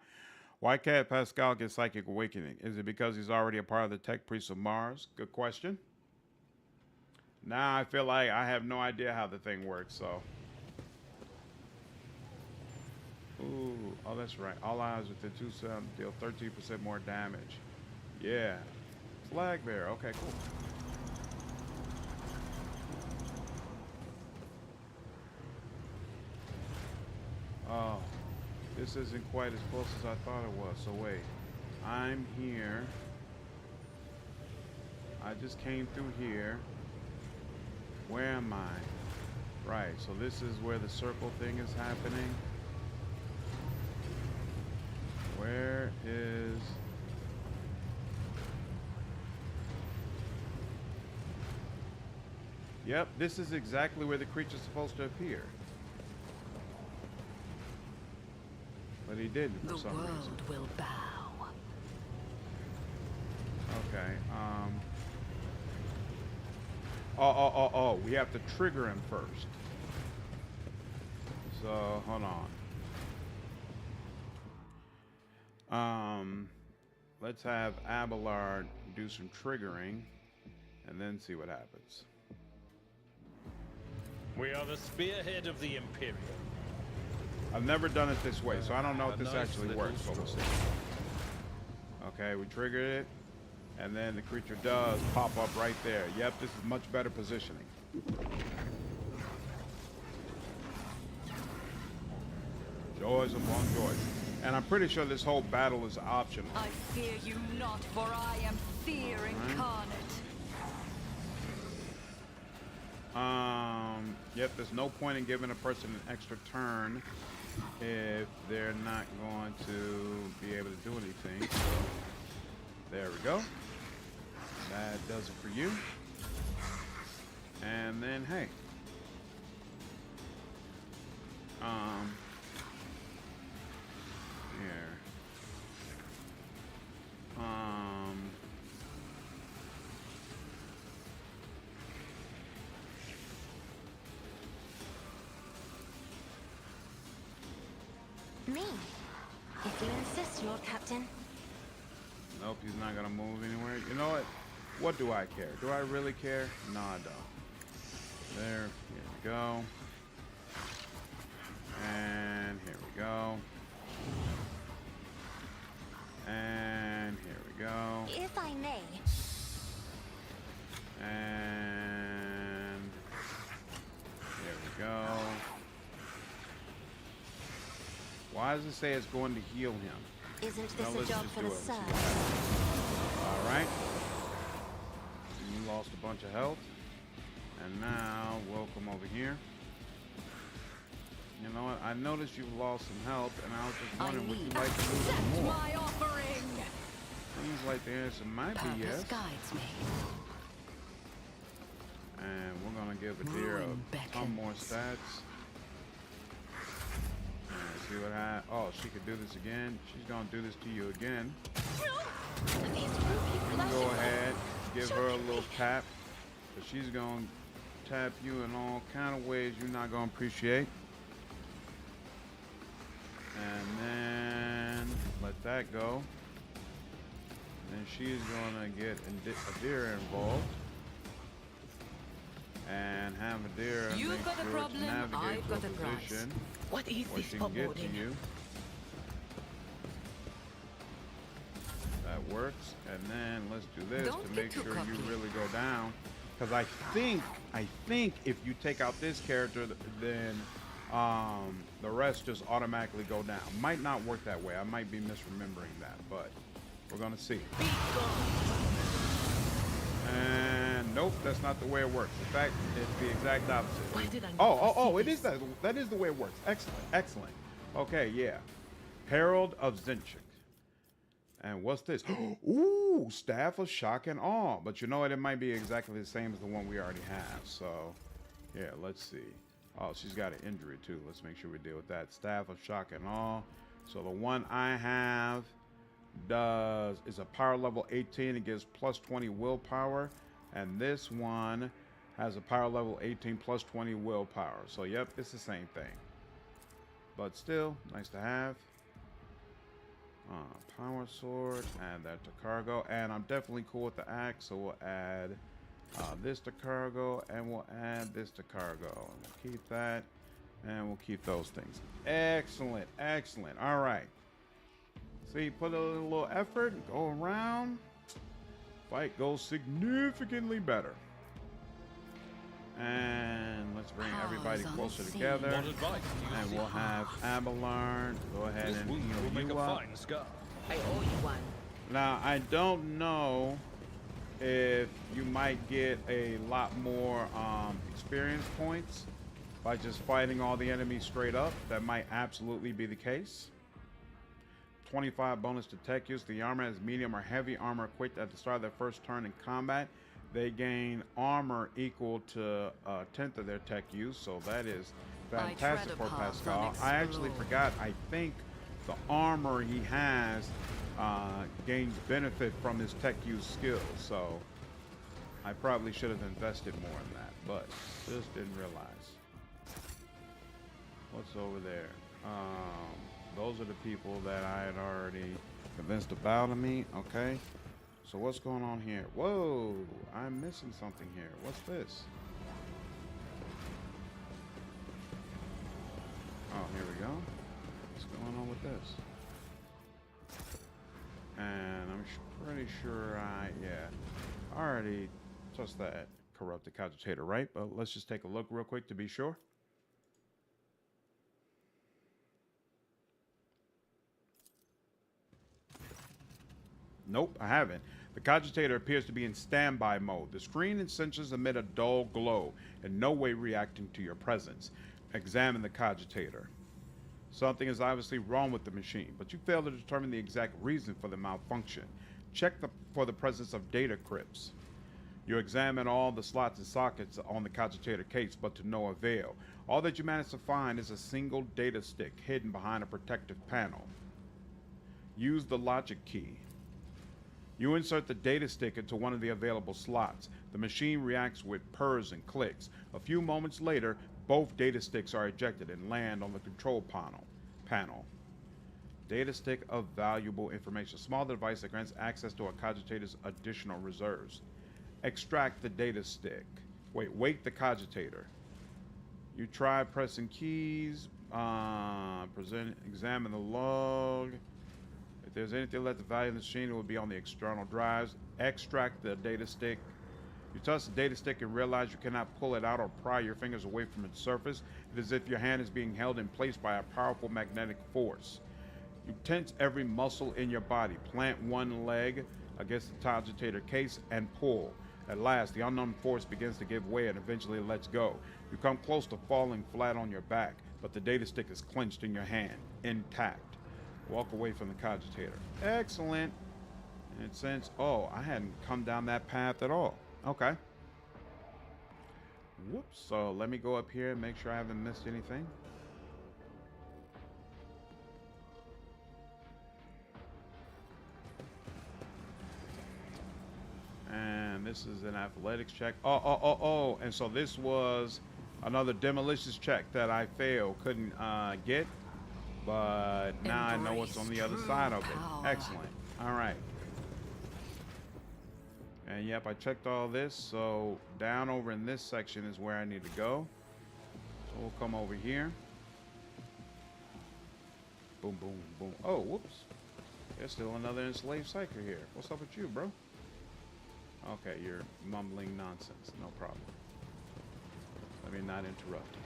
Why can't Pasqal get Psychic Awakening? Is it because he's already a part of the Tech Priests of Mars? Good question. Now I feel like I have no idea how the thing works, so. Ooh, oh, that's right. All eyes within 2 seconds deal 13% more damage. Yeah. Flag bearer. Okay, cool. Oh, this isn't quite as close as I thought it was. So wait, I'm here. I just came through here. Where am I? Right, so this is where the circle thing is happening. Where is... Yep, this is exactly where the creature's supposed to appear. But he didn't for some reason. The world will bow. Okay, we have to trigger him first. So, hold on. Let's have Abelard do some triggering. and then see what happens. We are the spearhead of the Imperium. I've never done it this way, so I don't know if this nice actually little works. But we'll see. stroll. Okay, we triggered it, and then the creature does pop up right there. Yep, this is much better positioning. Joys upon joys. And I'm pretty sure this whole battle is optional. I fear you not, for I am fear incarnate. Yep, there's no point in giving a person an extra turn if they're not going to be able to do anything. So, there we go. That does it for you. And then, hey. Here. Me? If you insist, Lord Captain. Nope, he's not gonna move anywhere. You know what? What do I care? Do I really care? No, I don't. There, here we go. And here we go. And here we go. If I may. And here we go. Why does it say it's going to heal him? Isn't this Now, a let's job just for do the it and see serfs? what happens. All right. You lost a bunch of health. And now we'll come over here. You know what? I noticed you've lost some health, and I was just wondering, would you like to lose some more? My offering. Seems like the answer might be yes. guides me. And we're gonna give Idira some more stats. And see what happens. Oh, she could do this again. She's gonna do this to you again. You can go ahead, give her a little tap, but she's gonna tap you in all kind of ways you're not gonna appreciate. And then let that go. And she's gonna get Idira involved. And have Idira You've make got a sure problem, to navigate I've got to a a prize. position What is where this she can get to foreboding? you. That works. And then let's do this Don't to get make too sure you cocky. really go down. Because I think if you take out this character, then the rest just automatically go down. Might not work that way. I might be misremembering that, but we're gonna see. And nope, that's not the way it works. In fact, it's the exact opposite. Why did I not Oh, it foresee is that. That is the way it works. Excellent. Okay, yeah. Herald of Zinchik. And what's this? Ooh, Staff of Shock and Awe. But you know what? It might be exactly the same as the one we already have. So, yeah, let's see. Oh, she's got an injury too. Let's make sure we deal with that. Staff of Shock and Awe. So the one I have is a power level 18. It gives plus 20 willpower. And this one has a power level 18 plus 20 willpower. So, yep, it's the same thing. But still, nice to have. Power sword, add that to cargo, and I'm definitely cool with the axe, so we'll add this to cargo, and we'll add this to cargo, and we'll keep that, and we'll keep those things. Excellent. All right. See, put a little effort, go around, fight goes significantly better. And let's bring everybody closer together. What advice do you And seek? we'll have Abelard go ahead This and wound will heal make you a up. fine scar. I owe you one. Now, I don't know if you might get a lot more experience points by just fighting all the enemies straight up. That might absolutely be the case. 25 bonus to tech use. The armor has medium or heavy armor equipped at the start of their first turn in combat. They gain armor equal to a tenth of their tech use, so that is fantastic for Pasqal. I actually forgot. I think the armor he has gains benefit from his tech use skills, so I probably should have invested more in that, but just didn't realize. What's over there? Those are the people that I had already convinced to bow to me. Okay. So what's going on here? Whoa, I'm missing something here. What's this? Oh, here we go. What's going on with this? And I'm pretty sure I already touched that corrupted cogitator, right? But let's just take a look real quick to be sure. Nope, I haven't. The cogitator appears to be in standby mode. The screen and sensors emit a dull glow, in no way reacting to your presence. Examine the cogitator. Something is obviously wrong with the machine, but you fail to determine the exact reason for the malfunction. Check for the presence of data crypts. You examine all the slots and sockets on the cogitator case, but to no avail. All that you manage to find is a single data stick hidden behind a protective panel. Use the logic key. You insert the data stick into one of the available slots. The machine reacts with purrs and clicks. A few moments later, both data sticks are ejected and land on the control panel. Data stick of valuable information. Small device that grants access to a cogitator's additional reserves. Extract the data stick. Wake the cogitator. You try pressing keys. Examine the log. If there's anything left of value in the machine, it will be on the external drives. Extract the data stick. You touch the data stick and realize you cannot pull it out or pry your fingers away from its surface. It is as if your hand is being held in place by a powerful magnetic force. You tense every muscle in your body. Plant one leg against the cogitator case and pull. At last, the unknown force begins to give way and eventually lets go. You come close to falling flat on your back, but the data stick is clenched in your hand, intact. Walk away from the cogitator. Excellent. And since, I hadn't come down that path at all. Okay. Whoops. So let me go up here and make sure I haven't missed anything. And this is an athletics check. And so this was another demolitions check that I failed. Couldn't get. But now I know what's on the other side of it. Excellent. All right. And yep, I checked all this. So down over in this section is where I need to go. So we'll come over here. Boom, boom, boom. Oh, whoops. There's still another enslaved psyker here. What's up with you, bro? Okay, you're mumbling nonsense. No problem. Let me not interrupt you.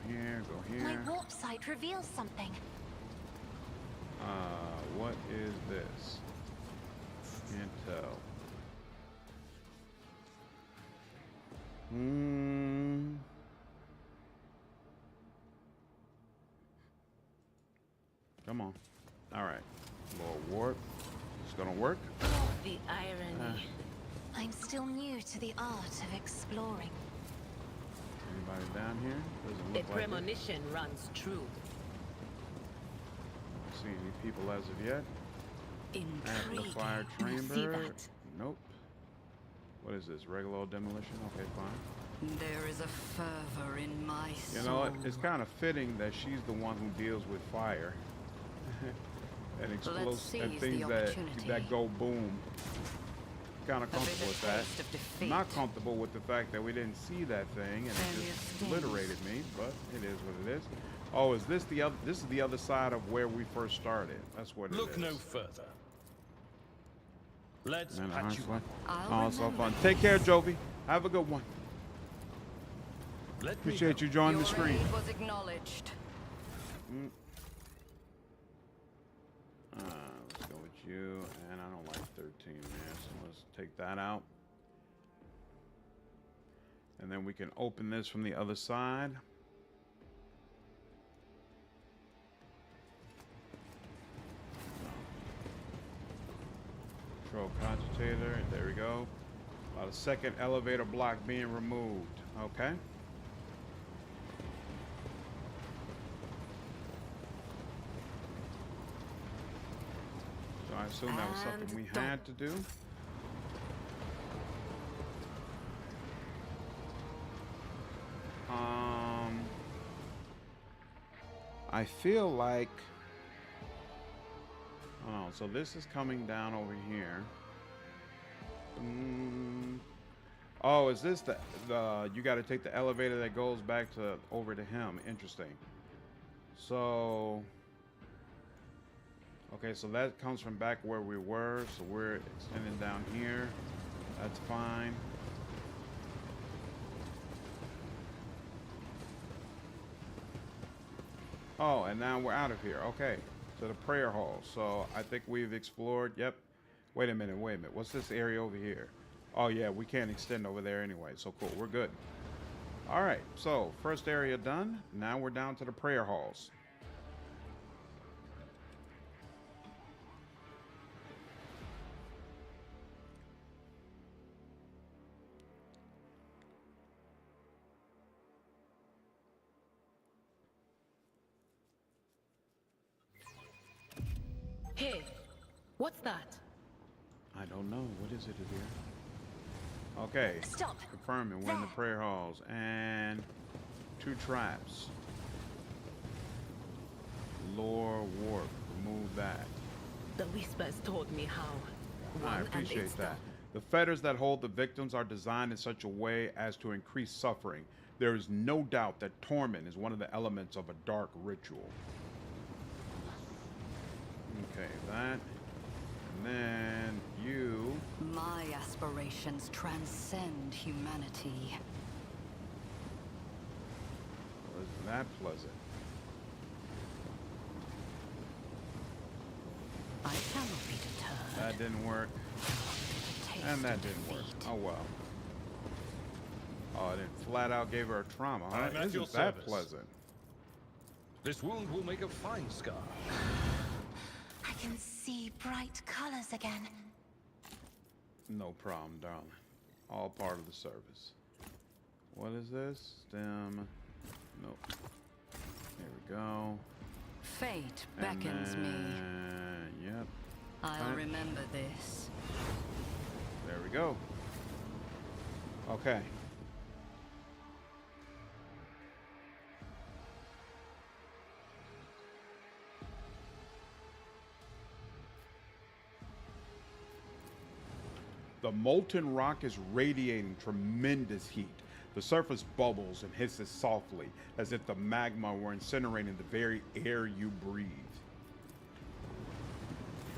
Go here. My warp sight reveals something. What is this? Can't tell. Come on. All right. Little warp. It's gonna work. The irony. I'm still new to the art of exploring. Anybody down here? Doesn't The look like it. premonition runs true. See any people as of yet? Amplifier Intriguing. See chamber. that? Nope. What is this? Regular old demolition? Okay, fine. There is a fervor in my soul. You know what? It's kind of fitting that she's the one who deals with fire and explosives and things that go boom. Kind of comfortable with that. I'm not comfortable with the fact that we didn't see that thing and it just obliterated me, but it is what it is. Oh, is this the other? This is the other side of where we first started. That's what it is. Look no further. Let's patch you up. Oh, so fun. Take care, Jovi. Have a good one. Appreciate you joining the stream. Your aid was acknowledged. Let's go with you. And I don't like 13 there, so let's take that out. And then we can open this from the other side. Control cogitator. There we go. A second elevator block being removed. Okay. So I assume that was something we had to do. I feel like Oh, so this is coming down over here. Oh, is this the you got to take the elevator that goes back to over to him? Interesting. So, okay, so that comes from back where we were. So we're extending down here. That's fine. Oh, and now we're out of here. Okay, to the prayer hall. So I think we've explored. Yep. Wait a minute. Wait a minute. What's this area over here? Oh, yeah, we can't extend over there anyway. So cool. We're good. All right. So first area done. Now we're down to the prayer halls. Hey, what's that? I don't know. What is it here? Okay. Stop. Confirming we're in the prayer halls. And 2 traps. Lore warp. Remove that. The whispers told me how. I appreciate that. The fetters that hold the victims are designed in such a way as to increase suffering. There is no doubt that torment is one of the elements of a dark ritual. Okay, that. And then you. My aspirations transcend humanity. Wasn't that pleasant? I cannot be deterred. That didn't work. And that didn't work. Oh well. Oh, it didn't flat out gave her a trauma. Huh? I'm at your Isn't that service. pleasant? This wound will make a fine scar. I can see bright colors again. No problem, darling. All part of the service. What is this? Stem. Nope. There we go. Fate beckons me. Yep. I'll Right. remember this. There we go. Okay. The molten rock is radiating tremendous heat. The surface bubbles and hisses softly, as if the magma were incinerating the very air you breathe.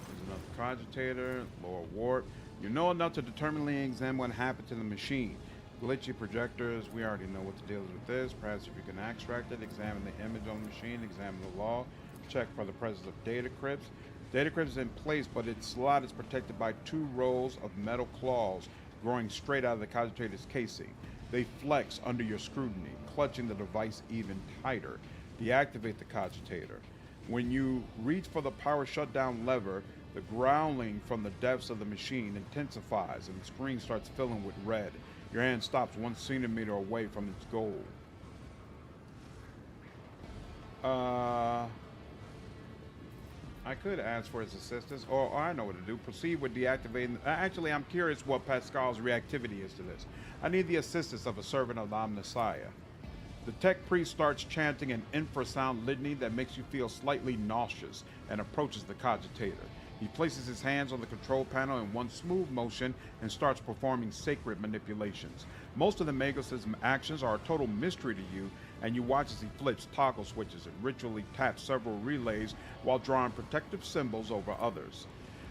There's another cogitator, lower warp. You know enough to determinedly examine what happened to the machine. Glitchy projectors, we already know what the deal is with this. Perhaps if you can extract it, examine the image on the machine, examine the log, check for the presence of data crypts. Data crypt is in place, but its slot is protected by 2 rows of metal claws growing straight out of the cogitator's casing. They flex under your scrutiny, clutching the device even tighter. Deactivate the cogitator. When you reach for the power shutdown lever, the growling from the depths of the machine intensifies and the screen starts filling with red. Your hand stops 1 centimeter away from its goal. I could ask for his assistance, or I know what to do. Proceed with deactivating. Actually, I'm curious what Pasqal's reactivity is to this. I need the assistance of a servant of the Omnissiah. The tech priest starts chanting an infrasound litany that makes you feel slightly nauseous and approaches the cogitator. He places his hands on the control panel in one smooth motion and starts performing sacred manipulations. Most of the Magos' actions are a total mystery to you, and you watch as he flips toggle switches and ritually taps several relays while drawing protective symbols over others.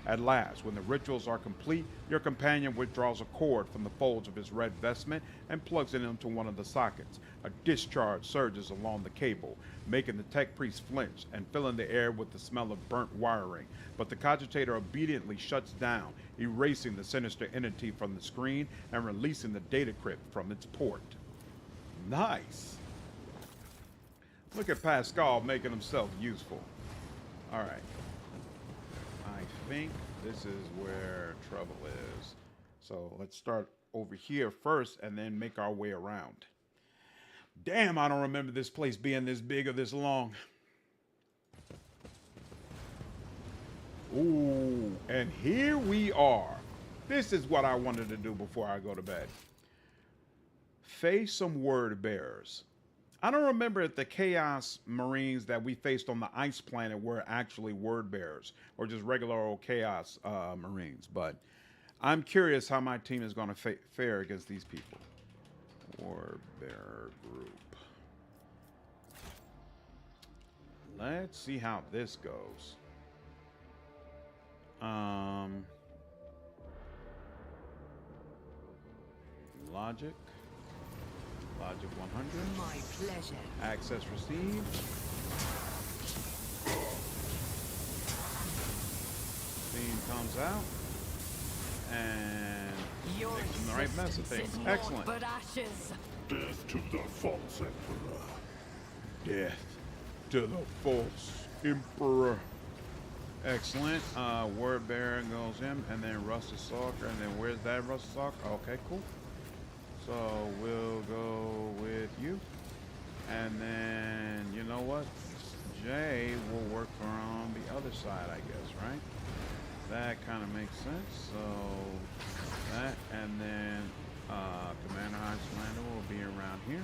At last, when the rituals are complete, your companion withdraws a cord from the folds of his red vestment and plugs it into one of the sockets. A discharge surges along the cable, making the tech priest flinch and filling the air with the smell of burnt wiring. But the cogitator obediently shuts down, erasing the sinister entity from the screen and releasing the data crypt from its port. Nice! Look at Pasqal making himself useful. All right. I think this is where trouble is. So let's start over here first and then make our way around. Damn, I don't remember this place being this big or this long. Ooh, and here we are. This is what I wanted to do before I go to bed. Face some word bearers. I don't remember if the Chaos Marines that we faced on the ice planet were actually word bearers or just regular old Chaos Marines. But I'm curious how my team is going to fare against these people. Word bearer group. Let's see how this goes. Logic 100. My pleasure. Access received. Beam comes out. And making the right mess of things. Excellent. But ashes. Death to the false emperor. Death to the false emperor. Excellent. Word bearer goes in, and then Rusted Stalker, and then where's that Rusted Stalker? Okay, cool. So we'll go with you, and then you know what? Jay will work on the other side, I guess, right? That kind of makes sense. So that, and then Commander Highlander will be around here.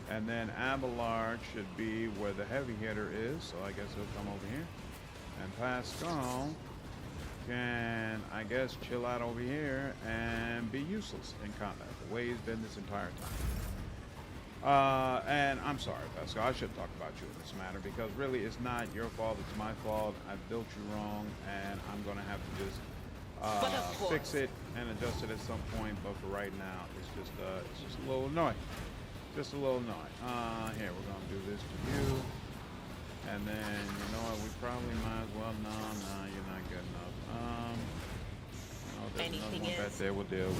And then Abelard should be where the heavy hitter is, so I guess he'll come over here. And Pasqal can, I guess, chill out over here and be useless in combat, the way he's been this entire time. And I'm sorry, Pasqal, I shouldn't talk about you in this matter, because really it's not your fault, it's my fault. I built you wrong, and I'm going to have to just fix it and adjust it at some point, but for right now, it's just a little annoying. Just a little annoying. Here, we're going to do this to you. And then, you know what, we probably might as well, no, you're not good enough. There's another one back there, we'll deal with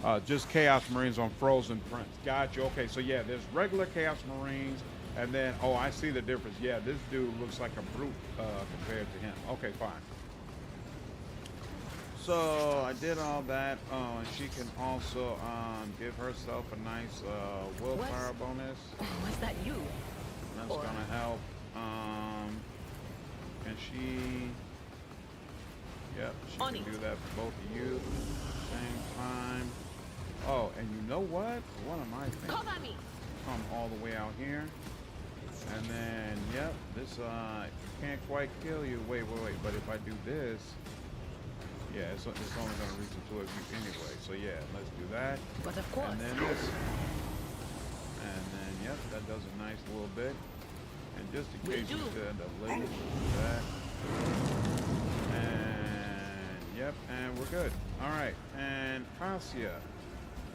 you. Just Chaos Marines on Frozen Prince. Gotcha, okay, so yeah, there's regular Chaos Marines, and then, oh, I see the difference. Yeah, this dude looks like a brute compared to him. Okay, fine. So I did all that. Oh, and she can also give herself a nice willpower bonus. Was that you? That's gonna help. Can she? Yep, she can do that for both of you at the same time. Oh, and you know what? What am I thinking? Come all the way out here. And then, yep, this can't quite kill you. Wait. But if I do this, yeah, it's only gonna reach into it anyway. So yeah, let's do that. But of course. And then this. And then, yep, that does a nice little bit. And just in case you end up living, do that. And yep, and we're good. All right, and Cassia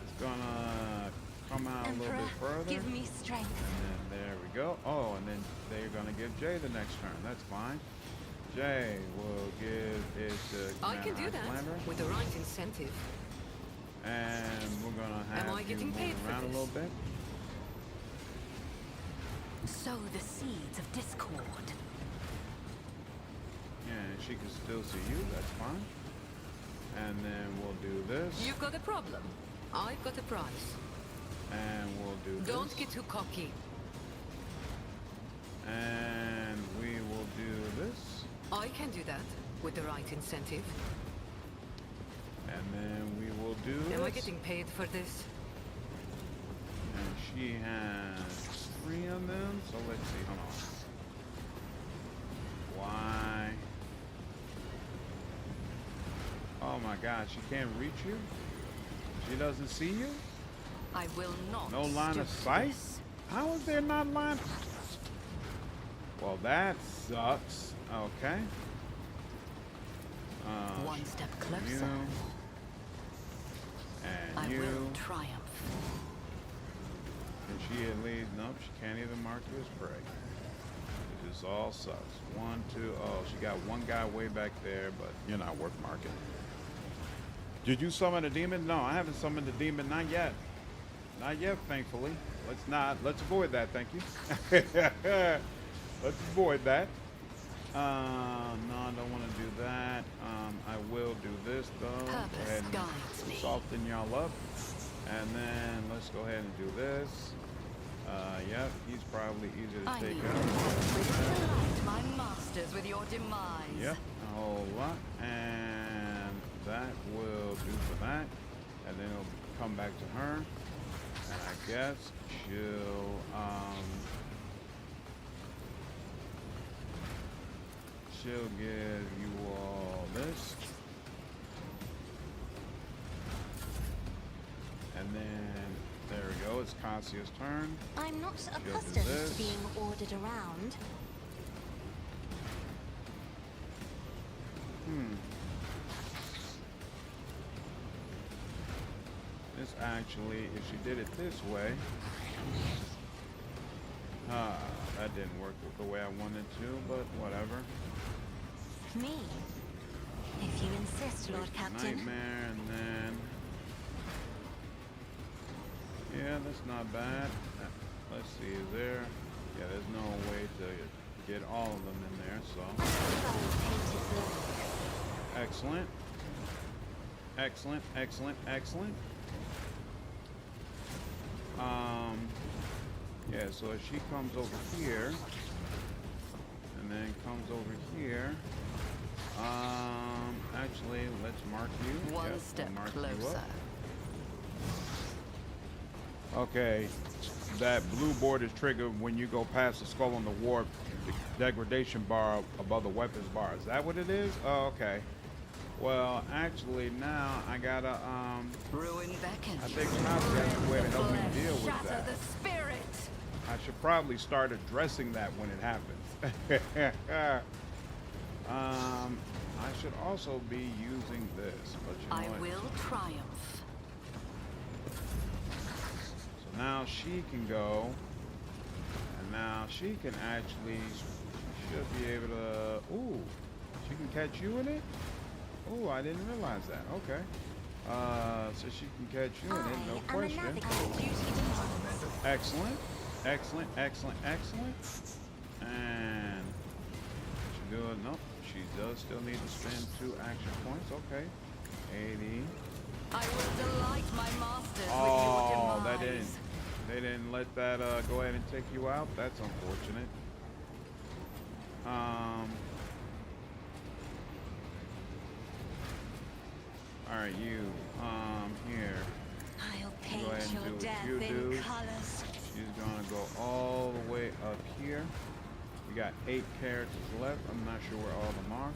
is gonna come out a little bit further. Give me strength. And then there we go. Oh, and then they're gonna give Jay the next turn. That's fine. Jay will give it to I can do that with the right incentive. And we're gonna have you move around a little bit. Sow the seeds of discord. Yeah, and she can still see you. That's fine. And then we'll do this. You've got a problem. I've got a prize. And we'll do this. Don't get too cocky. And we will do this. I can do that with the right incentive. And then we will do this. Am I getting paid for this? And she has 3 of them. So let's see. Hold on. Why? Oh my God, she can't reach you? She doesn't see you? I will not. No line of sight? How is there not line? Well, that sucks. Okay. One step closer. You. And I you. will triumph. And she at least, nope, she can't even mark you as prey. It just all sucks. 1, 2, oh, she got one guy way back there, but you're not worth marking. Did you summon a demon? No, I haven't summoned a demon, not yet. Not yet, thankfully. Let's avoid that, thank you. Let's avoid that. No, I don't want to do that. I will do this, though. Go ahead and soften y'all up. And then let's go ahead and do this. Yep, he's probably easier to take out. My masters with your demise. Yep, a whole lot. And that will do for that. And then it'll come back to her. I guess she'll give you all this. And then, there we go, it's Cassia's turn. I'm not accustomed to being ordered around. This actually, if she did it this way, that didn't work the way I wanted to, but whatever. Me? If you insist, Lord Captain. Nightmare, and then... Yeah, that's not bad. Let's see, is there... Yeah, there's no way to get all of them in there, so... Excellent. Excellent, excellent, excellent. Yeah, so if she comes over here, and then comes over here, actually, let's mark you. One Yep, step mark closer. you up. Okay, that blue board is triggered when you go past the skull on the warp degradation bar above the weapons bar. Is that what it is? Oh, okay. Well, actually, now I gotta, Ruin beckons. I think Cassia has a way to help me deal with Shatter that. the spirit. I should probably start addressing that when it happens. I should also be using this, but you know I what? will triumph. So now she can go, and now she can actually, should be able to, ooh, she can catch you in it? Ooh, I didn't realize that. Okay. So she can catch you in it, no question. Excellent. Excellent, excellent, excellent. And she do it. Nope. She does still need to spend 2 action points. Okay. 80. I will delight my masters Oh, with your that demise. they didn't let that go ahead and take you out. That's unfortunate. All right, you here. I'll Go paint ahead and your do what death you do. in colors. She's gonna go all the way up here. We got 8 characters left. I'm not sure where all of them are.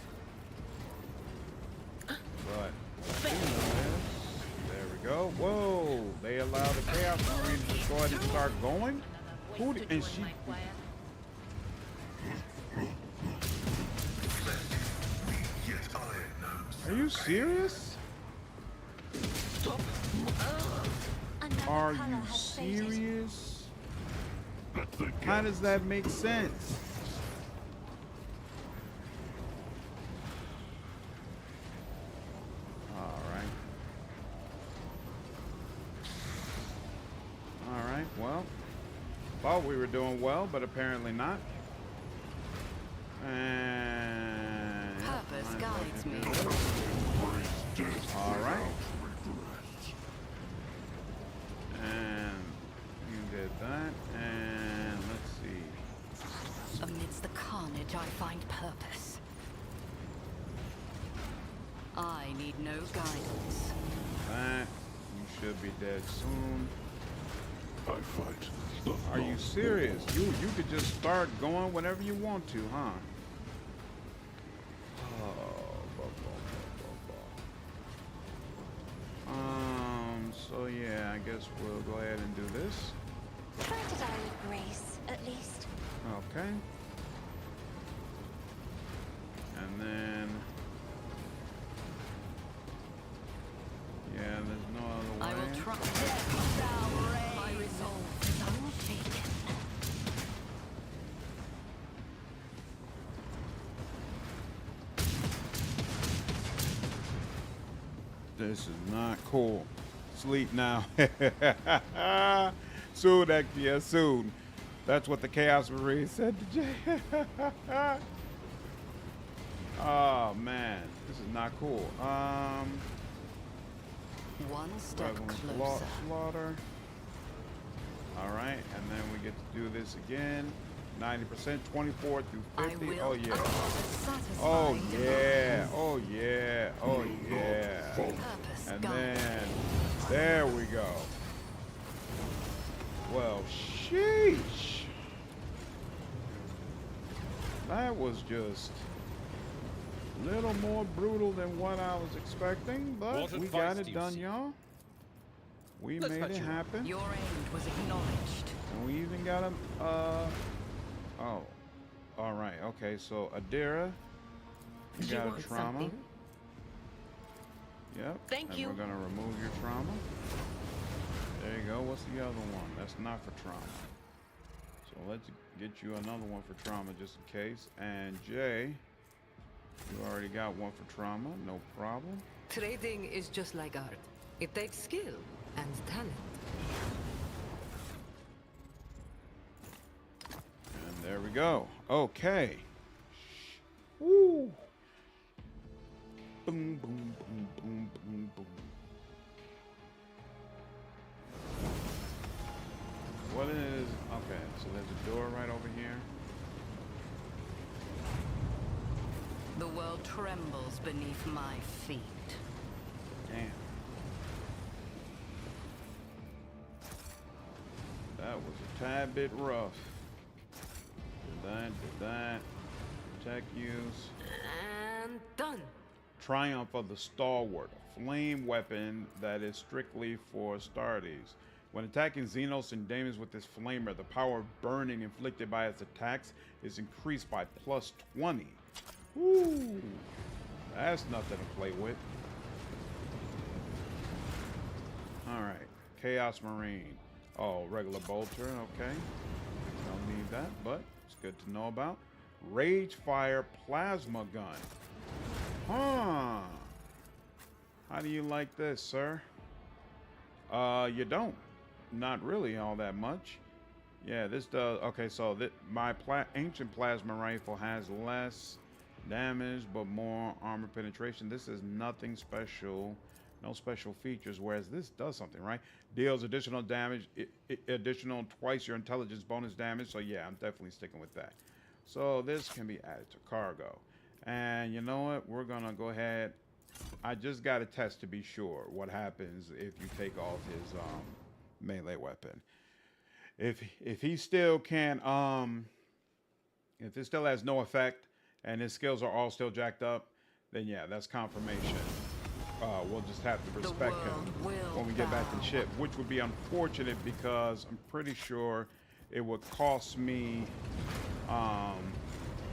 But what I do know is, there we go. Whoa! They allow the Chaos Marine to just go ahead and start going. Who did, and she? Are you serious? Are you serious? How does that make sense? Alright. Alright, well. Thought we were doing well, but apparently not. And Purpose guides me. Alright. And you did that, and let's see. Amidst the carnage, I find purpose. I need no guidance. That, you should be dead soon. I fight. Are you serious? You could just start going whenever you want to, huh? So yeah, I guess we'll go ahead and do this. Try to die with grace, at least. Okay. And then, yeah, there's no other way. I will try. Death shall reign. My resolve is unshaken. This is not cool. Sleep now. Soon, yeah, soon. That's what the Chaos Marine said to Jay. Oh man, this is not cool. One step closer. Slaughter. All right, and then we get to do this again. 90%, 24 through 50. Oh yeah. Oh yeah. Oh yeah. Oh yeah. And then there we go. Well, sheesh. That was just a little more brutal than what I was expecting, but we got it done, y'all. We made it happen. Your aid was acknowledged. And we even got him, oh. Alright, okay, so Idira, you got a trauma. Something? Yep. Thank you. We're gonna remove your trauma. There you go. What's the other one? That's not for trauma. So let's get you another one for trauma just in case. And Jay, you already got one for trauma. No problem. Trading is just like art. It takes skill and talent. And there we go. Okay. Woo. Boom, boom, boom, boom, boom, boom. What is... Okay, so there's a door right over here. The world trembles beneath my feet. Damn. That was a tad bit rough. Did that. Tech use. And done. Triumph of the Stalwart, a flame weapon that is strictly for Astartes. When attacking Xenos and demons with this flamer, the power of burning inflicted by its attacks is increased by +20. Woo! That's nothing to play with. Alright, Chaos Marine. Oh, regular bolter, okay. Don't need that, but it's good to know about. Rage Fire Plasma Gun. Huh. How do you like this, sir? You don't. Not really all that much. Yeah, this does. Okay, so my ancient plasma rifle has less damage, but more armor penetration. This is nothing special. No special features, whereas this does something, right? Deals additional damage, additional twice your intelligence bonus damage. So yeah, I'm definitely sticking with that. So this can be added to cargo. And you know what? We're gonna go ahead. I just got to test to be sure what happens if you take off his melee weapon. If he still can if it still has no effect and his skills are all still jacked up, then yeah, that's confirmation. We'll just have to respect him when we get back to the ship, which would be unfortunate because I'm pretty sure it would cost me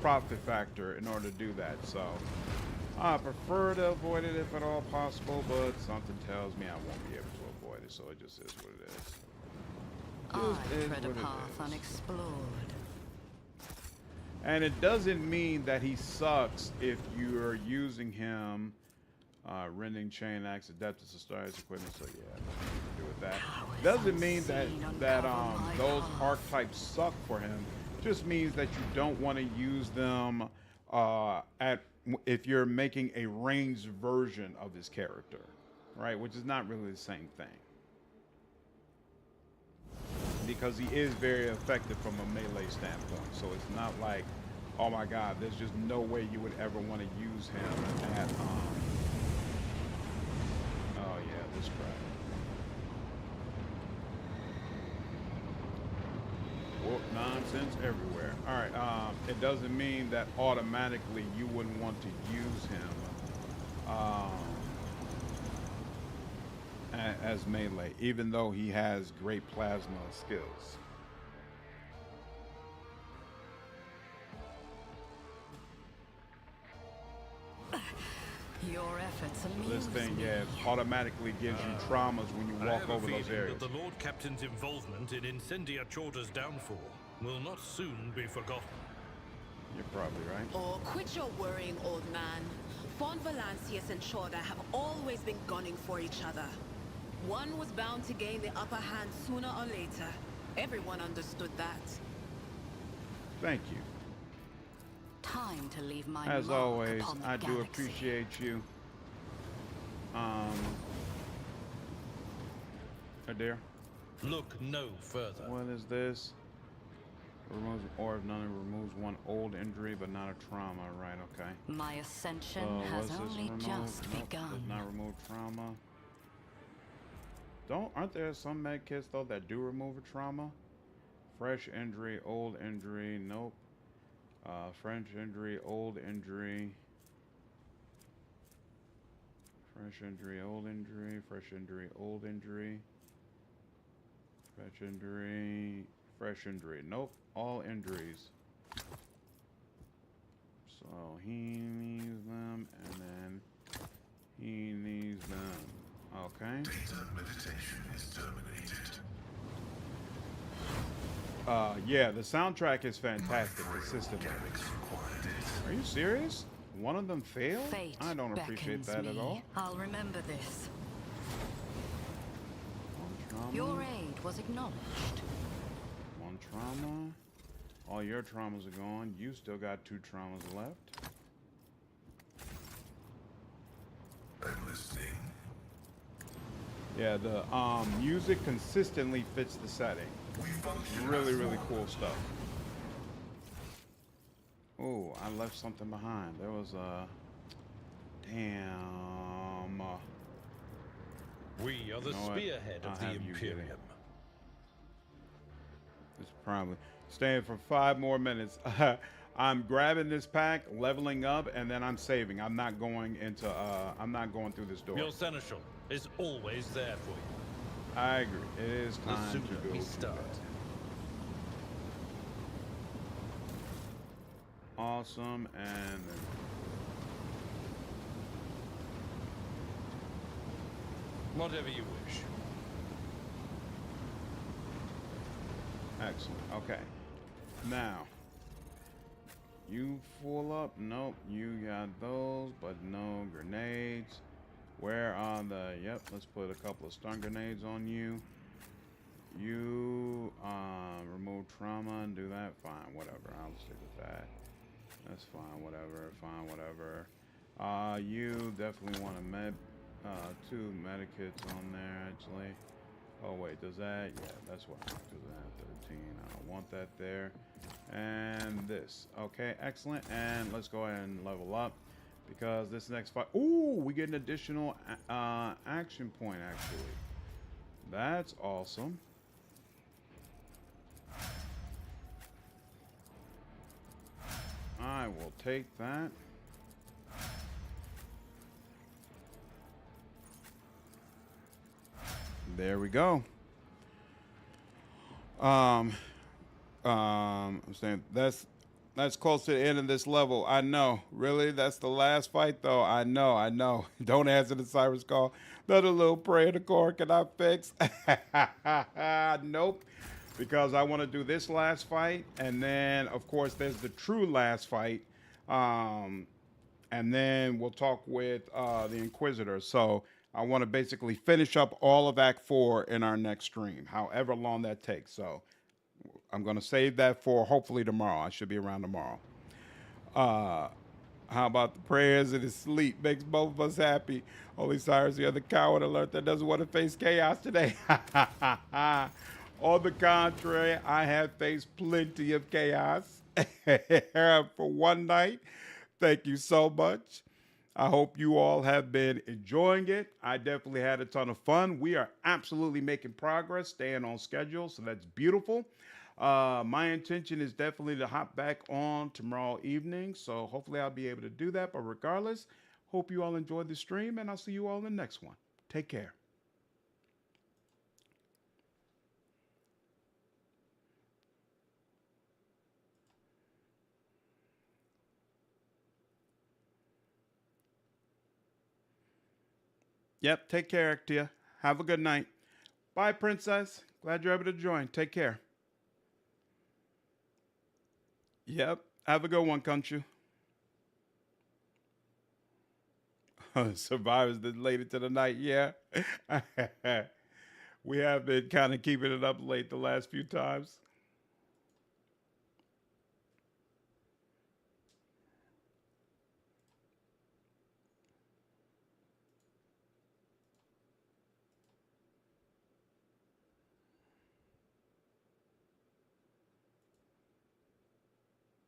profit factor in order to do that. So I prefer to avoid it if at all possible, but something tells me I won't be able to avoid it, so it just is what it is. I tread a path unexplored. And it doesn't mean that he sucks if you're using him rending chain axe, adeptus Astartes equipment, so yeah, nothing to do with that. Doesn't mean that those archetypes suck for him. Just means that you don't want to use them if you're making a ranged version of his character, right? Which is not really the same thing. Because he is very effective from a melee standpoint. So it's not like, oh my god, there's just no way you would ever want to use him at, oh yeah, this crap. Whoop, nonsense everywhere. All right, it doesn't mean that automatically you wouldn't want to use him as melee, even though he has great plasma skills. Your efforts amuse This thing, me. yeah, it automatically gives you traumas when you walk over those areas. That the Lord Captain's involvement in Incendia Chorda's downfall will not soon be forgotten. You're probably right. Oh, quit your worrying, old man. Von Valancius and Chorda have always been gunning for each other. One was bound to gain the upper hand sooner or later. Everyone understood that. Thank you. Time to leave my As mark always, upon the I do galaxy. appreciate you. Idira. Look no further. What is this? Removes or if none, removes one old injury but not a trauma. Right, okay. My ascension So has what's this only remove? just Nope, begun. does not remove trauma. Aren't there some med kits though that do remove a trauma? Fresh injury, old injury, nope. Fresh injury, old injury. Fresh injury, old injury, fresh injury, old injury. Fresh injury, fresh injury. Nope, all injuries. So he needs them, and then he needs them. Okay. Data meditation is terminated. Yeah, the soundtrack is fantastic. The system. Are you serious? One of them failed? Fate I don't appreciate that at all. I'll remember this. One trauma. Your aid was acknowledged. One trauma. All your traumas are gone. You still got 2 traumas left. I'm listening. Yeah, the music consistently fits the setting. Really, really cool stuff. Oh, I left something behind. There was a... Damn. We are the spearhead of the Imperium. It's probably... Staying for 5 more minutes. I'm grabbing this pack, leveling up, and then I'm saving. I'm not going into... I'm not going through this door. Your seneschal is always there for you. I agree. It is time The sooner to go we to start. bed. Awesome, and then Whatever you wish. excellent. Okay. Now, you full up? Nope. You got those, but no grenades. Where are the... Yep, let's put a couple of stun grenades on you. You remove trauma and do that. Fine, whatever. I'll stick with that. That's fine, whatever. Fine, whatever. You definitely want a med... 2 medikits on there, actually. Oh, wait, does that? Yeah, that's what I want to do. That 13. I don't want that there. And this. Okay, excellent. And let's go ahead and level up. Because this next fight... Ooh, we get an additional action point, actually. That's awesome. I will take that. There we go. I'm saying that's close to the end of this level. I know. Really? That's the last fight, though. I know. Don't answer the Cyrus call. Another little prayer to core. Can I fix? Nope. Because I want to do this last fight, and then, of course, there's the true last fight. And then we'll talk with the Inquisitor. So I want to basically finish up all of Act 4 in our next stream, however long that takes. So I'm going to save that for hopefully tomorrow. I should be around tomorrow. How about the prayers and his sleep? Makes both of us happy. Holy Cyrus, the other coward alert that doesn't want to face chaos today. On the contrary, I have faced plenty of chaos for one night. Thank you so much. I hope you all have been enjoying it. I definitely had a ton of fun. We are absolutely making progress, staying on schedule, so that's beautiful. My intention is definitely to hop back on tomorrow evening, so hopefully I'll be able to do that. But regardless, hope you all enjoyed the stream, and I'll see you all in the next one. Take care. Yep, take care, Actia. Have a good night. Bye, Princess. Glad you're able to join. Take care. Yep, have a good one, Kunchu. Survivors that late into the night, yeah. We have been kind of keeping it up late the last few times.